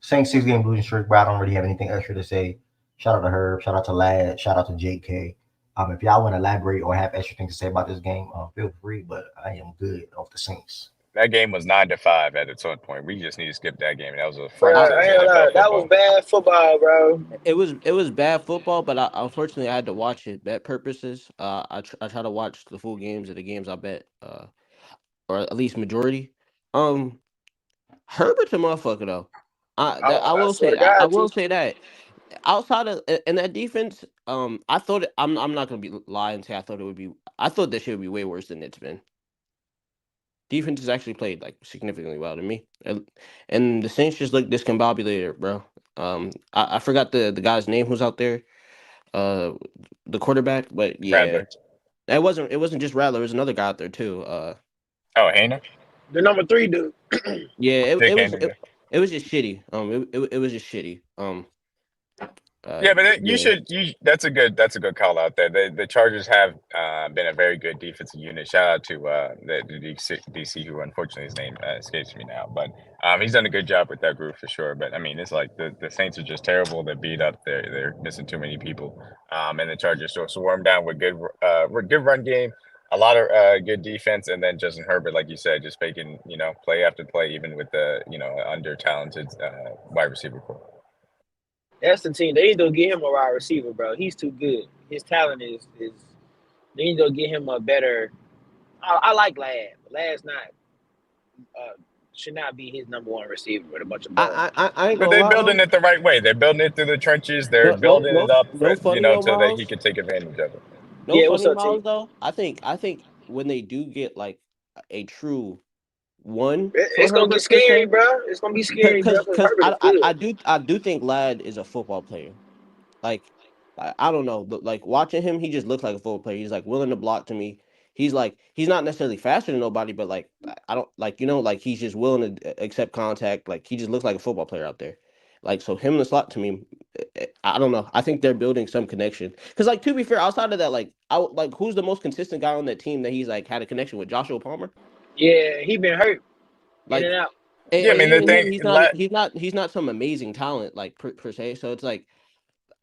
Saints 6 game losing streak. But I don't really have anything extra to say. Shout out to Herb. Shout out to Lad. Shout out to JK. If y'all want to elaborate or have extra things to say about this game, feel free. But I am good off the Saints. That game was 9-5 at its one point. We just need to skip that game. That was an Bro, affront I, to I ain't gonna lie, NFL that was football. bad football, bro. it was bad football, but unfortunately I had to watch it bet purposes. I try to watch the full games of the games I bet, or at least majority. Um, Herbert's a motherfucker though. I I will swear say to I God, will too. say that outside of in that defense, I thought I'm not gonna be lie and say I thought it would be. I thought this shit would be way worse than it's been. Defense has actually played like significantly well to me, and the Saints just look discombobulated, bro. I forgot the guy's name who's out there, uh, the quarterback, but yeah, Rattler. it wasn't just Rattler. There was another guy out there too. Oh, Hayner? The number 3 dude. Yeah, Jake Hayner, yeah. it was just shitty. It was just shitty. Yeah, but Yeah. that's a good call out there. The Chargers have been a very good defensive unit. Shout out to the DC, who unfortunately his name escapes me now, but he's done a good job with that group for sure. But I mean, it's like the Saints are just terrible. They're beat up. They're missing too many people. And the Chargers so swarm down with good run game, a lot of good defense, and then Justin Herbert, like you said, just making play after play, even with the under talented wide receiver core. That's the team. They need to get him a wide receiver, bro. He's too good. His talent is. They need to get him a better. I like Lad. But Lad's not. Uh, should not be his number one receiver with a bunch of bums. I ain't But gonna they're lie building though. it the right way. They're building it through the trenches. They're building it up for No funny though, so that he Miles. can take advantage of it. No Yeah, what's funny up, T? Miles though. I think when they do get like a true one for It's gonna get Herbert per scary, se, bro. It's gonna be scary, bro. Because because Herbert is good. I do think Lad is a football player. Like I don't know, but like watching him, he just looks like a football player. He's like willing to block to me. he's not necessarily faster than nobody, but like I don't like like he's just willing to accept contact. Like he just looks like a football player out there. Like so him in the slot to me, I don't know. I think they're building some connection. Cause like to be fair, outside of that, like who's the most consistent guy on that team that he's like had a connection with? Joshua Palmer. Yeah, he been hurt in Like and out. Yeah, I and mean the even him, thing, he's not some amazing talent like per se. So it's like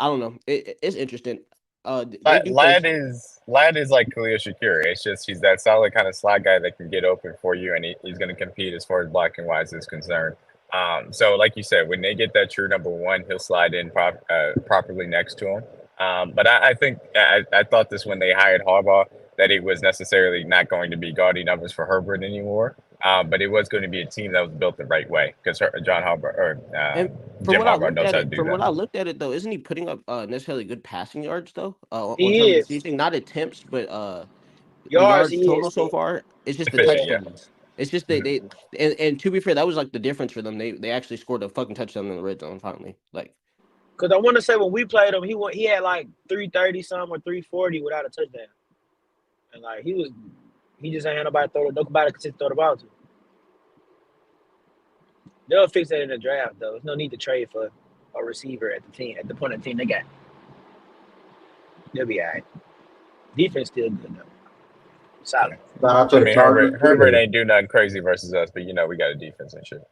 I don't know. It's interesting. They do play. Lad is like Khalil Shakir. It's just he's that solid kind of slot guy that can get open for you, and he's going to compete as far as blocking wise is concerned. So like you said, when they get that true number one, he'll slide in properly next to him. But I think I thought this when they hired Harbaugh that it was necessarily not going to be gaudy numbers for Herbert anymore. But it was going to be a team that was built the right way because John Harbaugh or And Jim Harbaugh knows how to do from what that. I looked at it though, isn't he putting up necessarily good passing yards though? On He some of the is. season, not attempts, but the Yards, yards he total is. so far. It's just the Efficient, yeah. touchdowns. It's just they and to be fair, that was like the difference for them. They actually scored a fucking touchdown in the red zone finally. Like Because I want to say when we played him, he had like 330 something or 340 without a touchdown. And like he just ain't had nobody to throw the ball to. They'll fix that in the draft though. There's no need to trade for a receiver at the point of the team they got. They'll be all right. Defense still good though. Solid. Shout out to I the mean, Chargers. Herbert ain't do nothing crazy versus us, but we got a defense and shit.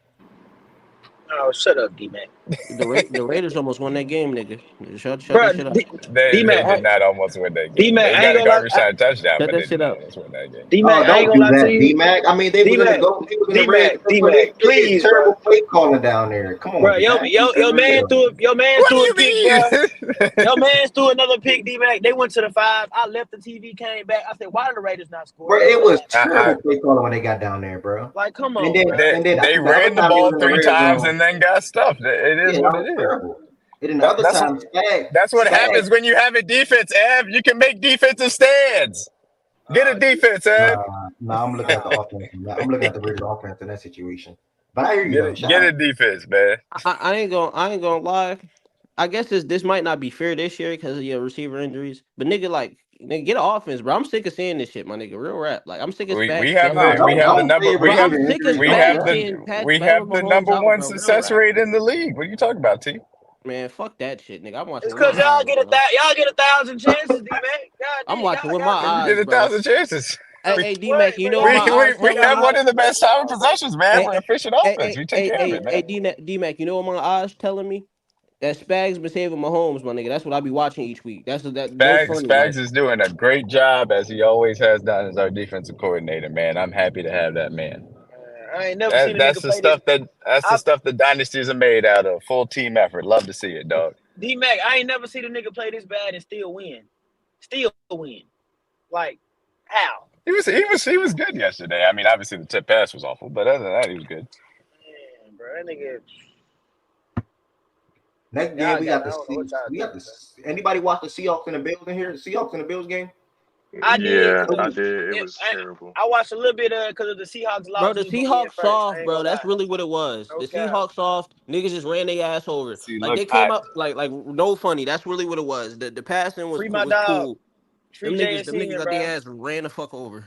Oh, shut up, D-Mac. the Raiders almost won that game, nigga. Shut Bro, that shit up. They D-Mac, did not almost win that game. D-Mac, They I ain't got a gonna lie. garbage time touchdown, Shut but that they shit didn't up. almost win that game. D-Mac, I ain't Don't gonna do lie to that, you. D-Mac. I mean, they was in the go. They was in the red. D-Mac, They did please, terrible bro. play calling down there. Come on, Bro, D-Mac. your man threw What a do pick, you bro. mean? Your man threw another pick, D-Mac. They went to the 5. I left the TV, came back. I said, why did the Raiders not score? Bro, it was I, terrible play calling when they got down there, bro. Like, come And on, then, bro. and then I they think the other ran the time they was ball in the 3 red times zone. and then got stuffed. It is Yeah, what that it was is. terrible. And then the other time, That's what Spags. happens when you have a defense, Ev. You can make defensive stands. Get a defense, Ev. Nah, I'm looking at the offense. I'm looking at the Raiders offense in that situation. But I hear you though. Shout Get a out. defense, man. I ain't gonna lie. I guess this might not be fair this year because of your receiver injuries. But nigga, get an offense, bro. I'm sick of seeing this shit, my nigga. Real rap. Like I'm sick of Spags. We have Nah, the number I'm sick of Spags seeing Pat we bailing have the Mahomes number out, one bro. Real success rap. rate in the league. What are you talking about, T? Man, fuck that shit, nigga. I'm watching It's with my because y'all eyes, get bro. y'all get 1,000 chances, D-Mac. God I'm damn, watching with my y'all You get eyes, bro. 1,000 chances. Hey, D-Mac, you know what We my eyes we telling have me? one of the best time possessions, man. We're Hey, efficient offense. We take care of it, man. D-Mac, you know what my eyes telling me? That Spags been saving Mahomes, my nigga. That's what I be watching each week. That's no funny. Spags is doing a great job as he always has done as our defensive coordinator, man. I'm happy to have that man. I ain't never seen a That's nigga the play this. stuff that dynasties are made out of. Full team effort. Love to see it, dog. D-Mac, I ain't never seen a nigga play this bad and still win. Like, how? He was good yesterday. I mean, obviously the tip pass was awful, but other than that, he was good. Man, bro, that nigga. Next game we got the Seahawks. Anybody watch the Seahawks and the Bills in here? The Seahawks and the Bills game? I did. I did. It was terrible. I watched a little bit because of the Seahawks loss. Bro, the Seahawks soft, bro. That's really what it was. The Seahawks soft. Niggas just ran their ass over. See, like look, they came up like no funny. That's really what it was. The passing was cool. Free Them niggas got their ass ran the fuck over.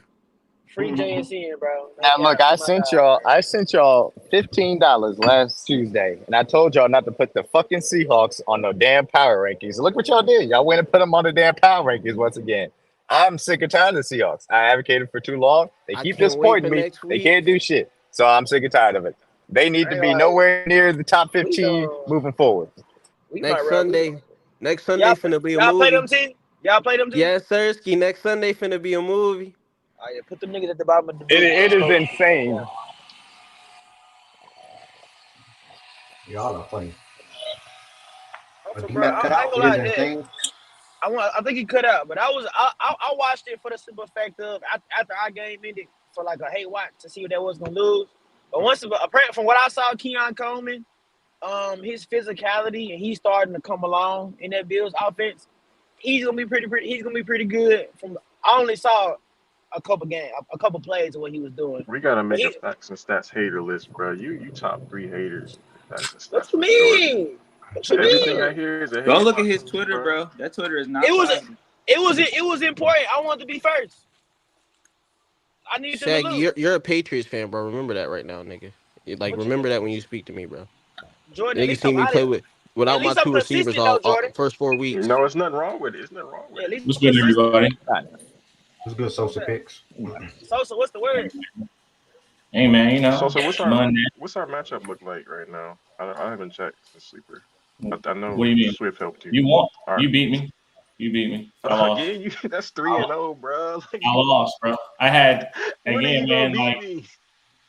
Free JSN, bro. Now look, I sent y'all $15 last Tuesday, and I told y'all not to put the fucking Seahawks on no damn power rankings. Look what y'all did. Y'all went and put them on the damn power rankings once again. I'm sick and tired of the Seahawks. I advocated for too long. They keep disappointing me. They can't do shit. So I'm sick and tired of it. They need to be nowhere near the top 15 moving forward. Next Sunday finna be a movie. Y'all play them team? Y'all play them team? Yes, Sirski. Next Sunday finna be a movie. Oh yeah, put them niggas at the bottom of the It is insane. Y'all are funny. But Bro, cut out. It is insane. I think he cut out, but I watched it for the simple fact of after our game ended for like a hate watch to see what that was gonna lose. But apparently from what I saw, Keon Coleman, his physicality and he's starting to come along in that Bills offense. He's gonna be pretty good. I only saw a couple plays of what he was doing. We gotta make a facts and stats hater list, bro. You top 3 haters. What you mean? Everything I hear is a hate. Go look at his Twitter, bro. That Twitter is not. It was important. I wanted to be first. I need them to Shaq, lose. you're a Patriots fan, bro. Remember that right now, nigga. Like, What you remember mean? that when you speak to me, bro. Jordan, at Niggas least see I'm me out of play it. At without my least I'm two receivers consistent though, all Jordan. first 4 weeks. No, it's nothing wrong with it. It's nothing wrong Yeah, with at it. least What's I'm good, consistent. everybody? What's good, What's Sosa that? picks? Sosa, what's the word? Hey, man, you know, So Monday. what's our matchup look like right now? I haven't checked since sleeper. I What do know you mean? Swift helped you. You won. All right. You beat me. You beat me. I lost. Yeah, that's 3-0, bro. Like, I lost, bro. I had when are again, you gonna man. beat Like, me?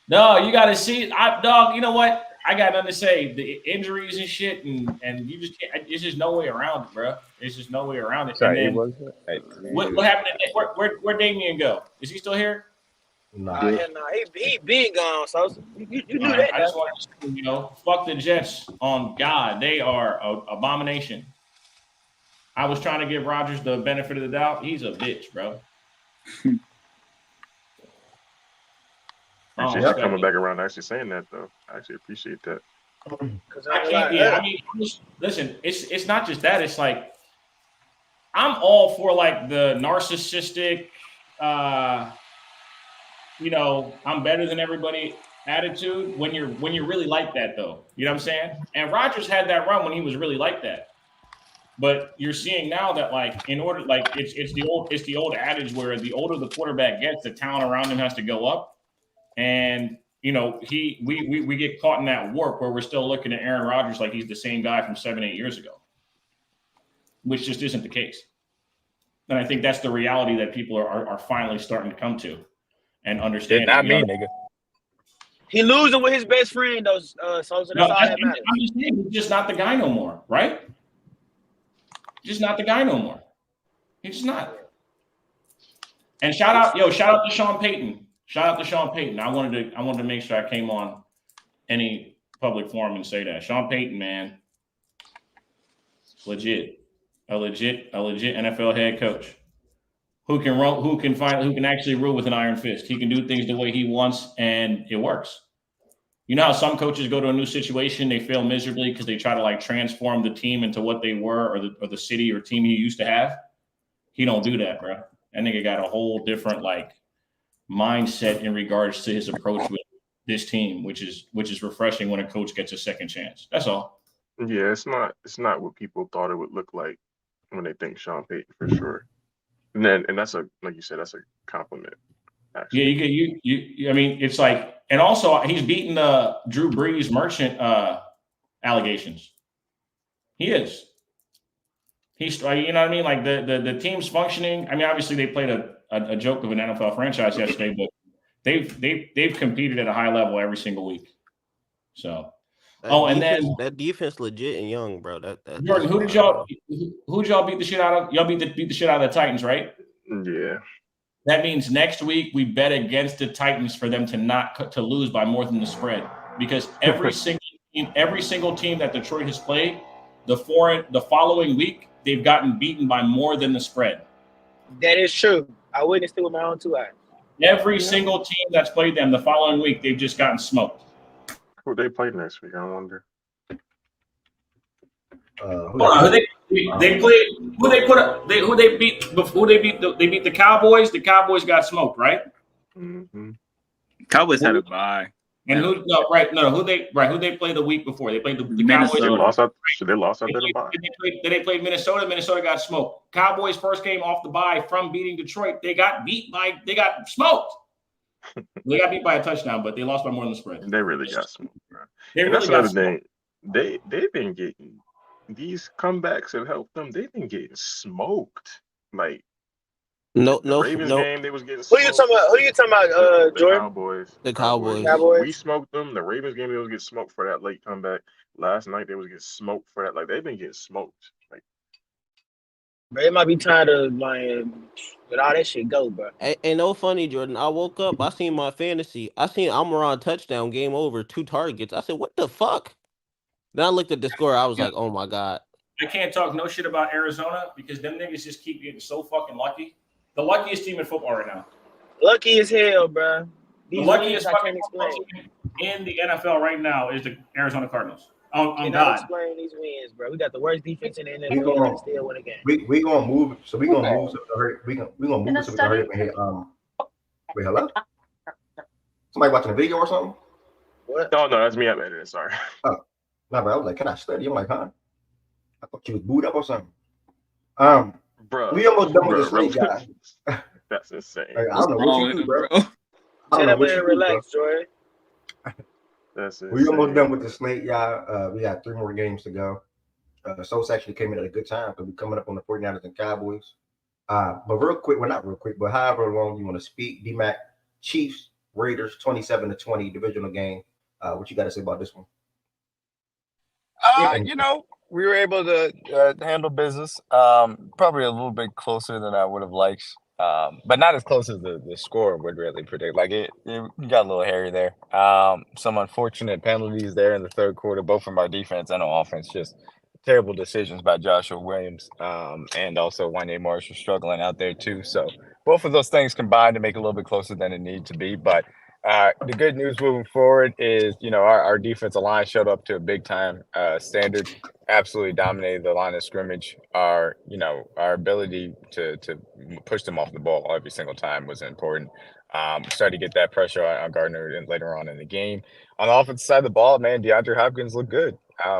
no, you got to see. Dog. You know what? I got nothing to say. The injuries and shit, and you just can't. It's just no way around it, bro. It's just no way around it. And Sorry, it then wasn't. what happened? Where Damien go? Is he still here? Nah. Hell no, he been gone, Sosa. You knew All right. that, I just though. want to, fuck the Jets on God. They are an abomination. I was trying to give Rodgers the benefit of the doubt. He's a bitch, bro. Appreciate you coming back around and actually saying that, though. I actually appreciate that. I can't. Yeah, I mean, listen. It's not just that. It's like I'm all for like the narcissistic, I'm better than everybody attitude when you're really like that, though. You know what I'm saying? And Rodgers had that run when he was really like that. But you're seeing now that like in order, like it's the old adage where the older the quarterback gets, the talent around him has to go up. And we get caught in that warp where we're still looking at Aaron Rodgers like he's the same guy from 7-8 years ago, which just isn't the case. And I think that's the reality that people are finally starting to come to and understand. It's not me, nigga. He losing with his best friend, though. Sosa, that's all that matters. I'm just saying, he's just not the guy no more, right? Just not the guy no more. He's just not. And shout out to Sean Payton. Shout out to Sean Payton. I wanted to make sure I came on any public forum and say that. Sean Payton, man. Legit. A legit NFL head coach. Who can actually rule with an iron fist. He can do things the way he wants and it works. You know how some coaches go to a new situation, they fail miserably because they try to like transform the team into what they were or the city or team he used to have. He don't do that, bro. That nigga got a whole different like mindset in regards to his approach with this team, which is refreshing when a coach gets a second chance. That's all. Yeah, it's not what people thought it would look like when they think Sean Payton for sure. And that's like you said, that's a compliment. Actually. Yeah, I mean, it's like, and also he's beaten the Drew Brees merchant allegations. He is. He's, you know what I mean? Like the team's functioning. I mean, obviously they played a joke of an NFL franchise yesterday, but they've competed at a high level every single week. So, that defense legit and young, bro. Jordan, who'd y'all beat the shit out of? Y'all beat the shit out of the Titans, right? Yeah. That means next week we bet against the Titans for them to lose by more than the spread, because every single team that Detroit has played, the following week they've gotten beaten by more than the spread. That is true. I witnessed it with my own 2 eyes. Every single team that's played them the following week, they've just gotten smoked. Who they play next week? I wonder. Who they beat? They beat the Cowboys. The Cowboys got smoked, right? Mm-hmm. Cowboys had a bye. And who they played the week before? They played the Cowboys. They lost out there to bye. They played Minnesota. Minnesota got smoked. Cowboys first game off the bye from beating Detroit. They got smoked. They got beat by a touchdown, but they lost by more than the spread. They really got smoked, bro. That's another thing. They've been getting these comebacks have helped them. They've been getting smoked. Like the Ravens game, they was getting smoked. Who you talking about, Jordan? The Cowboys. We smoked them. The Ravens game, they was getting smoked for that late comeback. Last night, they was getting smoked for that. Like they've been getting smoked. Like, They might be tired of let all that shit go, bro. Ain't no funny, Jordan. I woke up, I seen my fantasy. I seen Almiron touchdown, game over, 2 targets. I said, what the fuck? Then I looked at the score. I was like, oh my God. I can't talk no shit about Arizona because them niggas just keep getting so fucking lucky. The luckiest team in football right now. Lucky as hell, bro. The luckiest fucking team in the NFL right now is the Arizona Cardinals. On God. Explain these wins, bro. We got the worst defense in the NFL and still win a game. We gonna move. So we gonna move to the hurry. We gonna move to the hurry up and hit. Wait, hello? Somebody watching a video or something? What? Oh no, that's me. I'm editing. Sorry. Oh, no, bro. I was like, can I study? I'm like, huh? I thought you was booed up or something. Bro, We almost done with the slate, guys. That's insane. Like, I What's don't know what wrong you with do, him, bro. bro? I don't Tell know that what man you do, bro. relax, Joy. That's insane. We almost done with the slate, y'all. We got 3 more games to go. Sos actually came in at a good time because we're coming up on the 49ers and Cowboys. But real quick, well, not real quick, but however long you want to speak, D-Mac, Chiefs, Raiders, 27-20, divisional game. What you got to say about this one? You know, we were able to handle business. Probably a little bit closer than I would have liked. But not as close as the score would really predict. Like it got a little hairy there. Some unfortunate penalties there in the third quarter, both from our defense and our offense. Just terrible decisions by Joshua Williams. And also Wanye Morris was struggling out there too. So both of those things combined to make it a little bit closer than it needed to be. But the good news moving forward is, you know, our defensive line showed up to a big time standard. Absolutely dominated the line of scrimmage. Our ability to push them off the ball every single time was important. Started to get that pressure on Gardner and later on in the game. On the offensive side of the ball, man, DeAndre Hopkins looked good.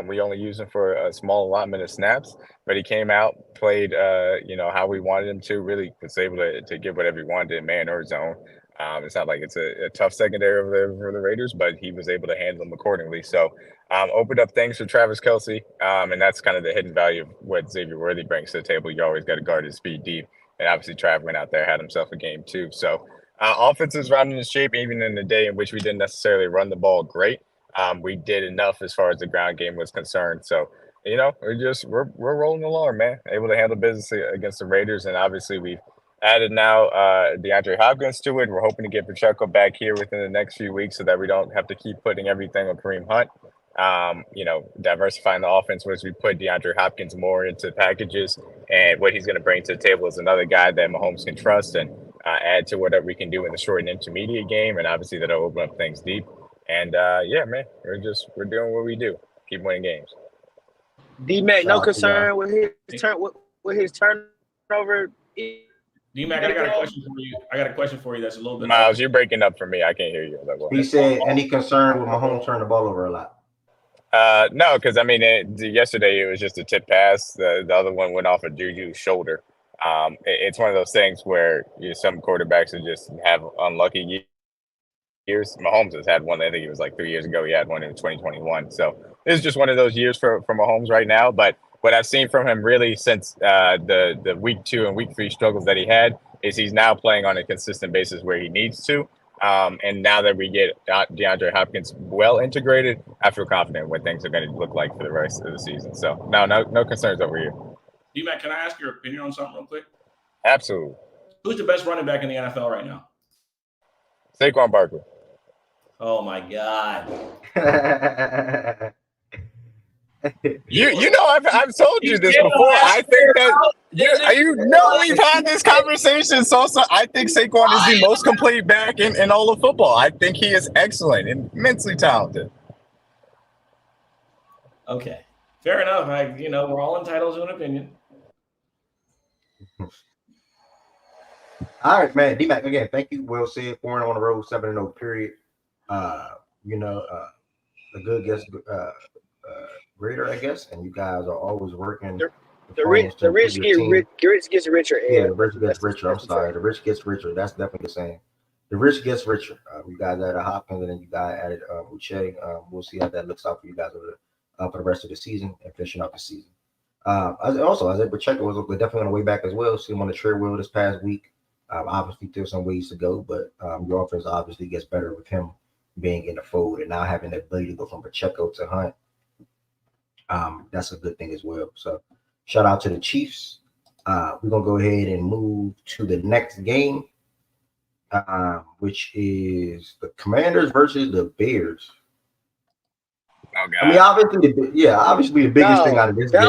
We only used him for a small allotment of snaps, but he came out, played, how we wanted him to. Really was able to get whatever he wanted in man or zone. It's not like it's a tough secondary over there for the Raiders, but he was able to handle them accordingly. So opened up things for Travis Kelce, and that's kind of the hidden value of what Xavier Worthy brings to the table. You always got to guard his speed deep, and obviously Trav went out there, had himself a game too. So offense is rounding in shape, even in the day in which we didn't necessarily run the ball great. We did enough as far as the ground game was concerned. So we're rolling along, man. Able to handle business against the Raiders, and obviously we've added now DeAndre Hopkins to it. We're hoping to get Pacheco back here within the next few weeks so that we don't have to keep putting everything on Kareem Hunt. Diversifying the offense as we put DeAndre Hopkins more into packages, and what he's going to bring to the table is another guy that Mahomes can trust and add to whatever we can do in the short and intermediate game, and obviously that'll open up things deep. And man, we're doing what we do, keep winning games. D-Mac, no concern with his turnover. D-Mac, I got a question for you. That's a little bit. Miles, you're breaking up for me. I can't hear you. He said, any concern with Mahomes turning the ball over a lot? No, because I mean, yesterday it was just a tip pass. The other one went off of Juju's shoulder. It's one of those things where some quarterbacks just have unlucky years. Mahomes has had one. I think it was like 3 years ago. He had one in 2021. So this is just one of those years for Mahomes right now. But what I've seen from him really since the week 2 and week 3 struggles that he had is he's now playing on a consistent basis where he needs to. And now that we get DeAndre Hopkins well integrated, I feel confident what things are going to look like for the rest of the season. So no concerns over here. D-Mac, can I ask your opinion on something real quick? Absolutely. Who's the best running back in the NFL right now? Saquon Barkley. Oh my God. I've told you this before. I think that we've had this conversation. So I think Saquon is the most complete back in all of football. I think he is excellent and immensely talented. Okay, fair enough. We're all entitled to an opinion. All right, man. D-Mac, again, thank you. Well said. 4 on the road, 7-0, period. A good guest grader, I guess, and you guys are always working. The rich gets richer. Yeah, the rich gets richer. I'm sorry, the rich gets richer. That's definitely the same. The rich gets richer. You guys added Hopkins, and then you guys added Uche. We'll see how that looks out for you guys for the rest of the season and finishing up the season. Isaiah Pacheco was definitely on the way back as well. See him on the trade wheel this past week. Obviously, still some ways to go, but your offense obviously gets better with him being in the fold and now having the ability to go from Pacheco to Hunt. That's a good thing as well. So shout out to the Chiefs. We're going to go ahead and move to the next game, which is the Commanders versus the Bears. Oh, God. I mean, obviously the biggest thing out of this game.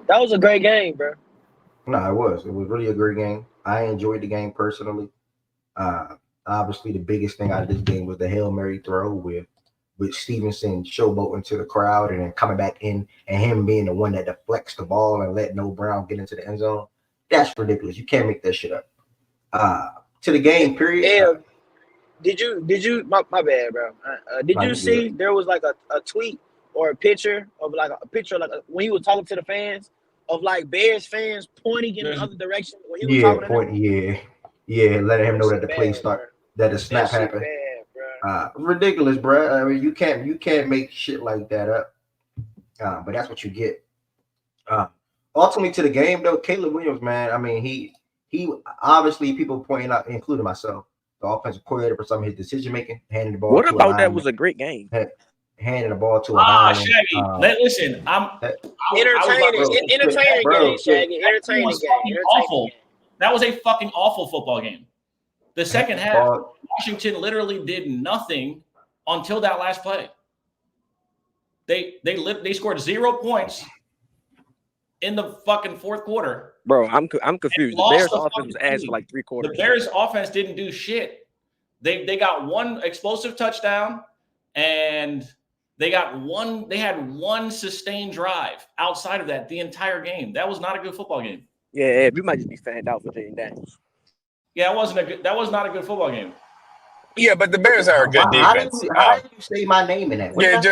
That was a great game, bro. No, it was really a great game. I enjoyed the game personally. Obviously, the biggest thing out of this game was the Hail Mary throw with Stevenson showboating to the crowd and then coming back in and him being the one that deflects the ball and let No Brown get into the end zone. That's ridiculous. You can't make that shit up. To the game, period. Did you my bad, bro? Did Nah, you you good. see there was like a tweet or a picture of like a picture like when he was talking to the fans of like Bears fans pointing in the other direction when he was Yeah, talking to them? point. Yeah, letting him That know that shit the play bad, bro. start, that the That snap shit happened. bad, bro. Ridiculous, bro. I mean, you can't make shit like that up. But that's what you get. Uh, ultimately, to the game though, Caleb Williams, man. I mean, he obviously people pointing out, including myself, the offensive coordinator for some of his decision making, handing the ball What to a about that lineman, was a great game? handing the ball to a lineman. Shaggy. Listen, I was about to say, Entertaining game, Shaggy. that game Entertaining was game. fucking Entertaining awful. game. That was a fucking awful football game. The second half, Washington literally did nothing until that last play. They scored 0 points in the fucking fourth quarter. Bro, I'm confused. The Bears offense was ass for like 3 quarters. The Bears offense didn't do shit. They got one explosive touchdown and they had one sustained drive. Outside of that, the entire game. That was not a good football game. Yeah, we might just be fanned out for Jaden Daniels. Yeah, that was not a good football game. Yeah, but the Bears are a good defense. How did you say my name in that? What are you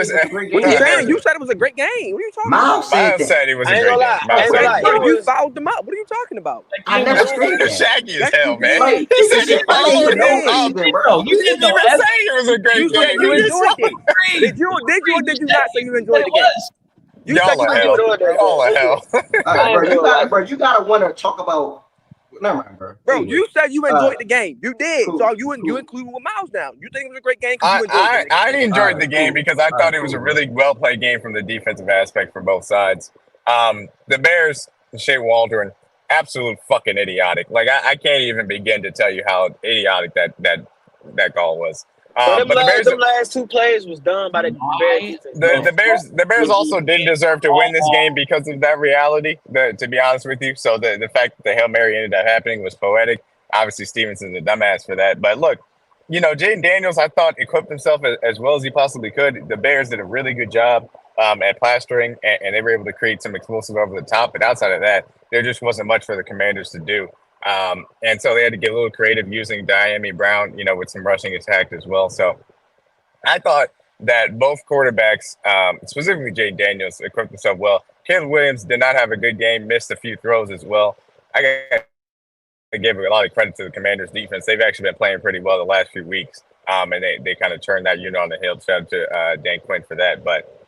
saying? You said it was a great game. What are you talking Miles about? said it was a great game. You fouled them up. What are you talking about? I never said that. Shaggy as Yes, hell, you man. did. He said he followed no him. reason, bro. You didn't even say it was a great You game. said you enjoyed it. Did you or did you not say you enjoyed the game? You said you enjoyed it. Y'all are hell. Bro, you gotta want to talk about. Never mind, bro. Bro, Anyway, you said you enjoyed the game. You did. cool, So you included with Miles now. You think it was a great game because you I enjoyed it. enjoyed the game because I thought it was a really well played game from the defensive aspect for both sides. The Bears, Shea Waldron, absolute fucking idiotic. Like I can't even begin to tell you how idiotic that call was. But the Bears, them last 2 plays was done by the Bears defense. The Bears also didn't deserve to win this game because of that reality. To be honest with you, so the fact that the Hail Mary ended up happening was poetic. Obviously, Stevenson's a dumbass for that. But look, Jaden Daniels, I thought equipped himself as well as he possibly could. The Bears did a really good job at plastering, and they were able to create some explosive over the top. But outside of that, there just wasn't much for the Commanders to do. And so they had to get a little creative using Diami Brown, with some rushing attack as well. So I thought that both quarterbacks, specifically Jaden Daniels, equipped himself well. Caleb Williams did not have a good game, missed a few throws as well. I give a lot of credit to the Commanders' defense. They've actually been playing pretty well the last few weeks, and they kind of turned that unit on the hill. Shout out to Dan Quinn for that. But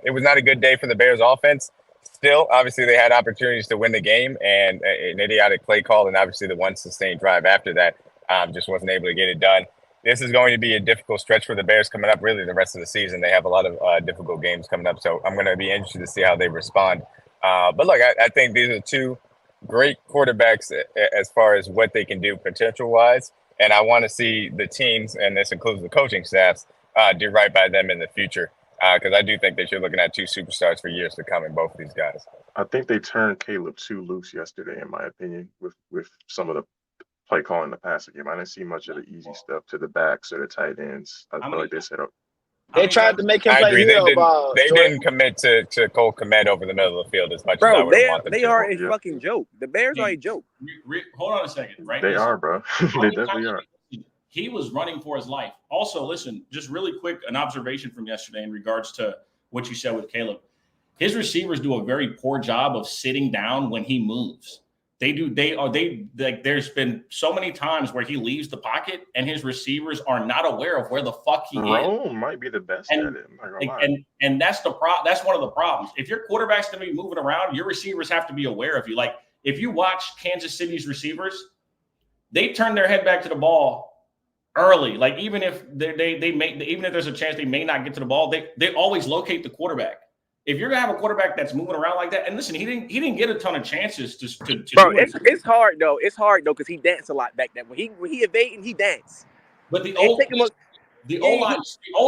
it was not a good day for the Bears' offense. Still, obviously, they had opportunities to win the game, and an idiotic play call, and obviously the one sustained drive after that just wasn't able to get it done. This is going to be a difficult stretch for the Bears coming up, really, the rest of the season. They have a lot of difficult games coming up, so I'm going to be interested to see how they respond. But look, I think these are 2 great quarterbacks as far as what they can do potential-wise, and I want to see the teams, and this includes the coaching staffs, do right by them in the future. Because I do think that you're looking at 2 superstars for years to come in both of these guys. I think they turned Caleb too loose yesterday, in my opinion, with some of the play calling the passing game. I didn't see much of the easy stuff to the backs or the tight ends. I feel like they set up. They tried to make him play hero ball. They didn't commit to Cole Kmet over the middle of the field as much as I would want them to. They are a fucking joke. The Bears are a joke. Hold on a second, right? They are, bro. They definitely are. He was running for his life. Also, listen, just really quick, an observation from yesterday in regards to what you said with Caleb. His receivers do a very poor job of sitting down when he moves. There's been so many times where he leaves the pocket and his receivers are not aware of where the fuck he is. Rome might be the best at it. And that's that's one of the problems. If your quarterback's going to be moving around, your receivers have to be aware of you. Like if you watch Kansas City's receivers, they turn their head back to the ball early. Like even if even if there's a chance they may not get to the ball, they always locate the quarterback. If you're gonna have a quarterback that's moving around like that, and listen, he didn't get a ton of chances to bro. It's hard though. It's hard though because he danced a lot back then. When he evading, he danced. But the O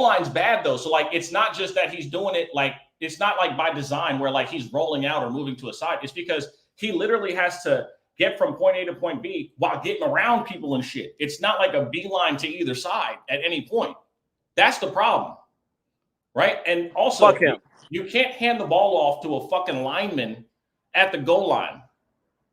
line's bad though. So like it's not just that he's doing it like it's not like by design where like he's rolling out or moving to a side. It's because he literally has to get from point A to point B while getting around people and shit. It's not like a beeline to either side at any point. That's the problem. Right? And also, you can't hand the ball off to a fucking lineman at the goal line.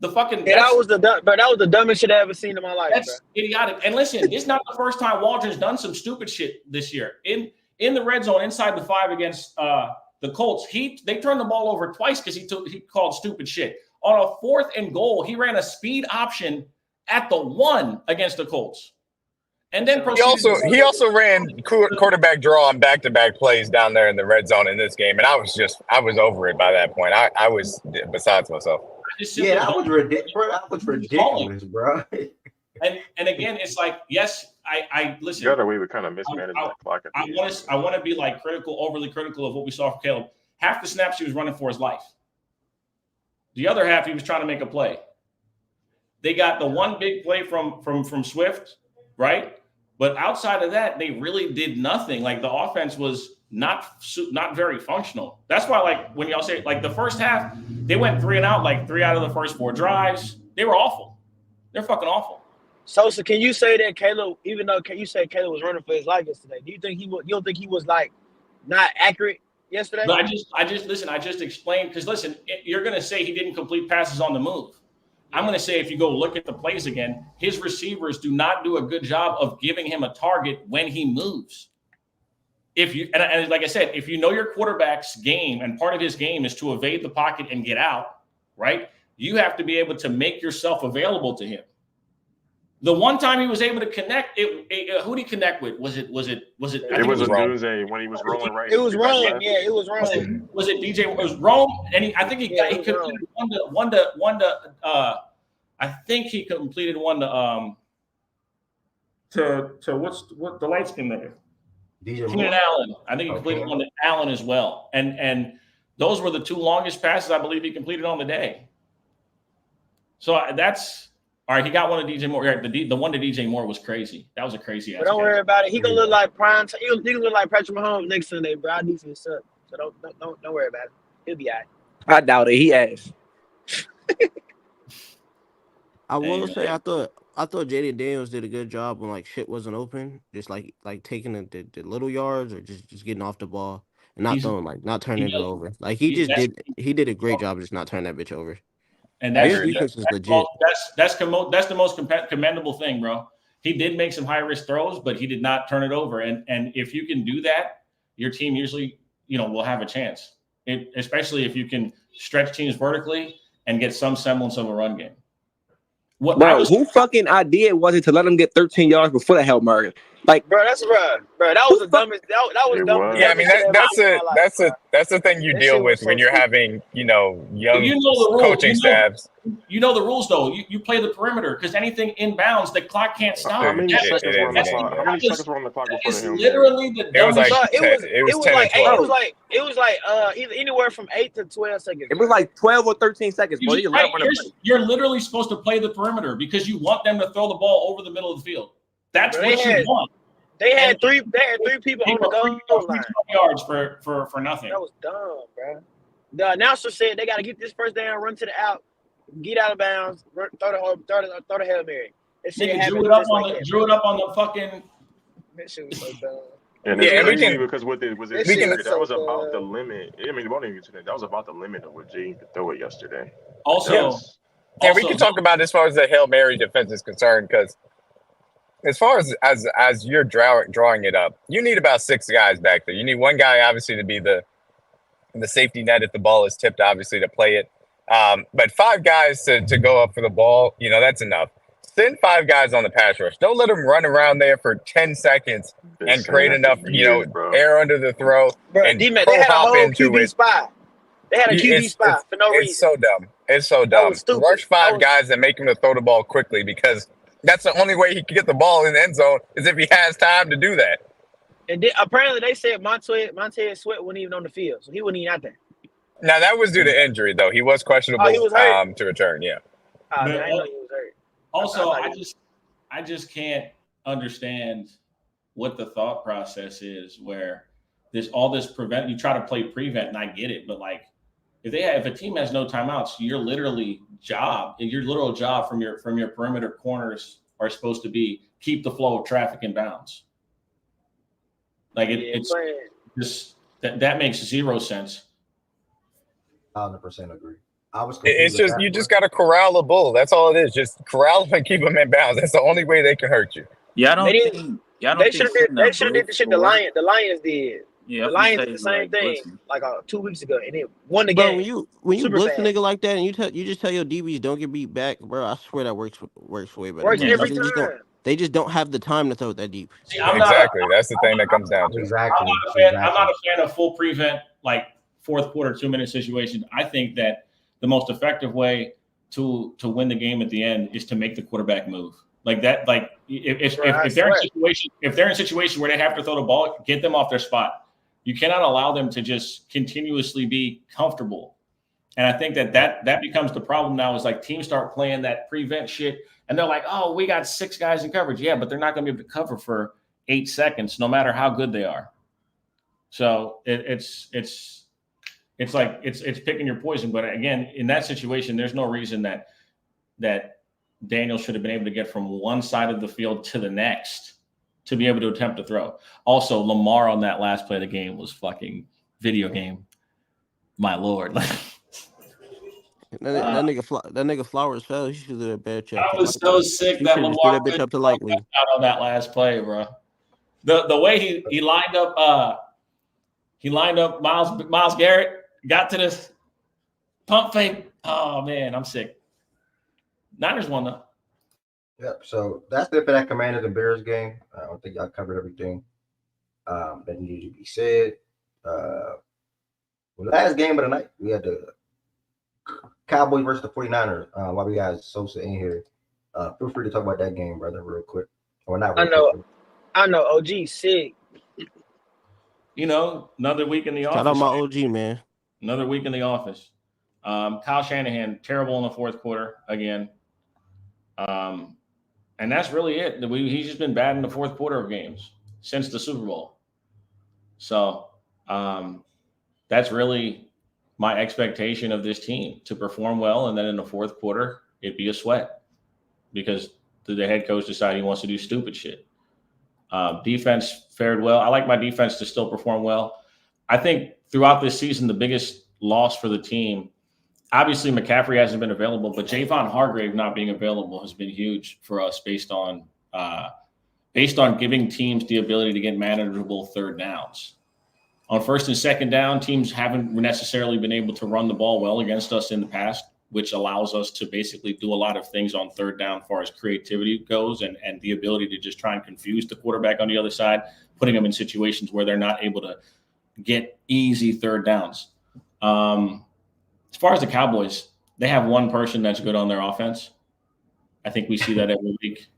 that was the dumbest shit I ever seen in my life. That's idiotic. And listen, this is not the first time Walter's done some stupid shit this year. In the red zone, inside the 5 against the Colts, they turned the ball over twice because he called stupid shit. On a 4th and goal, he ran a speed option at the 1 against the Colts. And then he also ran quarterback draw on back-to-back plays down there in the red zone in this game, and I was over it by that point. I was besides myself. Yeah, that was ridiculous, bro. And again, it's like, yes, I listen. The other way, we kind of mismanaged the clock. I want to be like overly critical of what we saw from Caleb. Half the snaps he was running for his life. The other half he was trying to make a play. They got the one big play from Swift, right? But outside of that, they really did nothing. Like the offense was not very functional. That's why, like when y'all say like the first half, they went 3 and out, like 3 out of the first 4 drives. They were awful. They're fucking awful. So can you say that Caleb, even though you said Caleb was running for his life yesterday, do you think you don't think he was like not accurate yesterday? But I just explained because listen, you're gonna say he didn't complete passes on the move. I'm going to say if you go look at the plays again, his receivers do not do a good job of giving him a target when he moves. And like I said, if you know your quarterback's game and part of his game is to evade the pocket and get out, right? You have to be able to make yourself available to him. The one time he was able to connect, who did he connect with? Was it? It was a Tuesday when he was rolling right. It was Rome. Yeah, it was Rome. Was it DJ? It was Rome, and I think he completed one to. I think he completed one to what the light skin nigga? DJ Keenan Allen. I think he completed one to Allen as well, and those were the 2 longest passes I believe he completed on the day. So that's. All right, he got one to DJ Moore. The one to DJ Moore was crazy. That was a crazy ass. But don't worry about it. He gonna look like prime. He gonna look like Patrick Mahomes next Sunday, bro. I defense suck. So don't worry about it. He'll be all right. I doubt it. He asked. I will say I thought Jaden Daniels did a good job when like shit wasn't open, just like taking the little yards or just getting off the ball and not turning it over. Like he did a great job just not turning that bitch over. And that's defense is legit. That's the most commendable thing, bro. He did make some high risk throws, but he did not turn it over. And if you can do that, your team usually will have a chance. Especially if you can stretch teams vertically and get some semblance of a run game. Who fucking idea was it to let him get 13 yards before the Hail Mary? Like, bro, that was the dumbest. That was dumb. Yeah, I mean that's the thing you deal with when you're having young coaching staffs. You know the rules though. You play the perimeter because anything inbounds, the clock can't stop. How many seconds were on the clock before the Hail Mary? Literally the dumbest. It was like either anywhere from 8 to 12 seconds. It was like 12 or 13 seconds. You're literally supposed to play the perimeter because you want them to throw the ball over the middle of the field. That's what you want. They had three people on the goal line. Yards for nothing. That was dumb, bro. The announcer said they got to get this first down, run to the out, get out of bounds, throw the Hail Mary. Nigga drew it up on the fucking. That shit was so dumb. And it's crazy because that was about the limit. I mean, that was about the limit of what Jay could throw it yesterday. Also, we can talk about as far as the Hail Mary defense is concerned, because as far as you're drawing it up, you need about 6 guys back there. You need one guy, obviously, to be the safety net if the ball is tipped, obviously, to play it. But 5 guys to go up for the ball, that's enough. Send 5 guys on the pass rush. Don't let them run around there for 10 seconds and create enough, air under the throw and hop into it. Spot. They had a QB spot for no reason. It's so dumb. It's so dumb. Rush 5 guys and make him to throw the ball quickly, because that's the only way he can get the ball in the end zone is if he has time to do that. And apparently they said Montez Sweat wasn't even on the field, so he wasn't even out there. Now that was due to injury, though. He was questionable to return. Yeah. I know he was hurt. Also, I just can't understand what the thought process is where there's all this prevent. You try to play prevent, and I get it, but like if a team has no timeouts, your literal job from your perimeter corners are supposed to be keep the flow of traffic in bounds. Like it's just that makes zero sense. 100% agree. I was It's confused at just that you just part. got to corral a bull. That's all it is. Just corral them and keep them in bounds. That's the only way they can hurt you. Y'all They don't didn't. think y'all They don't should think have did. sitting a They should have did the blitz shit will work? The Lions did. Yeah, The I'm finna Lions say did the same like thing blitzing. like 2 weeks ago, and it won the Bro, game when you super blitz a fast. nigga like that and you just tell your DBs don't get beat back, bro, I swear that works way better, Works bro. Yeah, Because no, every they just don't time. have the time to throw it that deep. See, I'm not a Exactly. That's the thing that comes down to. I'm Exactly. not a fan. I'm not Exactly. a fan of full prevent like fourth quarter 2 minute situations. I think that the most effective way to win the game at the end is to make the quarterback move like that. Like if they're in situations where they have to throw the ball, get them off their spot. You cannot allow them to just continuously be comfortable. And I think that becomes the problem now is like teams start playing that prevent shit and they're like, oh, we got 6 guys in coverage. Yeah, but they're not going to be able to cover for 8 seconds, no matter how good they are. So it's like it's picking your poison. But again, in that situation, there's no reason that Daniel should have been able to get from one side of the field to the next to be able to attempt to throw. Also, Lamar on that last play of the game was fucking video game. My lord. That nigga Flowers fell. He should do that bad check. I was so sick He that should just threw Lamar that bitch couldn't up to throw a lightly. touchdown on that last play, bro. The way he lined up Miles Garrett, got to this pump fake. Oh man, I'm sick. Niners won though. Yep. So that's it for that Commanders and Bears game. I don't think y'all covered everything that needed to be said. The last game of the night, we had the Cowboys versus the 49ers. While we got Sosa in here, feel free to talk about that game, brother, real quick. Or not real quick. I know. OG sick. You know, another week in the office. Shout out my OG, man. Another week in the office. Kyle Shanahan, terrible in the fourth quarter again. And that's really it. He's just been bad in the fourth quarter of games since the Super Bowl. So that's really my expectation of this team, to perform well, and then in the fourth quarter, it'd be a sweat because the head coach decided he wants to do stupid shit. Defense fared well. I like my defense to still perform well. I think throughout this season, the biggest loss for the team, obviously McCaffrey hasn't been available, but Javon Hargrave not being available has been huge for us based on giving teams the ability to get manageable third downs. On first and second down, teams haven't necessarily been able to run the ball well against us in the past, which allows us to basically do a lot of things on third down as far as creativity goes and the ability to just try and confuse the quarterback on the other side, putting them in situations where they're not able to get easy third downs. As far as the Cowboys, they have one person that's good on their offense. I think we see that every week.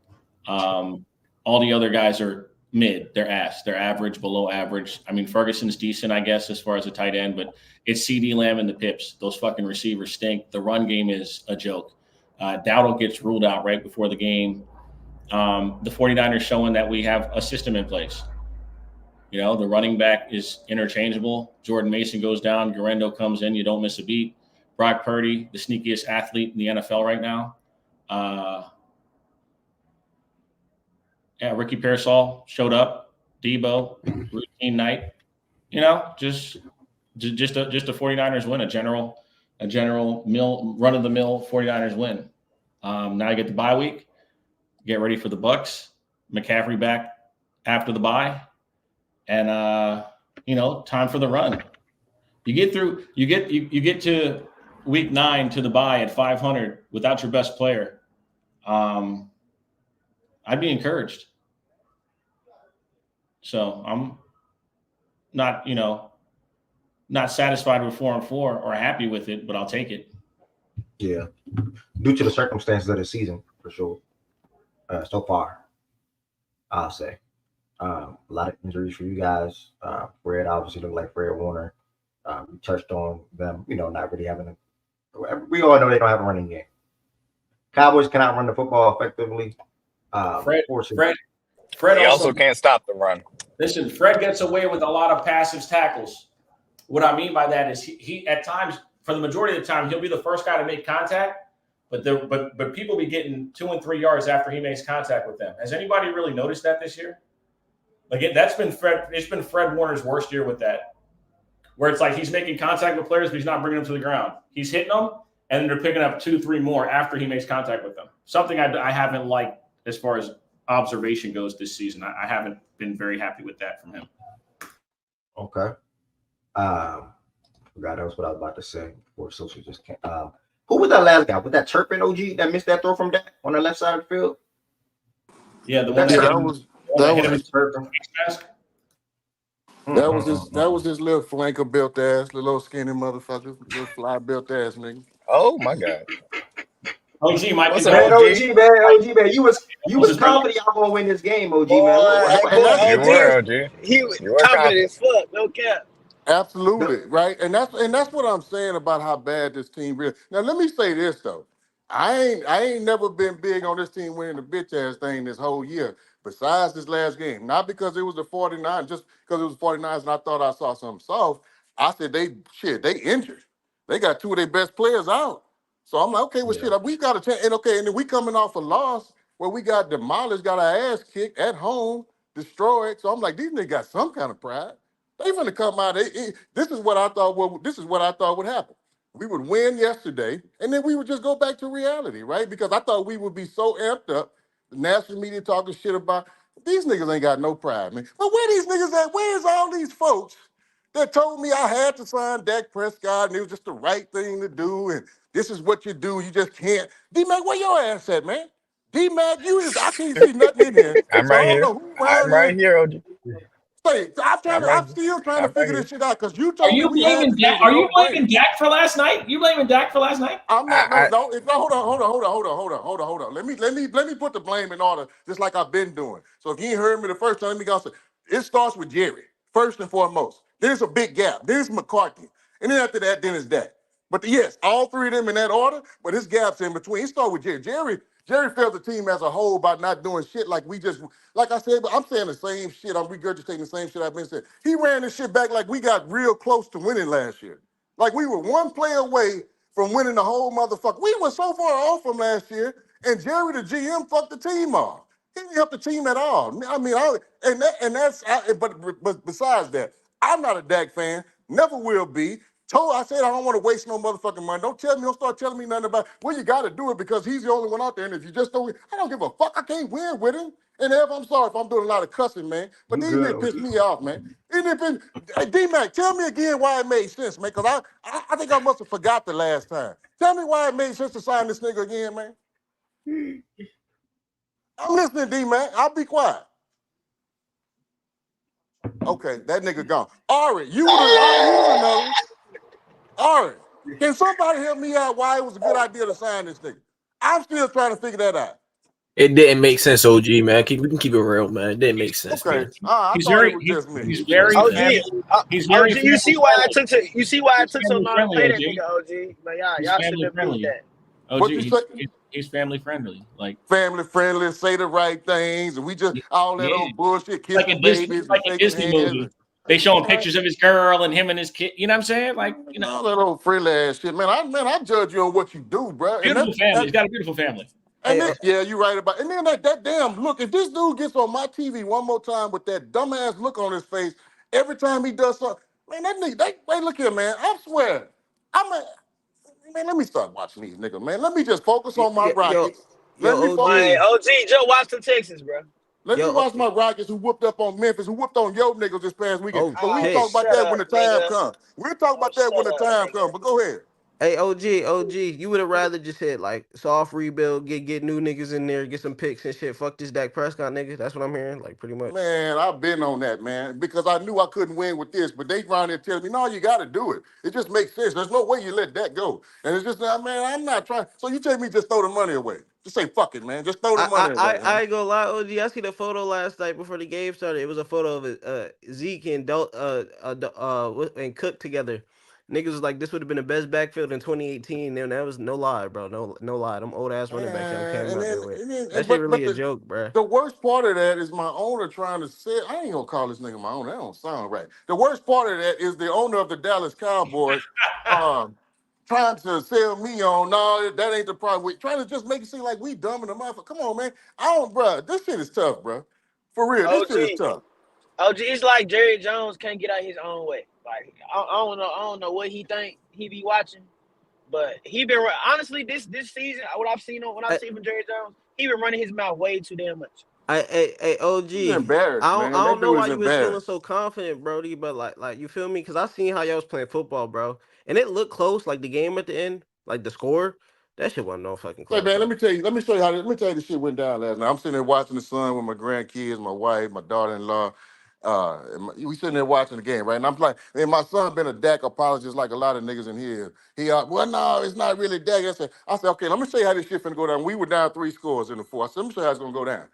All the other guys are mid. They're ass. They're average, below average. I mean, Ferguson's decent, I guess, as far as a tight end, but it's CeeDee Lamb and the Pips. Those fucking receivers stink. The run game is a joke. Dowdle gets ruled out right before the game. The 49ers showing that we have a system in place. You know, the running back is interchangeable. Jordan Mason goes down. Garendo comes in. You don't miss a beat. Brock Purdy, the sneakiest athlete in the NFL right now. Ricky Pearsall showed up. Debo, routine night. You know, just a 49ers win, a general run of the mill 49ers win. Now I get the bye week. Get ready for the Bucks. McCaffrey back after the bye, and time for the run. You get to week 9 to the bye at 500 without your best player. I'd be encouraged. So I'm not satisfied with 4-4 or happy with it, but I'll take it. Yeah, due to the circumstances of the season, for sure. So far, I'll say a lot of injuries for you guys. Fred obviously looked like Fred Warner. We touched on them, not really having we all know they don't have a running game. Cowboys cannot run the football effectively. Fred also can't stop the run. Listen, Fred gets away with a lot of passive tackles. What I mean by that is he at times, for the majority of the time, he'll be the first guy to make contact, but people be getting 2 and 3 yards after he makes contact with them. Has anybody really noticed that this year? That's been Fred. It's been Fred Warner's worst year with that, where it's like he's making contact with players, but he's not bringing them to the ground. He's hitting them, and then they're picking up 2-3 more after he makes contact with them. Something I haven't liked as far as observation goes this season. I haven't been very happy with that from him. Okay. Forgot that was what I was about to say before social just came. Who was that last guy? Was that Turpin OG that missed that throw from Dak on the left side of the field? Yeah, the one that hit him in the face mask. That was his little flanker built ass, little skinny motherfucker, little fly built ass nigga. Oh my god. OG might What's be up, Man, OG? OG, man, you was confident y'all gonna win this game, OG, Boy, man. that boy You were, OG, OG. he was You were confident confident. as fuck. No cap. Absolutely, right? And that's what I'm saying about how bad this team really. Now let me say this though. I ain't never been big on this team winning the bitch ass thing this whole year, besides this last game. Not because it was the 49, just because it was 49ers and I thought I saw something soft. I said they injured. They got two of their best players out. So I'm like, okay, well shit, we got a chance. And okay, and then we coming off a loss where we got demolished, got our ass kicked at home, destroyed. So I'm like, these niggas got some kind of pride. They finna come out. This is what I thought. This is what I thought would happen. We would win yesterday, and then we would just go back to reality, right? Because I thought we would be so amped up. The national media talking shit about these niggas ain't got no pride, man. But where these niggas at? Where's all these folks that told me I had to sign Dak Prescott and it was just the right thing to do, and this is what you do. You just can't. D-Mac, where your ass at, man? D-Mac, I can't see nothing in here. I'm So I right don't here. know who I'm around right here. here, OG. Say, I'm right I'm here. still trying to I'm right figure here. this shit out because you Are told me you we had blaming this thing Dak? was a Are you no-brainer. blaming Dak for last night? You blaming Dak for last night? I'm not I no. Hold on. Let me put the blame in order, just like I've been doing. So if you ain't heard me the first time, let me go. It starts with Jerry first and foremost. There's a big gap. There's McCarthy, and then after that, then it's Dak. But yes, all three of them in that order. But his gaps in between. It starts with Jerry. Jerry failed the team as a whole by not doing shit like I said. But I'm saying the same shit. I'm regurgitating the same shit I've been saying. He ran this shit back like we got real close to winning last year. Like we were one play away from winning the whole motherfucker. We were so far off from last year, and Jerry, the GM, fucked the team off. He didn't help the team at all. I mean, but besides that, I'm not a Dak fan. Never will be. I said I don't want to waste no motherfucking money. Don't start telling me nothing about. Well, you got to do it because he's the only one out there. And if you just don't, I don't give a fuck. I can't win with him. And I'm sorry if I'm doing a lot of cussing, man. But You these good, niggas piss OG? me off, man. D-Mac, tell me again why it made sense, man. Because I think I must have forgot the last time. Tell me why it made sense to sign this nigga again, man. I'm listening, D-Mac. I'll be quiet. Okay, that nigga gone. Ari, you would have known. Ari, can somebody help me out why it was a good idea to sign this nigga? I'm still trying to figure that out. It didn't make sense, OG, man. We can keep it real, man. It didn't make sense, Okay, man. I thought it was just me. He's very OG, family. He's OG, very you see family why I friendly. took so He's long to family pay friendly, that nigga, OG. But He's y'all shouldn't family have did friendly. that. OG, What you say? he's family friendly. Like Family friendly, say the right things, and we just all that yeah, old bullshit, like kissing a Disney, babies and like a shaking Disney hands. movie. They showing pictures of his girl and him and his kid. You know what I'm saying? Like All that old friendly ass shit, man. I judge you on what you do, bro. beautiful family. He's got a beautiful family. And then, yeah, you're right about. And then that damn look. If this dude gets on my TV one more time with that dumbass look on his face, every time he does something, man, that nigga. Hey, look here, man. I swear, man. Let me start watching these niggas, man. Let me just focus on my Rockets. Let me focus. Man, OG, Joe watch the Texans, bro. Let me watch my Rockets who whooped up on Memphis, who whooped on your niggas this past weekend. But we talk about Shut that when up, the time nigga. comes. We'll talk about that when the time comes. But go ahead. Hey, OG, you would have rather just hit like soft rebuild, get new niggas in there, get some picks and shit. Fuck this Dak Prescott nigga. That's what I'm hearing, like pretty much. Man, I've been on that, man, because I knew I couldn't win with this, but they around there telling me, no, you got to do it. It just makes sense. There's no way you let that go. And it's just, man, I'm not trying. So you tell me just throw the money away. Just say, fuck it, man. Just throw the money away. I ain't gonna lie, OG. I seen a photo last night before the game started. It was a photo of Zeke and and Cook together. Niggas was like, this would have been the best backfield in 2018. And that was no lie, bro. No lie. Them old ass running backs y'all came out there with. That shit really a joke, bro. The worst part of that is my owner trying to say, I ain't gonna call this nigga my owner. That don't sound right. The worst part of that is the owner of the Dallas Cowboys trying to sell me on, no, that ain't the problem. Trying to just make it seem like we dumb in the motherfucker. Come on, man. Bro, this shit is tough, bro. For real, this shit is tough. OG, it's like Jerry Jones can't get out his own way. Like I don't know what he think he be watching, But he been honestly this season. What I've seen from Jerry Jones, he been running his mouth way too damn much. Hey, He's OG. embarrassed, I man. don't That know dude why is you was feeling embarrassed. so confident, Brody, but like you feel me? Because I seen how y'all was playing football, bro, and it looked close. Like the game at the end, like the score, that shit wasn't no fucking Hey close, man, bro. let me show you let me tell you the shit went down last night. I'm sitting there watching the sun with my grandkids, my wife, my daughter-in-law. We sitting there watching the game, right? And I'm like, and my son been a Dak apologist like a lot of niggas in here. Well, no, it's not really Dak. I said, okay, let me show you how this shit finna go down. We were down 3 scores in the fourth. I said, let me show you how it's gonna go down.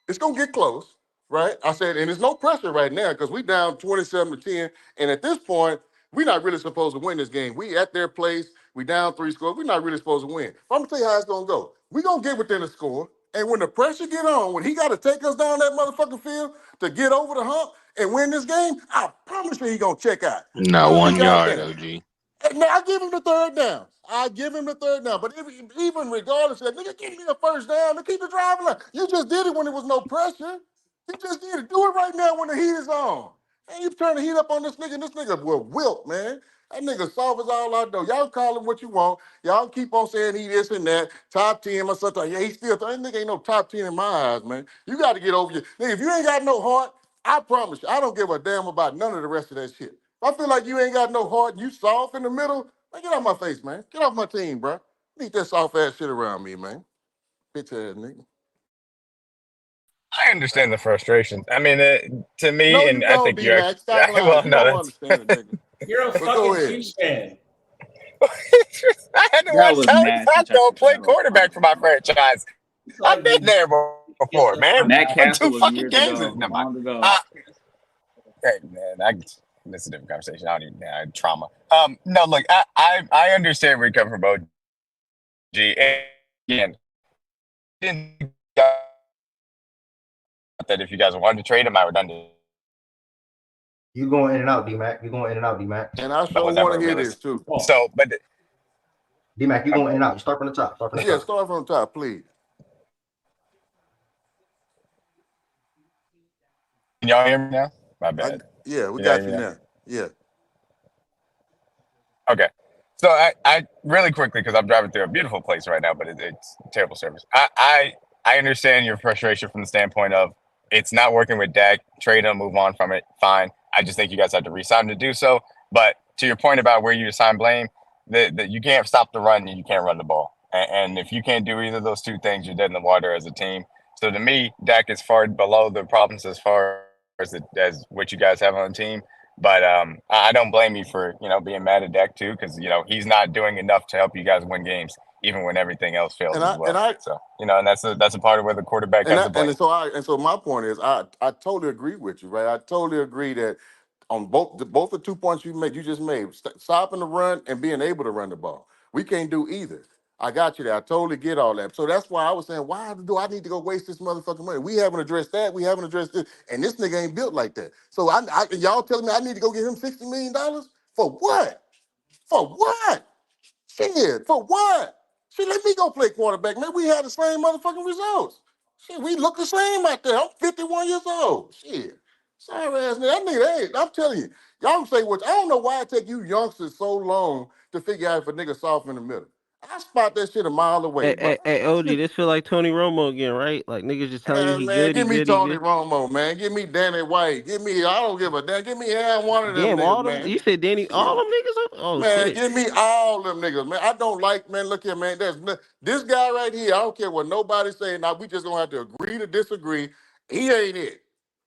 It's gonna get close, right? I said, and there's no pressure right now because we down 27-10. And at this point, we're not really supposed to win this game. We at their place. We down 3 scores. We're not really supposed to win. But I'm gonna tell you how it's gonna go. We're gonna get within the score. And when the pressure get on, when he got to take us down that motherfucking field to get over the hump and win this game, I promise you he gonna check out. Not He'll be 1 yard, goddamn. OG. And I give him the third down. I give him the third down. But even regardless of that, nigga, give me the first down and keep the drive alive. You just did it when there was no pressure. You just did it. Do it right now when the heat is on. And you turn the heat up on this nigga, and this nigga will wilt, man. That nigga soft as all out though. Y'all call him what you want. Y'all keep on saying he this and that. Top 10 or something. Yeah, he still, that nigga ain't no top 10 in my eyes, man. You got to get over your, nigga, if you ain't got no heart, I promise you, I don't give a damn about none of the rest of that shit. If I feel like you ain't got no heart and you soft in the middle, man, get off my face, man. Get off my team, bro. Need that soft ass shit around me, man. Bitch ass nigga. I understand the frustration. I mean, to me, No, you and I don't, think you D-Mac. actually, Stop lying. well, You no, don't that's. understand it, nigga. You're a But go fucking ahead. Chiefs fan. I had to That watch was Tony nasty trying Flacco to play tell us. quarterback for my franchise. I've been there before, man. Matt Won Castle 2 was fucking years games. ago, Never mind. long ago. Hey, man, this is a different conversation. I don't even I had trauma. No, look, I understand where you come from, OG. And again, didn't think that if you guys wanted to trade him, I would done it. You going in and out, D-Mac. You going in and out, D-Mac. And I That sure was want never to hear this, realistic. too. So, but D-Mac, you going okay. in and out. You start from the top. Start from the Yeah, top. start from the top, please. Can y'all hear me now? My bad. Yeah, we Can y'all got hear you me now? now. Yeah. Okay. So I really quickly, because I'm driving through a beautiful place right now, but it's terrible service. I understand your frustration from the standpoint of it's not working with Dak. Trade him, move on from it. Fine. I just think you guys have to resign him to do so. But to your point about where you assign blame, that you can't stop the run and you can't run the ball. And if you can't do either of those two things, you're dead in the water as a team. So to me, Dak is far below the problems as far as what you guys have on the team. But I don't blame you for being mad at Dak too, because he's not doing enough to help you guys win games, even when everything else fails as well. So and that's a part of where the quarterback has the blame. And so my point is, I totally agree with you, right? I totally agree that on both the 2 points you just made, stopping the run and being able to run the ball. We can't do either. I got you there. I totally get all that. So that's why I was saying, why do I need to go waste this motherfucking money? We haven't addressed that. We haven't addressed this. And this nigga ain't built like that. So y'all telling me I need to go get him $60 million? For what? For what? Shit, for what? Shit, let me go play quarterback, man. We had the same motherfucking results. Shit, we look the same out there. I'm 51 years old. Shit. Sorry ass nigga. That nigga, I'm telling you, y'all say what I don't know why it take you youngsters so long to figure out if a nigga soft in the middle. I spot that shit a mile away, bro. Hey, OG, this feel like Tony Romo again, right? Like niggas just telling you he Man, good, he give me good, he Tony good. Romo, man. Give me Danny White. I don't give a damn. Give me one of them Damn, niggas, all them. man. You said Danny, all Shit. them niggas. Oh Man, shit. give me all them niggas, man. I don't like, man. Look here, man. This guy right here. I don't care what nobody say. Now we just gonna have to agree to disagree. He ain't it.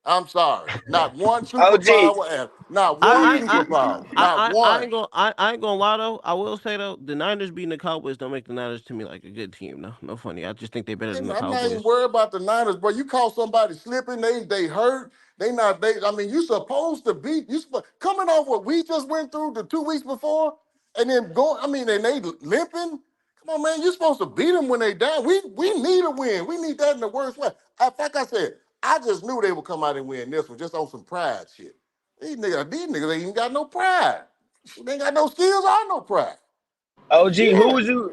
I'm sorry. Not one OG, superpower. Not one superpower. Not I one. ain't gonna I ain't gonna lie though. I will say though, the Niners beating the Cowboys don't make the Niners to me like a good team. No funny. I just think they're better than the I'm not even Cowboys. worried about the Niners, bro. You call somebody slipping, they hurt. I mean, you supposed to beat coming off what we just went through the 2 weeks before, and then going. I mean, and they limping. Come on, man. You're supposed to beat them when they down. We need a win. We need that in the worst way. Like I said, I just knew they would come out and win this one just on some pride shit. These niggas ain't even got no pride. They ain't got no skills or no pride. OG, Shit. who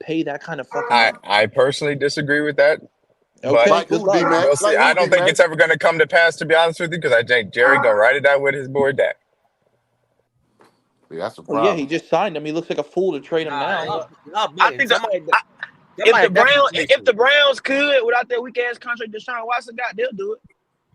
pay that kind of fucking money. I personally disagree with that. Okay, But good luck. we'll see. I don't think it's ever going to come to pass, to be honest with you, because I think Jerry gonna ride it out with his boy Dak. That's a Well, yeah, he just signed him. He looks like a fool to trade him now. I think if the Browns could without that weak ass contract Deshaun Watson got, they'll do it.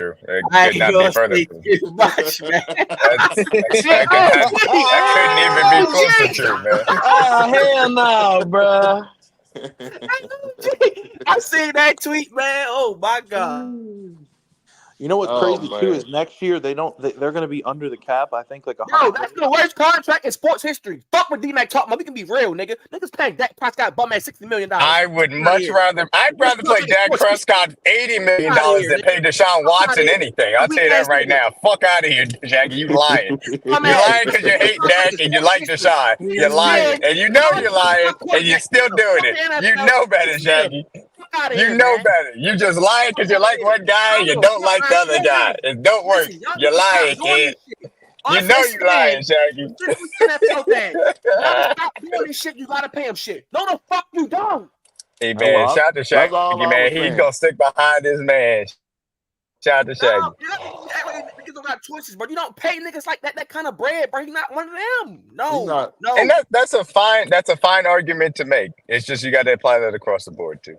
true. It I could ain't not be gonna further. say too much, man. That couldn't even be close to true, man. Oh hell no, bro. I seen that tweet, man. Oh my god. You know what's Oh crazy too is man. next year they're going to be under the cap. I think like Bro, 100 that's million. the worst contract in sports history. Fuck with D-Mac talking about. We can be real, nigga. Niggas paying Dak Prescott bum at $60 million. I would much rather. I'd Worst rather play contract in Dak sports history. Prescott $80 million Fuck out of here, than nigga. pay Deshaun Fuck out of Watson here. anything. I'll tell Weak you that ass right nigga. now. Fuck out of here, Jackie. You lying. Bum You ass. lying because you hate Dak and you like Deshaun. You're lying, and you know you're lying, and you're still doing it. You know better, Jackie. Fuck out of You here, know man. better. You just lying because you like one guy and you No, don't fuck like out the of other here. guy. It don't work. Listen, y'all You're need to stop lying, doing kid. this shit. You Us know as you're lying, fans, Shaggy. specifically NFL fans, y'all can stop doing this shit. You gotta pay him shit. No, the fuck you don't. Hey man, shout out to That's all Shaggy, I man. was He's saying. gonna stick behind his man. Shout out to Shaggy. No, niggas don't got choices, bro. You don't pay niggas like that kind of bread, bro. He's not one of them. No. And that's a fine argument to make. It's just you got to apply that across the board too.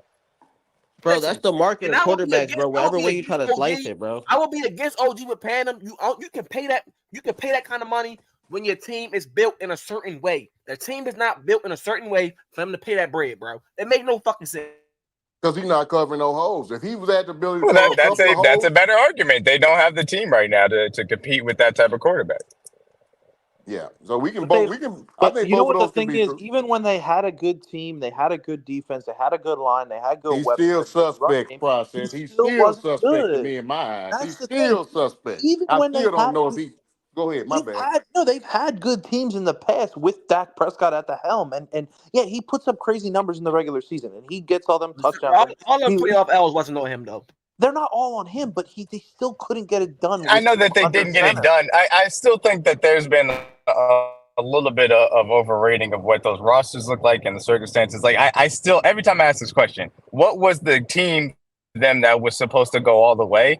Bro, that's the market And of I will be quarterbacks, against, bro. I will Whatever be way you try to against slice OG. it, bro. I will be against OG with paying them. You can pay that. You can pay that kind of money when your team is built in a certain way. The team is not built in a certain way for them to pay that bread, bro. It make no fucking sense. Because he's not covering no holes. If he was at the ability to Well, cover a that's couple of holes, a better argument. They don't have the team right now to compete with that type of quarterback. yeah. So we can But both. they- We can. I But think you know both what of the those can thing be is? true. Even when they had a good team, they had a good defense, they had a good line, they had good He's weapons. still and a good run suspect. game, Process. he He's still still wasn't suspect to good. me in my eyes. That's He's the still thing. suspect. Even I when they still don't had, know if he. Go ahead. My bad. they've had good teams in the past with Dak Prescott at the helm, and yeah, he puts up crazy numbers in the regular season, and he gets all them touchdowns. All the He- playoff L's wasn't on him though. they're not all on him, but they still couldn't get it done. I With know him that they under didn't get it center. done. I still think that there's been a little bit of overrating of what those rosters look like and the circumstances. Like I still, every time I ask this question, what was the team them that was supposed to go all the way?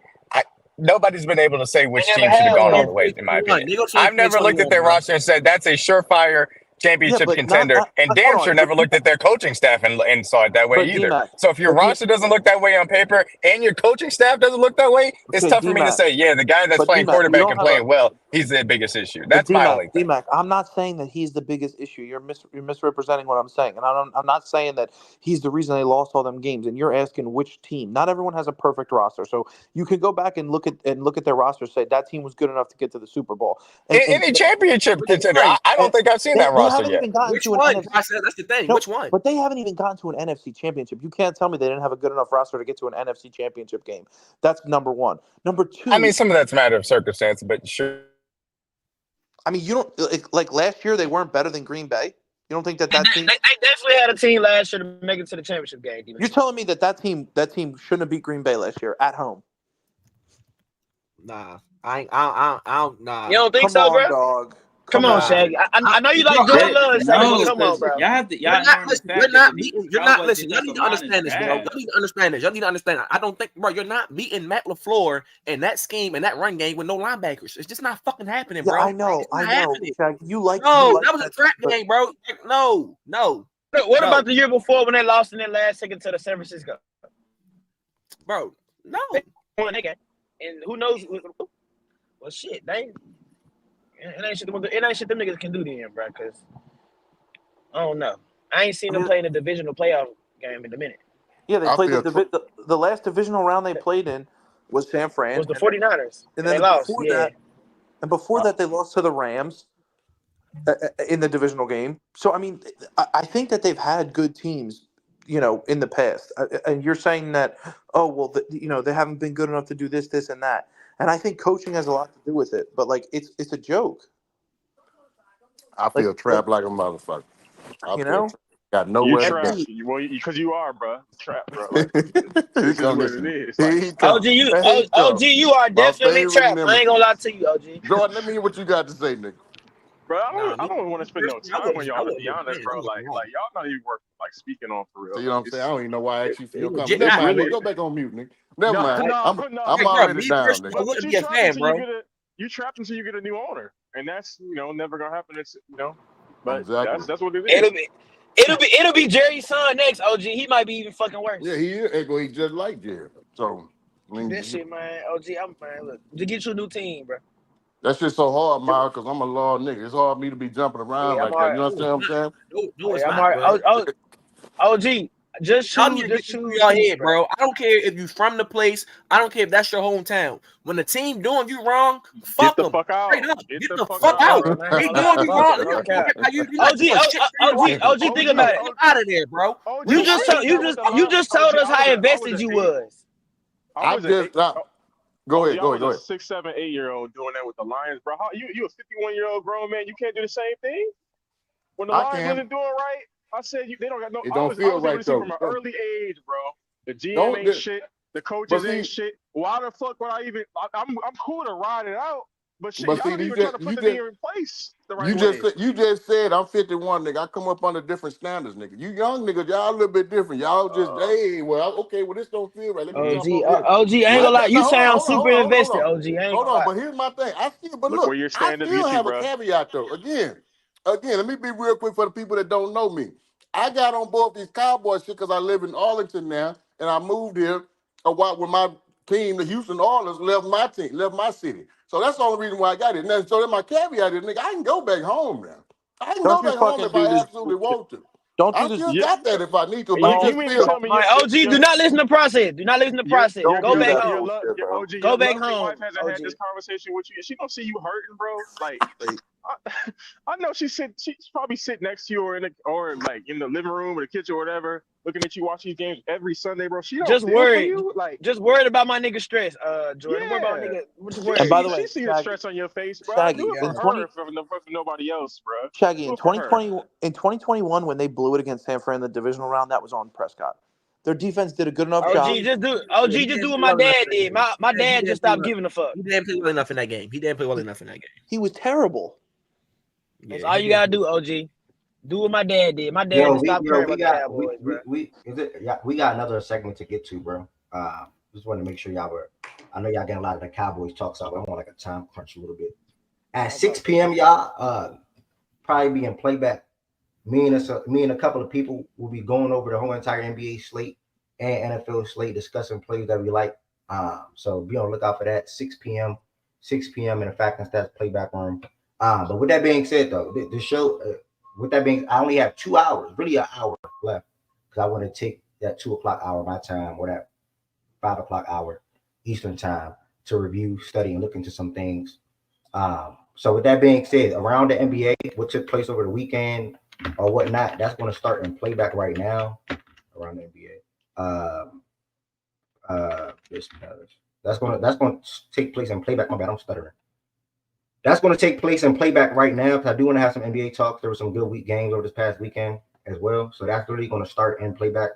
Nobody's been able to say which They team never should have had gone all one. the way, in my 2021. opinion. They go to I've never looked at 2021, their bro. roster and said that's a surefire Yeah, championship but contender, and hold damn on, sure never looked at their coaching staff and saw it that way but either. D-Mac, So if your but D- roster doesn't look that way on paper and your coaching staff doesn't look that way, it's Okay, tough for me to D-Mac. say, yeah, the guy that's But playing D-Mac, you quarterback don't and have a. playing well, he's the biggest issue. But That's my only thing. D-Mac, I'm not saying that he's the biggest issue. You're misrepresenting what I'm saying, and I'm not saying that he's the reason they lost all them games. And you're asking which team. Not everyone has a perfect roster, so you can go back and look at their roster. Say that team was good enough to get to the Super Bowl. Any championship Which contender, one? I don't think I've seen that They roster haven't yet. even gotten Which to an one? NFC. I said that's the thing. No, Which one? but they haven't even gotten to an NFC championship. You can't tell me they didn't have a good enough roster to get to an NFC championship game. That's number one. Number two. I mean, some of that's a matter of circumstance, but sure. I mean, you don't like last year they weren't better than Green Bay. You don't think that team? They definitely had a team last year to make it to the championship game. You're telling me that team shouldn't have beat Green Bay last year at home? Nah, I don't. Nah. You don't think Come so, on, bro? dog. Come on, Shaggy. I know you like good love, Shaggy, but come on, bro. Y'all have to. You're Y'all not ignoring the listen. fact You're that not the beating. You're not Cowboys listen. Y'all need to defensive line is understand this, bro. bad. Y'all need to understand this. Y'all need to understand. I don't think, bro. You're not beating Matt LaFleur and that scheme and that run game with no linebackers. It's just not fucking happening, Yeah, bro. I know. It's not happening. Shaq, you like That was a that, trap but game, bro. No. What about the year before when they lost in their last second to the San Francisco? Bro, no. They won that game. And who knows? Well, shit, it ain't shit them niggas can do then, bro, because I don't know. I ain't seen them play in a divisional playoff game in a minute. Yeah, they played the last divisional round they played in was San Fran. Was the 49ers. And they then lost, before that they lost to the Rams in the divisional game. So I mean, I think that they've had good teams, in the past. And you're saying that, they haven't been good enough to do this, and that. And I think coaching has a lot to do with it. But like, it's a joke. I feel trapped like a motherfucker. Got nowhere to go. Because you are, bro. Trapped, bro. Like, this is what it is. Like, OG, you are definitely trapped. I ain't gonna lie to you, OG. Jordan, let me hear what you got to say, nigga. Bro, I don't want to spend no time on y'all, to be honest, bro. Like y'all not even worth speaking on for real. See what I'm saying? I don't even know why I actually feel comfortable. Never Never mind. really, Go back on mute, nigga. Never mind. No, I'm already down, nigga. But you trapped until you trapped until you get a new owner, and that's never gonna happen. It's but exactly. that's what it is. It'll be Jerry's son next. OG, he might be even fucking worse. Yeah, he is. He's just like Jerry. So that shit, man. OG, look to get you a new team, bro. That shit's so hard, Mark, because I'm a law nigga. It's hard for me to be jumping around like that. You understand what I'm saying? OG, Just Y'all need choose. to Just get this through choose your peace, head, bro. bro. I don't care if you from the place. I don't care if that's your hometown. When the team doing you wrong, Get fuck the them. fuck out. Straight up. Get Get the the fuck fuck out, out. Bro, bro. man, They fuck doing out. you Fuck wrong. it. You No don't care cap. about you're not OG, doing shit for your life. OG, OG, think about it. Get out of there, bro. OG, You Real just I shit. told did you that with just the you line. just OG, told us how I was invested an you 8. was. I I'm was an 8. just not. Go OG, ahead. I Go was ahead. Go a ahead. 6, 7, 8-year-old doing that with the Lions, bro. How you a 51-year-old grown man? You can't do the same thing. When the I Lions can. wasn't doing right, I said they don't got no. It I don't was feel able right to see though. from an early age, bro. The GM Don't. ain't shit. The But coaches ain't see. shit. Why the fuck would I even? I'm cool to ride it out, but shit, But y'all see. don't You even try to just. put You the just. nigga in place the right You just way. said. You just said I'm 51, nigga. I come up under different standards, nigga. You young niggas, y'all a little bit different. Y'all just. Hey. Well. Okay. Well, this don't feel right. Let me OG, jump over here. OG, I ain't I gonna lie. got. You Now hold on. sound Hold on. super Hold on. Hold invested, on. OG. I ain't Hold gonna on. lie. But here's my thing. I still. But Look where look. your I standard still get you, have a bro. caveat though. Again. Let me be real quick for the people that don't know me. I got on board these Cowboys shit because I live in Arlington now, and I moved here a while when my team, the Houston Oilers, left my city. So that's the only reason why I got it. Now, so then my caveat is, nigga, I can go back home now. I can Don't go you back home fucking if do I this absolutely bullshit. want to. Don't do I this. still Yeah, got that if I need to, but it you just mean to feels. tell me My OG, do not listen to process. Do not listen to process. your Don't Go do your back that your home. love bullshit, your bro. OG Go your back lovely wife home, hasn't OG. had this conversation with you. She don't see you hurting, bro. Like I know she's probably sit next to you or like in the living room or the kitchen or whatever, looking at you watching these games every Sunday, bro. She don't Just feel for worried. you, like Just worried about my nigga stress. Jordan, worry about my yeah. nigga. What you She And worried? by see the she way, see the Shaggy, stress on your face, bro. Do Shaggy it in for her 20 for nobody else, bro. Shaggy Do in it for her. 2021 when they blew it against San Fran in the divisional round, that was on Prescott. Their defense did a good enough OG, job. He just do didn't what play my well enough dad in that did. game. My dad just stopped giving a fuck. He didn't play well enough in that game. He didn't play well enough in that game. He was terrible. That's Yeah, all he you didn't. gotta do, OG. Do what my dad did. My dad Yo, just stopped caring we about the got Cowboys, bro. we got another segment to get to, bro. Just want to make sure y'all were. I know y'all getting a lot of the Cowboys talk, so I'm on like a time crunch a little bit. At 6 p.m., y'all probably be in playback. Me and a couple of people will be going over the whole entire NBA slate and NFL slate, discussing plays that we like. So be on the lookout for that. 6 p.m. 6 p.m. in the Fact and Stats playback room. But with that being said, though, the show. With that being, I only have 2 hours, really an hour left, because I want to take that 2 o'clock hour my time or that 5 o'clock hour Eastern time to review, study, and look into some things. So with that being said, around the NBA, what took place over the weekend or whatnot, that's going to start in playback right now around the NBA. This that's going to take place in playback. My bad, I'm stuttering. That's going to take place in playback right now because I do want to have some NBA talks. There were some good week games over this past weekend as well, so that's really going to start in playback.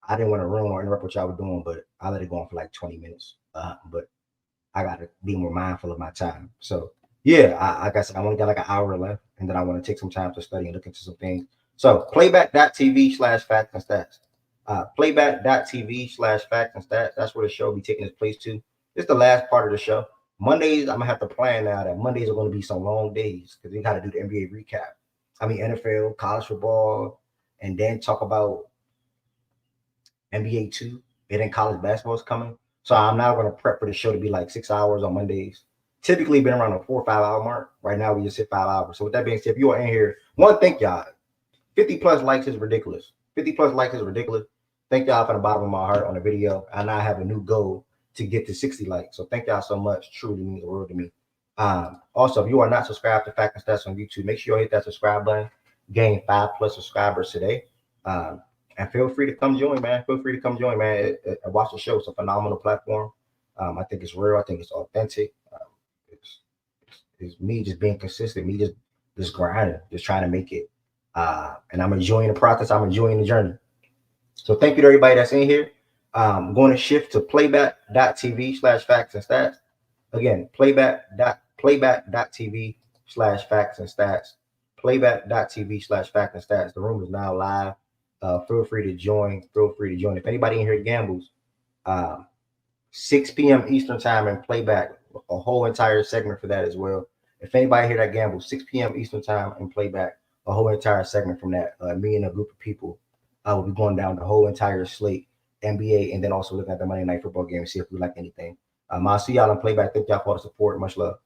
I didn't want to ruin or interrupt what y'all were doing, but I let it go on for like 20 minutes. But I got to be more mindful of my time. So yeah, like I said, I only got like an hour left, and then I want to take some time to study and look into some things. So playback.tv/facts and stats. Playback.tv/facts and stats. That's where the show will be taking its place to. It's the last part of the show. Mondays, I'm gonna have to plan now that Mondays are going to be some long days because we got to do the NBA recap. I mean NFL, college football, and then talk about NBA 2, and then college basketball is coming. So I'm now going to prep for the show to be like 6 hours on Mondays. Typically been around a 4 or 5 hour mark. Right now we just hit 5 hours. So with that being said, if you are in here, one, thank y'all. 50 plus likes is ridiculous. 50 plus likes is ridiculous. Thank y'all from the bottom of my heart on the video. And I have a new goal to get to 60 likes. So thank y'all so much. Truly means the world to me. Also, if you are not subscribed to Fact and Stats on YouTube, make sure you hit that subscribe button. Gain 5+ subscribers today. And feel free to come join, man. Feel free to come join, man. Watch the show. It's a phenomenal platform. I think it's real. I think it's authentic. It's me just being consistent. Me just grinding, just trying to make it. And I'm enjoying the process. I'm enjoying the journey. So thank you to everybody that's in here. I'm going to shift to playback.tv/facts and stats. Again, playback.tv/facts and stats. Playback.tv/facts and stats. The room is now live. Feel free to join. If anybody in here gambles, 6 p.m. Eastern time and playback, a whole entire segment for that as well. If anybody here that gambles, 6 p.m. Eastern time and playback, a whole entire segment from that. Me and a group of people will be going down the whole entire slate, NBA, and then also looking at the Monday Night Football game and see if we like anything. I'll see y'all in playback. Thank y'all for the support. Much love.